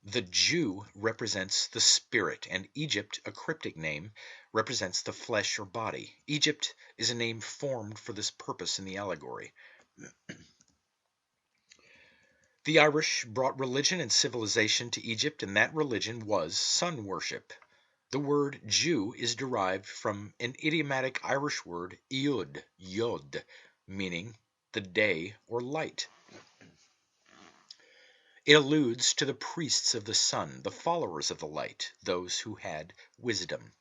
The Jew represents the spirit, and Egypt, a cryptic name, represents the flesh or body. Egypt is a name formed for this purpose in the allegory. The Irish brought religion and civilization to Egypt, and that religion was sun worship. The word Jew is derived from an idiomatic Irish word yod, meaning the day or light. It alludes to the priests of the sun, the followers of the light, those who had wisdom.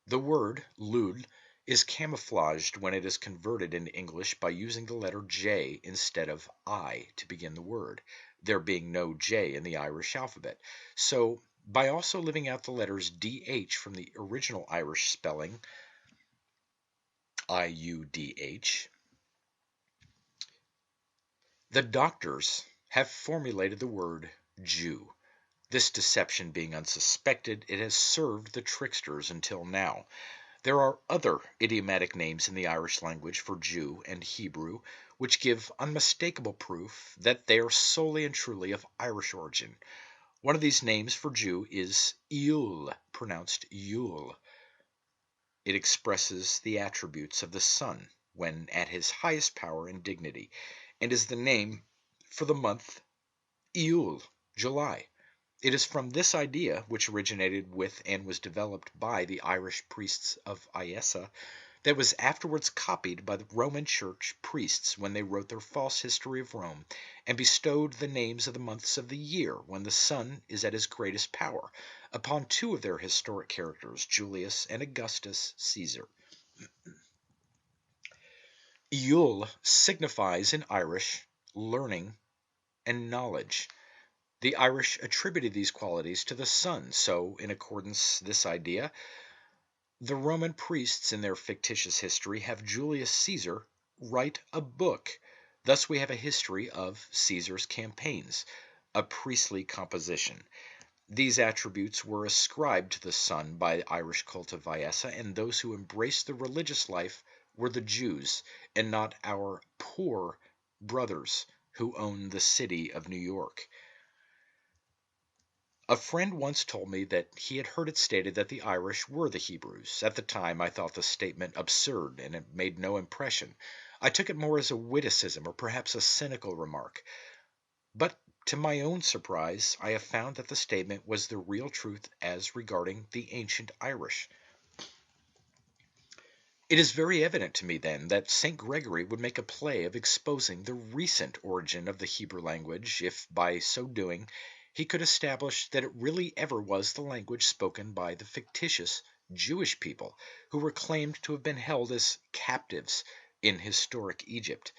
The word lud is camouflaged when it is converted into English by using the letter J instead of I to begin the word, there being no J in the Irish alphabet. So, by also leaving out the letters DH from the original Irish spelling, IUDH, the doctors have formulated the word Jew. This deception being unsuspected, it has served the tricksters until now. There are other idiomatic names in the Irish language for Jew and Hebrew, which give unmistakable proof that they are solely and truly of Irish origin. One of these names for Jew is Iul, pronounced Yule. It expresses the attributes of the sun when at his highest power and dignity, and is the name for the month Iul, July. It is from this idea, which originated with and was developed by the Irish priests of Iessa, that was afterwards copied by the Roman Church priests when they wrote their false history of Rome and bestowed the names of the months of the year when the sun is at his greatest power upon two of their historic characters, Julius and Augustus Caesar. Yule signifies in Irish learning and knowledge. The Irish attributed these qualities to the sun, so, in accordance with this idea, the Roman priests in their fictitious history have Julius Caesar write a book. Thus we have a history of Caesar's campaigns, a priestly composition. These attributes were ascribed to the sun by the Irish cult of Iessa, and those who embraced the religious life were the Jews, and not our poor brothers who own the city of New York. A friend once told me that he had heard it stated that the Irish were the Hebrews. At the time I thought the statement absurd, and it made no impression. I took it more as a witticism or perhaps a cynical remark. But to my own surprise, I have found that the statement was the real truth as regarding the ancient Irish. It is very evident to me, then, that St. Gregory would make a play of exposing the recent origin of the Hebrew language if, by so doing, he could establish that it really ever was the language spoken by the fictitious Jewish people who were claimed to have been held as captives in historic Egypt.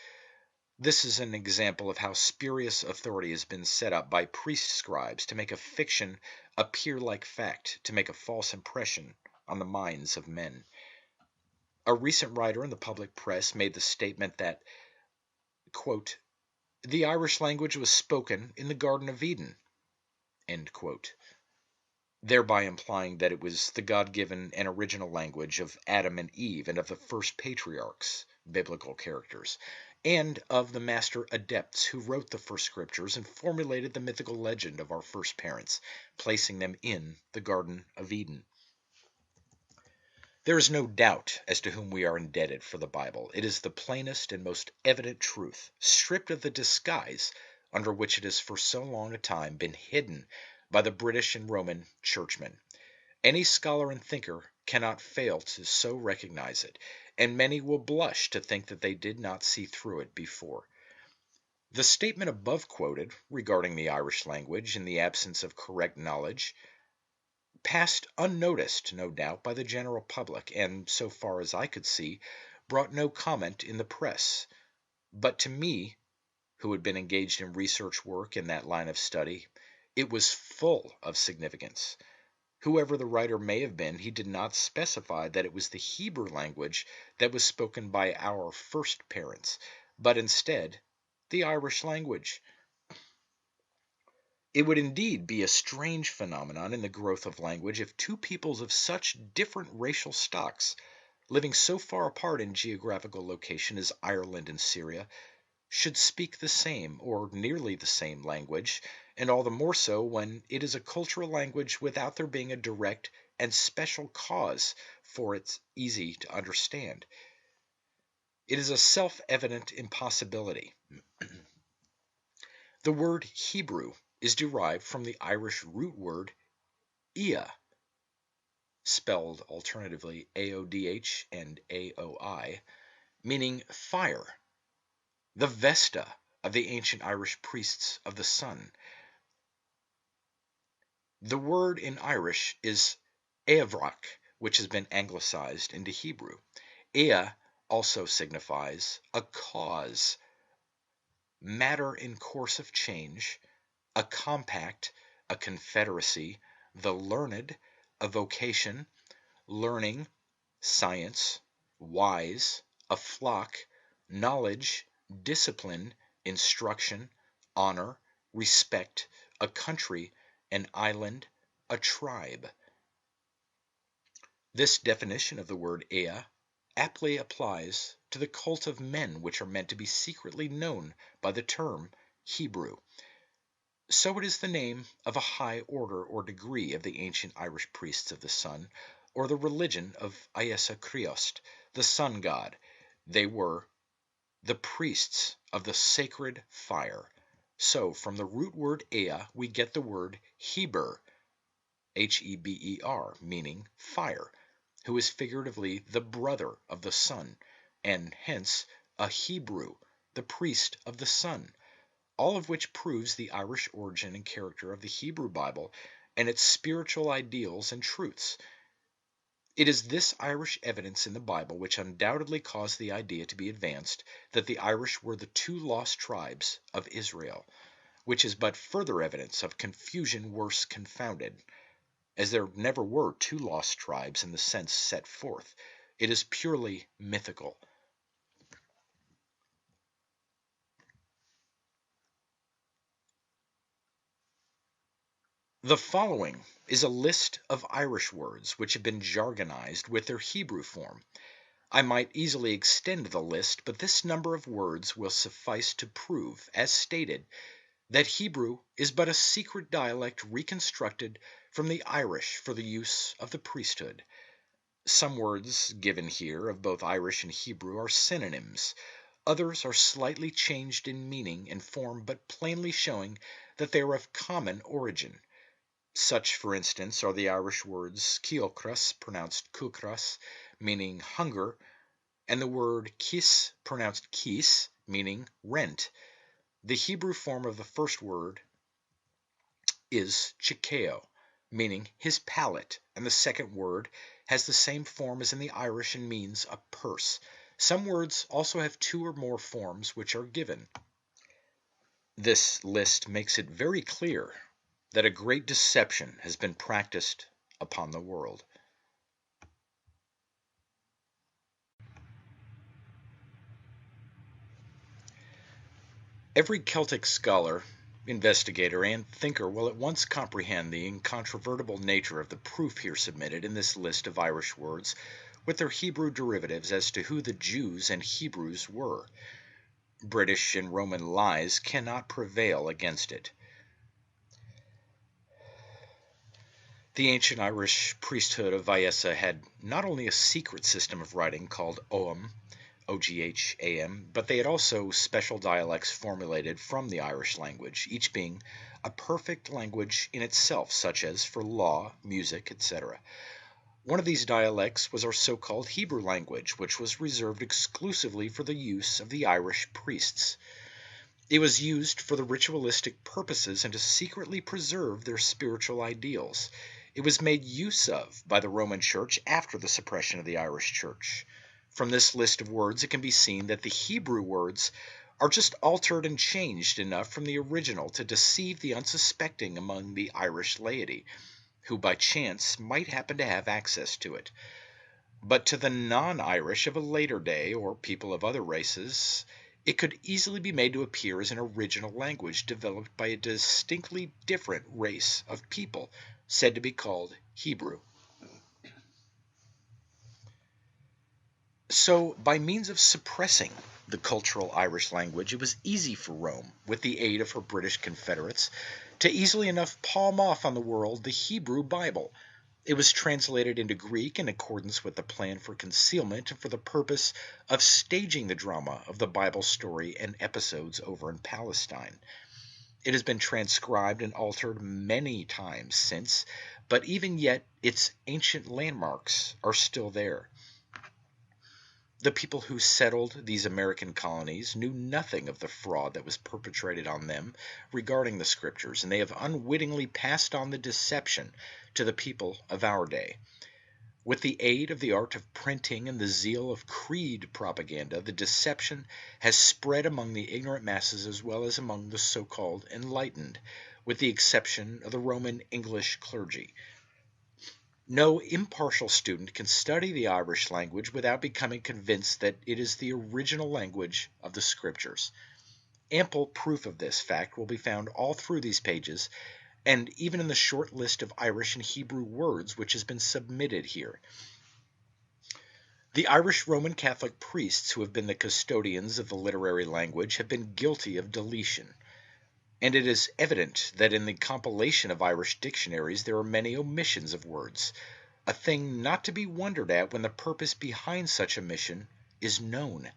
This is an example of how spurious authority has been set up by priest scribes to make a fiction appear like fact, to make a false impression on the minds of men. A recent writer in the public press made the statement that, quote, the Irish language was spoken in the Garden of Eden, end quote, thereby implying that it was the God-given and original language of Adam and Eve and of the first patriarchs, biblical characters, and of the master adepts who wrote the first scriptures and formulated the mythical legend of our first parents, placing them in the Garden of Eden. There is no doubt as to whom we are indebted for the Bible. It is the plainest and most evident truth, stripped of the disguise under which it has for so long a time been hidden by the British and Roman churchmen. Any scholar and thinker cannot fail to so recognize it, and many will blush to think that they did not see through it before. The statement above quoted regarding the Irish language in the absence of correct knowledge passed unnoticed, no doubt, by the general public, and, so far as I could see, brought no comment in the press. But to me, who had been engaged in research work in that line of study, it was full of significance. Whoever the writer may have been, he did not specify that it was the Hebrew language that was spoken by our first parents, but instead the Irish language. It would indeed be a strange phenomenon in the growth of language if two peoples of such different racial stocks, living so far apart in geographical location as Ireland and Syria, should speak the same, or nearly the same language, and all the more so when it is a cultural language without there being a direct and special cause for its easy to understand. It is a self-evident impossibility. The word Hebrew is derived from the Irish root word Ea, spelled alternatively Aodh and Aoi, meaning fire, the Vesta of the ancient Irish priests of the sun. The word in Irish is Eavrak, which has been anglicized into Hebrew. Ea also signifies a cause, matter in course of change, a compact, a confederacy, the learned, a vocation, learning, science, wise, a flock, knowledge, discipline, instruction, honor, respect, a country, an island, a tribe. This definition of the word Ea aptly applies to the cult of men which are meant to be secretly known by the term Hebrew. So it is the name of a high order or degree of the ancient Irish priests of the sun, or the religion of Iessa Creost, the sun god. They were the priests of the sacred fire, So, from the root word ea, we get the word Heber, Heber, meaning fire, who is figuratively the brother of the sun, and hence a Hebrew, the priest of the sun, all of which proves the Irish origin and character of the Hebrew Bible and its spiritual ideals and truths. It is this Irish evidence in the Bible which undoubtedly caused the idea to be advanced that the Irish were the two lost tribes of Israel, which is but further evidence of confusion worse confounded. As there never were two lost tribes in the sense set forth, it is purely mythical. The following is a list of Irish words which have been jargonized with their Hebrew form. I might easily extend the list, but this number of words will suffice to prove, as stated, that Hebrew is but a secret dialect reconstructed from the Irish for the use of the priesthood. Some words given here of both Irish and Hebrew are synonyms. Others are slightly changed in meaning and form, but plainly showing that they are of common origin. Such, for instance, are the Irish words ciocras, pronounced kukras, meaning hunger, and the word kis, pronounced kis, meaning rent. The Hebrew form of the first word is chikeo, meaning his palate, and the second word has the same form as in the Irish and means a purse. Some words also have two or more forms which are given. This list makes it very clear that a great deception has been practiced upon the world. Every Celtic scholar, investigator, and thinker will at once comprehend the incontrovertible nature of the proof here submitted in this list of Irish words with their Hebrew derivatives as to who the Jews and Hebrews were. British and Roman lies cannot prevail against it. The ancient Irish priesthood of Iessa had not only a secret system of writing called Ogham, Ogham, but they had also special dialects formulated from the Irish language, each being a perfect language in itself, such as for law, music, etc. One of these dialects was our so-called Hebrew language, which was reserved exclusively for the use of the Irish priests. It was used for the ritualistic purposes and to secretly preserve their spiritual ideals. It was made use of by the Roman Church after the suppression of the Irish Church. From this list of words, it can be seen that the Hebrew words are just altered and changed enough from the original to deceive the unsuspecting among the Irish laity, who by chance might happen to have access to it. But to the non-Irish of a later day, or people of other races, it could easily be made to appear as an original language developed by a distinctly different race of people, said to be called Hebrew. So, by means of suppressing the cultural Irish language, it was easy for Rome, with the aid of her British confederates, to easily enough palm off on the world the Hebrew Bible. It was translated into Greek in accordance with the plan for concealment and for the purpose of staging the drama of the Bible story and episodes over in Palestine. It has been transcribed and altered many times since, but even yet its ancient landmarks are still there. The people who settled these American colonies knew nothing of the fraud that was perpetrated on them regarding the Scriptures, and they have unwittingly passed on the deception to the people of our day. With the aid of the art of printing and the zeal of creed propaganda, the deception has spread among the ignorant masses as well as among the so-called enlightened, with the exception of the Roman English clergy. No impartial student can study the Irish language without becoming convinced that it is the original language of the Scriptures. Ample proof of this fact will be found all through these pages, and even in the short list of Irish and Hebrew words which has been submitted here. The Irish Roman Catholic priests who have been the custodians of the literary language have been guilty of deletion, and it is evident that in the compilation of Irish dictionaries there are many omissions of words, a thing not to be wondered at when the purpose behind such omission is known.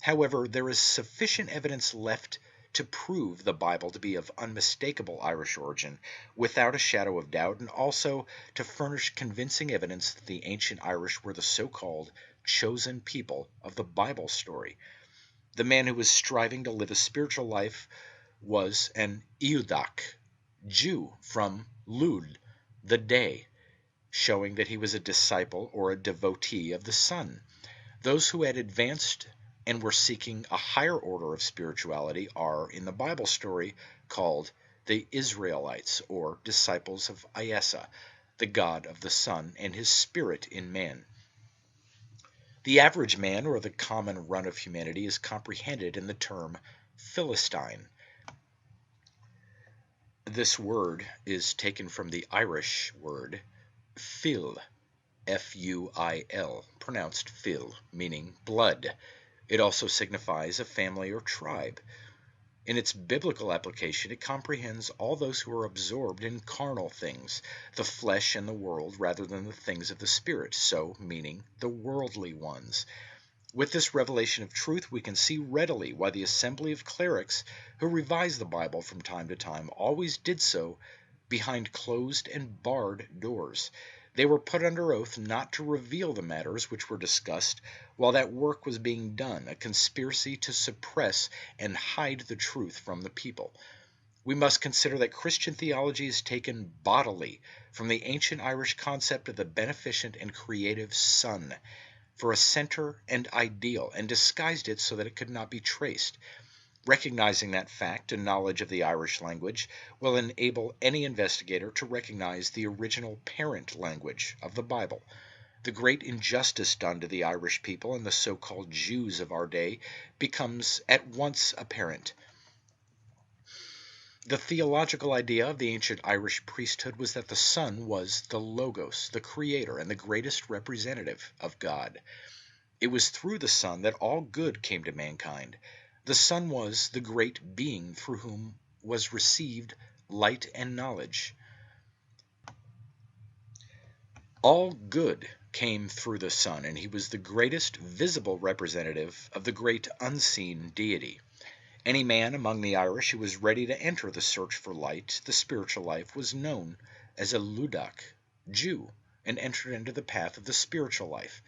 However, there is sufficient evidence left to prove the Bible to be of unmistakable Irish origin without a shadow of doubt, and also to furnish convincing evidence that the ancient Irish were the so-called chosen people of the Bible story. The man who was striving to live a spiritual life was an Iudak, Jew from Lud, the day, showing that he was a disciple or a devotee of the sun. Those who had advanced and were seeking a higher order of spirituality are, in the Bible story, called the Israelites, or disciples of Iesa, the god of the sun and his spirit in man. The average man, or the common run of humanity, is comprehended in the term Philistine. This word is taken from the Irish word fil, F-U-I-L, pronounced fil, meaning blood. It also signifies a family or tribe. In its biblical application, it comprehends all those who are absorbed in carnal things, the flesh and the world, rather than the things of the Spirit, so meaning the worldly ones. With this revelation of truth, we can see readily why the assembly of clerics who revised the Bible from time to time always did so behind closed and barred doors. They were put under oath not to reveal the matters which were discussed while that work was being done, a conspiracy to suppress and hide the truth from the people. We must consider that Christian theology is taken bodily from the ancient Irish concept of the beneficent and creative sun for a center and ideal, and disguised it so that it could not be traced. Recognizing that fact, a knowledge of the Irish language will enable any investigator to recognize the original parent language of the Bible. The great injustice done to the Irish people and the so-called Jews of our day becomes at once apparent. The theological idea of the ancient Irish priesthood was that the sun was the Logos, the creator, and the greatest representative of God. It was through the sun that all good came to mankind. The sun was the great being through whom was received light and knowledge. All good came through the sun, and he was the greatest visible representative of the great unseen deity. Any man among the Irish who was ready to enter the search for light, the spiritual life, was known as a Ludak, Jew, and entered into the path of the spiritual life.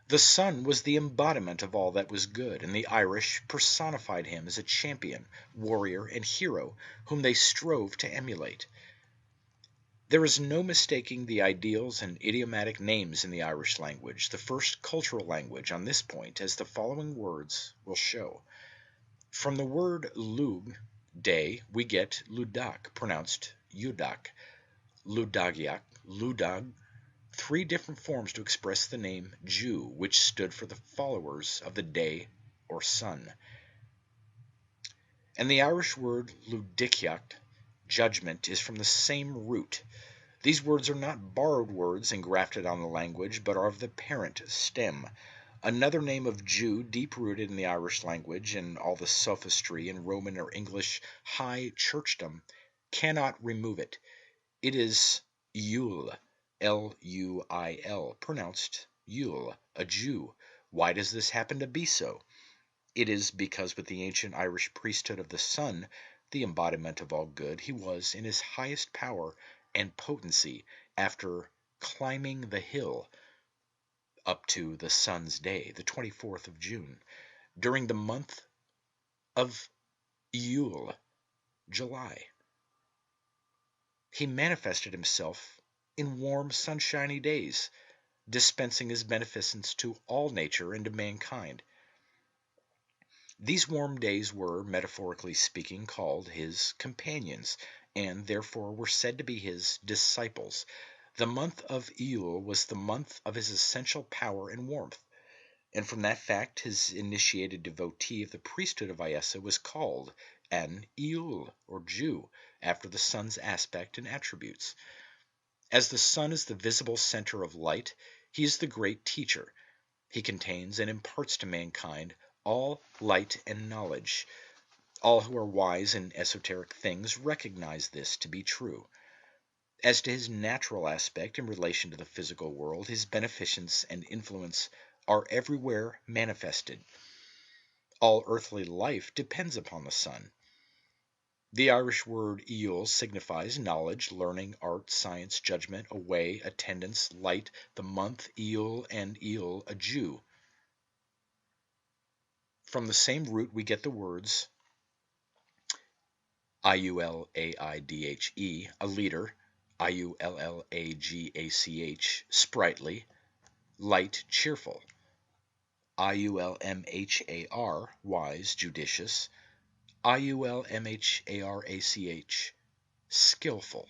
The sun was the embodiment of all that was good, and the Irish personified him as a champion, warrior, and hero whom they strove to emulate. There is no mistaking the ideals and idiomatic names in the Irish language, the first cultural language on this point, as the following words will show. From the word lug, day, we get ludak, pronounced udak, ludagiak, ludag, three different forms to express the name Jew, which stood for the followers of the day or sun. And the Irish word ludikiacht, judgment, is from the same root. These words are not borrowed words engrafted on the language, but are of the parent stem. Another name of Jew, deep-rooted in the Irish language and all the sophistry in Roman or English high churchdom, cannot remove it. It is Yule, L-U-I-L, pronounced Yule, a Jew. Why does this happen to be so? It is because with the ancient Irish priesthood of the sun, the embodiment of all good, he was in his highest power and potency after climbing the hill up to the sun's day, the 24th of June, during the month of Yule, July. He manifested himself in warm, sunshiny days, dispensing his beneficence to all nature and to mankind. These warm days were, metaphorically speaking, called his companions, and therefore were said to be his disciples. The month of Yule was the month of his essential power and warmth, and from that fact his initiated devotee of the priesthood of Iesa was called an Yule, or Jew, after the sun's aspect and attributes. As the sun is the visible center of light, he is the great teacher. He contains and imparts to mankind all light and knowledge. All who are wise in esoteric things recognize this to be true. As to his natural aspect in relation to the physical world, his beneficence and influence are everywhere manifested. All earthly life depends upon the sun. The Irish word eol signifies knowledge, learning, art, science, judgment, a way, attendance, light, the month, eol, and eol, a Jew. From the same root we get the words iulaidhe, a leader, iullagach, sprightly, light, cheerful, iulmhar, wise, judicious, iulmharach, skillful.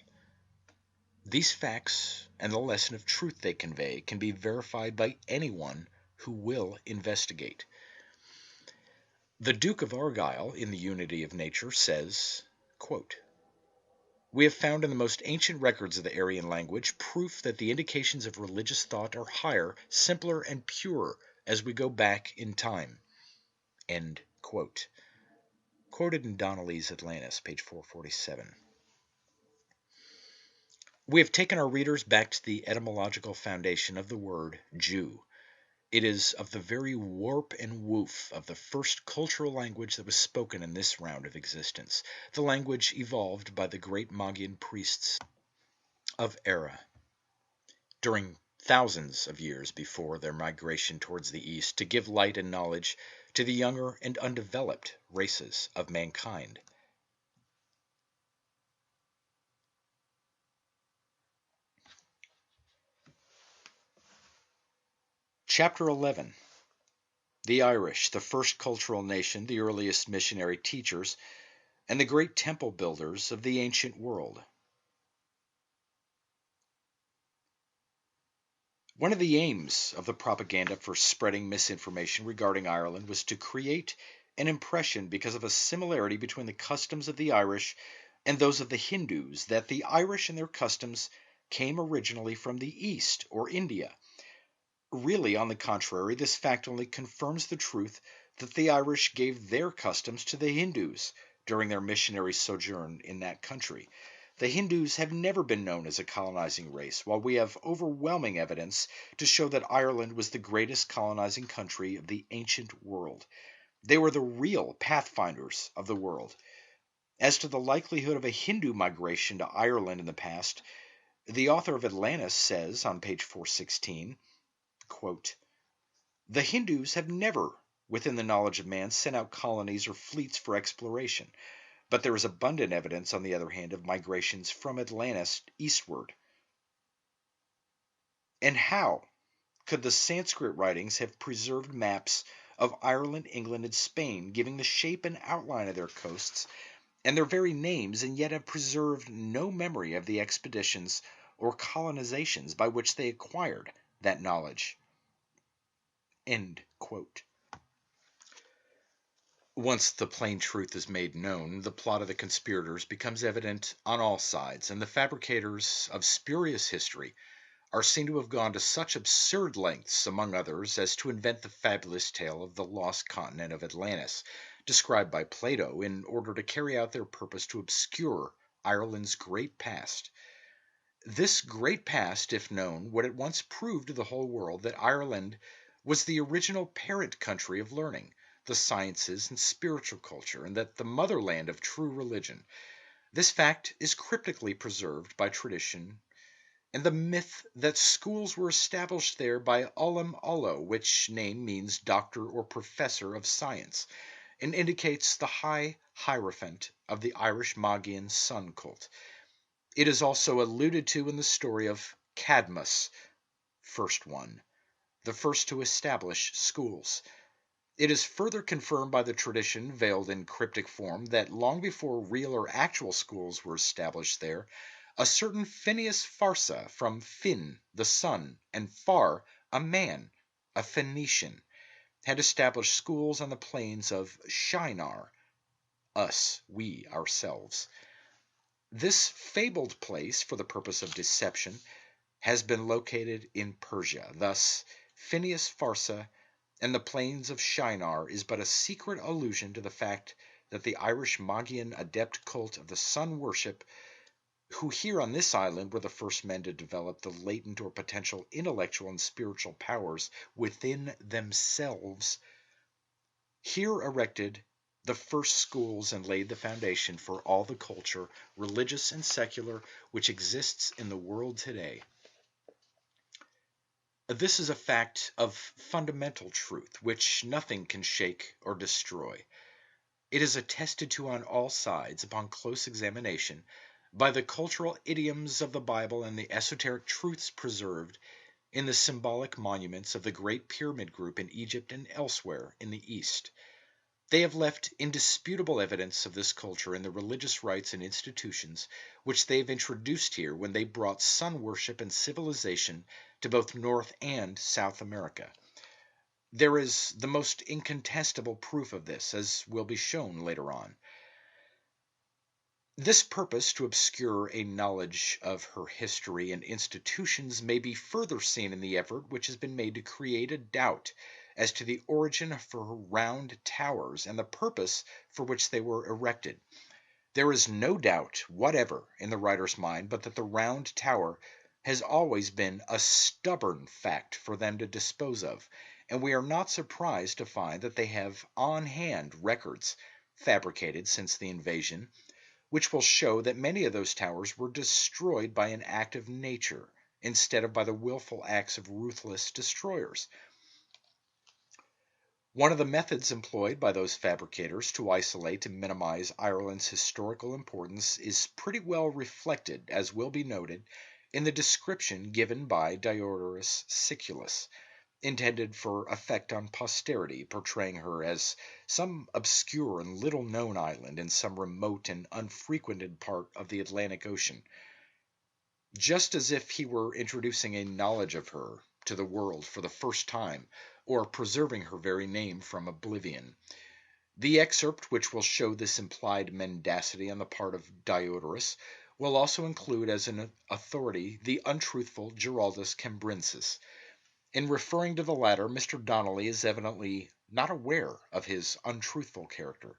These facts and the lesson of truth they convey can be verified by anyone who will investigate. The Duke of Argyll, in The Unity of Nature, says, quote, "We have found in the most ancient records of the Aryan language proof that the indications of religious thought are higher, simpler, and purer as we go back in time." End quote. Quoted in Donnelly's Atlantis, page 447. We have taken our readers back to the etymological foundation of the word Jew. It is of the very warp and woof of the first cultural language that was spoken in this round of existence, the language evolved by the great Magian priests of Era during thousands of years before their migration towards the east to give light and knowledge to the younger and undeveloped races of mankind. Chapter 11. The Irish, the first cultural nation, the earliest missionary teachers, and the great temple builders of the ancient world. One of the aims of the propaganda for spreading misinformation regarding Ireland was to create an impression, because of a similarity between the customs of the Irish and those of the Hindus, that the Irish and their customs came originally from the East or India. Really, on the contrary, this fact only confirms the truth that the Irish gave their customs to the Hindus during their missionary sojourn in that country. The Hindus have never been known as a colonizing race, while we have overwhelming evidence to show that Ireland was the greatest colonizing country of the ancient world. They were the real pathfinders of the world. As to the likelihood of a Hindu migration to Ireland in the past, the author of Atlantis says on page 416, quote, "The Hindus have never, within the knowledge of man, sent out colonies or fleets for exploration, but there is abundant evidence, on the other hand, of migrations from Atlantis eastward." And how could the Sanskrit writings have preserved maps of Ireland, England, and Spain, giving the shape and outline of their coasts and their very names, and yet have preserved no memory of the expeditions or colonizations by which they acquired that knowledge? End quote. Once the plain truth is made known, the plot of the conspirators becomes evident on all sides, and the fabricators of spurious history are seen to have gone to such absurd lengths, among others, as to invent the fabulous tale of the lost continent of Atlantis, described by Plato, in order to carry out their purpose to obscure Ireland's great past. This great past, if known, would at once prove to the whole world that Ireland was the original parent country of learning, the sciences, and spiritual culture, and that the motherland of true religion. This fact is cryptically preserved by tradition and the myth that schools were established there by Ullum Ullo, which name means doctor or professor of science, and indicates the high hierophant of the Irish Magian sun cult. It is also alluded to in the story of Cadmus, first one, the first to establish schools. It is further confirmed by the tradition, veiled in cryptic form, that long before real or actual schools were established there, a certain Phineas Farsa, from Finn, the sun, and Far, a man, a Phoenician, had established schools on the plains of Shinar, us, we, ourselves. This fabled place, for the purpose of deception, has been located in Persia. Thus, Phineas Farsa and the plains of Shinar is but a secret allusion to the fact that the Irish Magian adept cult of the sun worship, who here on this island were the first men to develop the latent or potential intellectual and spiritual powers within themselves, here erected the first schools and laid the foundation for all the culture, religious and secular, which exists in the world today. This is a fact of fundamental truth, which nothing can shake or destroy. It is attested to on all sides, upon close examination, by the cultural idioms of the Bible and the esoteric truths preserved in the symbolic monuments of the Great Pyramid group in Egypt and elsewhere in the East. They have left indisputable evidence of this culture in the religious rites and institutions which they have introduced here when they brought sun worship and civilization to both North and South America. There is the most incontestable proof of this, as will be shown later on. This purpose to obscure a knowledge of her history and institutions may be further seen in the effort which has been made to create a doubt as to the origin of her round towers and the purpose for which they were erected. There is no doubt whatever in the writer's mind but that the round tower has always been a stubborn fact for them to dispose of, and we are not surprised to find that they have on hand records, fabricated since the invasion, which will show that many of those towers were destroyed by an act of nature instead of by the willful acts of ruthless destroyers. One of the methods employed by those fabricators to isolate and minimize Ireland's historical importance is pretty well reflected, as will be noted, in the description given by Diodorus Siculus, intended for effect on posterity, portraying her as some obscure and little-known island in some remote and unfrequented part of the Atlantic Ocean, just as if he were introducing a knowledge of her to the world for the first time, or preserving her very name from oblivion. The excerpt which will show this implied mendacity on the part of Diodorus will also include as an authority the untruthful Giraldus Cambrensis. In referring to the latter, Mr. Donnelly is evidently not aware of his untruthful character.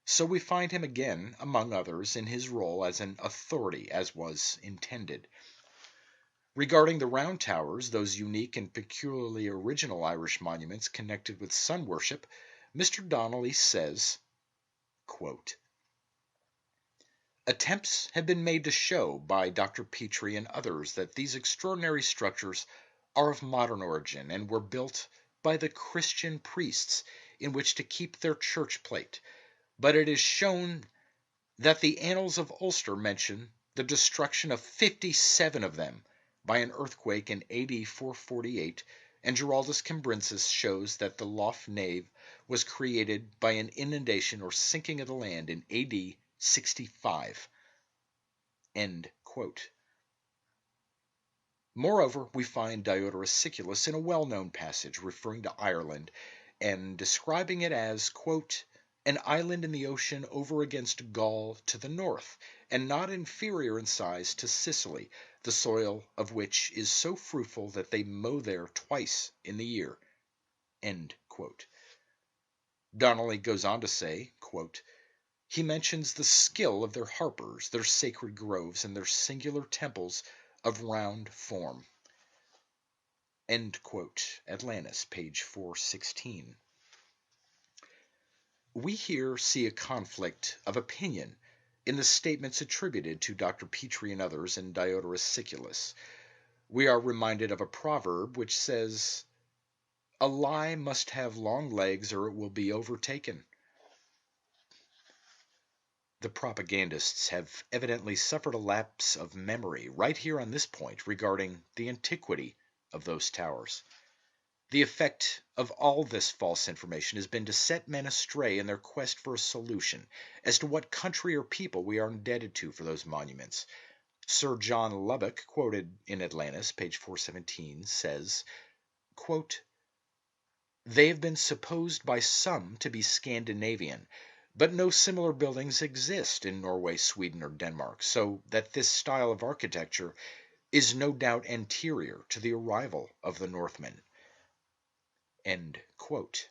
So we find him again, among others, in his role as an authority, as was intended. Regarding the round towers, those unique and peculiarly original Irish monuments connected with sun worship, Mr. Donnelly says, quote, "Attempts have been made to show by Dr. Petrie and others that these extraordinary structures are of modern origin and were built by the Christian priests in which to keep their church plate, but it is shown that the annals of Ulster mention the destruction of 57 of them by an earthquake in AD 448, and Giraldus Cambrensis shows that the loft nave was created by an inundation or sinking of the land in AD 65. End quote. Moreover, we find Diodorus Siculus in a well-known passage referring to Ireland and describing it as, quote, "an island in the ocean over against Gaul to the north, and not inferior in size to Sicily, the soil of which is so fruitful that they mow there twice in the year." End quote. Donnelly goes on to say, quote, "he mentions the skill of their harpers, their sacred groves, and their singular temples of round form." End quote. Atlantis, page 416. We here see a conflict of opinion in the statements attributed to Dr. Petrie and others in Diodorus Siculus. We are reminded of a proverb which says, "A lie must have long legs or it will be overtaken." The propagandists have evidently suffered a lapse of memory right here on this point regarding the antiquity of those towers. The effect of all this false information has been to set men astray in their quest for a solution as to what country or people we are indebted to for those monuments. Sir John Lubbock, quoted in Atlantis, page 417, says, quote, "They have been supposed by some to be Scandinavian, but no similar buildings exist in Norway, Sweden, or Denmark, so that this style of architecture is no doubt anterior to the arrival of the Northmen." End quote.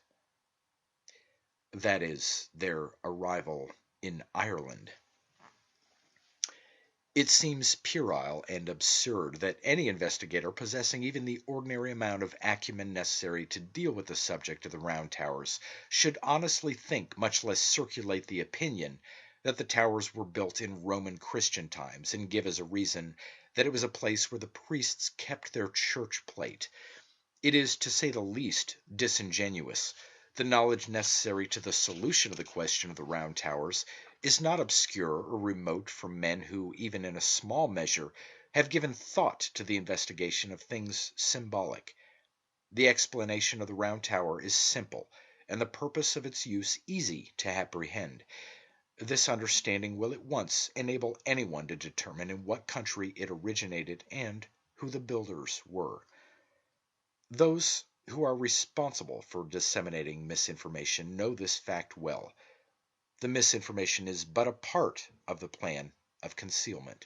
That is, their arrival in Ireland. It seems puerile and absurd that any investigator possessing even the ordinary amount of acumen necessary to deal with the subject of the Round Towers should honestly think, much less circulate the opinion, that the towers were built in Roman Christian times, and give as a reason that it was a place where the priests kept their church plate. It is, to say the least, disingenuous. The knowledge necessary to the solution of the question of the Round Towers is not obscure or remote from men who, even in a small measure, have given thought to the investigation of things symbolic. The explanation of the Round Tower is simple, and the purpose of its use easy to apprehend. This understanding will at once enable anyone to determine in what country it originated and who the builders were. Those who are responsible for disseminating misinformation know this fact well. The misinformation is but a part of the plan of concealment.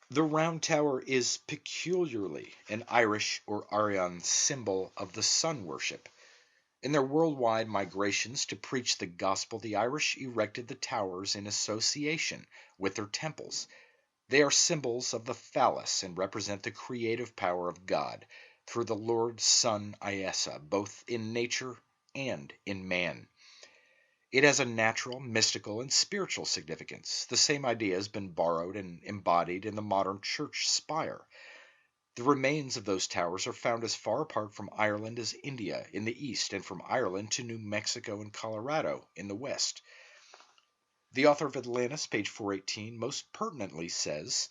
The Round Tower is peculiarly an Irish or Aryan symbol of the sun worship. In their worldwide migrations to preach the gospel, the Irish erected the towers in association with their temples. They are symbols of the phallus and represent the creative power of God through the Lord Sun Iesa, both in nature and in man. It has a natural, mystical, and spiritual significance. The same idea has been borrowed and embodied in the modern church spire. The remains of those towers are found as far apart from Ireland as India in the east, and from Ireland to New Mexico and Colorado in the west. The author of Atlantis, page 418, most pertinently says,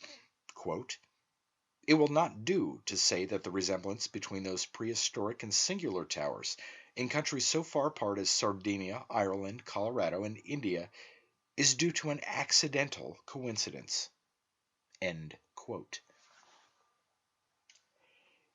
quote, "It will not do to say that the resemblance between those prehistoric and singular towers in countries so far apart as Sardinia, Ireland, Colorado, and India is due to an accidental coincidence." End quote.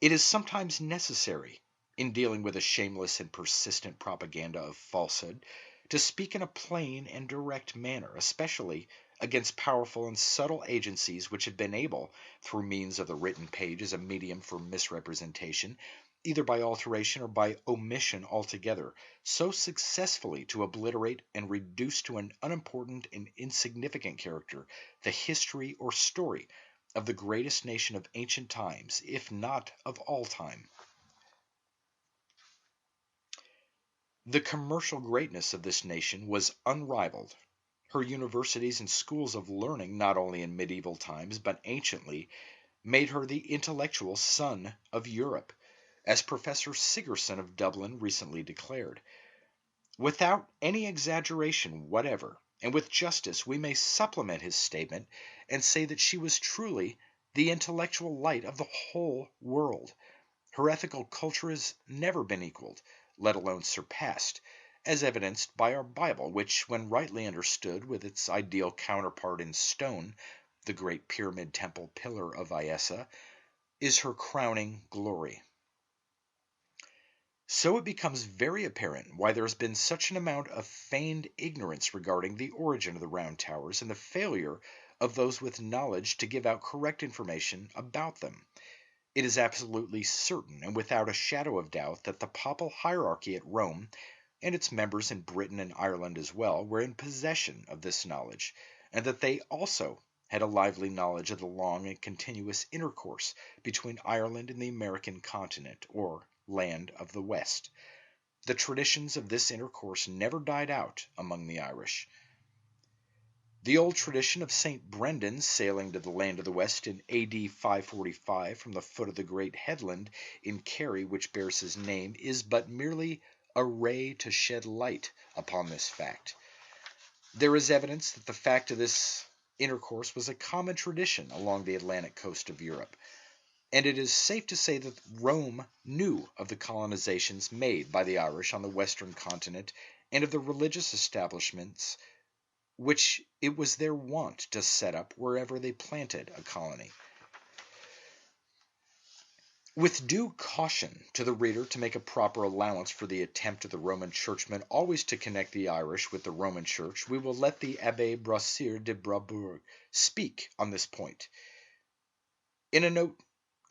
It is sometimes necessary, in dealing with a shameless and persistent propaganda of falsehood, to speak in a plain and direct manner, especially against powerful and subtle agencies which have been able, through means of the written page as a medium for misrepresentation, either by alteration or by omission altogether, so successfully to obliterate and reduce to an unimportant and insignificant character the history or story of the greatest nation of ancient times, if not of all time. The commercial greatness of this nation was unrivaled. Her universities and schools of learning, not only in medieval times but anciently, made her the intellectual sun of Europe, as Professor Sigerson of Dublin recently declared. Without any exaggeration whatever, and with justice, we may supplement his statement and say that she was truly the intellectual light of the whole world. Her ethical culture has never been equaled, let alone surpassed, as evidenced by our Bible, which, when rightly understood with its ideal counterpart in stone, the great pyramid temple pillar of Iesa, is her crowning glory. So it becomes very apparent why there has been such an amount of feigned ignorance regarding the origin of the Round Towers and the failure of those with knowledge to give out correct information about them. It is absolutely certain, and without a shadow of doubt, that the papal hierarchy at Rome, and its members in Britain and Ireland as well, were in possession of this knowledge, and that they also had a lively knowledge of the long and continuous intercourse between Ireland and the American continent, or land of the West. The traditions of this intercourse never died out among the Irish. The old tradition of St. Brendan sailing to the land of the West in A.D. 545 from the foot of the great headland in Kerry which bears his name is but merely a ray to shed light upon this fact. There is evidence that the fact of this intercourse was a common tradition along the Atlantic coast of Europe, and it is safe to say that Rome knew of the colonizations made by the Irish on the western continent and of the religious establishments which it was their wont to set up wherever they planted a colony. With due caution to the reader to make a proper allowance for the attempt of the Roman churchmen always to connect the Irish with the Roman Church, we will let the Abbé Brasseur de Brabourg speak on this point. In a note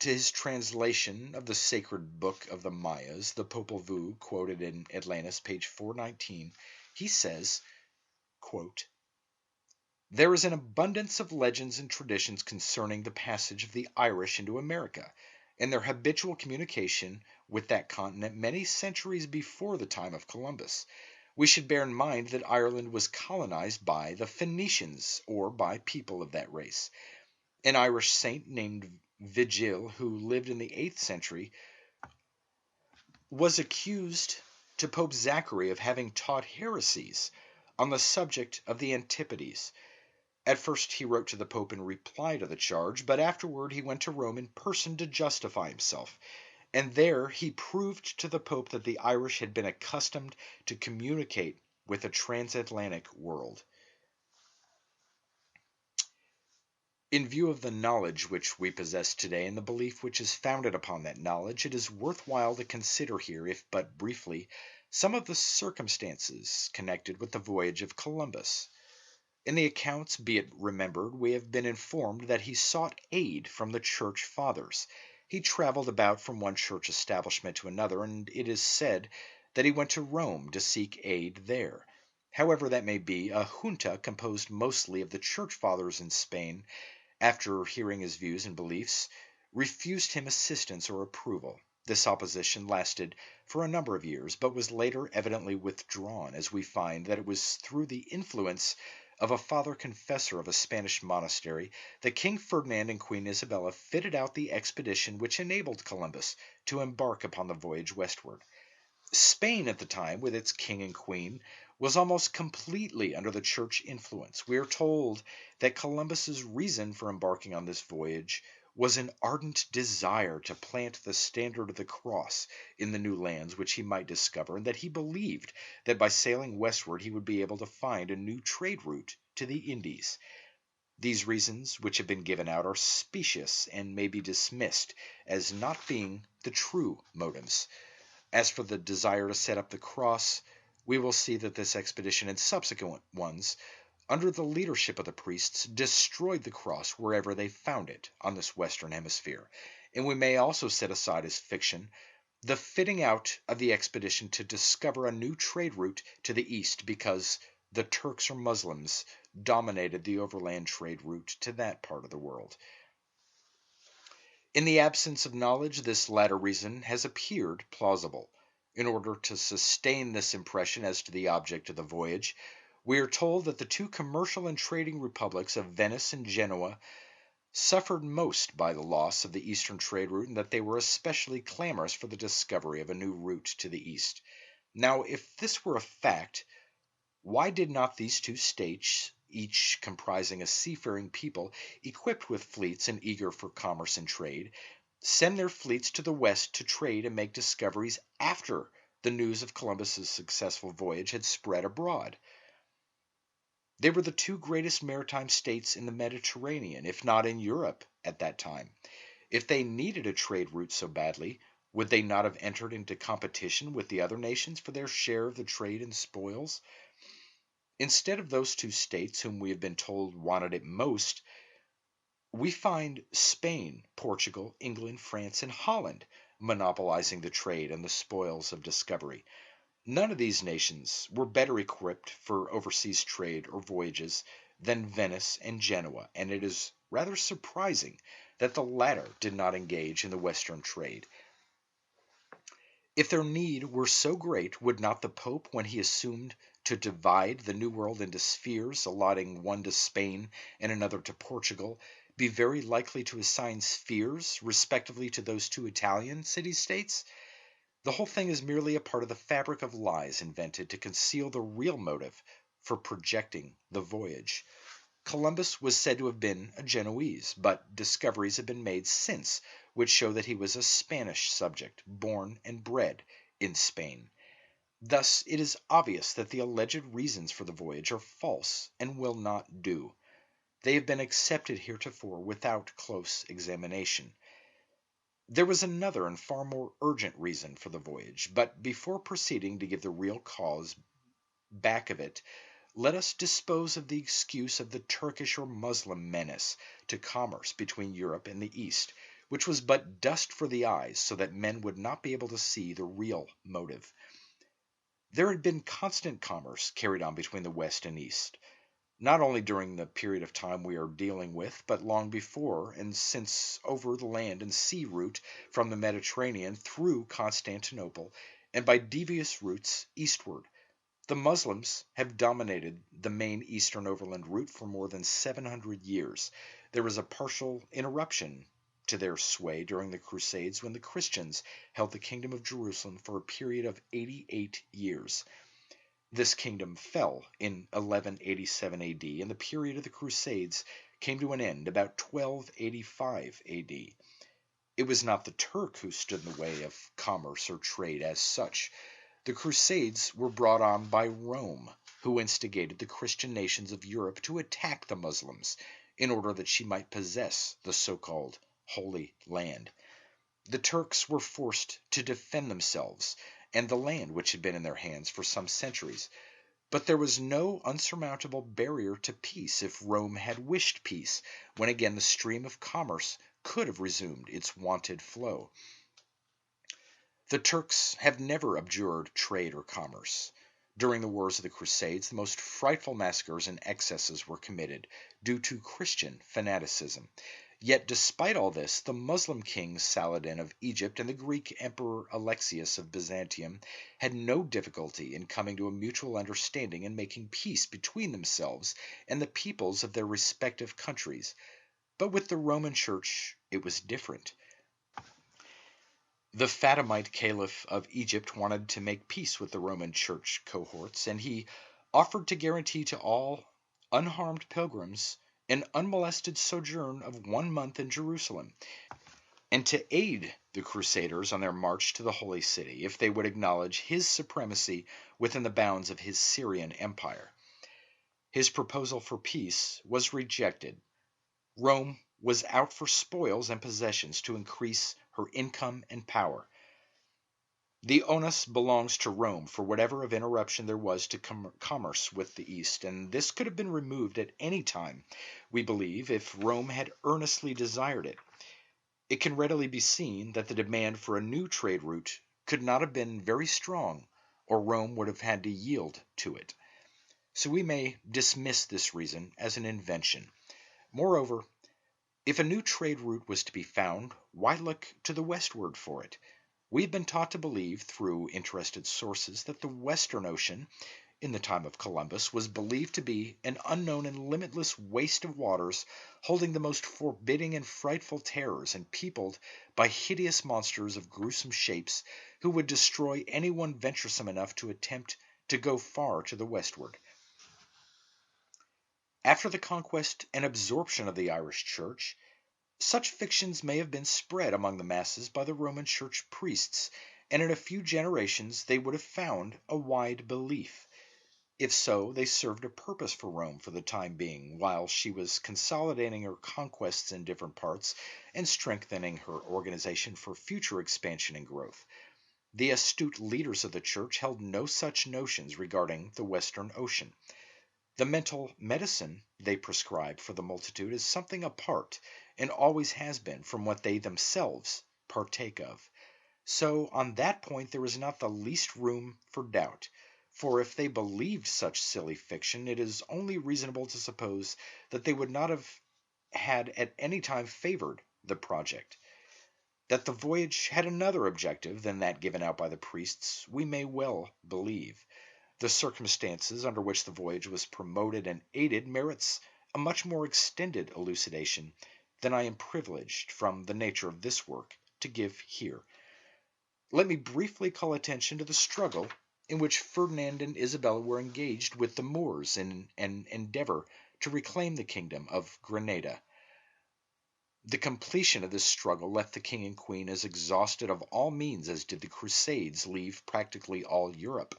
to his translation of the sacred book of the Mayas, the Popol Vuh, quoted in Atlantis, page 419, he says, quote, "There is an abundance of legends and traditions concerning the passage of the Irish into America, and their habitual communication with that continent many centuries before the time of Columbus. We should bear in mind that Ireland was colonized by the Phoenicians, or by people of that race. An Irish saint named Vigil, who lived in the 8th century, was accused to Pope Zachary of having taught heresies on the subject of the Antipodes. At first he wrote to the Pope in reply to the charge, but afterward he went to Rome in person to justify himself, and there he proved to the Pope that the Irish had been accustomed to communicate with the transatlantic world. In view of the knowledge which we possess today and the belief which is founded upon that knowledge, it is worthwhile to consider here, if but briefly, some of the circumstances connected with the voyage of Columbus. In the accounts, be it remembered, we have been informed that he sought aid from the church fathers. He traveled about from one church establishment to another, and it is said that he went to Rome to seek aid there. However that may be, a junta composed mostly of the church fathers in Spain, after hearing his views and beliefs, refused him assistance or approval. This opposition lasted for a number of years, but was later evidently withdrawn, as we find that it was through the influence of a father confessor of a Spanish monastery that King Ferdinand and Queen Isabella fitted out the expedition which enabled Columbus to embark upon the voyage westward. Spain at the time, with its king and queen, was almost completely under the church influence. We are told that Columbus's reason for embarking on this voyage was an ardent desire to plant the standard of the cross in the new lands which he might discover, and that he believed that by sailing westward he would be able to find a new trade route to the Indies. These reasons which have been given out are specious and may be dismissed as not being the true motives. As for the desire to set up the cross, we will see that this expedition and subsequent ones, under the leadership of the priests, destroyed the cross wherever they found it on this western hemisphere, and we may also set aside as fiction the fitting out of the expedition to discover a new trade route to the east, because the Turks or Muslims dominated the overland trade route to that part of the world. In the absence of knowledge, this latter reason has appeared plausible. In order to sustain this impression as to the object of the voyage, we are told that the two commercial and trading republics of Venice and Genoa suffered most by the loss of the eastern trade route, and that they were especially clamorous for the discovery of a new route to the east. Now, if this were a fact, why did not these two states, each comprising a seafaring people equipped with fleets and eager for commerce and trade, send their fleets to the west to trade and make discoveries after the news of Columbus's successful voyage had spread abroad? They were the two greatest maritime states in the Mediterranean, if not in Europe, at that time. If they needed a trade route so badly, would they not have entered into competition with the other nations for their share of the trade and spoils? Instead of those two states whom we have been told wanted it most, we find Spain, Portugal, England, France, and Holland monopolizing the trade and the spoils of discovery. None of these nations were better equipped for overseas trade or voyages than Venice and Genoa, and it is rather surprising that the latter did not engage in the western trade. If their need were so great, would not the Pope, when he assumed to divide the New World into spheres, allotting one to Spain and another to Portugal, be very likely to assign spheres, respectively, to those two Italian city-states? The whole thing is merely a part of the fabric of lies invented to conceal the real motive for projecting the voyage. Columbus was said to have been a Genoese, but discoveries have been made since which show that he was a Spanish subject, born and bred in Spain. Thus it is obvious that the alleged reasons for the voyage are false and will not do. They have been accepted heretofore without close examination. There was another and far more urgent reason for the voyage, but before proceeding to give the real cause back of it, let us dispose of the excuse of the Turkish or Moslem menace to commerce between Europe and the East, which was but dust for the eyes, so that men would not be able to see the real motive. There had been constant commerce carried on between the West and East, not only during the period of time we are dealing with, but long before and since over the land and sea route from the Mediterranean through Constantinople and by devious routes eastward. The Muslims have dominated the main eastern overland route for more than 700 years. There was a partial interruption to their sway during the Crusades when the Christians held the Kingdom of Jerusalem for a period of 88 years. This kingdom fell in 1187 AD, and the period of the Crusades came to an end about 1285 AD. It was not the Turk who stood in the way of commerce or trade as such. The Crusades were brought on by Rome, who instigated the Christian nations of Europe to attack the Muslims in order that she might possess the so-called Holy Land. The Turks were forced to defend themselves and the land which had been in their hands for some centuries. But there was no unsurmountable barrier to peace if Rome had wished peace, when again the stream of commerce could have resumed its wonted flow. The Turks have never abjured trade or commerce. During the wars of the Crusades, the most frightful massacres and excesses were committed due to Christian fanaticism. Yet despite all this, the Muslim king Saladin of Egypt and the Greek emperor Alexius of Byzantium had no difficulty in coming to a mutual understanding and making peace between themselves and the peoples of their respective countries. But with the Roman Church, it was different. The Fatimite Caliph of Egypt wanted to make peace with the Roman Church cohorts, and he offered to guarantee to all unharmed pilgrims an unmolested sojourn of 1 month in Jerusalem, and to aid the Crusaders on their march to the Holy City if they would acknowledge his supremacy within the bounds of his Syrian empire. His proposal for peace was rejected. Rome was out for spoils and possessions to increase her income and power. The onus belongs to Rome for whatever of interruption there was to commerce with the East, and this could have been removed at any time, we believe, if Rome had earnestly desired it. It can readily be seen that the demand for a new trade route could not have been very strong, or Rome would have had to yield to it. So we may dismiss this reason as an invention. Moreover, if a new trade route was to be found, why look to the westward for it? We have been taught to believe, through interested sources, that the Western Ocean, in the time of Columbus, was believed to be an unknown and limitless waste of waters, holding the most forbidding and frightful terrors, and peopled by hideous monsters of gruesome shapes, who would destroy anyone venturesome enough to attempt to go far to the westward. After the conquest and absorption of the Irish Church, such fictions may have been spread among the masses by the Roman Church priests, and in a few generations they would have found a wide belief. If so, they served a purpose for Rome for the time being, while she was consolidating her conquests in different parts and strengthening her organization for future expansion and growth. The astute leaders of the Church held no such notions regarding the Western Ocean. The mental medicine they prescribe for the multitude is something apart, and always has been, from what they themselves partake of. So on that point there is not the least room for doubt, for if they believed such silly fiction, it is only reasonable to suppose that they would not have had at any time favored the project. That the voyage had another objective than that given out by the priests, we may well believe. The circumstances under which the voyage was promoted and aided merits a much more extended elucidation than I am privileged, from the nature of this work, to give here. Let me briefly call attention to the struggle in which Ferdinand and Isabella were engaged with the Moors in an endeavor to reclaim the kingdom of Granada. The completion of this struggle left the king and queen as exhausted of all means as did the Crusades leave practically all Europe.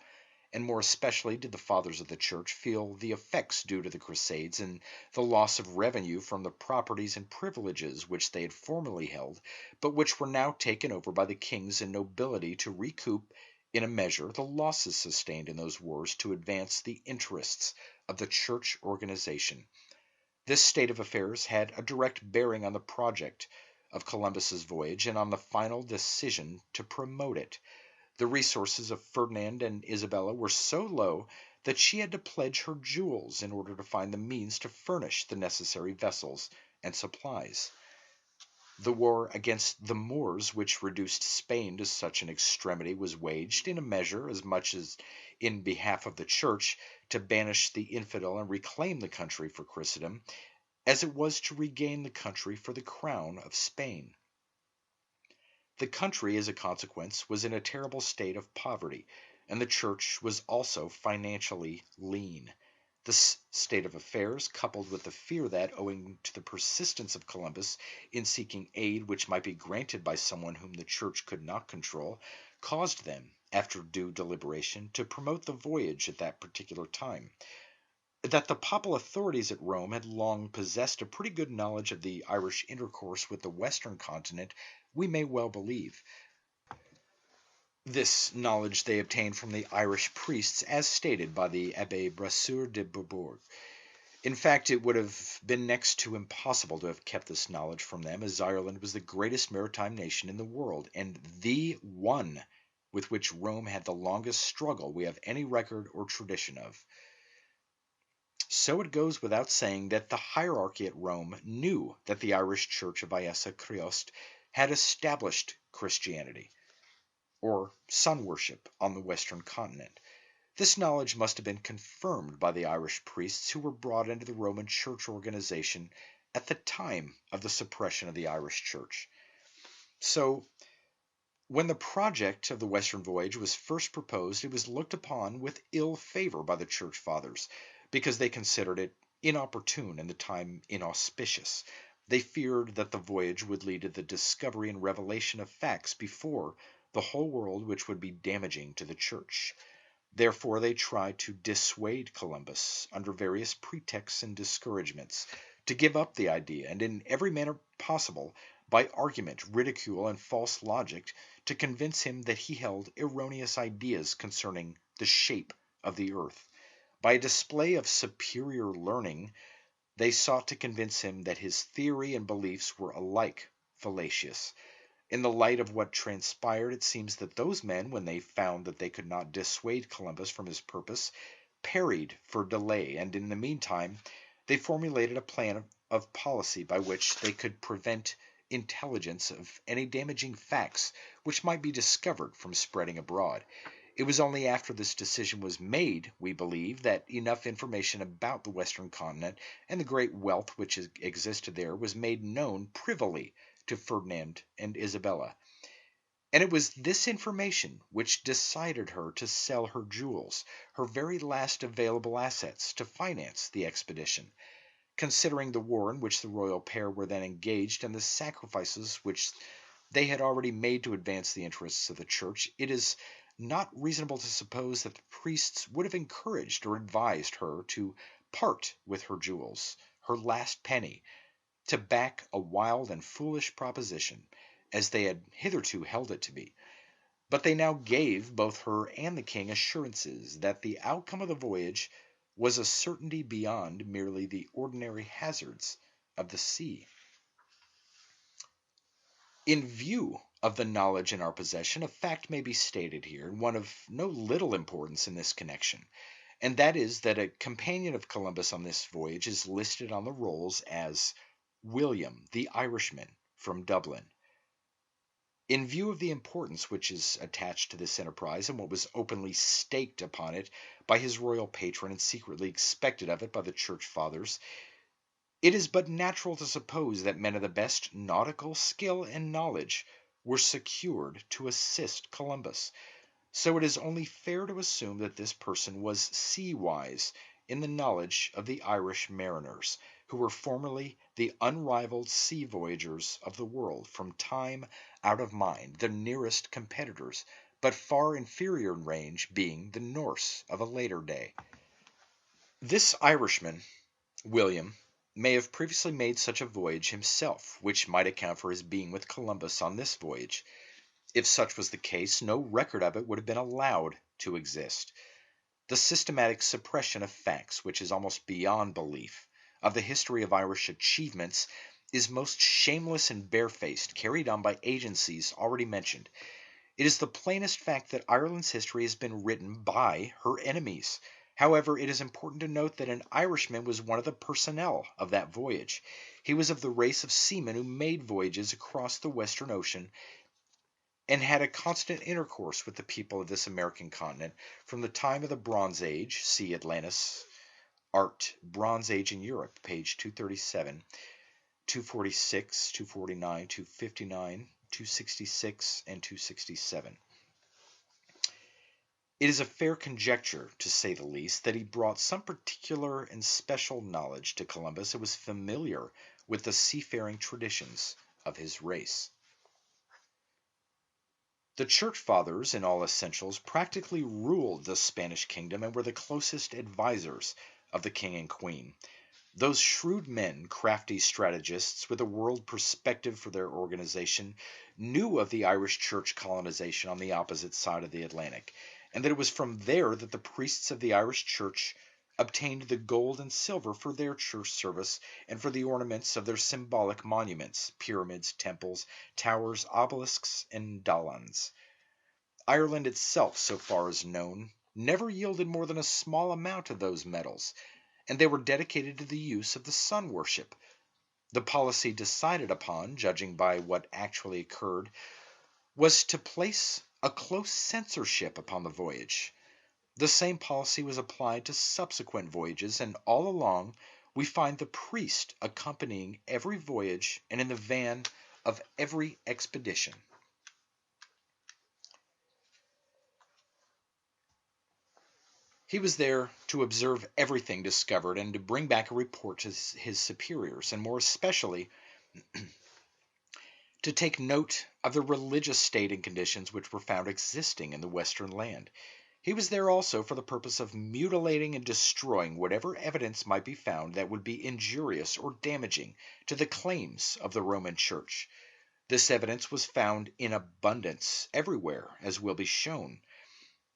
And more especially did the fathers of the Church feel the effects due to the Crusades and the loss of revenue from the properties and privileges which they had formerly held, but which were now taken over by the kings and nobility to recoup, in a measure, the losses sustained in those wars to advance the interests of the Church organization. This state of affairs had a direct bearing on the project of Columbus's voyage and on the final decision to promote it. The resources of Ferdinand and Isabella were so low that she had to pledge her jewels in order to find the means to furnish the necessary vessels and supplies. The war against the Moors, which reduced Spain to such an extremity, was waged, in a measure, as much as in behalf of the Church, to banish the infidel and reclaim the country for Christendom, as it was to regain the country for the crown of Spain. The country, as a consequence, was in a terrible state of poverty, and the Church was also financially lean. This state of affairs, coupled with the fear that, owing to the persistence of Columbus in seeking aid which might be granted by someone whom the Church could not control, caused them, after due deliberation, to promote the voyage at that particular time. That the papal authorities at Rome had long possessed a pretty good knowledge of the Irish intercourse with the western continent, we may well believe. This knowledge they obtained from the Irish priests, as stated by the Abbé Brasseur de Bourbourg. In fact, it would have been next to impossible to have kept this knowledge from them, as Ireland was the greatest maritime nation in the world, and the one with which Rome had the longest struggle we have any record or tradition of. So it goes without saying that the hierarchy at Rome knew that the Irish Church of Iesa Creost had established Christianity, or sun worship, on the western continent. This knowledge must have been confirmed by the Irish priests who were brought into the Roman Church organization at the time of the suppression of the Irish Church. So, when the project of the Western Voyage was first proposed, it was looked upon with ill favor by the Church Fathers, because they considered it inopportune and the time inauspicious. They feared that the voyage would lead to the discovery and revelation of facts before the whole world which would be damaging to the Church. Therefore they tried to dissuade Columbus, under various pretexts and discouragements, to give up the idea, and in every manner possible, by argument, ridicule, and false logic, to convince him that he held erroneous ideas concerning the shape of the earth. By a display of superior learning, they sought to convince him that his theory and beliefs were alike fallacious. In the light of what transpired, it seems that those men, when they found that they could not dissuade Columbus from his purpose, parried for delay, and in the meantime they formulated a plan of policy by which they could prevent intelligence of any damaging facts which might be discovered from spreading abroad. It was only after this decision was made, we believe, that enough information about the western continent and the great wealth which existed there was made known privily to Ferdinand and Isabella. And it was this information which decided her to sell her jewels, her very last available assets, to finance the expedition. Considering the war in which the royal pair were then engaged and the sacrifices which they had already made to advance the interests of the Church, it is not reasonable to suppose that the priests would have encouraged or advised her to part with her jewels, her last penny, to back a wild and foolish proposition, as they had hitherto held it to be. But they now gave both her and the king assurances that the outcome of the voyage was a certainty beyond merely the ordinary hazards of the sea. In view of the knowledge in our possession, a fact may be stated here, and one of no little importance in this connection, and that is that a companion of Columbus on this voyage is listed on the rolls as William, the Irishman, from Dublin. In view of the importance which is attached to this enterprise and what was openly staked upon it by his royal patron and secretly expected of it by the Church Fathers, it is but natural to suppose that men of the best nautical skill and knowledge were secured to assist Columbus. So it is only fair to assume that this person was sea-wise in the knowledge of the Irish mariners, who were formerly the unrivaled sea voyagers of the world, from time out of mind, the nearest competitors, but far inferior in range, being the Norse of a later day. This Irishman, William, may have previously made such a voyage himself, which might account for his being with Columbus on this voyage. If such was the case, no record of it would have been allowed to exist. The systematic suppression of facts, which is almost beyond belief, of the history of Irish achievements, is most shameless and barefaced, carried on by agencies already mentioned. It is the plainest fact that Ireland's history has been written by her enemies. However, it is important to note that an Irishman was one of the personnel of that voyage. He was of the race of seamen who made voyages across the Western Ocean and had a constant intercourse with the people of this American continent from the time of the Bronze Age, see Atlantis, Art, Bronze Age in Europe, page 237, 246, 249, 259, 266, and 267. It is a fair conjecture, to say the least, that he brought some particular and special knowledge to Columbus and was familiar with the seafaring traditions of his race. The Church Fathers, in all essentials, practically ruled the Spanish kingdom and were the closest advisors of the king and queen. Those shrewd men, crafty strategists, with a world perspective for their organization, knew of the Irish church colonization on the opposite side of the Atlantic, and that it was from there that the priests of the Irish church obtained the gold and silver for their church service and for the ornaments of their symbolic monuments, pyramids, temples, towers, obelisks, and dolmens. Ireland itself, so far as known, never yielded more than a small amount of those metals, and they were dedicated to the use of the sun worship. The policy decided upon, judging by what actually occurred, was to place a close censorship upon the voyage. The same policy was applied to subsequent voyages, and all along we find the priest accompanying every voyage and in the van of every expedition. He was there to observe everything discovered and to bring back a report to his superiors, and more especially to take note of the religious state and conditions which were found existing in the western land. He was there also for the purpose of mutilating and destroying whatever evidence might be found that would be injurious or damaging to the claims of the Roman Church. This evidence was found in abundance everywhere, as will be shown.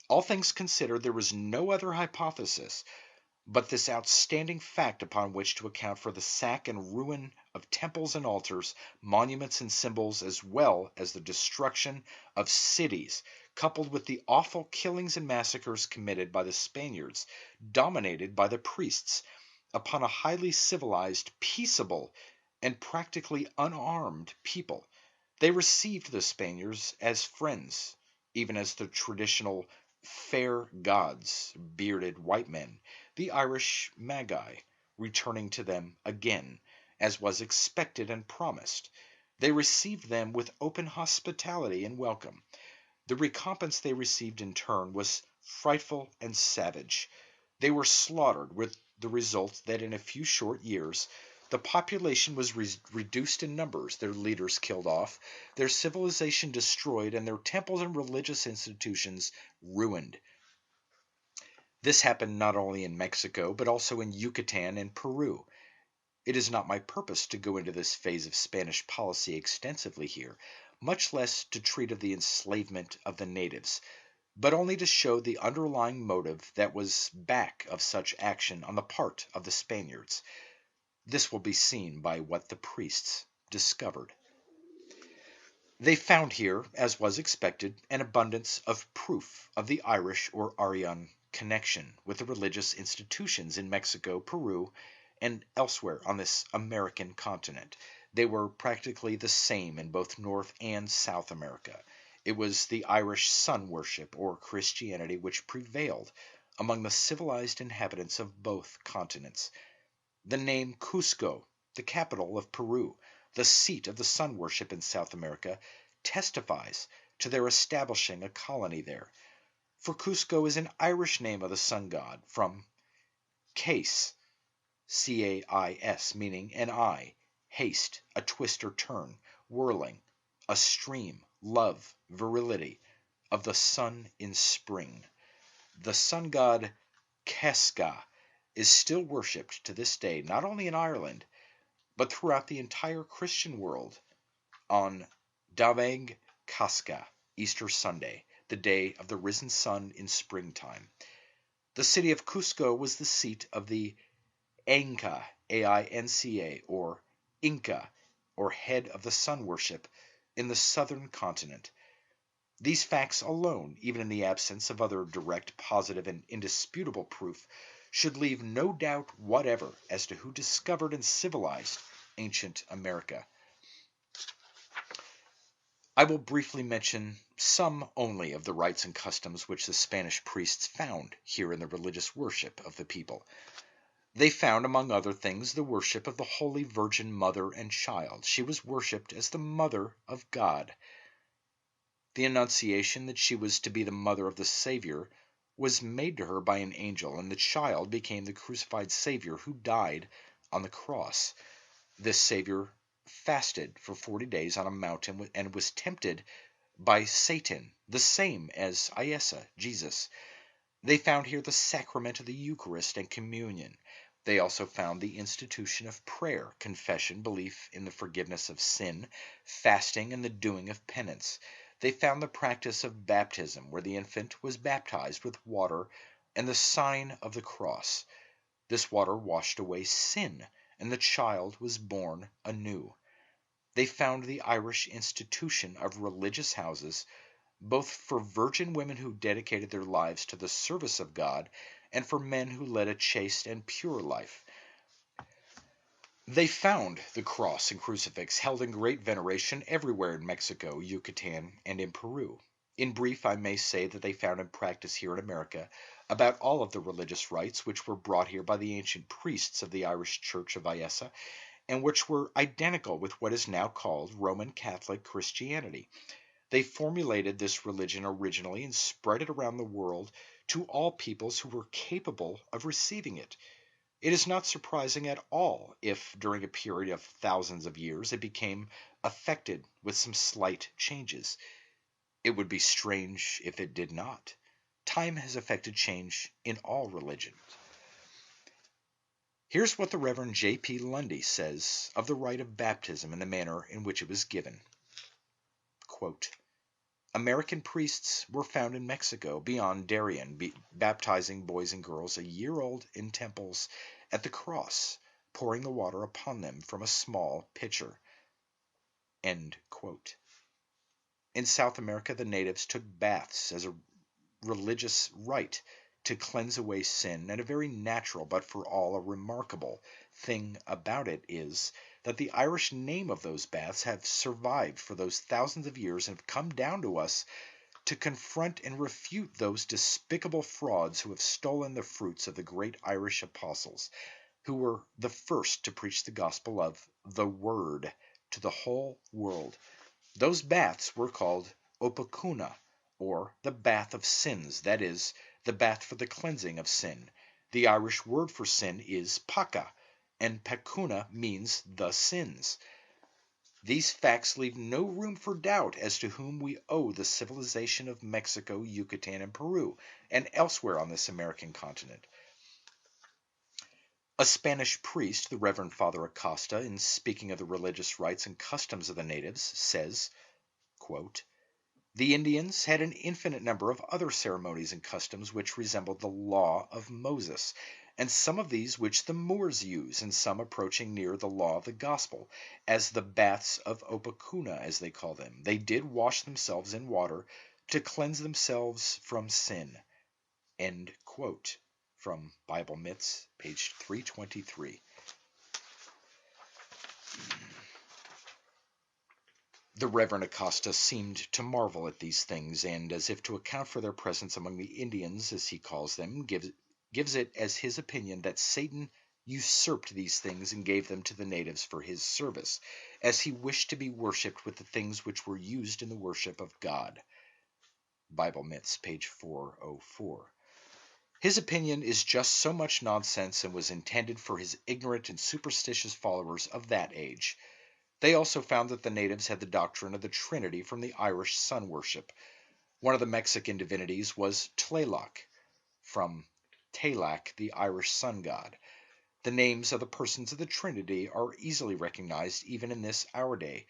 All things considered, there was no other hypothesis but this outstanding fact upon which to account for the sack and ruin of temples and altars, monuments and symbols, as well as the destruction of cities, coupled with the awful killings and massacres committed by the Spaniards, dominated by the priests, upon a highly civilized, peaceable, and practically unarmed people. They received the Spaniards as friends, even as the traditional fair gods, bearded white men, the Irish magi, returning to them again, as was expected and promised. They received them with open hospitality and welcome. The recompense they received in turn was frightful and savage. They were slaughtered, with the result that in a few short years the population was reduced in numbers, their leaders killed off, their civilization destroyed, and their temples and religious institutions ruined. This happened not only in Mexico, but also in Yucatan and Peru. It is not my purpose to go into this phase of Spanish policy extensively here, much less to treat of the enslavement of the natives, but only to show the underlying motive that was back of such action on the part of the Spaniards. This will be seen by what the priests discovered. They found here, as was expected, an abundance of proof of the Irish or Aryan connection with the religious institutions in Mexico, Peru, and elsewhere on this American continent. They were practically the same in both North and South America. It was the Irish sun worship or Christianity which prevailed among the civilized inhabitants of both continents. The name Cusco, the capital of Peru, the seat of the sun worship in South America, testifies to their establishing a colony there. For Cusco is an Irish name of the sun god, from case, C-A-I-S, meaning an eye, haste, a twist or turn, whirling, a stream, love, virility, of the sun in spring. The sun god Casca is still worshipped to this day, not only in Ireland, but throughout the entire Christian world, on Dameg Casca, Easter Sunday, the day of the risen sun in springtime. The city of Cusco was the seat of the Ainca, A-I-N-C-A, or Inca, or head of the sun worship in the southern continent. These facts alone, even in the absence of other direct, positive, and indisputable proof, should leave no doubt whatever as to who discovered and civilized ancient America. I will briefly mention some only of the rites and customs which the Spanish priests found here in the religious worship of the people. They found, among other things, the worship of the Holy Virgin Mother and Child. She was worshipped as the Mother of God. The annunciation that she was to be the mother of the Savior was made to her by an angel, and the child became the crucified Savior who died on the cross. This Savior fasted for 40 days on a mountain and was tempted by Satan, the same as Iesa, Jesus. They found here the sacrament of the Eucharist and communion. They also found the institution of prayer, confession, belief in the forgiveness of sin, fasting, and the doing of penance. They found the practice of baptism, where the infant was baptized with water and the sign of the cross. This water washed away sin, and the child was born anew. They found the Irish institution of religious houses, both for virgin women who dedicated their lives to the service of God, and for men who led a chaste and pure life. They found the cross and crucifix held in great veneration everywhere in Mexico, Yucatan, and in Peru. In brief, I may say that they found in practice here in America about all of the religious rites which were brought here by the ancient priests of the Irish Church of Iesa, and which were identical with what is now called Roman Catholic Christianity. They formulated this religion originally and spread it around the world to all peoples who were capable of receiving it. It is not surprising at all if, during a period of thousands of years, it became affected with some slight changes. It would be strange if it did not. Time has affected change in all religions. Here's what the Reverend J.P. Lundy says of the rite of baptism and the manner in which it was given. Quote, American priests were found in Mexico beyond Darien, baptizing boys and girls a year old in temples at the cross, pouring the water upon them from a small pitcher. End quote. In South America, the natives took baths as a religious rite to cleanse away sin, and a very natural, but for all a remarkable, thing about it is that the Irish name of those baths have survived for those thousands of years and have come down to us to confront and refute those despicable frauds who have stolen the fruits of the great Irish apostles, who were the first to preach the gospel of the Word to the whole world. Those baths were called opakuna, or the bath of sins, that is, the bath for the cleansing of sin. The Irish word for sin is paka, and pakuna means the sins. These facts leave no room for doubt as to whom we owe the civilization of Mexico, Yucatan, and Peru, and elsewhere on this American continent. A Spanish priest, the Reverend Father Acosta, in speaking of the religious rites and customs of the natives, says, quote, the Indians had an infinite number of other ceremonies and customs which resembled the law of Moses, and some of these which the Moors use, and some approaching near the law of the gospel, as the baths of opakuna, as they call them. They did wash themselves in water to cleanse themselves from sin. End quote. From Bible Myths, page 323. The Reverend Acosta seemed to marvel at these things, and, as if to account for their presence among the Indians, as he calls them, gives it as his opinion that Satan usurped these things and gave them to the natives for his service, as he wished to be worshipped with the things which were used in the worship of God. Bible Myths, page 404. His opinion is just so much nonsense and was intended for his ignorant and superstitious followers of that age. They also found that the natives had the doctrine of the Trinity from the Irish sun worship. One of the Mexican divinities was Tlaloc, from Tlaloc, the Irish sun god. The names of the persons of the Trinity are easily recognized even in this our day,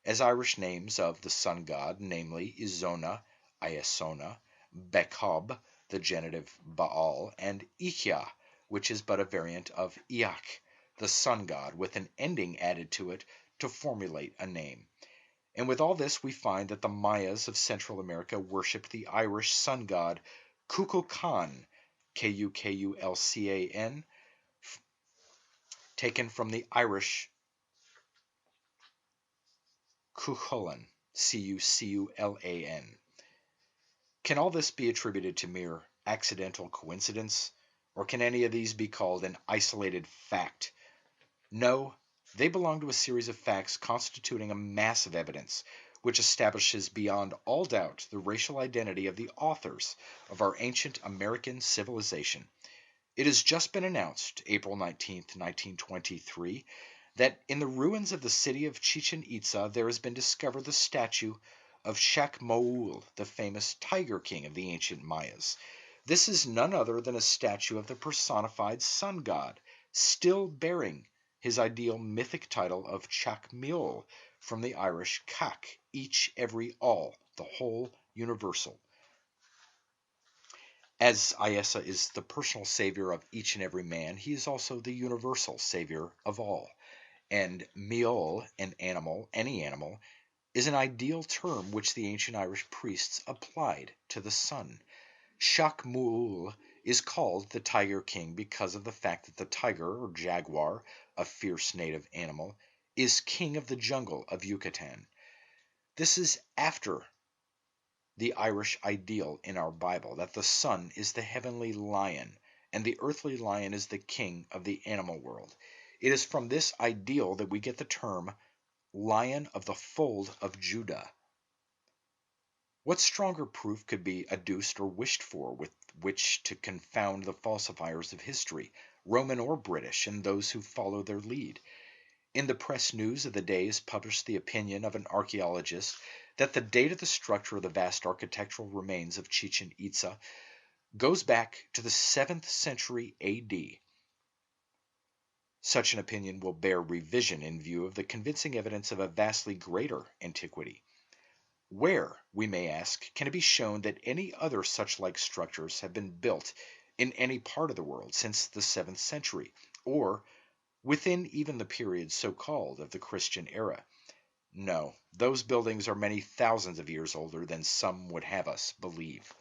as Irish names of the sun god, namely Izona, Iasona, Bechob, the genitive Baal, and Ichia, which is but a variant of Iach, the sun god, with an ending added to it to formulate a name. And with all this, we find that the Mayas of Central America worshipped the Irish sun god Kukulkan, Kukulcan, taken from the Irish Cuchulainn, Cuculan. Can all this be attributed to mere accidental coincidence, or can any of these be called an isolated fact? No, they belong to a series of facts constituting a mass of evidence which establishes beyond all doubt the racial identity of the authors of our ancient American civilization. It has just been announced, April 19th, 1923, that in the ruins of the city of Chichen Itza there has been discovered the statue of Shakmoul, the famous Tiger King of the ancient Mayas. This is none other than a statue of the personified sun god, still bearing his ideal mythic title of Chakmiol, from the Irish Cach, each, every, all, the whole, universal. As Iesa is the personal savior of each and every man, he is also the universal savior of all. And miol, an animal, any animal, is an ideal term which the ancient Irish priests applied to the sun. Shakmuul is called the Tiger King because of the fact that the tiger, or jaguar, a fierce native animal, is king of the jungle of Yucatan. This is after the Irish ideal in our Bible, that the sun is the heavenly lion, and the earthly lion is the king of the animal world. It is from this ideal that we get the term Lion of the Fold of Judah. What stronger proof could be adduced or wished for with which to confound the falsifiers of history, Roman or British, and those who follow their lead? In the press news of the day is published the opinion of an archaeologist that the date of the structure of the vast architectural remains of Chichen Itza goes back to the 7th century AD. Such an opinion will bear revision in view of the convincing evidence of a vastly greater antiquity. Where, we may ask, can it be shown that any other such-like structures have been built in any part of the world since the 7th century, or within even the period so-called of the Christian era? No, those buildings are many thousands of years older than some would have us believe.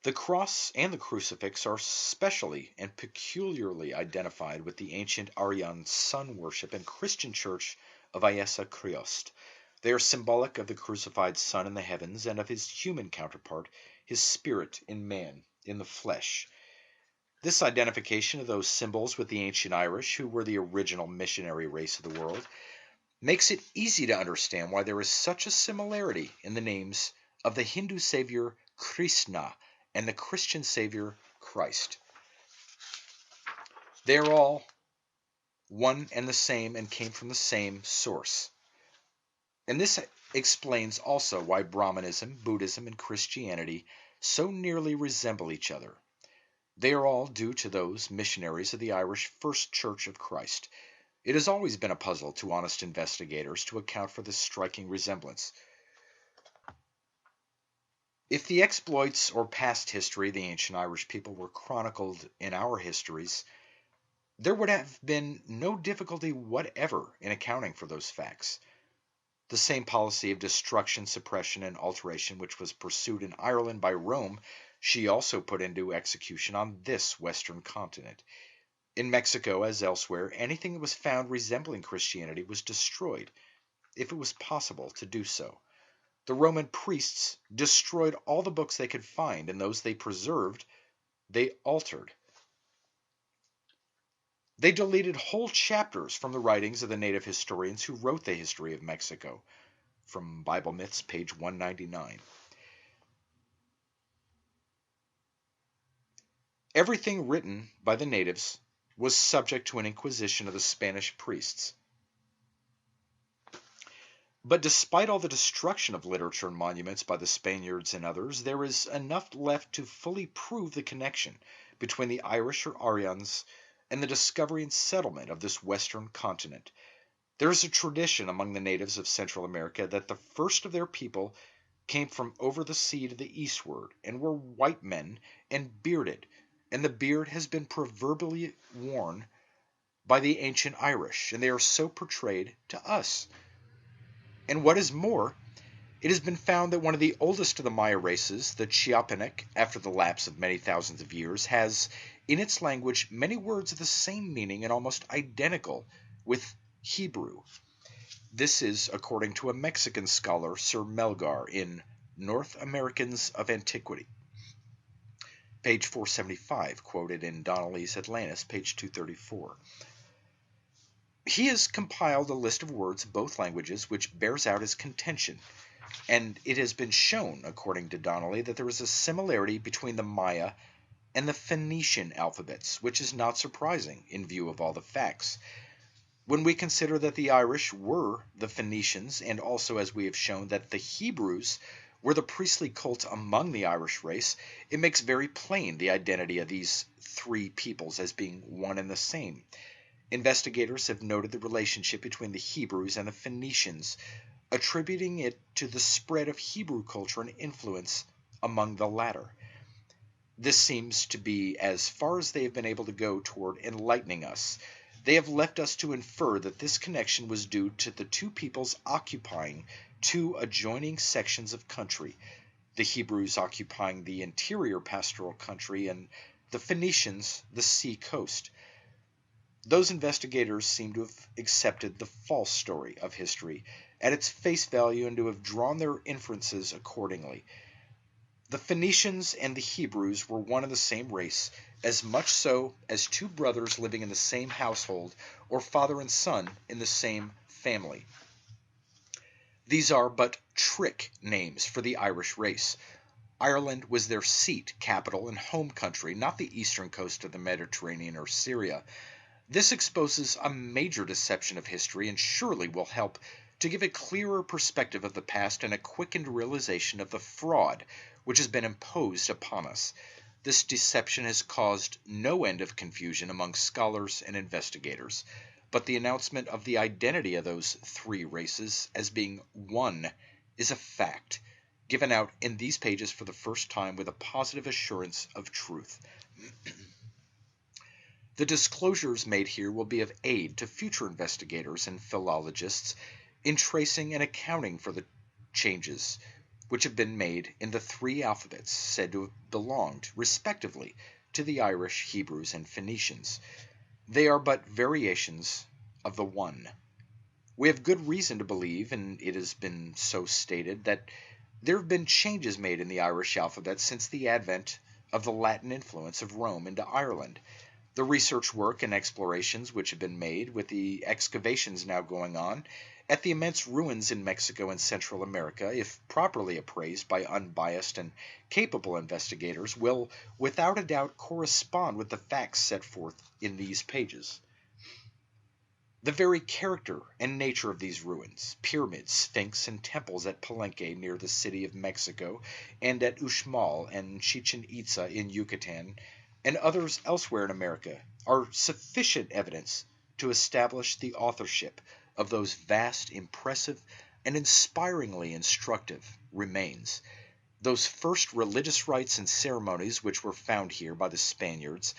The cross and the crucifix are specially and peculiarly identified with the ancient Aryan sun worship and Christian church of Iesa Criost. They are symbolic of the crucified Son in the heavens and of his human counterpart, his spirit in man, in the flesh. This identification of those symbols with the ancient Irish, who were the original missionary race of the world, makes it easy to understand why there is such a similarity in the names of the Hindu savior Krishna and the Christian savior Christ. They are all one and the same and came from the same source. And this explains also why Brahmanism, Buddhism, and Christianity so nearly resemble each other. They are all due to those missionaries of the Irish First Church of Christ. It has always been a puzzle to honest investigators to account for this striking resemblance. If the exploits or past history of the ancient Irish people were chronicled in our histories, there would have been no difficulty whatever in accounting for those facts. The same policy of destruction, suppression, and alteration which was pursued in Ireland by Rome, she also put into execution on this western continent. In Mexico, as elsewhere, anything that was found resembling Christianity was destroyed, if it was possible to do so. The Roman priests destroyed all the books they could find, and those they preserved, they altered. They deleted whole chapters from the writings of the native historians who wrote the history of Mexico, from Bible Myths, page 199. Everything written by the natives was subject to an inquisition of the Spanish priests. But despite all the destruction of literature and monuments by the Spaniards and others, there is enough left to fully prove the connection between the Irish or Aryans and the discovery and settlement of this western continent. There is a tradition among the natives of Central America that the first of their people came from over the sea to the eastward, and were white men and bearded, and the beard has been proverbially worn by the ancient Irish, and they are so portrayed to us. And what is more, it has been found that one of the oldest of the Maya races, the Chiapenec, after the lapse of many thousands of years, has in its language many words of the same meaning and almost identical with Hebrew. This is according to a Mexican scholar, Sir Melgar, in North Americans of Antiquity, page 475, quoted in Donnelly's Atlantis, page 234. He has compiled a list of words of both languages which bears out his contention, and it has been shown, according to Donnelly, that there is a similarity between the Maya and the Phoenician alphabets, which is not surprising in view of all the facts. When we consider that the Irish were the Phoenicians, and also, as we have shown, that the Hebrews were the priestly cult among the Irish race, it makes very plain the identity of these three peoples as being one and the same. Investigators have noted the relationship between the Hebrews and the Phoenicians, attributing it to the spread of Hebrew culture and influence among the latter. This seems to be as far as they have been able to go toward enlightening us. They have left us to infer that this connection was due to the two peoples occupying two adjoining sections of country, the Hebrews occupying the interior pastoral country and the Phoenicians the sea coast. Those investigators seem to have accepted the false story of history at its face value and to have drawn their inferences accordingly. The Phoenicians and the Hebrews were one and the same race, as much so as two brothers living in the same household, or father and son in the same family. These are but trick names for the Irish race. Ireland was their seat, capital, and home country, not the eastern coast of the Mediterranean or Syria. This exposes a major deception of history and surely will help to give a clearer perspective of the past and a quickened realization of the fraud which has been imposed upon us. This deception has caused no end of confusion among scholars and investigators, but the announcement of the identity of those three races as being one is a fact, given out in these pages for the first time with a positive assurance of truth. The disclosures made here will be of aid to future investigators and philologists in tracing and accounting for the changes which have been made in the three alphabets said to have belonged, respectively, to the Irish, Hebrews, and Phoenicians. They are but variations of the one. We have good reason to believe, and it has been so stated, that there have been changes made in the Irish alphabet since the advent of the Latin influence of Rome into Ireland. The research work and explorations which have been made, with the excavations now going on, at the immense ruins in Mexico and Central America, if properly appraised by unbiased and capable investigators, will without a doubt correspond with the facts set forth in these pages. The very character and nature of these ruins, pyramids, sphinx, and temples at Palenque near the city of Mexico, and at Uxmal and Chichen Itza in Yucatan, and others elsewhere in America, are sufficient evidence to establish the authorship of those vast, impressive, and inspiringly instructive remains. Those first religious rites and ceremonies which were found here by the Spaniards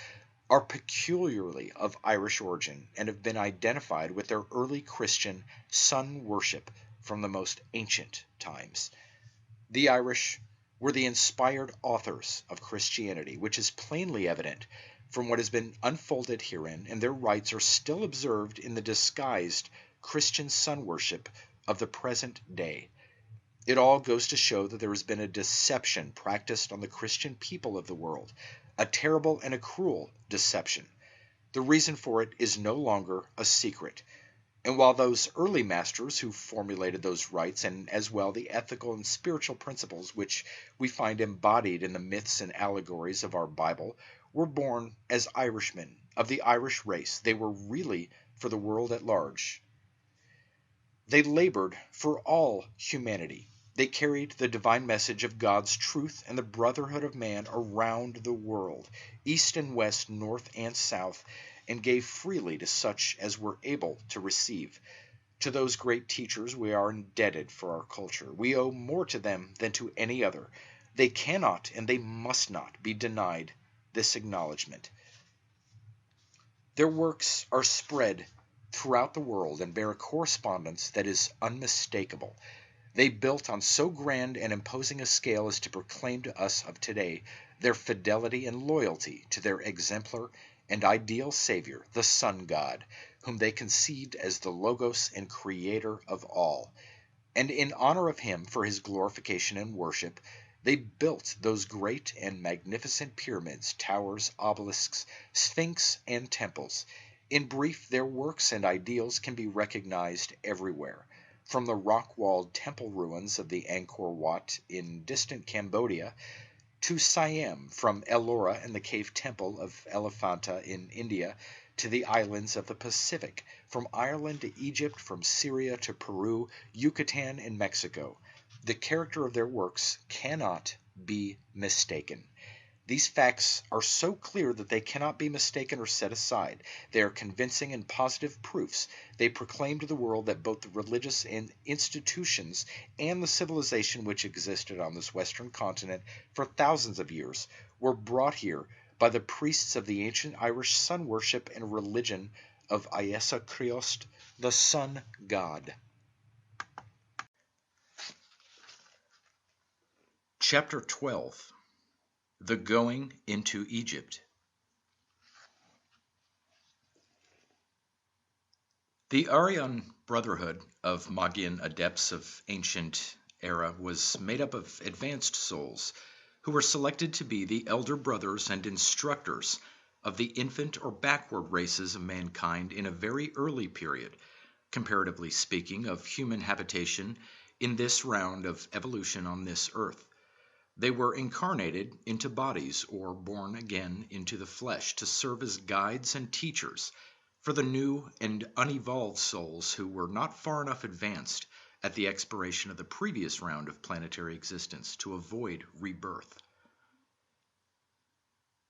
are peculiarly of Irish origin and have been identified with their early Christian sun worship from the most ancient times. The Irish were the inspired authors of Christianity, which is plainly evident from what has been unfolded herein, and their rites are still observed in the disguised Christian sun worship of the present day. It all goes to show that there has been a deception practiced on the Christian people of the world, a terrible and a cruel deception. The reason for it is no longer a secret. And while those early masters who formulated those rites, and as well the ethical and spiritual principles which we find embodied in the myths and allegories of our Bible, were born as Irishmen of the Irish race, they were really for the world at large. They labored for all humanity. They carried the divine message of God's truth and the brotherhood of man around the world, east and west, north and south, and gave freely to such as were able to receive. To those great teachers we are indebted for our culture. We owe more to them than to any other. They cannot and they must not be denied this acknowledgement. Their works are spread throughout the world and bear a correspondence that is unmistakable. They built on so grand and imposing a scale as to proclaim to us of today their fidelity and loyalty to their exemplar and ideal Savior, the Sun God, whom they conceived as the Logos and Creator of all. And in honor of him, for his glorification and worship, they built those great and magnificent pyramids, towers, obelisks, sphinx, and temples. In brief, their works and ideals can be recognized everywhere, from the rock-walled temple ruins of the Angkor Wat in distant Cambodia to Siam, from Ellora and the cave temple of Elephanta in India to the islands of the Pacific, from Ireland to Egypt, from Syria to Peru, Yucatan, and Mexico. The character of their works cannot be mistaken. These facts are so clear that they cannot be mistaken or set aside. They are convincing and positive proofs. They proclaim to the world that both the religious institutions and the civilization which existed on this western continent for thousands of years were brought here by the priests of the ancient Irish sun worship and religion of Iesa Creost, the sun god. Chapter 12. The Going into Egypt. The Aryan Brotherhood of Magian adepts of ancient era was made up of advanced souls who were selected to be the elder brothers and instructors of the infant or backward races of mankind in a very early period, comparatively speaking, of human habitation in this round of evolution on this earth. They were incarnated into bodies or born again into the flesh to serve as guides and teachers for the new and unevolved souls who were not far enough advanced at the expiration of the previous round of planetary existence to avoid rebirth.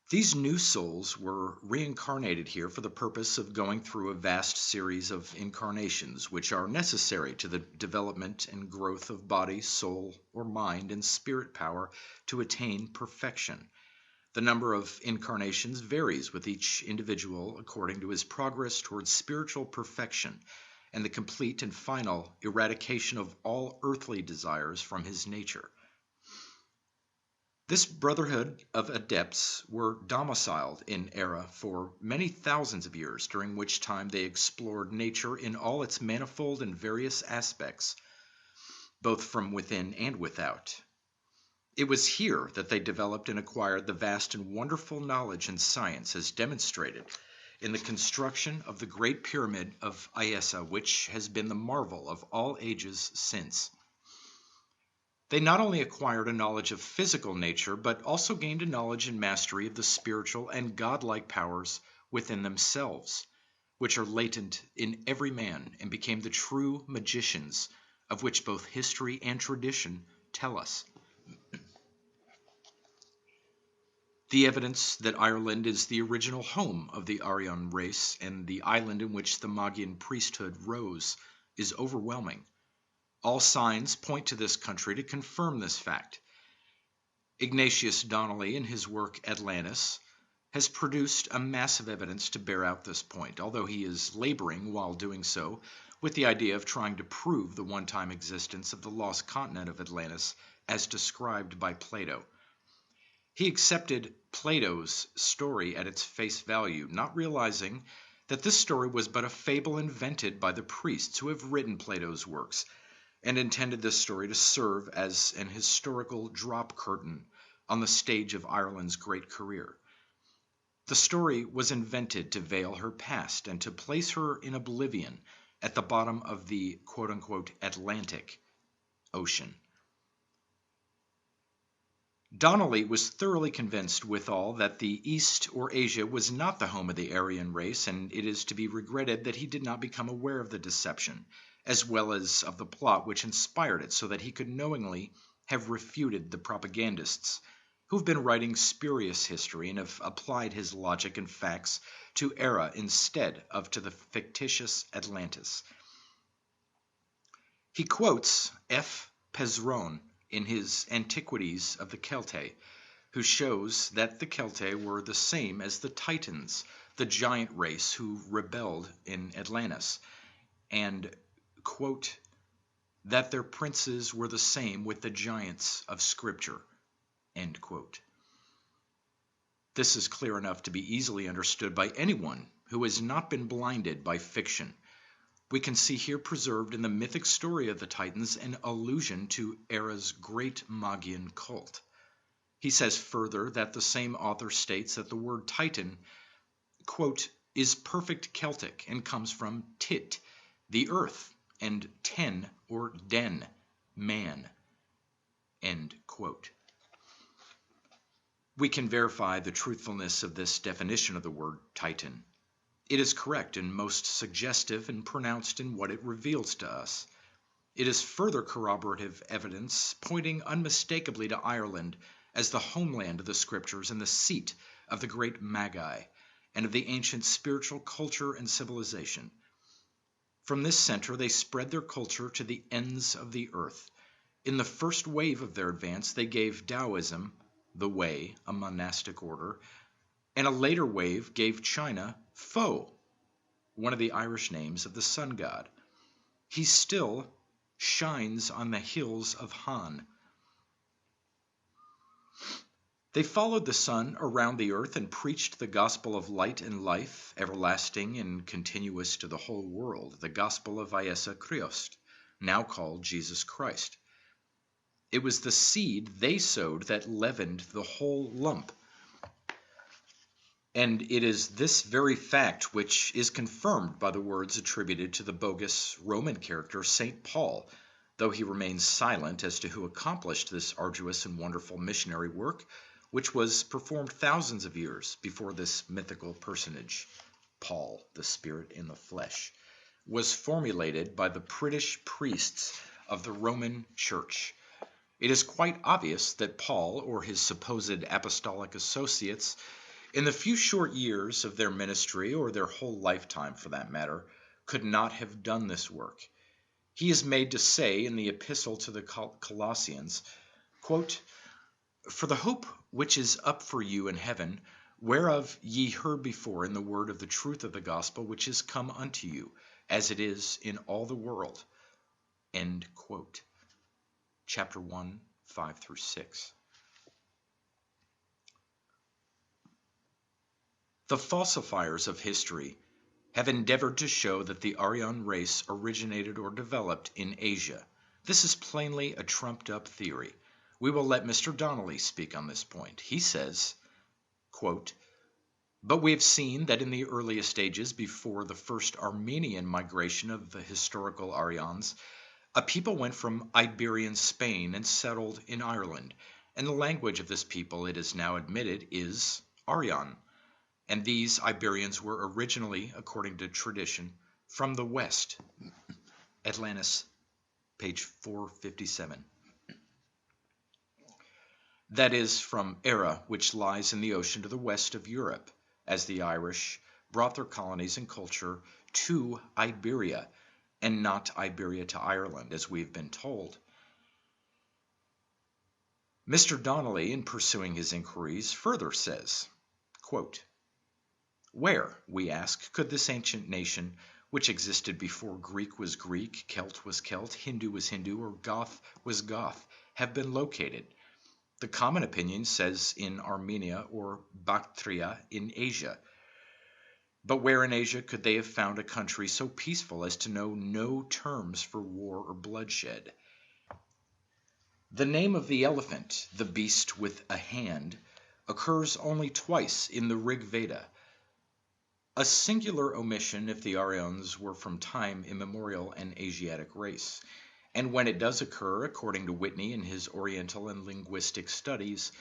These new souls were reincarnated here for the purpose of going through a vast series of incarnations which are necessary to the development and growth of body, soul, or mind and spirit power to attain perfection. The number of incarnations varies with each individual according to his progress towards spiritual perfection and the complete and final eradication of all earthly desires from his nature. This brotherhood of adepts were domiciled in Era for many thousands of years, during which time they explored nature in all its manifold and various aspects, both from within and without. It was here that they developed and acquired the vast and wonderful knowledge and science as demonstrated in the construction of the Great Pyramid of Iesa, which has been the marvel of all ages since. They not only acquired a knowledge of physical nature, but also gained a knowledge and mastery of the spiritual and godlike powers within themselves, which are latent in every man, and became the true magicians of which both history and tradition tell us. The evidence that Ireland is the original home of the Aryan race and the island in which the Magian priesthood rose is overwhelming. All signs point to this country to confirm this fact. Ignatius Donnelly, in his work Atlantis, has produced a massive evidence to bear out this point, although he is laboring while doing so with the idea of trying to prove the one-time existence of the lost continent of Atlantis as described by Plato. He accepted Plato's story at its face value, not realizing that this story was but a fable invented by the priests who have written Plato's works, and intended this story to serve as an historical drop curtain on the stage of Ireland's great career. The story was invented to veil her past and to place her in oblivion at the bottom of the quote-unquote Atlantic Ocean. Donnelly was thoroughly convinced withal that the East or Asia was not the home of the Aryan race, and it is to be regretted that he did not become aware of the deception, as well as of the plot which inspired it, so that he could knowingly have refuted the propagandists who have been writing spurious history and have applied his logic and facts to Era instead of to the fictitious Atlantis. He quotes F. Pezron in his Antiquities of the Celtae, who shows that the Celtae were the same as the Titans, the giant race who rebelled in Atlantis, and, quote, that their princes were the same with the giants of Scripture, end quote. This is clear enough to be easily understood by anyone who has not been blinded by fiction. We can see here preserved in the mythic story of the Titans an allusion to Era's great Magian cult. He says further that the same author states that the word Titan, quote, is perfect Celtic and comes from tit, the earth, and ten, or den, man, end quote. We can verify the truthfulness of this definition of the word Titan. It is correct and most suggestive and pronounced in what it reveals to us. It is further corroborative evidence pointing unmistakably to Ireland as the homeland of the Scriptures and the seat of the great Magi and of the ancient spiritual culture and civilization. From this center they spread their culture to the ends of the earth. In the first wave of their advance they gave Taoism, the Way, a monastic order, and a later wave gave China Fo, one of the Irish names of the sun god. He still shines on the hills of Han. They followed the sun around the earth and preached the gospel of light and life, everlasting and continuous to the whole world, the gospel of Iesa Christ, now called Jesus Christ. It was the seed they sowed that leavened the whole lump. And it is this very fact which is confirmed by the words attributed to the bogus Roman character St. Paul, though he remains silent as to who accomplished this arduous and wonderful missionary work, which was performed thousands of years before this mythical personage, Paul, the Spirit in the flesh, was formulated by the priggish priests of the Roman Church. It is quite obvious that Paul, or his supposed apostolic associates, in the few short years of their ministry, or their whole lifetime for that matter, could not have done this work. He is made to say in the epistle to the Colossians, quote, for the hope which is up for you in heaven, whereof ye heard before in the word of the truth of the gospel, which is come unto you, as it is in all the world. End quote. Chapter 1, 5-6. The falsifiers of history have endeavored to show that the Aryan race originated or developed in Asia. This is plainly a trumped-up theory. We will let Mr. Donnelly speak on this point. He says, quote, but we have seen that in the earliest stages before the first Armenian migration of the historical Aryans, a people went from Iberian Spain and settled in Ireland, and the language of this people, it is now admitted, is Aryan. And these Iberians were originally, according to tradition, from the west. Atlantis, page 457. That is, from Era, which lies in the ocean to the west of Europe, as the Irish brought their colonies and culture to Iberia, and not Iberia to Ireland, as we have been told. Mr. Donnelly, in pursuing his inquiries, further says, quote, where, we ask, could this ancient nation, which existed before Greek was Greek, Celt was Celt, Hindu was Hindu, or Goth was Goth, have been located? The common opinion says in Armenia or Bactria in Asia. But where in Asia could they have found a country so peaceful as to know no terms for war or bloodshed? The name of the elephant, the beast with a hand, occurs only twice in the Rig Veda. A singular omission if the Aryans were from time immemorial an Asiatic race. And when it does occur, according to Whitney in his Oriental and Linguistic studies,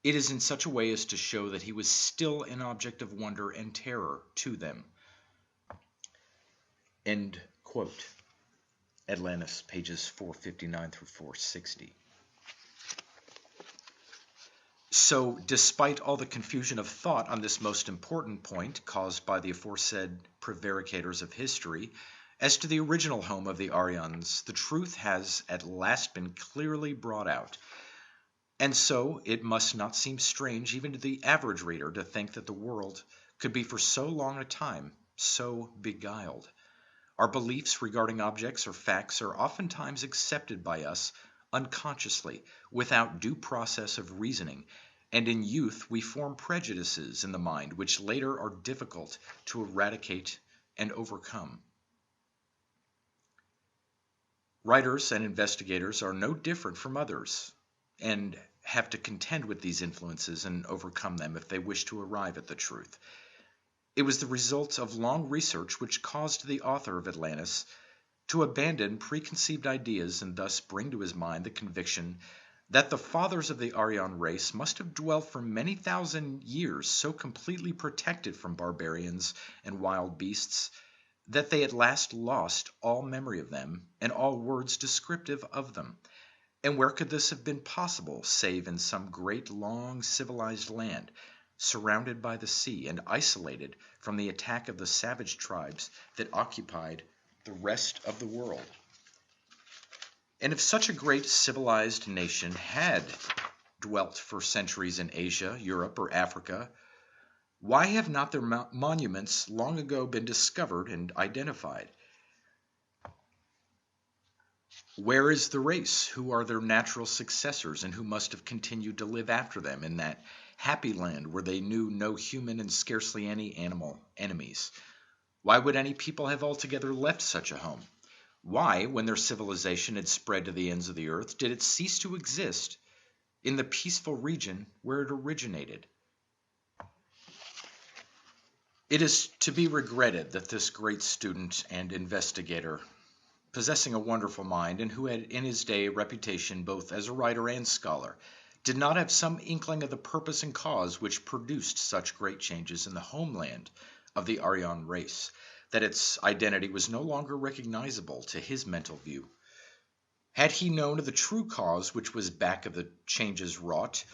it is in such a way as to show that he was still an object of wonder and terror to them. End quote. Atlantis, pages 459-460. So, despite all the confusion of thought on this most important point caused by the aforesaid prevaricators of history, as to the original home of the Aryans, the truth has at last been clearly brought out. And so it must not seem strange even to the average reader to think that the world could be for so long a time so beguiled. Our beliefs regarding objects or facts are oftentimes accepted by us unconsciously, without due process of reasoning, and in youth we form prejudices in the mind which later are difficult to eradicate and overcome. Writers and investigators are no different from others, and have to contend with these influences and overcome them if they wish to arrive at the truth. It was the result of long research which caused the author of Atlantis to abandon preconceived ideas and thus bring to his mind the conviction that the fathers of the Aryan race must have dwelt for many thousand years so completely protected from barbarians and wild beasts that they at last lost all memory of them and all words descriptive of them. And where could this have been possible save in some great long civilized land, surrounded by the sea and isolated from the attack of the savage tribes that occupied the rest of the world? And if such a great civilized nation had dwelt for centuries in Asia, Europe, or Africa, why have not their monuments long ago been discovered and identified? Where is the race? Who are their natural successors and who must have continued to live after them in that happy land where they knew no human and scarcely any animal enemies? Why would any people have altogether left such a home? Why, when their civilization had spread to the ends of the earth, did it cease to exist in the peaceful region where it originated? It is to be regretted that this great student and investigator, possessing a wonderful mind and who had in his day a reputation both as a writer and scholar, did not have some inkling of the purpose and cause which produced such great changes in the homeland of the Aryan race, that its identity was no longer recognizable to his mental view. Had he known of the true cause which was back of the changes wrought,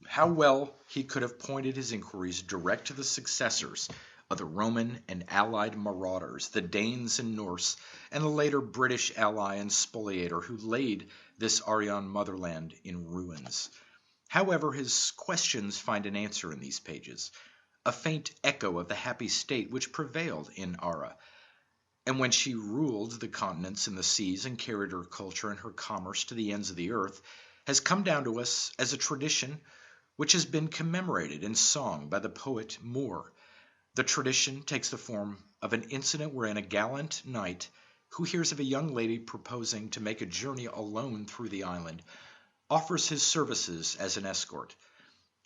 how well he could have pointed his inquiries direct to the successors of the Roman and allied marauders, the Danes and Norse, and the later British ally and spoliator who laid this Aryan motherland in ruins. However, his questions find an answer in these pages, a faint echo of the happy state which prevailed in Ara, and when she ruled the continents and the seas and carried her culture and her commerce to the ends of the earth, has come down to us as a tradition which has been commemorated in song by the poet Moore. The tradition takes the form of an incident wherein a gallant knight, who hears of a young lady proposing to make a journey alone through the island, offers his services as an escort.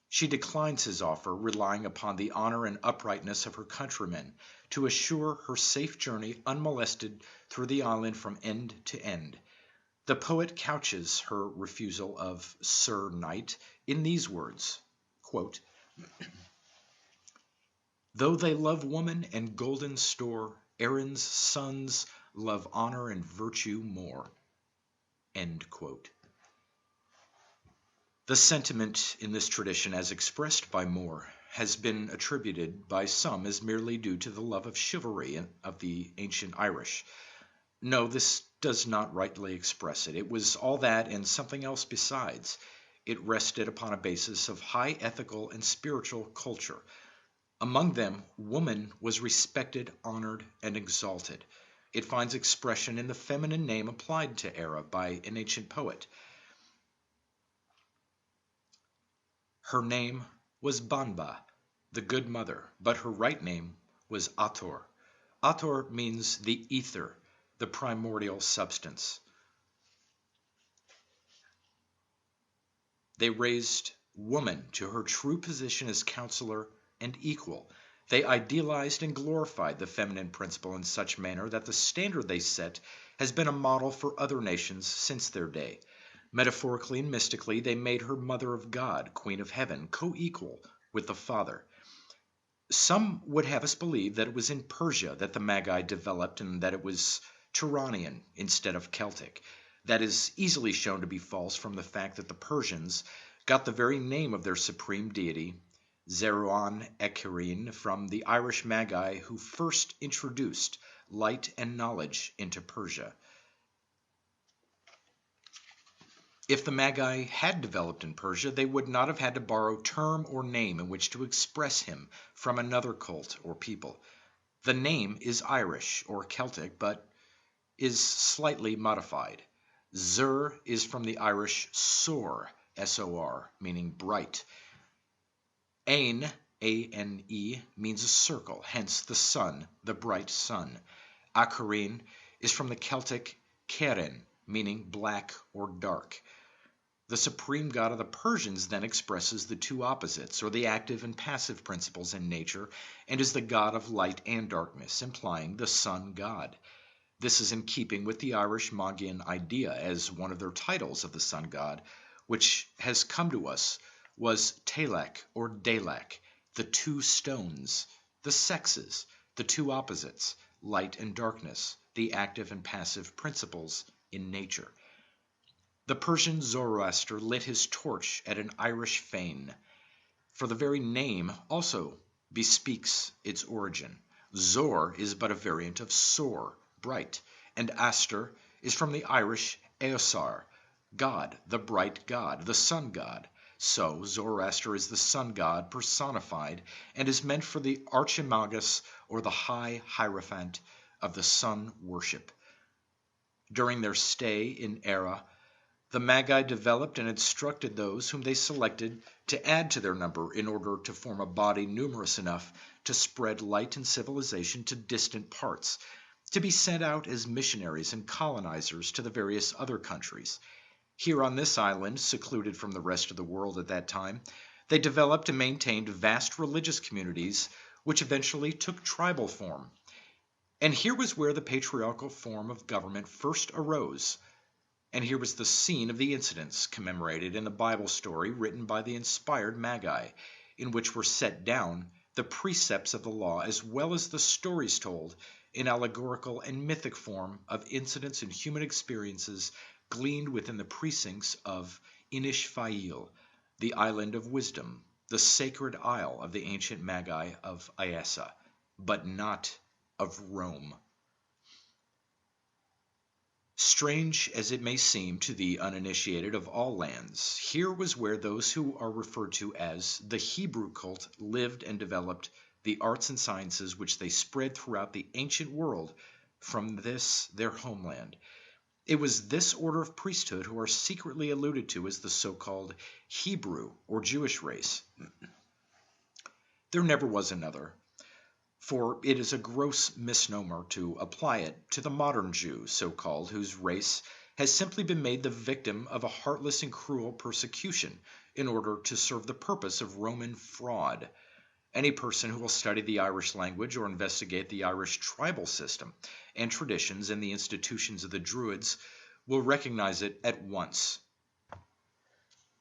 She declines his offer, relying upon the honor and uprightness of her countrymen to assure her safe journey unmolested through the island from end to end. The poet couches her refusal of Sir Knight in these words, quote, "Though they love woman and golden store, Erin's sons love honor and virtue more." End quote. The sentiment in this tradition, as expressed by Moore, has been attributed by some as merely due to the love of chivalry of the ancient Irish. No, this does not rightly express it. It was all that and something else besides. It rested upon a basis of high ethical and spiritual culture. Among them, woman was respected, honored, and exalted. It finds expression in the feminine name applied to Era by an ancient poet. Her name was Banba, the good mother, but her right name was Ator. Ator means the ether, the primordial substance. They raised woman to her true position as counselor and equal. They idealized and glorified the feminine principle in such manner that the standard they set has been a model for other nations since their day. Metaphorically and mystically, they made her mother of God, queen of heaven, co-equal with the Father. Some would have us believe that it was in Persia that the Magi developed and that it was Turanian instead of Celtic. That is easily shown to be false from the fact that the Persians got the very name of their supreme deity, Zeruan Ekirin, from the Irish Magi who first introduced light and knowledge into Persia. If the Magi had developed in Persia, they would not have had to borrow term or name in which to express him from another cult or people. The name is Irish or Celtic, but is slightly modified. Zur is from the Irish sor, S-O-R, meaning bright. Ain, A-N-E, means a circle, hence the sun, the bright sun. Acherin is from the Celtic Keren, meaning black or dark. The supreme god of the Persians then expresses the two opposites, or the active and passive principles in nature, and is the god of light and darkness, implying the sun god. This is in keeping with the Irish Magian idea, as one of their titles of the sun god, which has come to us, was Telek or Dalek, the two stones, the sexes, the two opposites, light and darkness, the active and passive principles in nature. The Persian Zoroaster lit his torch at an Irish fane, for the very name also bespeaks its origin. Zor is but a variant of sor, bright, and Aster is from the Irish Eosar, God, the bright God, the sun god. So Zoroaster is the sun god personified and is meant for the archimagus or the high hierophant of the sun worship. During their stay in Era, the Magi developed and instructed those whom they selected to add to their number in order to form a body numerous enough to spread light and civilization to distant parts, to be sent out as missionaries and colonizers to the various other countries. Here on this island, secluded from the rest of the world at that time, they developed and maintained vast religious communities which eventually took tribal form. And here was where the patriarchal form of government first arose. And here was the scene of the incidents commemorated in the Bible story written by the inspired Magi, in which were set down the precepts of the law as well as the stories told in allegorical and mythic form of incidents and human experiences gleaned within the precincts of Inishfail, the island of wisdom, the sacred isle of the ancient Magi of Iessa, but not of Rome. Strange as it may seem to the uninitiated of all lands, here was where those who are referred to as the Hebrew cult lived and developed the arts and sciences which they spread throughout the ancient world from this their homeland. It was this order of priesthood who are secretly alluded to as the so-called Hebrew or Jewish race. There never was another, for it is a gross misnomer to apply it to the modern Jew, so-called, whose race has simply been made the victim of a heartless and cruel persecution in order to serve the purpose of Roman fraud. Any person who will study the Irish language or investigate the Irish tribal system and traditions and the institutions of the Druids will recognize it at once.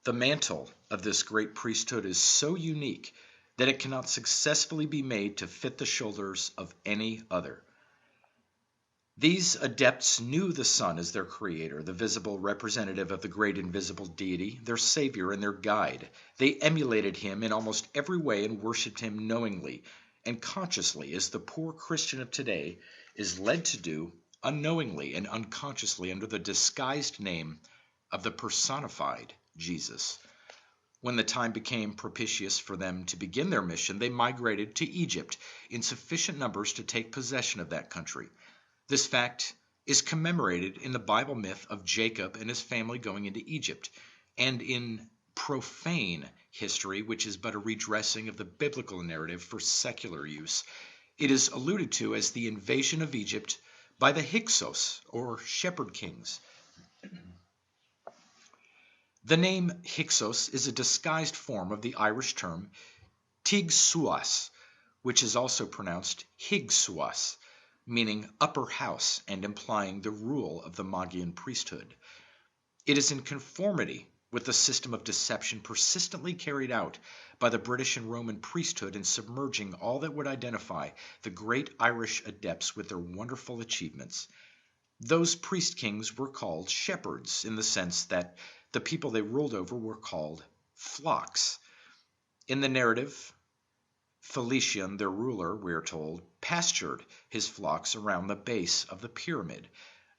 The mantle of this great priesthood is so unique that it cannot successfully be made to fit the shoulders of any other. These adepts knew the sun as their creator, the visible representative of the great invisible deity, their savior and their guide. They emulated him in almost every way and worshipped him knowingly and consciously, as the poor Christian of today is led to do unknowingly and unconsciously under the disguised name of the personified Jesus. When the time became propitious for them to begin their mission, they migrated to Egypt in sufficient numbers to take possession of that country. This fact is commemorated in the Bible myth of Jacob and his family going into Egypt, and in profane history, which is but a redressing of the biblical narrative for secular use. It is alluded to as the invasion of Egypt by the Hyksos, or shepherd kings. The name Hyksos is a disguised form of the Irish term Tigsuas, which is also pronounced Higsuas, meaning upper house and implying the rule of the Magian priesthood. It is in conformity with the system of deception persistently carried out by the British and Roman priesthood in submerging all that would identify the great Irish adepts with their wonderful achievements. Those priest kings were called shepherds in the sense that the people they ruled over were called flocks. In the narrative, Phoenician, their ruler, we are told, pastured his flocks around the base of the pyramid.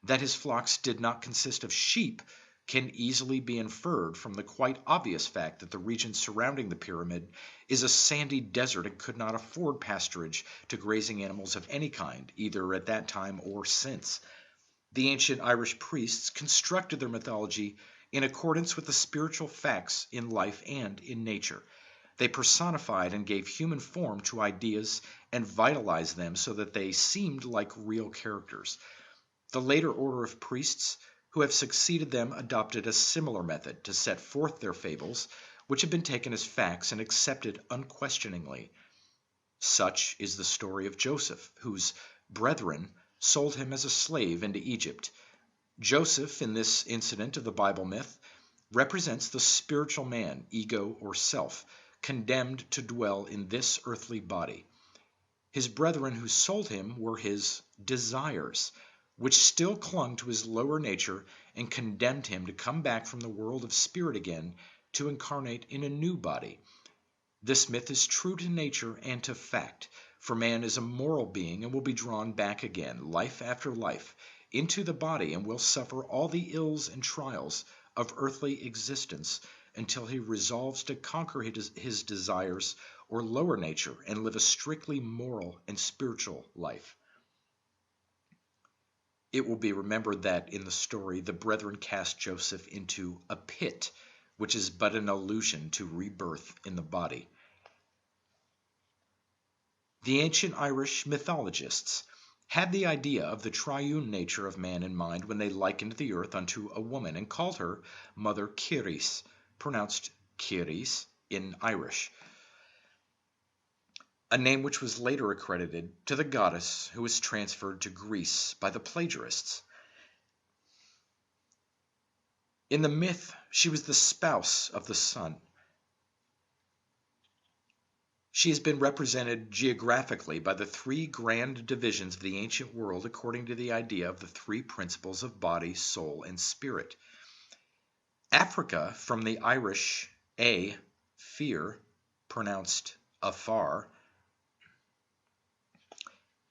That his flocks did not consist of sheep can easily be inferred from the quite obvious fact that the region surrounding the pyramid is a sandy desert and could not afford pasturage to grazing animals of any kind, either at that time or since. The ancient Irish priests constructed their mythology in accordance with the spiritual facts in life and in nature. They personified and gave human form to ideas and vitalized them so that they seemed like real characters. The later order of priests who have succeeded them adopted a similar method to set forth their fables, which have been taken as facts and accepted unquestioningly. Such is the story of Joseph, whose brethren sold him as a slave into Egypt. Joseph, in this incident of the Bible myth, represents the spiritual man, ego or self, condemned to dwell in this earthly body. His brethren who sold him were his desires, which still clung to his lower nature and condemned him to come back from the world of spirit again to incarnate in a new body. This myth is true to nature and to fact, for man is a moral being and will be drawn back again, life after life, into the body and will suffer all the ills and trials of earthly existence until he resolves to conquer his desires or lower nature and live a strictly moral and spiritual life. It will be remembered that in the story, the brethren cast Joseph into a pit, which is but an allusion to rebirth in the body. The ancient Irish mythologists had the idea of the triune nature of man in mind when they likened the earth unto a woman and called her Mother Ceres, pronounced Kyries in Irish, a name which was later accredited to the goddess who was transferred to Greece by the plagiarists. In the myth, she was the spouse of the sun. She has been represented geographically by the three grand divisions of the ancient world according to the idea of the three principles of body, soul, and spirit. Africa, from the Irish a, fear, pronounced afar.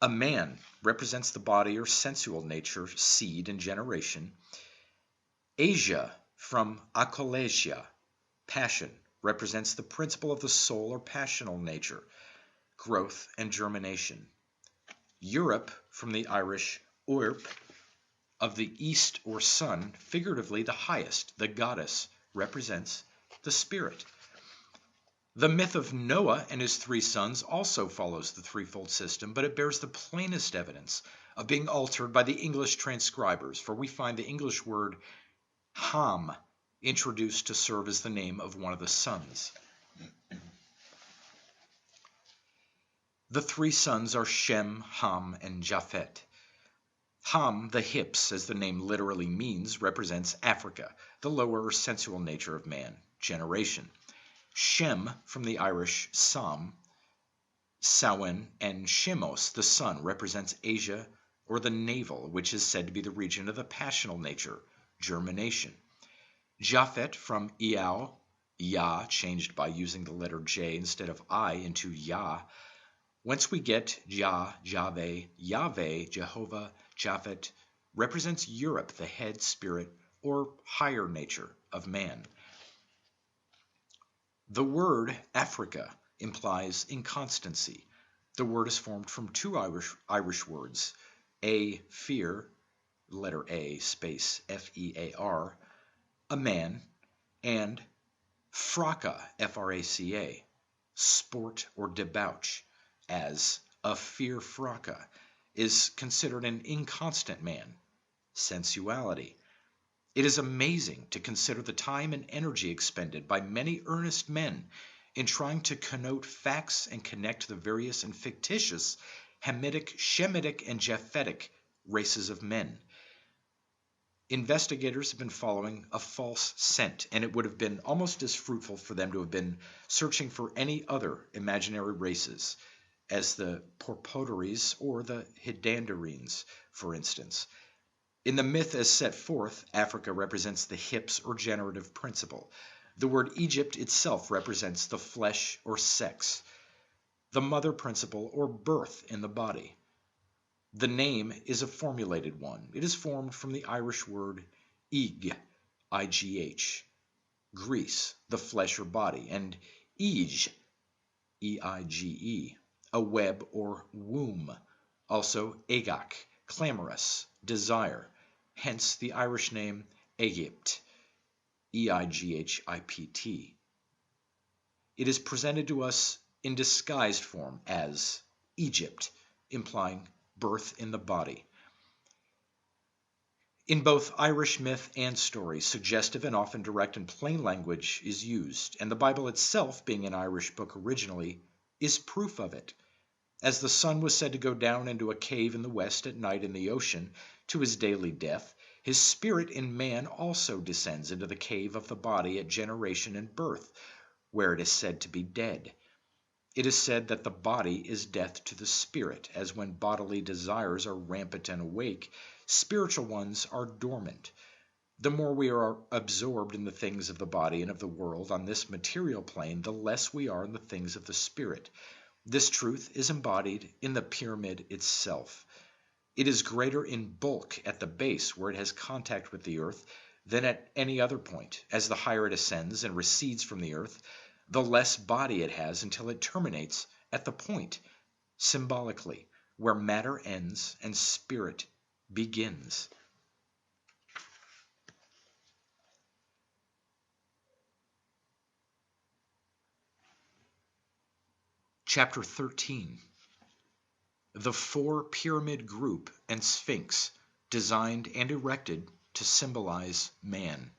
A man represents the body or sensual nature, seed, and generation. Asia, from akolasia, passion, represents the principle of the soul or passional nature, growth and germination. Europe, from the Irish Uirp, of the east or sun, figuratively the highest, the goddess, represents the spirit. The myth of Noah and his three sons also follows the threefold system, but it bears the plainest evidence of being altered by the English transcribers, for we find the English word Ham introduced to serve as the name of one of the sons. The three sons are Shem, Ham, and Japhet. Ham, the hips, as the name literally means, represents Africa, the lower or sensual nature of man, generation. Shem, from the Irish Sam, Samhain, and Shemos, the sun, represents Asia or the navel, which is said to be the region of the passional nature, germination. Japhet, from Iao, Yah, changed by using the letter J instead of I into Yah, whence we get Jah, Jahve, Yahweh, Jehovah, Japhet, represents Europe, the head, spirit, or higher nature of man. The word Africa implies inconstancy. The word is formed from two Irish words, a, fear, letter A, space, F-E-A-R, a man, and fraca, F-R-A-C-A, sport or debauch, as a fear fraca is considered an inconstant man, sensuality. It is amazing to consider the time and energy expended by many earnest men in trying to connote facts and connect the various and fictitious Hamitic, Shemitic, and Japhetic races of men. Investigators have been following a false scent, and it would have been almost as fruitful for them to have been searching for any other imaginary races, as the Porpotaries or the Hidandarines, for instance. In the myth as set forth, Africa represents the hips or generative principle. The word Egypt itself represents the flesh or sex, the mother principle or birth in the body. The name is a formulated one. It is formed from the Irish word ig, igh, Greece, the flesh or body, and Ige, Eige, a web or womb, also Agak, clamorous, desire, hence the Irish name Egypt, Eighipt. It is presented to us in disguised form as Egypt, implying birth in the body. In both Irish myth and story, suggestive and often direct and plain language is used, and the Bible itself, being an Irish book originally, is proof of it. As the sun was said to go down into a cave in the west at night in the ocean to his daily death, his spirit in man also descends into the cave of the body at generation and birth, where it is said to be dead. It is said that the body is death to the spirit, as when bodily desires are rampant and awake, spiritual ones are dormant. The more we are absorbed in the things of the body and of the world on this material plane, the less we are in the things of the spirit. This truth is embodied in the pyramid itself. It is greater in bulk at the base, where it has contact with the earth, than at any other point. As the higher it ascends and recedes from the earth, the less body it has until it terminates at the point, symbolically, where matter ends and spirit begins. Chapter 13. The four pyramid group and sphinx, designed and erected to symbolize man.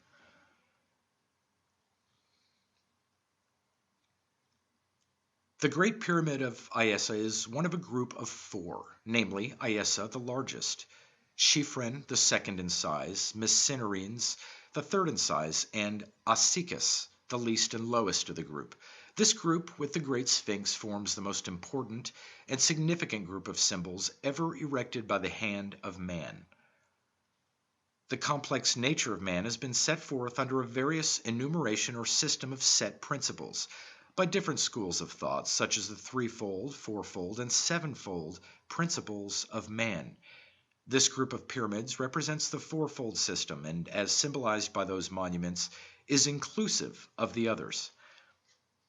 The Great Pyramid of Iessa is one of a group of four, namely Iessa the largest, Chefrin the second in size, Miss-Cerrini the third in size, and Ossicus the least and lowest of the group. This group with the Great Sphinx forms the most important and significant group of symbols ever erected by the hand of man. The complex nature of man has been set forth under a various enumeration or system of set principles by different schools of thought, such as the threefold, fourfold, and sevenfold principles of man. This group of pyramids represents the fourfold system, and as symbolized by those monuments, is inclusive of the others.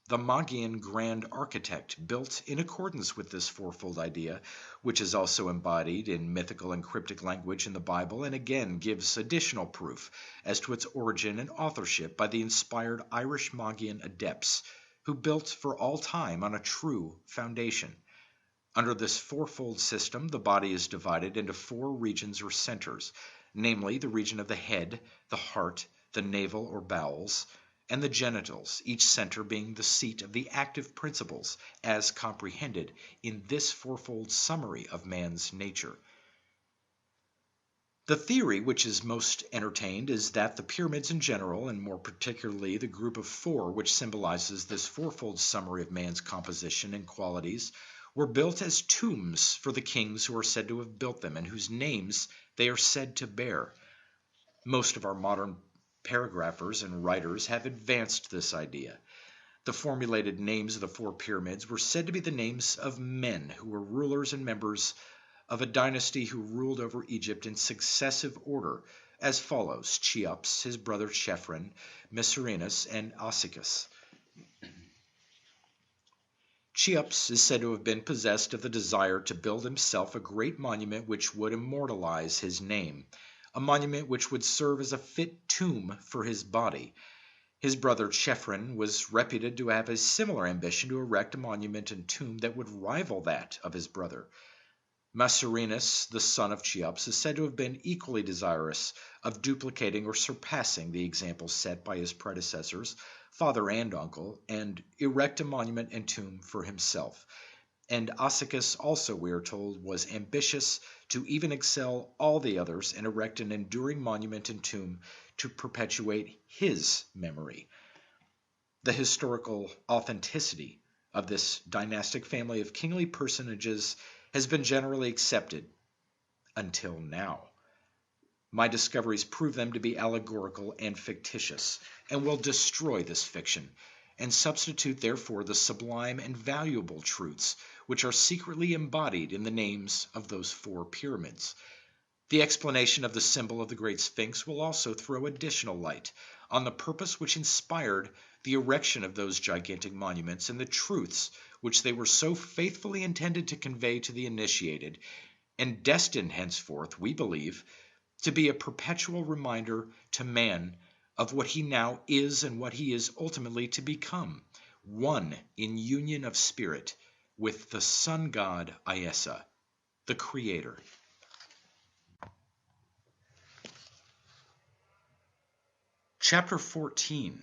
The Magian grand architect built in accordance with this fourfold idea, which is also embodied in mythical and cryptic language in the Bible, and again gives additional proof as to its origin and authorship by the inspired Irish Magian adepts, who built for all time on a true foundation. Under this fourfold system, the body is divided into four regions or centers, namely the region of the head, the heart, the navel or bowels, and the genitals, each center being the seat of the active principles as comprehended in this fourfold summary of man's nature. The theory which is most entertained is that the pyramids in general, and more particularly the group of four which symbolizes this fourfold summary of man's composition and qualities, were built as tombs for the kings who are said to have built them and whose names they are said to bear. Most of our modern paragraphers and writers have advanced this idea. The formulated names of the four pyramids were said to be the names of men who were rulers and members of a dynasty who ruled over Egypt in successive order, as follows: Cheops, his brother Chefrin, Miss-Cerrini, and Ossicus. Cheops is said to have been possessed of the desire to build himself a great monument which would immortalize his name, a monument which would serve as a fit tomb for his body. His brother Chefrin was reputed to have a similar ambition to erect a monument and tomb that would rival that of his brother. Miss-Cerrini, the son of Cheops, is said to have been equally desirous of duplicating or surpassing the example set by his predecessors, father and uncle, and erect a monument and tomb for himself. And Ossicus also, we are told, was ambitious to even excel all the others and erect an enduring monument and tomb to perpetuate his memory. The historical authenticity of this dynastic family of kingly personages has been generally accepted until now. My discoveries prove them to be allegorical and fictitious, and will destroy this fiction, and substitute therefore the sublime and valuable truths which are secretly embodied in the names of those four pyramids. The explanation of the symbol of the Great Sphinx will also throw additional light on the purpose which inspired the erection of those gigantic monuments and the truths which they were so faithfully intended to convey to the initiated, and destined henceforth, we believe, to be a perpetual reminder to man of what he now is and what he is ultimately to become, one in union of spirit with the sun god Iesa, the creator. Chapter 14.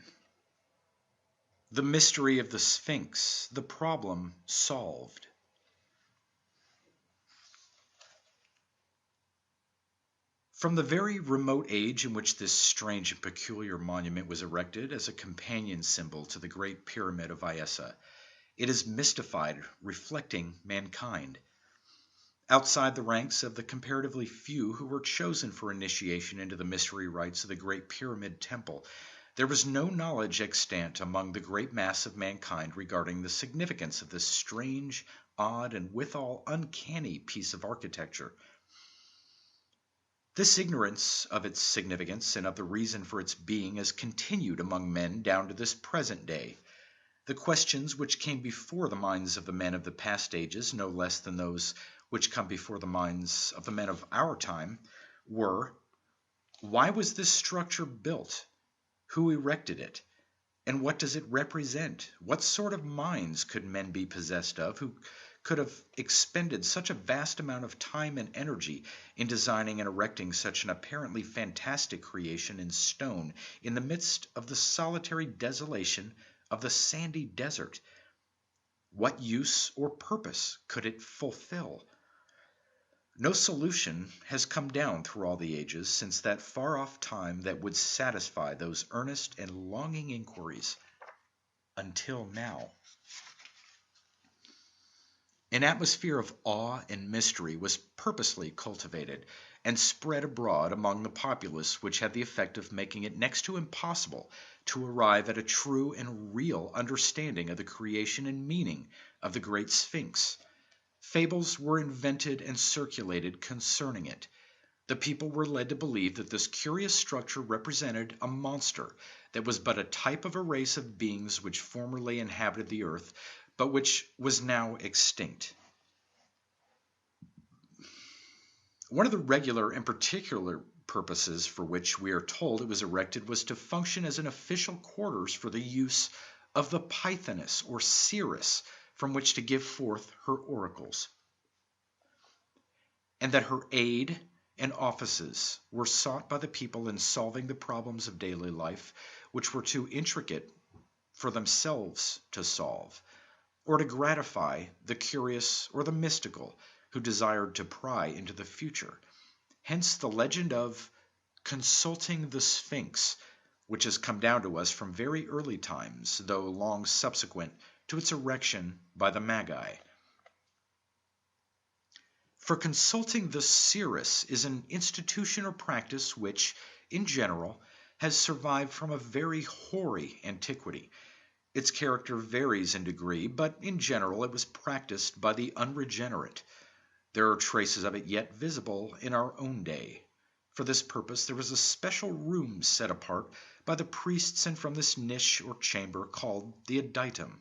The mystery of the Sphinx, the problem solved. From the very remote age in which this strange and peculiar monument was erected as a companion symbol to the great Pyramid of Iesa, it is mystified, reflecting mankind. Outside the ranks of the comparatively few who were chosen for initiation into the mystery rites of the Great Pyramid Temple, there was no knowledge extant among the great mass of mankind regarding the significance of this strange, odd, and withal uncanny piece of architecture. This ignorance of its significance and of the reason for its being has continued among men down to this present day. The questions which came before the minds of the men of the past ages, no less than those which come before the minds of the men of our time, were: why was this structure built? Who erected it? And what does it represent? What sort of minds could men be possessed of who could have expended such a vast amount of time and energy in designing and erecting such an apparently fantastic creation in stone in the midst of the solitary desolation of the sandy desert? What use or purpose could it fulfill? No solution has come down through all the ages since that far-off time that would satisfy those earnest and longing inquiries until now. An atmosphere of awe and mystery was purposely cultivated and spread abroad among the populace, which had the effect of making it next to impossible to arrive at a true and real understanding of the creation and meaning of the Great Sphinx. Fables were invented and circulated concerning it. The people were led to believe that this curious structure represented a monster that was but a type of a race of beings which formerly inhabited the earth, but which was now extinct. One of the regular and particular purposes for which we are told it was erected was to function as an official quarters for the use of the Pythoness or seeress, from which to give forth her oracles, and that her aid and offices were sought by the people in solving the problems of daily life, which were too intricate for themselves to solve, or to gratify the curious or the mystical who desired to pry into the future. Hence the legend of consulting the Sphinx, which has come down to us from very early times, though long subsequent to its erection by the Magi. For consulting the seeress is an institution or practice which, in general, has survived from a very hoary antiquity. Its character varies in degree, but in general it was practiced by the unregenerate. There are traces of it yet visible in our own day. For this purpose there was a special room set apart by the priests, and from this niche or chamber, called the adytum,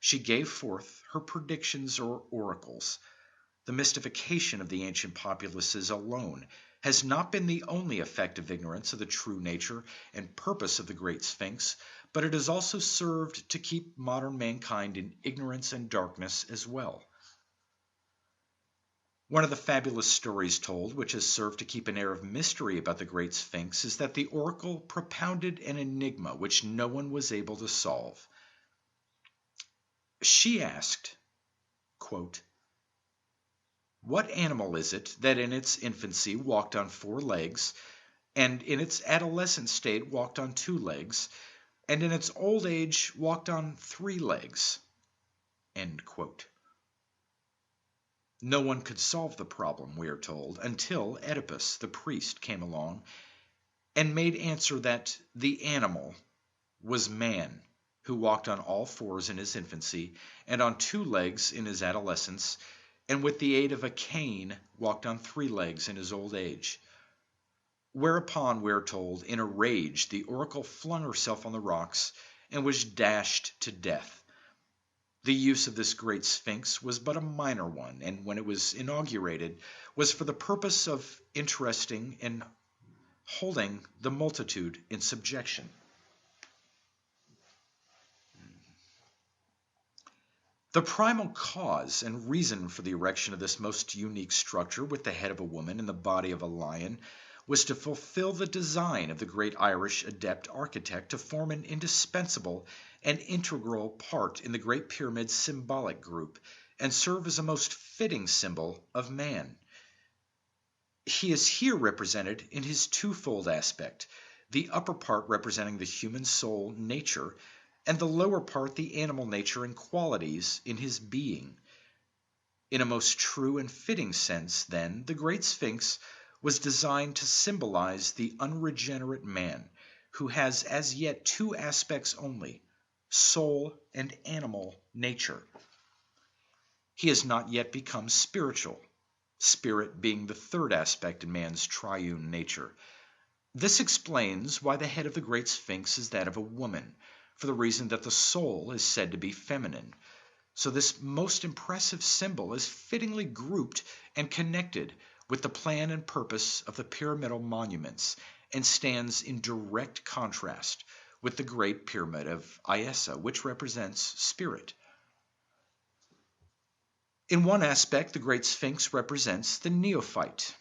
she gave forth her predictions or oracles. The mystification of the ancient populaces alone has not been the only effect of ignorance of the true nature and purpose of the Great Sphinx, but it has also served to keep modern mankind in ignorance and darkness as well. One of the fabulous stories told, which has served to keep an air of mystery about the Great Sphinx, is that the oracle propounded an enigma which no one was able to solve. She asked, quote, "What animal is it that in its infancy walked on 4 legs, and in its adolescent state walked on 2 legs, and in its old age walked on 3 legs?" End quote. No one could solve the problem, we are told, until Oedipus, the priest, came along and made answer that the animal was man, who walked on all 4s in his infancy and on 2 legs in his adolescence, and with the aid of a cane walked on 3 legs in his old age. Whereupon, we're told, in a rage, the oracle flung herself on the rocks and was dashed to death. The use of this great sphinx was but a minor one, and when it was inaugurated, was for the purpose of interesting and holding the multitude in subjection. The primal cause and reason for the erection of this most unique structure with the head of a woman and the body of a lion was to fulfill the design of the great Irish adept architect to form an indispensable and integral part in the great pyramid's symbolic group and serve as a most fitting symbol of man. He is here represented in his twofold aspect, the upper part representing the human soul nature, and the lower part the animal nature and qualities in his being. In a most true and fitting sense, then, the great Sphinx was designed to symbolize the unregenerate man, who has as yet 2 aspects only, soul and animal nature. He has not yet become spiritual, spirit being the 3rd aspect in man's triune nature. This explains why the head of the great Sphinx is that of a woman, for the reason that the soul is said to be feminine. So this most impressive symbol is fittingly grouped and connected with the plan and purpose of the pyramidal monuments, and stands in direct contrast with the great Pyramid of Iessa, which represents spirit. In one aspect, the great Sphinx represents the neophyte,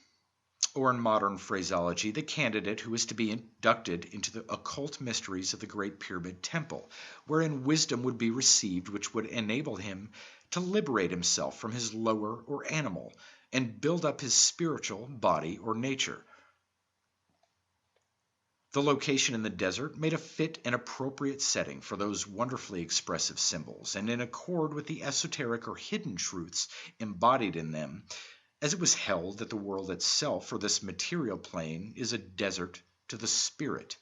or in modern phraseology, the candidate who is to be inducted into the occult mysteries of the great pyramid temple, wherein wisdom would be received which would enable him to liberate himself from his lower or animal and build up his spiritual body or nature. The location in the desert made a fit and appropriate setting for those wonderfully expressive symbols, and in accord with the esoteric or hidden truths embodied in them, as it was held that the world itself, or this material plane, is a desert to the spirit.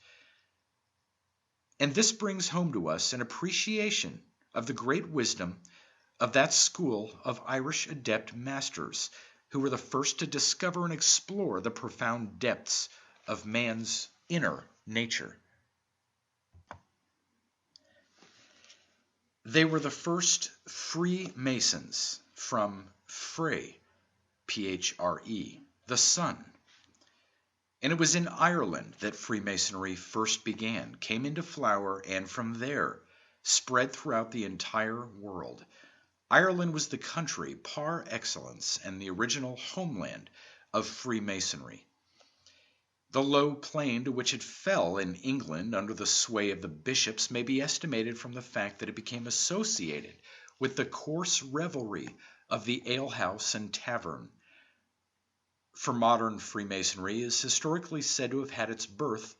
And this brings home to us an appreciation of the great wisdom of that school of Irish adept masters who were the first to discover and explore the profound depths of man's inner nature. They were the first Freemasons, from Frey, Phre, the sun. And it was in Ireland that Freemasonry first began, came into flower, and from there spread throughout the entire world. Ireland was the country par excellence and the original homeland of Freemasonry. The low plane to which it fell in England under the sway of the bishops may be estimated from the fact that it became associated with the coarse revelry of the alehouse and tavern. For modern Freemasonry is historically said to have had its birth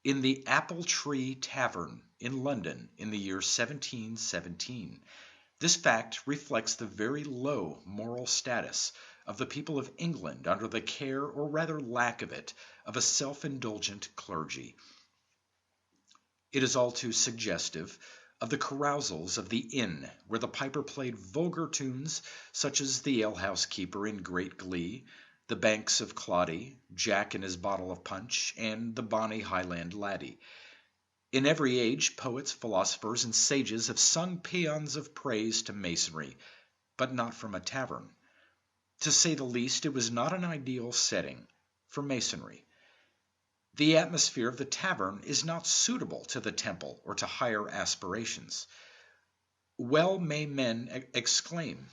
in the Apple Tree Tavern in London in the year 1717. This fact reflects the very low moral status of the people of England under the care, or rather lack of it, of a self-indulgent clergy. It is all too suggestive of the carousals of the inn, where the piper played vulgar tunes such as the alehouse keeper in great glee, the banks of Claudy, Jack and his bottle of punch, and the bonny Highland laddie. In every age, poets, philosophers, and sages have sung paeans of praise to masonry, but not from a tavern. To say the least, it was not an ideal setting for masonry. The atmosphere of the tavern is not suitable to the temple or to higher aspirations. Well may men exclaim,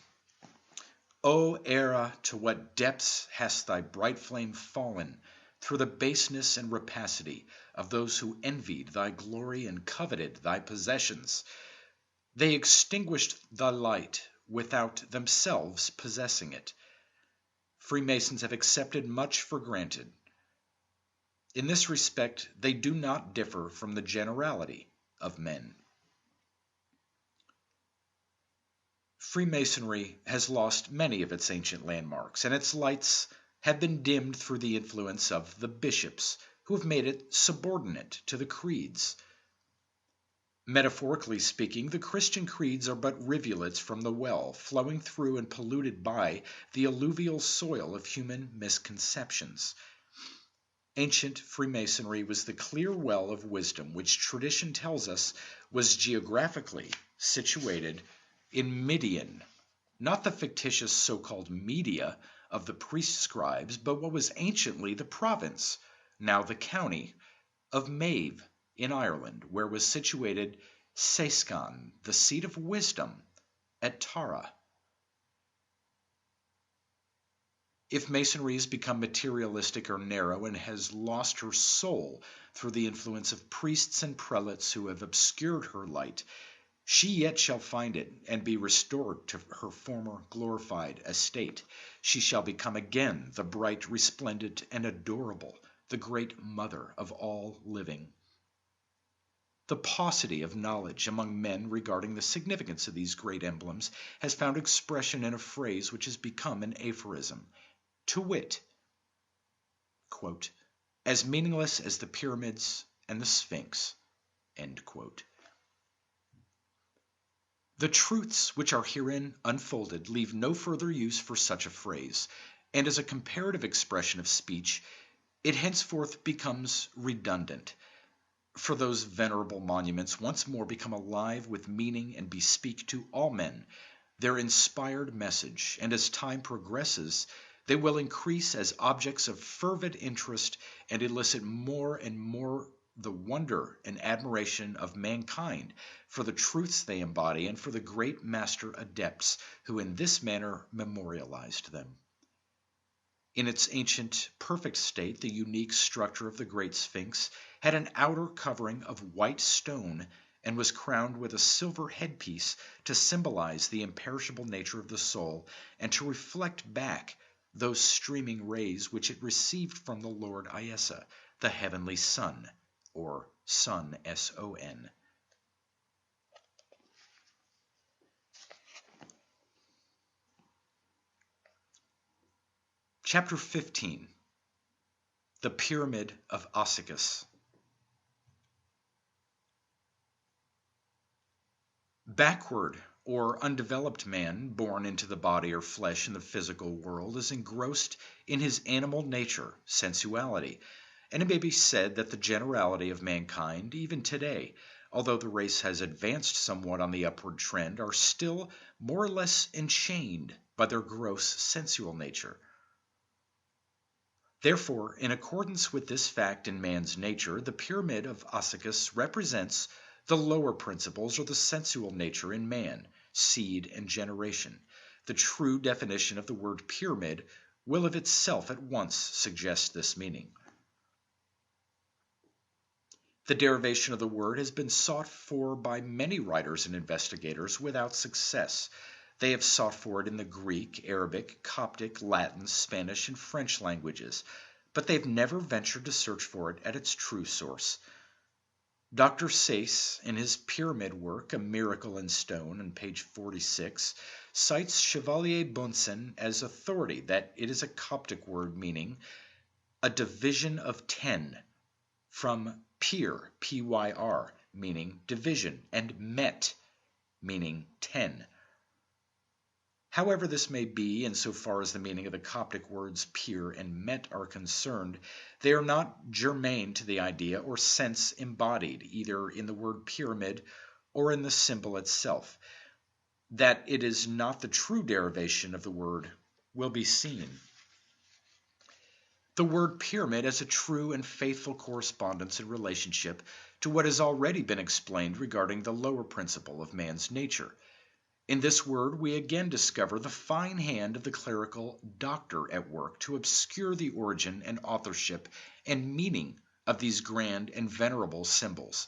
"O Era, to what depths hast thy bright flame fallen through the baseness and rapacity of those who envied thy glory and coveted thy possessions. They extinguished thy light without themselves possessing it." Freemasons have accepted much for granted. In this respect, they do not differ from the generality of men. Freemasonry has lost many of its ancient landmarks, and its lights have been dimmed through the influence of the bishops, who have made it subordinate to the creeds. Metaphorically speaking, the Christian creeds are but rivulets from the well, flowing through and polluted by the alluvial soil of human misconceptions. Ancient Freemasonry was the clear well of wisdom which tradition tells us was geographically situated in Midian, not the fictitious so-called Media of the priest-scribes, but what was anciently the province, now the county, of Maeve in Ireland, where was situated Seiscan, the seat of wisdom, at Tara. If Masonry has become materialistic or narrow and has lost her soul through the influence of priests and prelates who have obscured her light, she yet shall find it and be restored to her former glorified estate. She shall become again the bright, resplendent, and adorable, the great mother of all living. The paucity of knowledge among men regarding the significance of these great emblems has found expression in a phrase which has become an aphorism, to wit, quote, as meaningless as the pyramids and the Sphinx, end quote. The truths which are herein unfolded leave no further use for such a phrase, and as a comparative expression of speech, it henceforth becomes redundant. For those venerable monuments once more become alive with meaning and bespeak to all men their inspired message, and as time progresses, they will increase as objects of fervid interest and elicit more and more the wonder and admiration of mankind for the truths they embody and for the great master adepts who in this manner memorialized them. In its ancient, perfect state, the unique structure of the Great Sphinx had an outer covering of white stone and was crowned with a silver headpiece to symbolize the imperishable nature of the soul and to reflect back those streaming rays which it received from the Lord Iesa, the heavenly sun, or Sun, S-O-N. Chapter 15. The Pyramid of Ossicus. Backward or undeveloped man, born into the body or flesh in the physical world, is engrossed in his animal nature, sensuality, and it may be said that the generality of mankind, even today, although the race has advanced somewhat on the upward trend, are still more or less enchained by their gross sensual nature. Therefore, in accordance with this fact in man's nature, the Pyramid of Ossicus represents the lower principles or the sensual nature in man, seed and generation. The true definition of the word pyramid will of itself at once suggest this meaning. The derivation of the word has been sought for by many writers and investigators without success. They have sought for it in the Greek, Arabic, Coptic, Latin, Spanish, and French languages, but they've never ventured to search for it at its true source. Dr. Sayce, in his pyramid work, A Miracle in Stone, on page 46, cites Chevalier Bunsen as authority that it is a Coptic word meaning a division of 10, from pyr, P-Y-R, meaning division, and met, meaning 10. However this may be, insofar as the meaning of the Coptic words pyr and met are concerned, they are not germane to the idea or sense embodied, either in the word pyramid or in the symbol itself. That it is not the true derivation of the word will be seen. The word pyramid has a true and faithful correspondence and relationship to what has already been explained regarding the lower principle of man's nature. In this word we again discover the fine hand of the clerical doctor at work to obscure the origin and authorship and meaning of these grand and venerable symbols.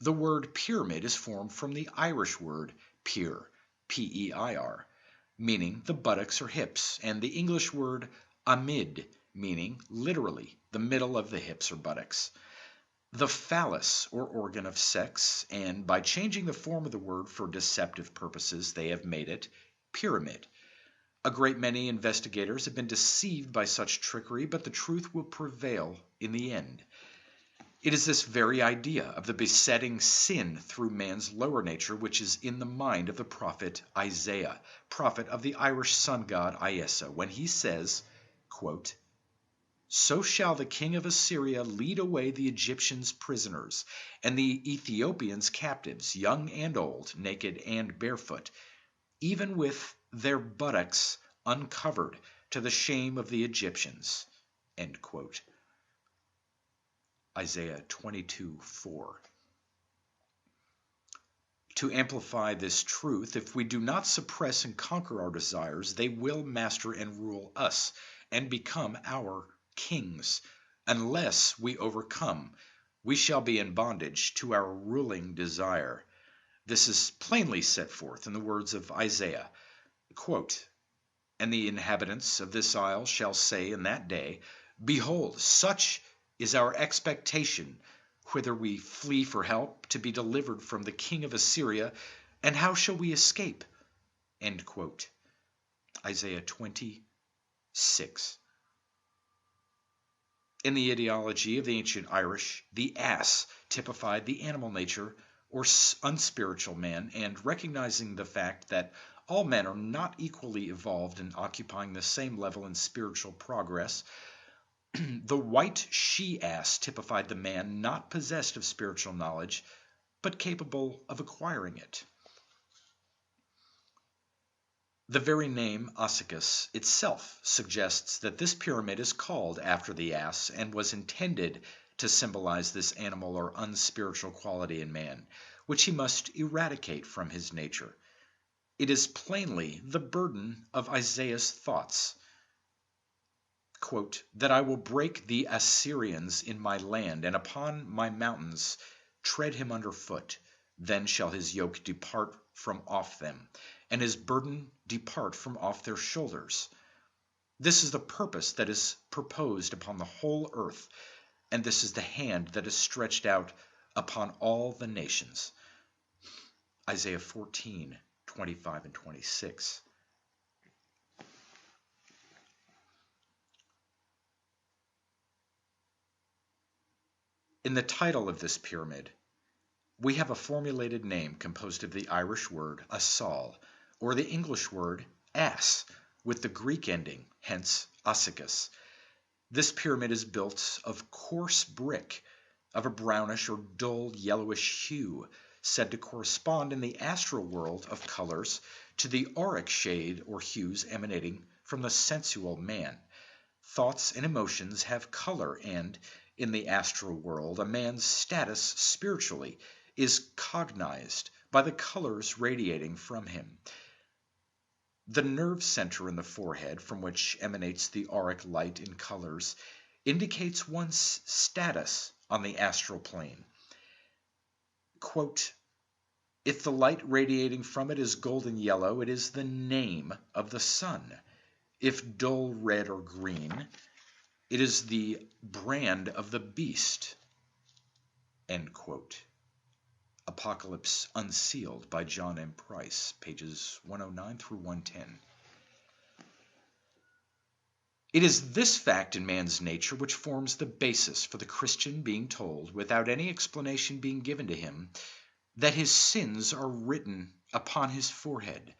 The word pyramid is formed from the Irish word pyr, P-E-I-R, meaning the buttocks or hips, and the English word amid, meaning literally the middle of the hips or buttocks. The phallus or organ of sex, and by changing the form of the word for deceptive purposes, they have made it pyramid. A great many investigators have been deceived by such trickery, but the truth will prevail in the end. It is this very idea of the besetting sin through man's lower nature which is in the mind of the prophet Isaiah, prophet of the Irish sun god Iesa, when he says, quote, "So shall the king of Assyria lead away the Egyptians prisoners, and the Ethiopians captives, young and old, naked and barefoot, even with their buttocks uncovered, to the shame of the Egyptians." End quote. Isaiah 22:4. To amplify this truth, if we do not suppress and conquer our desires, they will master and rule us and become our kings. Unless we overcome, we shall be in bondage to our ruling desire. This is plainly set forth in the words of Isaiah, quote, "And the inhabitants of this isle shall say in that day, Behold, such is our expectation, whither we flee for help, to be delivered from the king of Assyria, and how shall we escape?" End quote. Isaiah 20:6. In the ideology of the ancient Irish, the ass typified the animal nature or unspiritual man, and recognizing the fact that all men are not equally evolved and occupying the same level in spiritual progress, the white she-ass typified the man not possessed of spiritual knowledge, but capable of acquiring it. The very name Ossicus itself suggests that this pyramid is called after the ass and was intended to symbolize this animal or unspiritual quality in man, which he must eradicate from his nature. It is plainly the burden of Isaiah's thoughts. Quote, "That I will break the Assyrians in my land, and upon my mountains tread him under foot. Then shall his yoke depart from off them, and his burden depart from off their shoulders." This is the purpose that is proposed upon the whole earth, and this is the hand that is stretched out upon all the nations. Isaiah 14:25 and 26. In the title of this pyramid, we have a formulated name composed of the Irish word asal, or the English word ass, with the Greek ending, hence ossicus. This pyramid is built of coarse brick, of a brownish or dull yellowish hue, said to correspond in the astral world of colors to the auric shade or hues emanating from the sensual man. Thoughts and emotions have color, and in the astral world, a man's status spiritually is cognized by the colors radiating from him. The nerve center in the forehead, from which emanates the auric light in colors, indicates one's status on the astral plane. Quote, "If the light radiating from it is golden yellow, it is the name of the sun. If dull red or green, it is the brand of the beast." End quote. Apocalypse Unsealed by John M. Price, pages 109 through 110. It is this fact in man's nature which forms the basis for the Christian being told, without any explanation being given to him, that his sins are written upon his forehead.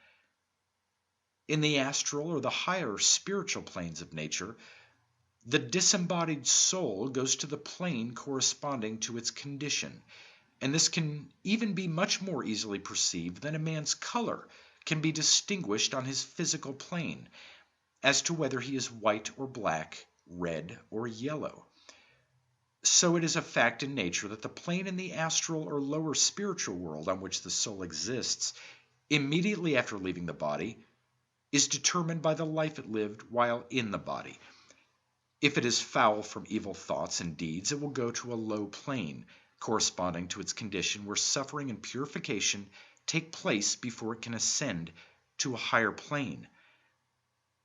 In the astral or the higher spiritual planes of nature, the disembodied soul goes to the plane corresponding to its condition, and this can even be much more easily perceived than a man's color can be distinguished on his physical plane, as to whether he is white or black, red or yellow. So it is a fact in nature that the plane in the astral or lower spiritual world on which the soul exists, immediately after leaving the body, is determined by the life it lived while in the body. If it is foul from evil thoughts and deeds, it will go to a low plane, corresponding to its condition, where suffering and purification take place before it can ascend to a higher plane.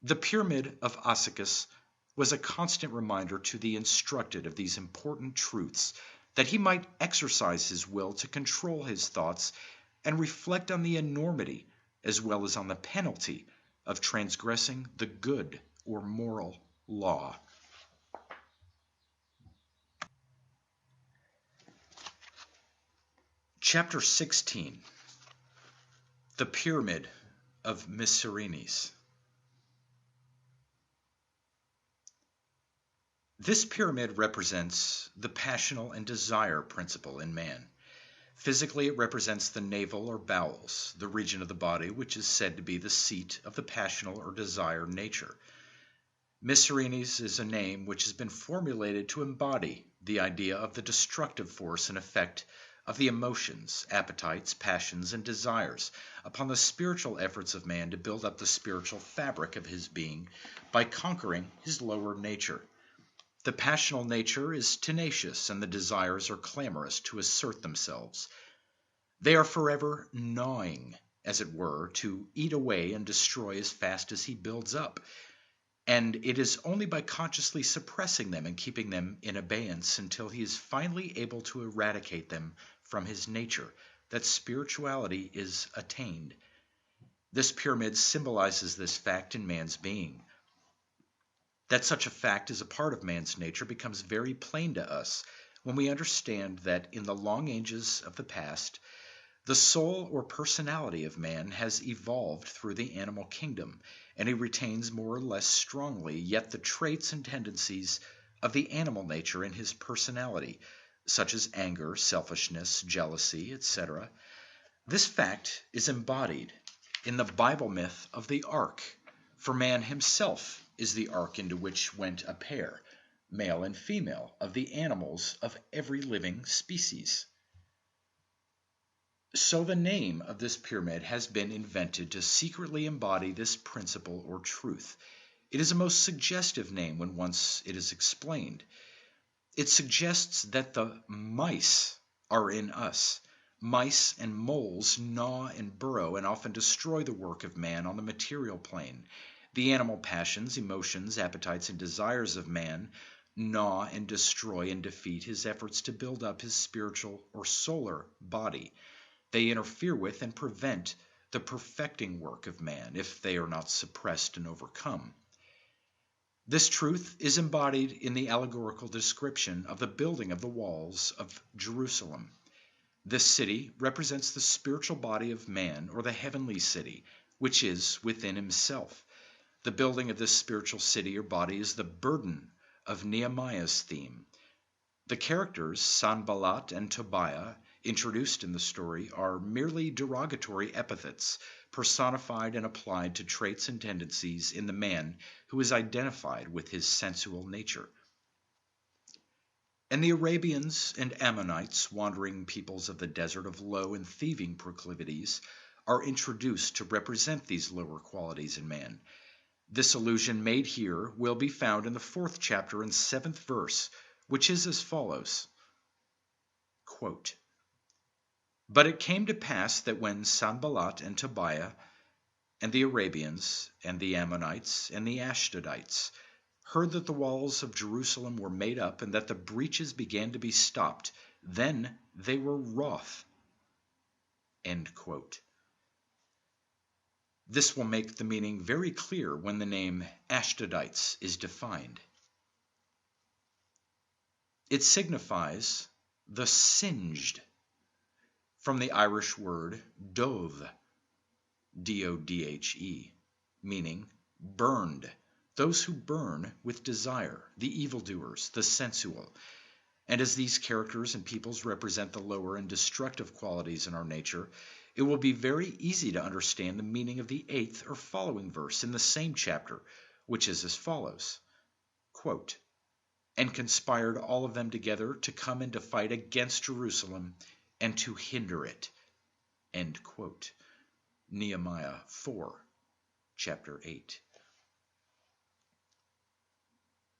The Pyramid of Ossicus was a constant reminder to the instructed of these important truths, that he might exercise his will to control his thoughts and reflect on the enormity as well as on the penalty of transgressing the good or moral law. Chapter 16. The Pyramid of Miss-Cerrini. This pyramid represents the passional and desire principle in man. Physically, it represents the navel or bowels, the region of the body which is said to be the seat of the passional or desire nature. Miss-Cerrini is a name which has been formulated to embody the idea of the destructive force and effect of the emotions, appetites, passions, and desires upon the spiritual efforts of man to build up the spiritual fabric of his being by conquering his lower nature. The passional nature is tenacious, and the desires are clamorous to assert themselves. They are forever gnawing, as it were, to eat away and destroy as fast as he builds up. And it is only by consciously suppressing them and keeping them in abeyance until he is finally able to eradicate them from his nature that spirituality is attained. This pyramid symbolizes this fact in man's being. That such a fact is a part of man's nature becomes very plain to us when we understand that in the long ages of the past, the soul or personality of man has evolved through the animal kingdom, and he retains more or less strongly yet the traits and tendencies of the animal nature in his personality, such as anger, selfishness, jealousy, etc. This fact is embodied in the Bible myth of the ark, for man himself is the ark into which went a pair, male and female, of the animals of every living species. So the name of this pyramid has been invented to secretly embody this principle or truth. It is a most suggestive name when once it is explained. It suggests that the mice are in us. Mice and moles gnaw and burrow and often destroy the work of man on the material plane. The animal passions, emotions, appetites, and desires of man gnaw and destroy and defeat his efforts to build up his spiritual or solar body. They interfere with and prevent the perfecting work of man if they are not suppressed and overcome. This truth is embodied in the allegorical description of the building of the walls of Jerusalem. This city represents the spiritual body of man, or the heavenly city, which is within himself. The building of this spiritual city or body is the burden of Nehemiah's theme. The characters Sanballat and Tobiah, introduced in the story, are merely derogatory epithets personified and applied to traits and tendencies in the man who is identified with his sensual nature. And the Arabians and Ammonites, wandering peoples of the desert of low and thieving proclivities, are introduced to represent these lower qualities in man. This allusion made here will be found in the 4th chapter and 7th verse, which is as follows, quote, "But it came to pass that when Sanballat and Tobiah and the Arabians and the Ammonites and the Ashdodites heard that the walls of Jerusalem were made up and that the breaches began to be stopped, then they were wroth." End quote. This will make the meaning very clear when the name Ashdodites is defined. It signifies the singed, from the Irish word dodhe, D-O-D-H-E, meaning burned, those who burn with desire, the evildoers, the sensual. And as these characters and peoples represent the lower and destructive qualities in our nature, it will be very easy to understand the meaning of the 8th or following verse in the same chapter, which is as follows, quote, "And conspired all of them together to come and to fight against Jerusalem and to hinder it." End quote. Nehemiah 4, chapter 8.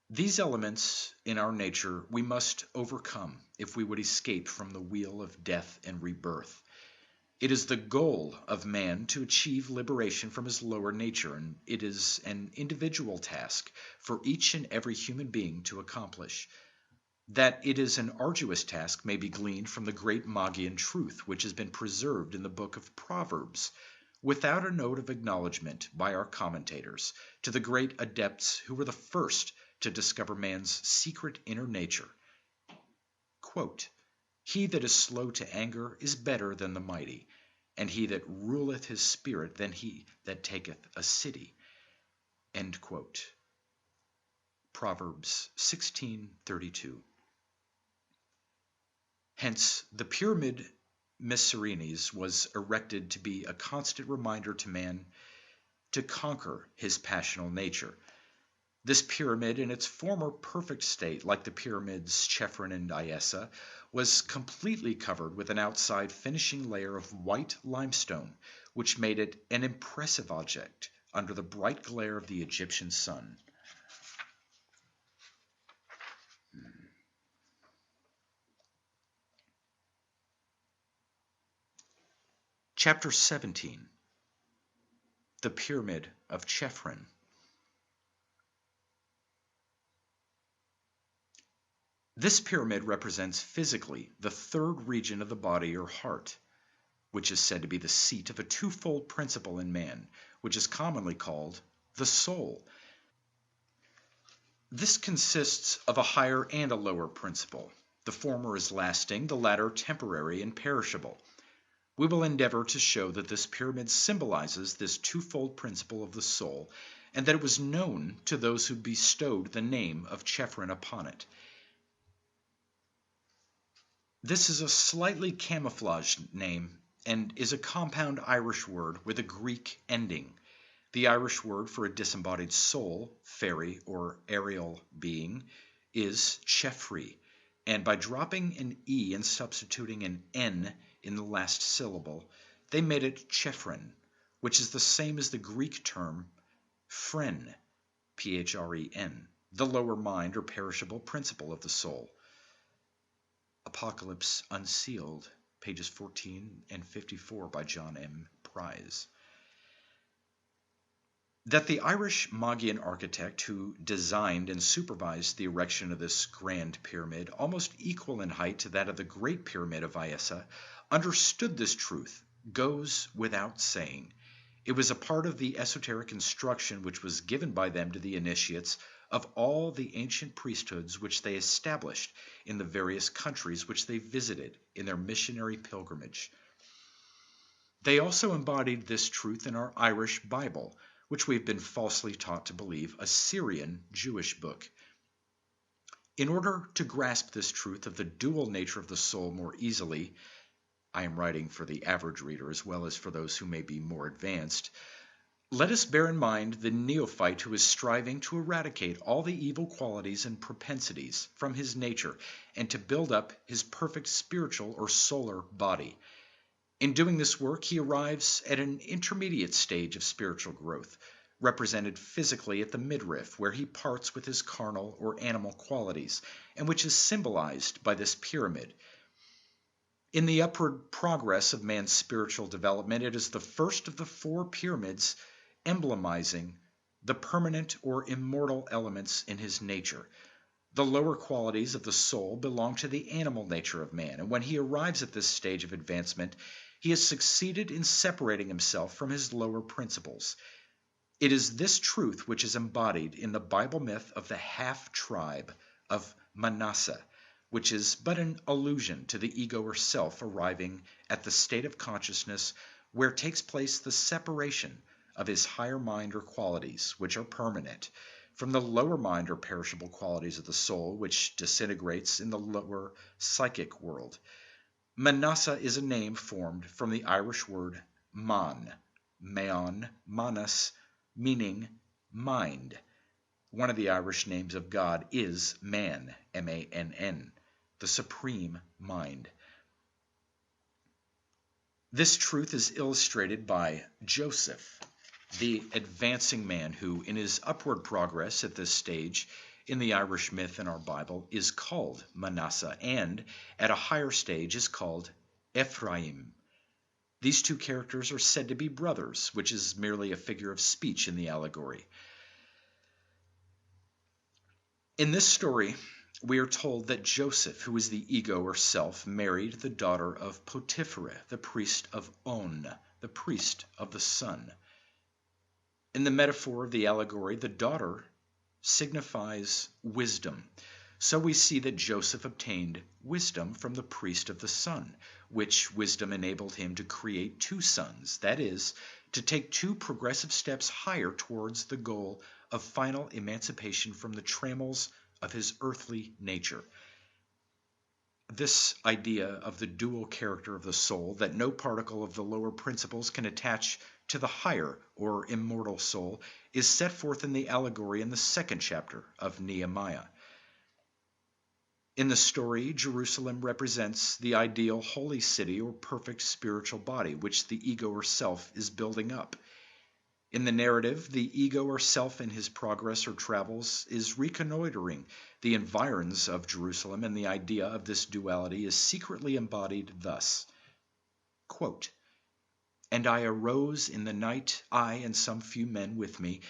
These elements in our nature we must overcome if we would escape from the wheel of death and rebirth. It is the goal of man to achieve liberation from his lower nature, and it is an individual task for each and every human being to accomplish. That it is an arduous task may be gleaned from the great Magian truth which has been preserved in the book of Proverbs, without a note of acknowledgement by our commentators to the great adepts who were the first to discover man's secret inner nature. Quote, He that is slow to anger is better than the mighty, and he that ruleth his spirit than he that taketh a city. End quote. Proverbs 16:32. Hence, the Pyramid Miss-Cerrini was erected to be a constant reminder to man to conquer his passional nature. This pyramid, in its former perfect state, like the pyramids Chefrin and Anaya, was completely covered with an outside finishing layer of white limestone, which made it an impressive object under the bright glare of the Egyptian sun. Chapter 17. The Pyramid of Chefrin. This pyramid represents physically the third region of the body or heart, which is said to be the seat of a twofold principle in man, which is commonly called the soul. This consists of a higher and a lower principle. The former is lasting, the latter temporary and perishable. We will endeavor to show that this pyramid symbolizes this twofold principle of the soul, and that it was known to those who bestowed the name of Chefrin upon it. This is a slightly camouflaged name and is a compound Irish word with a Greek ending. The Irish word for a disembodied soul, fairy, or aerial being is Chefri, and by dropping an E and substituting an N in the last syllable, they made it Chefrin, which is the same as the Greek term phren, P-H-R-E-N, the lower mind or perishable principle of the soul. Apocalypse Unsealed, pages 14 and 54 by John M. Prize. That the Irish Magian architect who designed and supervised the erection of this grand pyramid, almost equal in height to that of the Great Pyramid of Anaya, understood this truth goes without saying. It was a part of the esoteric instruction which was given by them to the initiates of all the ancient priesthoods which they established in the various countries which they visited in their missionary pilgrimage. They also embodied this truth in our Irish Bible, which we've been falsely taught to believe a Syrian Jewish book. In order to grasp this truth of the dual nature of the soul more easily, I am writing for the average reader as well as for those who may be more advanced, let us bear in mind the neophyte who is striving to eradicate all the evil qualities and propensities from his nature and to build up his perfect spiritual or solar body. In doing this work, he arrives at an intermediate stage of spiritual growth, represented physically at the midriff, where he parts with his carnal or animal qualities, and which is symbolized by this pyramid. In the upward progress of man's spiritual development, it is the first of the four pyramids emblemizing the permanent or immortal elements in his nature. The lower qualities of the soul belong to the animal nature of man, and when he arrives at this stage of advancement, he has succeeded in separating himself from his lower principles. It is this truth which is embodied in the Bible myth of the half-tribe of Manasseh, which is but an allusion to the ego or self arriving at the state of consciousness where takes place the separation of his higher mind or qualities, which are permanent, from the lower mind or perishable qualities of the soul, which disintegrates in the lower psychic world. Manasseh is a name formed from the Irish word man, meon, manus, meaning mind. One of the Irish names of God is man, M-A-N-N, the supreme mind. This truth is illustrated by Joseph, the advancing man who, in his upward progress at this stage in the Irish myth in our Bible, is called Manasseh, and at a higher stage is called Ephraim. These two characters are said to be brothers, which is merely a figure of speech in the allegory. In this story, we are told that Joseph, who is the ego or self, married the daughter of Potipharah, the priest of On, the priest of the sun. In the metaphor of the allegory, the daughter signifies wisdom. So we see that Joseph obtained wisdom from the priest of the sun, which wisdom enabled him to create two sons, that is, to take two progressive steps higher towards the goal of final emancipation from the trammels of his earthly nature. This idea of the dual character of the soul, that no particle of the lower principles can attach to the higher or immortal soul, is set forth in the allegory in the second chapter of Nehemiah. In the story, Jerusalem represents the ideal holy city or perfect spiritual body, which the ego or self is building up. In the narrative, the ego or self in his progress or travels is reconnoitering the environs of Jerusalem, and the idea of this duality is secretly embodied thus, quote, "And I arose in the night, I and some few men with me,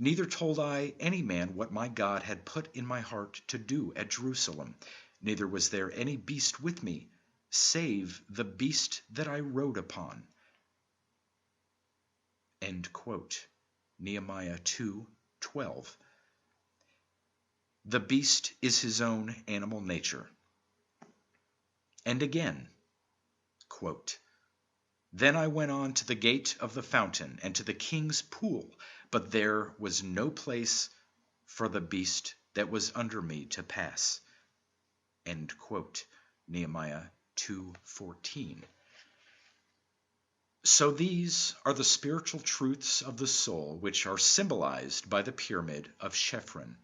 neither told I any man what my God had put in my heart to do at Jerusalem, neither was there any beast with me, save the beast that I rode upon." End quote. Nehemiah 2:12. The beast is his own animal nature. And again, quote, "Then I went on to the gate of the fountain and to the king's pool, but there was no place for the beast that was under me to pass." End quote. Nehemiah 2:14. So these are the spiritual truths of the soul which are symbolized by the Pyramid of Chefrin.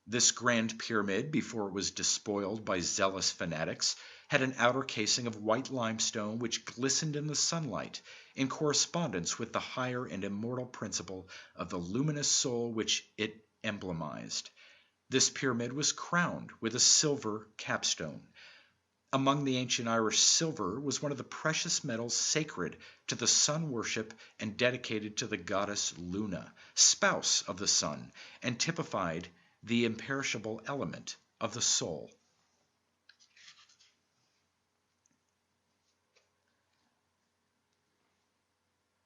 This grand pyramid, before it was despoiled by zealous fanatics, had an outer casing of white limestone which glistened in the sunlight, in correspondence with the higher and immortal principle of the luminous soul which it emblemized. This pyramid was crowned with a silver capstone. Among the ancient Irish, silver was one of the precious metals sacred to the sun worship and dedicated to the goddess Luna, spouse of the sun, and typified the imperishable element of the soul.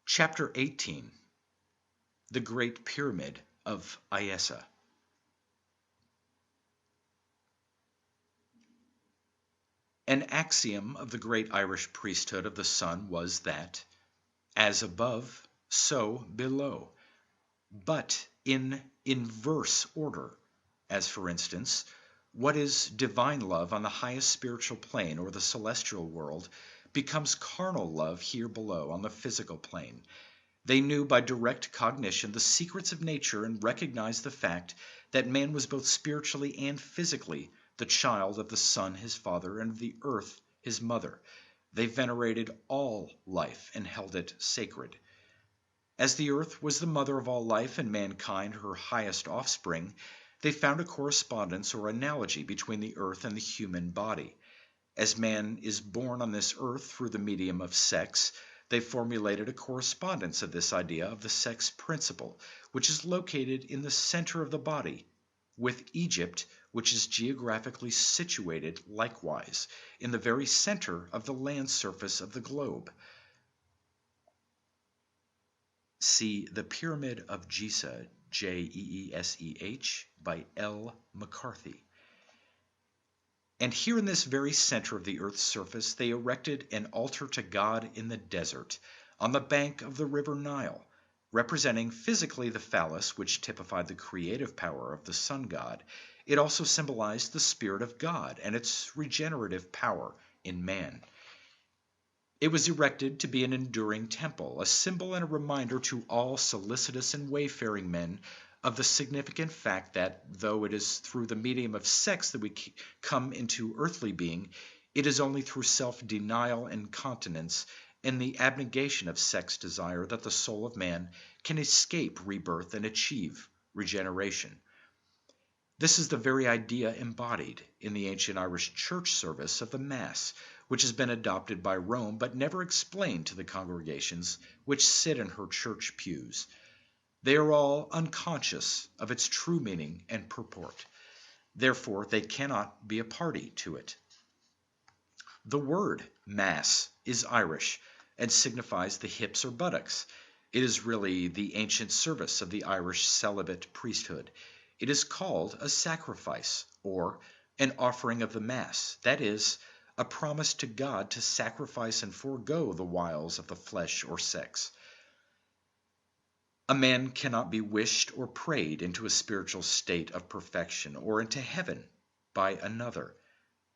Chapter 18. The Great Pyramid of Iessa. An axiom of the great Irish priesthood of the sun was that, as above, so below, but in inverse order, as for instance, what is divine love on the highest spiritual plane or the celestial world becomes carnal love here below on the physical plane. They knew by direct cognition the secrets of nature and recognized the fact that man was both spiritually and physically the child of the sun, his father, and of the earth, his mother. They venerated all life and held it sacred. As the earth was the mother of all life and mankind her highest offspring, they found a correspondence or analogy between the earth and the human body. As man is born on this earth through the medium of sex, they formulated a correspondence of this idea of the sex principle, which is located in the center of the body, with Egypt, which is geographically situated likewise in the very center of the land surface of the globe. See The Pyramid of Giza, Jeeseh, by L. McCarthy. And here in this very center of the earth's surface, they erected an altar to God in the desert, on the bank of the river Nile, representing physically the phallus, which typified the creative power of the sun god. It also symbolized the Spirit of God and its regenerative power in man. It was erected to be an enduring temple, a symbol and a reminder to all solicitous and wayfaring men of the significant fact that, though it is through the medium of sex that we come into earthly being, it is only through self-denial and continence and the abnegation of sex desire that the soul of man can escape rebirth and achieve regeneration. This is the very idea embodied in the ancient Irish church service of the Mass, which has been adopted by Rome but never explained to the congregations which sit in her church pews. They are all unconscious of its true meaning and purport. Therefore, they cannot be a party to it. The word Mass is Irish and signifies the hips or buttocks. It is really the ancient service of the Irish celibate priesthood. It is called a sacrifice or an offering of the Mass, that is, a promise to God to sacrifice and forego the wiles of the flesh or sex. A man cannot be wished or prayed into a spiritual state of perfection or into heaven by another.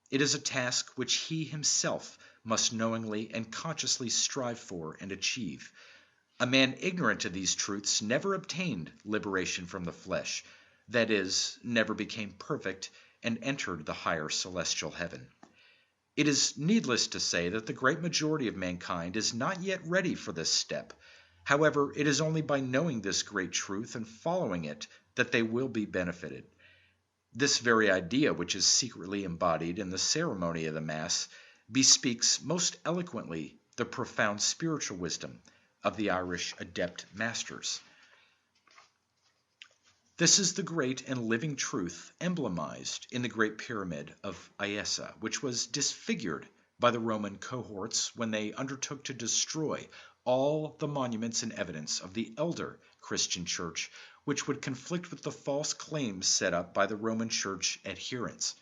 It is a task which he himself must knowingly and consciously strive for and achieve. A man ignorant of these truths never obtained liberation from the flesh, that is, never became perfect and entered the higher celestial heaven. It is needless to say that the great majority of mankind is not yet ready for this step. However, it is only by knowing this great truth and following it that they will be benefited. This very idea, which is secretly embodied in the ceremony of the Mass, bespeaks most eloquently the profound spiritual wisdom of the Irish adept masters. This is the great and living truth emblemized in the Great Pyramid of Iessa, which was disfigured by the Roman cohorts when they undertook to destroy all the monuments and evidence of the elder Christian church, which would conflict with the false claims set up by the Roman Church adherents.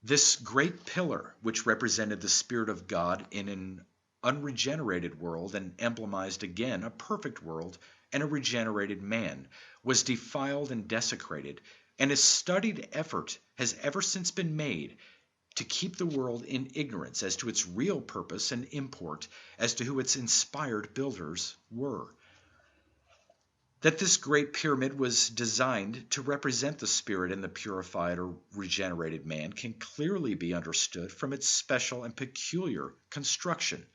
This great pillar, which represented the Spirit of God in an unregenerated world and emblemized again a perfect world and a regenerated man, was defiled and desecrated, and a studied effort has ever since been made to keep the world in ignorance as to its real purpose and import, as to who its inspired builders were. That this great pyramid was designed to represent the spirit in the purified or regenerated man can clearly be understood from its special and peculiar construction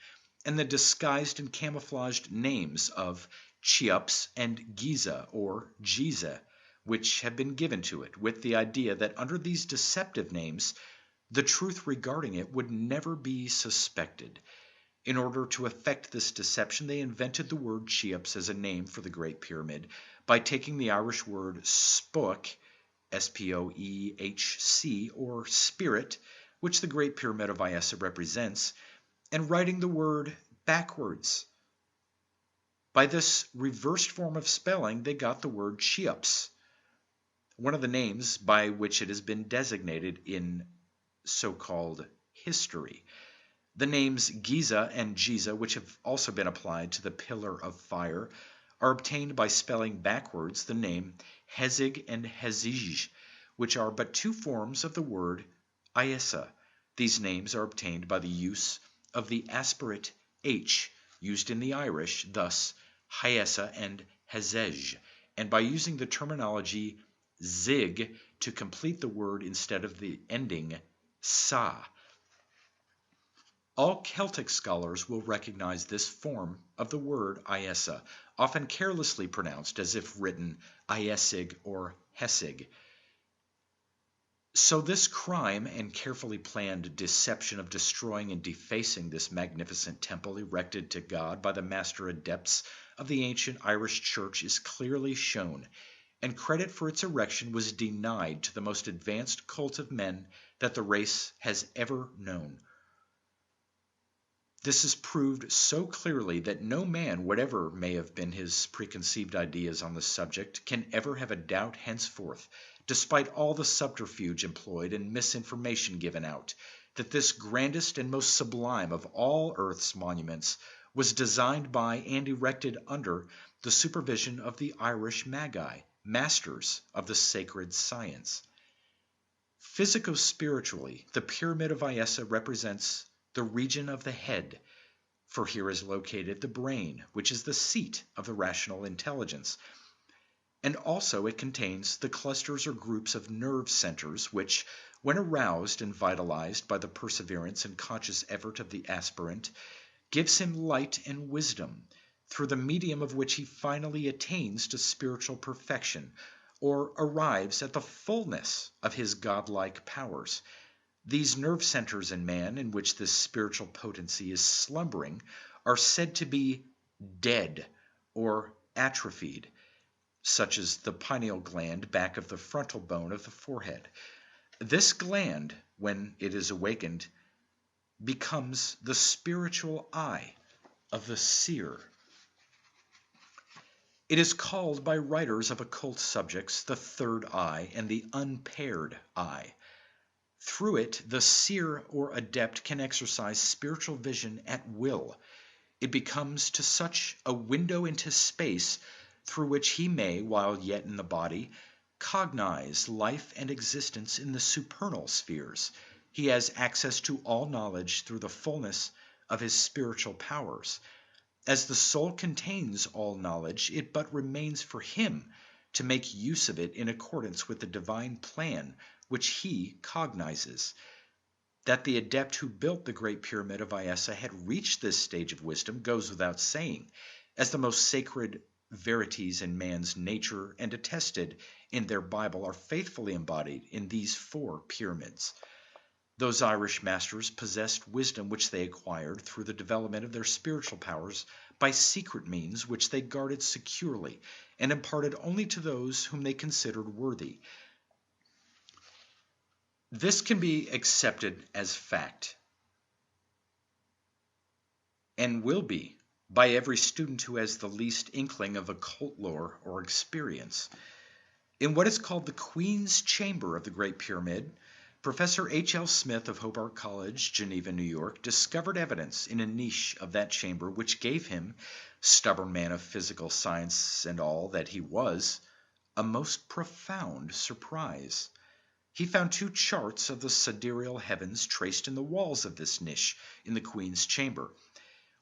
and the disguised and camouflaged names of Cheops and Giza or Giza, which have been given to it, with the idea that under these deceptive names, the truth regarding it would never be suspected. In order to effect this deception, they invented the word Cheops as a name for the Great Pyramid by taking the Irish word spoek, S-P-O-E-H-C, or spirit, which the Great Pyramid of Iessa represents, and writing the word backwards. By this reversed form of spelling, they got the word Cheops, one of the names by which it has been designated in so-called history. The names Giza and Giza, which have also been applied to the Pillar of Fire, are obtained by spelling backwards the name Hezig and Hezij, which are but two forms of the word Iessa. These names are obtained by the use of the aspirate H, used in the Irish, thus Hyessa and Hezej, and by using the terminology zig to complete the word instead of the ending sa. All Celtic scholars will recognize this form of the word Iessa, often carelessly pronounced as if written Iessig or Hessig. So this crime and carefully planned deception of destroying and defacing this magnificent temple erected to God by the master adepts of the ancient Irish Church is clearly shown, and credit for its erection was denied to the most advanced cult of men that the race has ever known. This is proved so clearly that no man, whatever may have been his preconceived ideas on the subject, can ever have a doubt henceforth, despite all the subterfuge employed and misinformation given out, that this grandest and most sublime of all earth's monuments was designed by and erected under the supervision of the Irish Magi, masters of the sacred science. Physico-spiritually, the Pyramid of Iessa represents the region of the head, for here is located the brain, which is the seat of the rational intelligence. And also it contains the clusters or groups of nerve centers which, when aroused and vitalized by the perseverance and conscious effort of the aspirant, gives him light and wisdom, through the medium of which he finally attains to spiritual perfection, or arrives at the fullness of his godlike powers. These nerve centers in man, in which this spiritual potency is slumbering, are said to be dead or atrophied, such as the pineal gland back of the frontal bone of the forehead. This gland, when it is awakened, becomes the spiritual eye of the seer. It is called by writers of occult subjects the third eye and the unpaired eye. Through it, the seer or adept can exercise spiritual vision at will. It becomes to such a window into space through which he may, while yet in the body, cognize life and existence in the supernal spheres. He has access to all knowledge through the fullness of his spiritual powers. As the soul contains all knowledge, it but remains for him to make use of it in accordance with the divine plan which he cognizes. That the adept who built the Great Pyramid of Iessa had reached this stage of wisdom goes without saying, as the most sacred verities in man's nature and attested in their Bible are faithfully embodied in these 4 pyramids. Those Irish masters possessed wisdom which they acquired through the development of their spiritual powers by secret means which they guarded securely and imparted only to those whom they considered worthy. This can be accepted as fact and will be by every student who has the least inkling of occult lore or experience. In what is called the Queen's Chamber of the Great Pyramid, Professor H.L. Smith of Hobart College, Geneva, New York, discovered evidence in a niche of that chamber which gave him, stubborn man of physical science and all that he was, a most profound surprise. He found 2 charts of the sidereal heavens traced in the walls of this niche in the Queen's Chamber.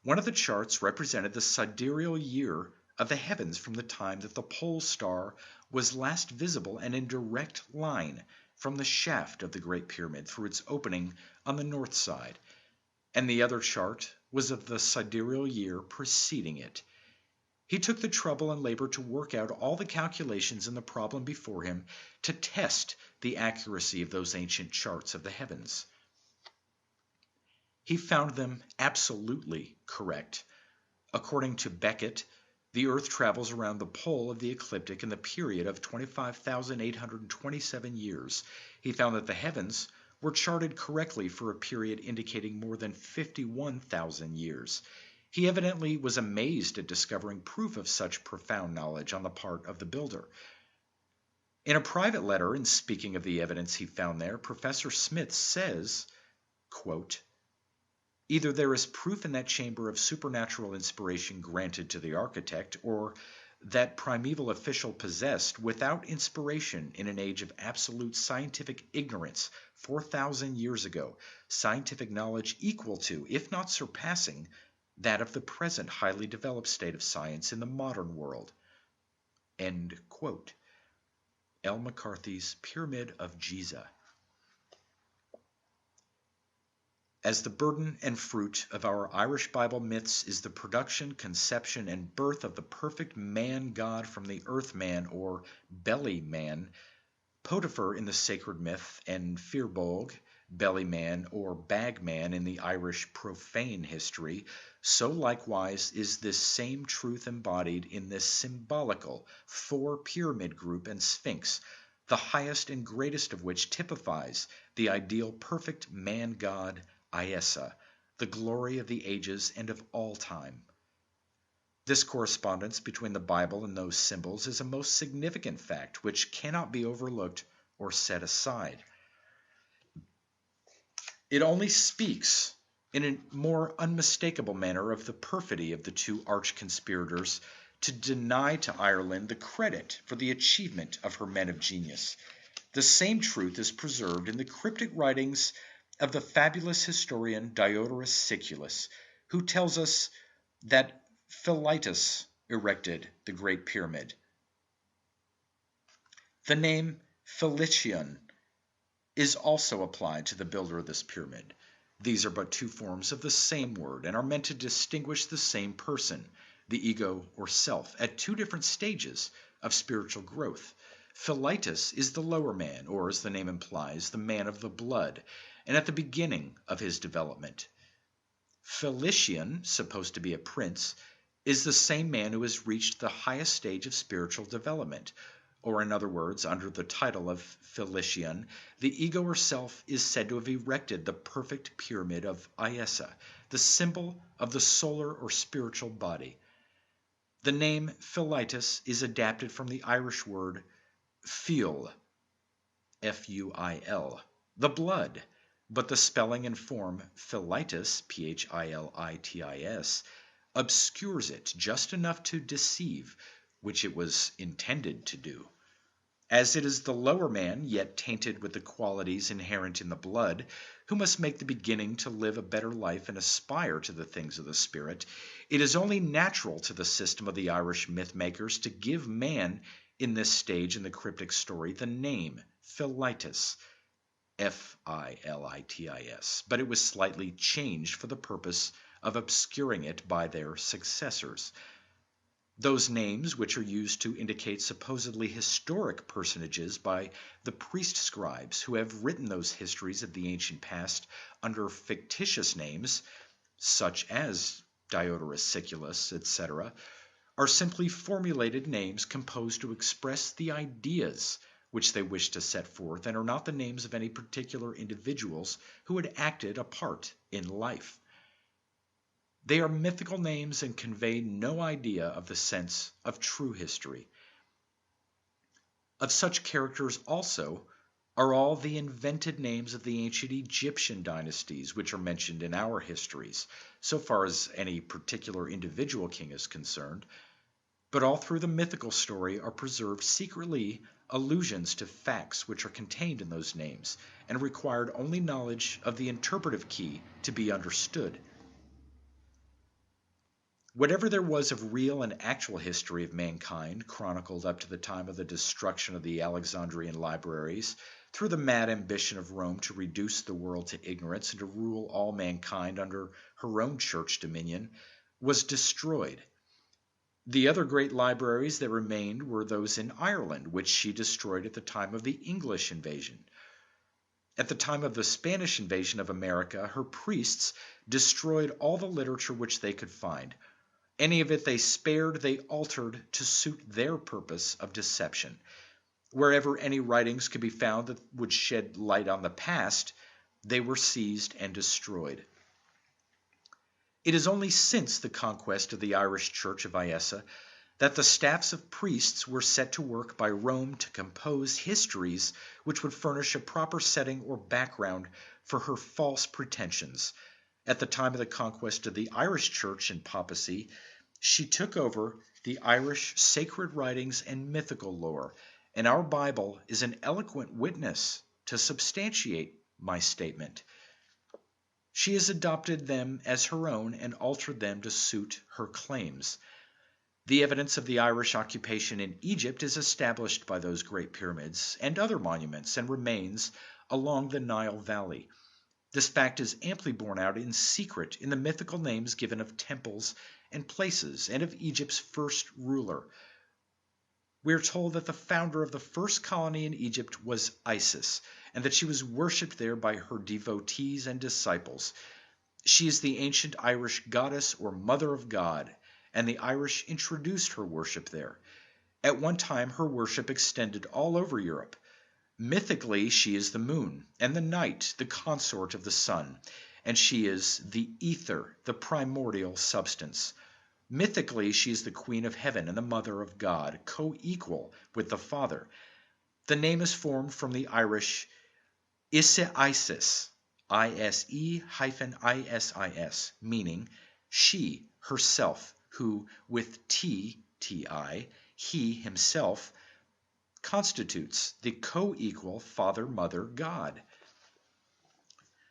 One of the charts represented the sidereal year of the heavens from the time that the pole star was last visible and in direct line from the shaft of the Great Pyramid through its opening on the north side, and the other chart was of the sidereal year preceding it. He took the trouble and labor to work out all the calculations in the problem before him to test the accuracy of those ancient charts of the heavens. He found them absolutely correct. According to Beckett, the Earth travels around the pole of the ecliptic in the period of 25,827 years. He found that the heavens were charted correctly for a period indicating more than 51,000 years. He evidently was amazed at discovering proof of such profound knowledge on the part of the builder. In a private letter, in speaking of the evidence he found there, Professor Smith says, quote, "Either there is proof in that chamber of supernatural inspiration granted to the architect, or that primeval official possessed, without inspiration in an age of absolute scientific ignorance 4,000 years ago, scientific knowledge equal to, if not surpassing, that of the present highly developed state of science in the modern world." End quote. L. McCarthy's Pyramid of Giza. As the burden and fruit of our Irish Bible myths is the production, conception, and birth of the perfect man-god from the earth-man or belly-man, Potiphar in the sacred myth, and Firbolg, belly-man or bag-man in the Irish profane history, so likewise is this same truth embodied in this symbolical 4-pyramid group and sphinx, the highest and greatest of which typifies the ideal perfect man-god Iessa, the glory of the ages and of all time. This correspondence between the Bible and those symbols is a most significant fact which cannot be overlooked or set aside. It only speaks in a more unmistakable manner of the perfidy of the 2 arch-conspirators to deny to Ireland the credit for the achievement of her men of genius. The same truth is preserved in the cryptic writings of the fabulous historian Diodorus Siculus, who tells us that Philetus erected the Great Pyramid. The name Phoenician is also applied to the builder of this pyramid. These are but 2 forms of the same word and are meant to distinguish the same person, the ego or self, at 2 different stages of spiritual growth. Philetus is the lower man, or as the name implies, the man of the blood, and at the beginning of his development. Phoenician, supposed to be a prince, is the same man who has reached the highest stage of spiritual development, or in other words, under the title of Phoenician, the ego or self is said to have erected the perfect pyramid of Iessa, the symbol of the solar or spiritual body. The name Philetus is adapted from the Irish word fuil, F-U-I-L, the blood, but the spelling and form Philitis, P-H-I-L-I-T-I-S, obscures it just enough to deceive, which it was intended to do. As it is the lower man, yet tainted with the qualities inherent in the blood, who must make the beginning to live a better life and aspire to the things of the spirit, it is only natural to the system of the Irish myth-makers to give man, in this stage in the cryptic story, the name Philitis, F-I-L-I-T-I-S, but it was slightly changed for the purpose of obscuring it by their successors. Those names which are used to indicate supposedly historic personages by the priest scribes who have written those histories of the ancient past under fictitious names, such as Diodorus Siculus, etc., are simply formulated names composed to express the ideas which they wish to set forth, and are not the names of any particular individuals who had acted a part in life. They are mythical names and convey no idea of the sense of true history. Of such characters also are all the invented names of the ancient Egyptian dynasties which are mentioned in our histories, so far as any particular individual king is concerned. But all through the mythical story are preserved secretly allusions to facts which are contained in those names, and required only knowledge of the interpretive key to be understood. Whatever there was of real and actual history of mankind, chronicled up to the time of the destruction of the Alexandrian libraries, through the mad ambition of Rome to reduce the world to ignorance and to rule all mankind under her own church dominion, was destroyed. The other great libraries that remained were those in Ireland, which she destroyed at the time of the English invasion. At the time of the Spanish invasion of America, her priests destroyed all the literature which they could find. Any of it they spared, they altered to suit their purpose of deception. Wherever any writings could be found that would shed light on the past, they were seized and destroyed. It is only since the conquest of the Irish Church of Iessa that the staffs of priests were set to work by Rome to compose histories which would furnish a proper setting or background for her false pretensions. At the time of the conquest of the Irish Church and papacy, she took over the Irish sacred writings and mythical lore, and our Bible is an eloquent witness to substantiate my statement. She has adopted them as her own and altered them to suit her claims. The evidence of the Irish occupation in Egypt is established by those great pyramids and other monuments and remains along the Nile Valley. This fact is amply borne out in secret in the mythical names given of temples and places and of Egypt's first ruler. We are told that the founder of the first colony in Egypt was Isis, and that she was worshipped there by her devotees and disciples. She is the ancient Irish goddess or mother of God, and the Irish introduced her worship there. At one time, her worship extended all over Europe. Mythically, she is the moon, and the night, the consort of the sun, and she is the ether, the primordial substance. Mythically, she is the queen of heaven and the mother of God, co-equal with the Father. The name is formed from the Irish Ise-Isis, I-S-E-I-S-I-S, meaning she, herself, who, with T-I, he, himself, constitutes the co-equal Father, Mother, God.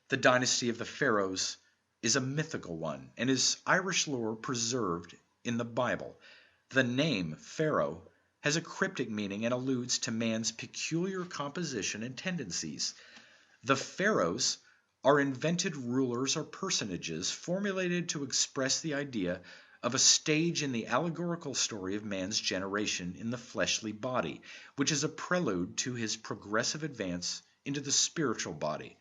The dynasty of the Pharaohs is a mythical one, and is Irish lore preserved in the Bible. The name Pharaoh has a cryptic meaning and alludes to man's peculiar composition and tendencies. The pharaohs are invented rulers or personages formulated to express the idea of a stage in the allegorical story of man's generation in the fleshly body, which is a prelude to his progressive advance into the spiritual body.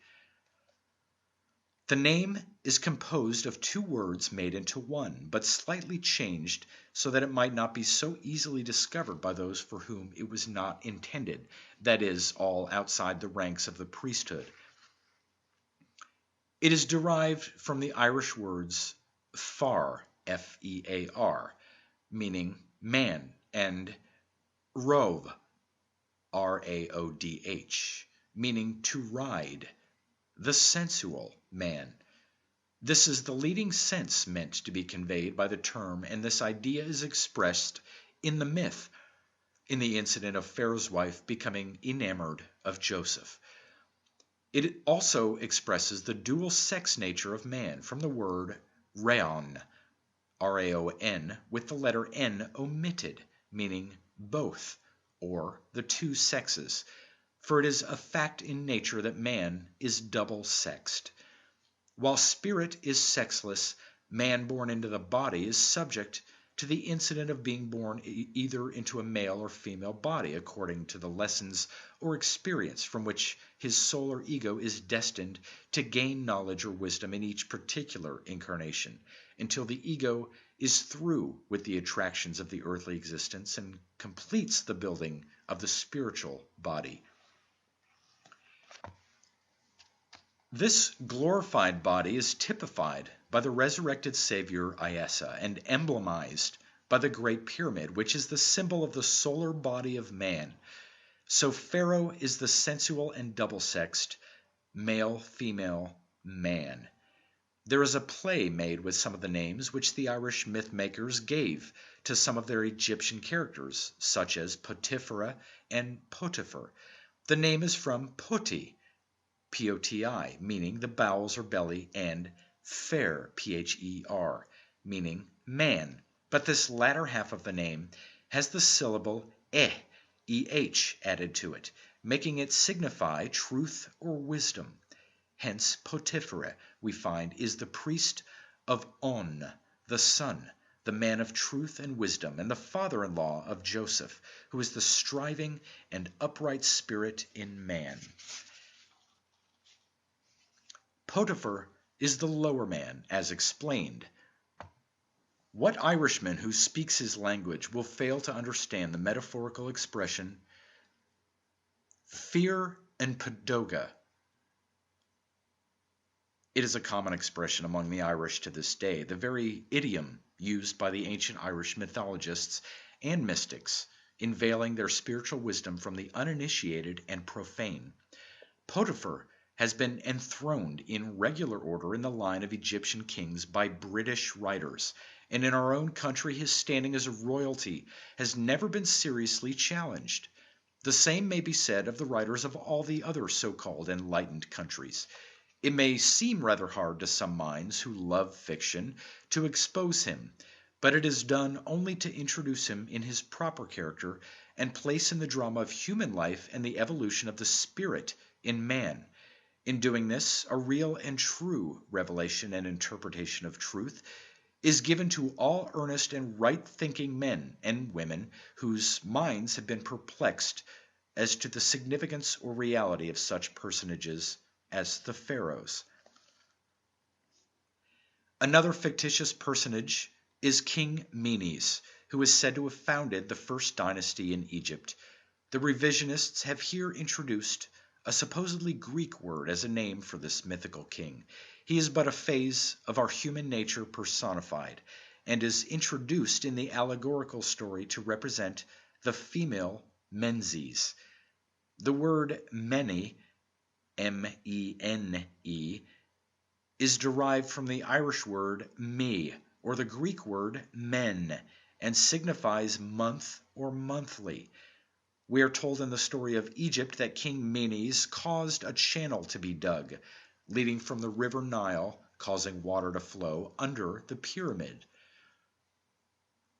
The name is composed of two words made into one, but slightly changed so that it might not be so easily discovered by those for whom it was not intended, that is, all outside the ranks of the priesthood. It is derived from the Irish words far, F-E-A-R, meaning man, and rove, R-A-O-D-H, meaning to ride, the sensual man. This is the leading sense meant to be conveyed by the term, and this idea is expressed in the myth, in the incident of Pharaoh's wife becoming enamored of Joseph. It also expresses the dual sex nature of man from the word raon, R-A-O-N, with the letter N omitted, meaning both, or the two sexes, for it is a fact in nature that man is double-sexed. While spirit is sexless, man born into the body is subject to the incident of being born either into a male or female body, according to the lessons or experience from which his soul or ego is destined to gain knowledge or wisdom in each particular incarnation, until the ego is through with the attractions of the earthly existence and completes the building of the spiritual body. This glorified body is typified by the resurrected Savior Iesa and emblemized by the Great Pyramid, which is the symbol of the solar body of man. So Pharaoh is the sensual and double-sexed, male, female, man. There is a play made with some of the names which the Irish myth makers gave to some of their Egyptian characters, such as Potipharah and Potiphar. The name is from Poti, P-O-T-I, meaning the bowels or belly, and Pher, P-H-E-R, meaning man. But this latter half of the name has the syllable E-H added to it, making it signify truth or wisdom. Hence, Potipharah, we find, is the priest of On, the son, the man of truth and wisdom, and the father-in-law of Joseph, who is the striving and upright spirit in man. Potiphar is the lower man, as explained. What Irishman who speaks his language will fail to understand the metaphorical expression fear and padoga? It is a common expression among the Irish to this day, the very idiom used by the ancient Irish mythologists and mystics in veiling their spiritual wisdom from the uninitiated and profane. Potiphar has been enthroned in regular order in the line of Egyptian kings by British writers, and in our own country his standing as a royalty has never been seriously challenged. The same may be said of the writers of all the other so-called enlightened countries. It may seem rather hard to some minds who love fiction to expose him, but it is done only to introduce him in his proper character and place in the drama of human life and the evolution of the spirit in man. In doing this, a real and true revelation and interpretation of truth is given to all earnest and right-thinking men and women whose minds have been perplexed as to the significance or reality of such personages as the pharaohs. Another fictitious personage is King Menes, who is said to have founded the first dynasty in Egypt. The revisionists have here introduced a supposedly Greek word as a name for this mythical king. He is but a phase of our human nature personified, and is introduced in the allegorical story to represent the female Menses. The word mene, M-E-N-E, is derived from the Irish word me, or the Greek word men, and signifies month or monthly. We are told in the story of Egypt that King Menes caused a channel to be dug, leading from the river Nile, causing water to flow under the pyramid.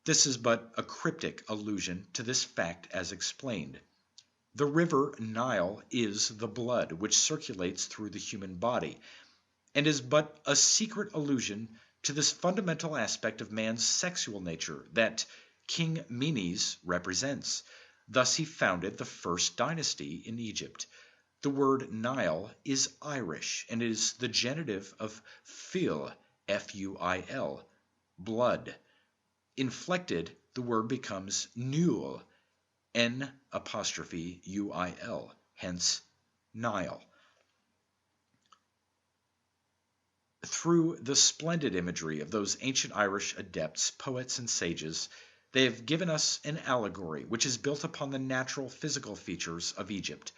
This is but a cryptic allusion to this fact as explained. The river Nile is the blood which circulates through the human body, and is but a secret allusion to this fundamental aspect of man's sexual nature that King Menes represents. Thus he founded the first dynasty in Egypt. The word Nile is Irish, and is the genitive of fil, F-U-I-L, blood. Inflected, the word becomes Nuil, N'-U-I-L, hence Nile. Through the splendid imagery of those ancient Irish adepts, poets, and sages, They have given us an allegory which is built upon the natural physical features of Egypt,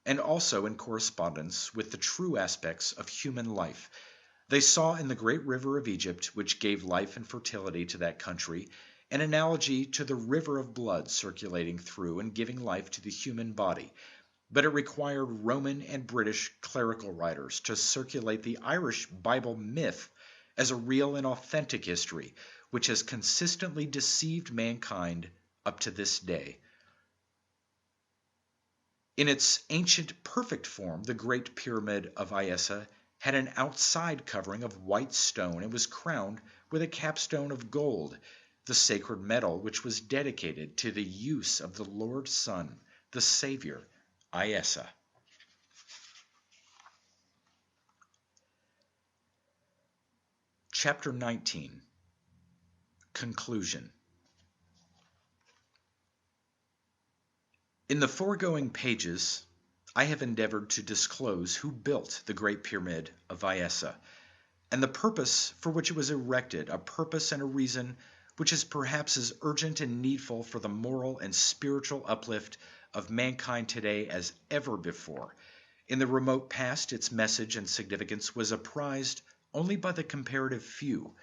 and also in correspondence with the true aspects of human life. They saw in the great river of Egypt, which gave life and fertility to that country, an analogy to the river of blood circulating through and giving life to the human body. But it required Roman and British clerical writers to circulate the Irish Bible myth as a real and authentic history, which has consistently deceived mankind up to this day. In its ancient perfect form, the Great Pyramid of Iessa had an outside covering of white stone and was crowned with a capstone of gold, the sacred metal which was dedicated to the use of the Lord's Son, the Savior, Iessa. Chapter 19. Conclusion. In the foregoing pages, I have endeavored to disclose who built the Great Pyramid of Iessa, and the purpose for which it was erected, a purpose and a reason which is perhaps as urgent and needful for the moral and spiritual uplift of mankind today as ever before. In the remote past, its message and significance was apprised only by the comparative few.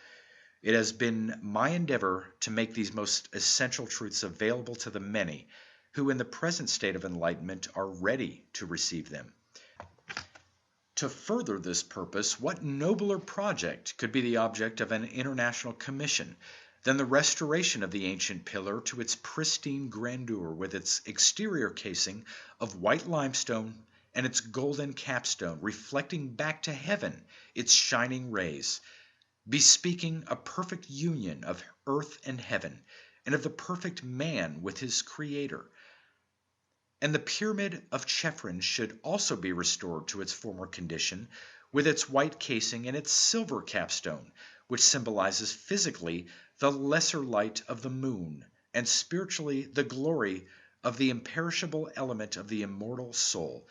It has been my endeavor to make these most essential truths available to the many, who in the present state of enlightenment are ready to receive them. To further this purpose, what nobler project could be the object of an international commission than the restoration of the ancient pillar to its pristine grandeur, with its exterior casing of white limestone and its golden capstone reflecting back to heaven its shining rays, bespeaking a perfect union of earth and heaven, and of the perfect man with his Creator. And the Pyramid of Chefrin should also be restored to its former condition, with its white casing and its silver capstone, which symbolizes physically the lesser light of the moon, and spiritually the glory of the imperishable element of the immortal soul.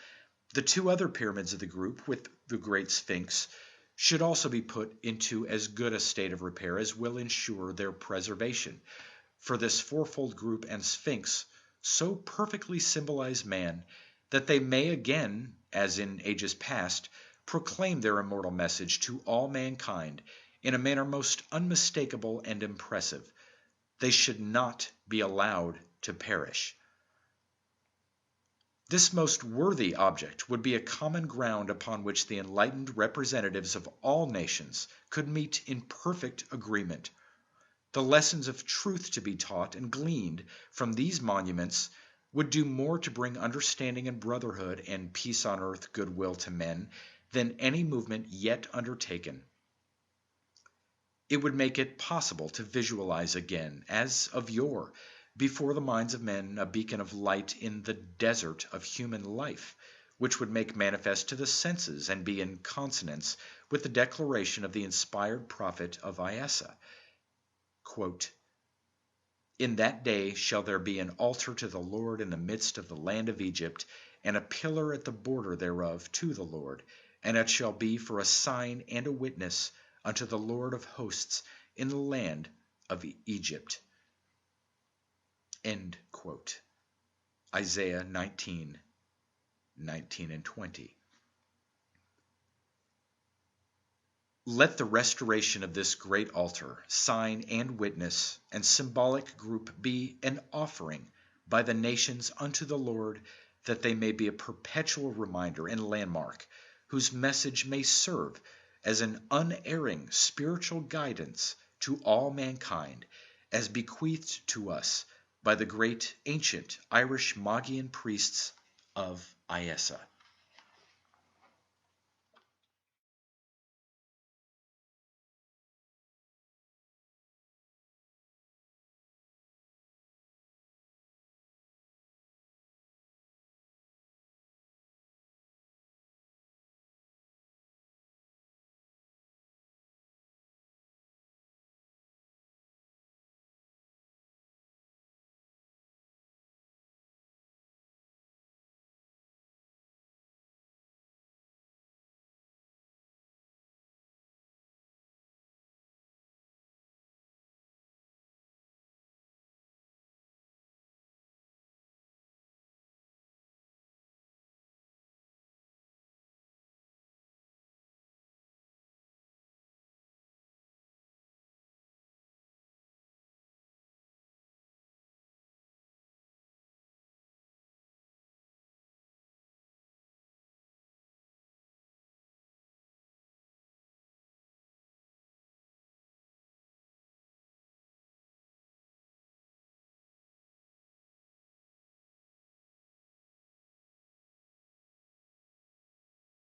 The two other pyramids of the group, with the Great Sphinx, should also be put into as good a state of repair as will ensure their preservation. For this fourfold group and Sphinx so perfectly symbolize man that they may again, as in ages past, proclaim their immortal message to all mankind in a manner most unmistakable and impressive. They should not be allowed to perish. This most worthy object would be a common ground upon which the enlightened representatives of all nations could meet in perfect agreement. The lessons of truth to be taught and gleaned from these monuments would do more to bring understanding and brotherhood and peace on earth, goodwill to men, than any movement yet undertaken. It would make it possible to visualize again, as of yore, before the minds of men, a beacon of light in the desert of human life, which would make manifest to the senses and be in consonance with the declaration of the inspired prophet of Iessa. Quote, "In that day shall there be an altar to the Lord in the midst of the land of Egypt, and a pillar at the border thereof to the Lord, and it shall be for a sign and a witness unto the Lord of hosts in the land of Egypt." End quote. Isaiah 19:19 and 20. Let the restoration of this great altar, sign and witness, and symbolic group be an offering by the nations unto the Lord, that they may be a perpetual reminder and landmark, whose message may serve as an unerring spiritual guidance to all mankind, as bequeathed to us by the great ancient Irish Magian priests of Iessa.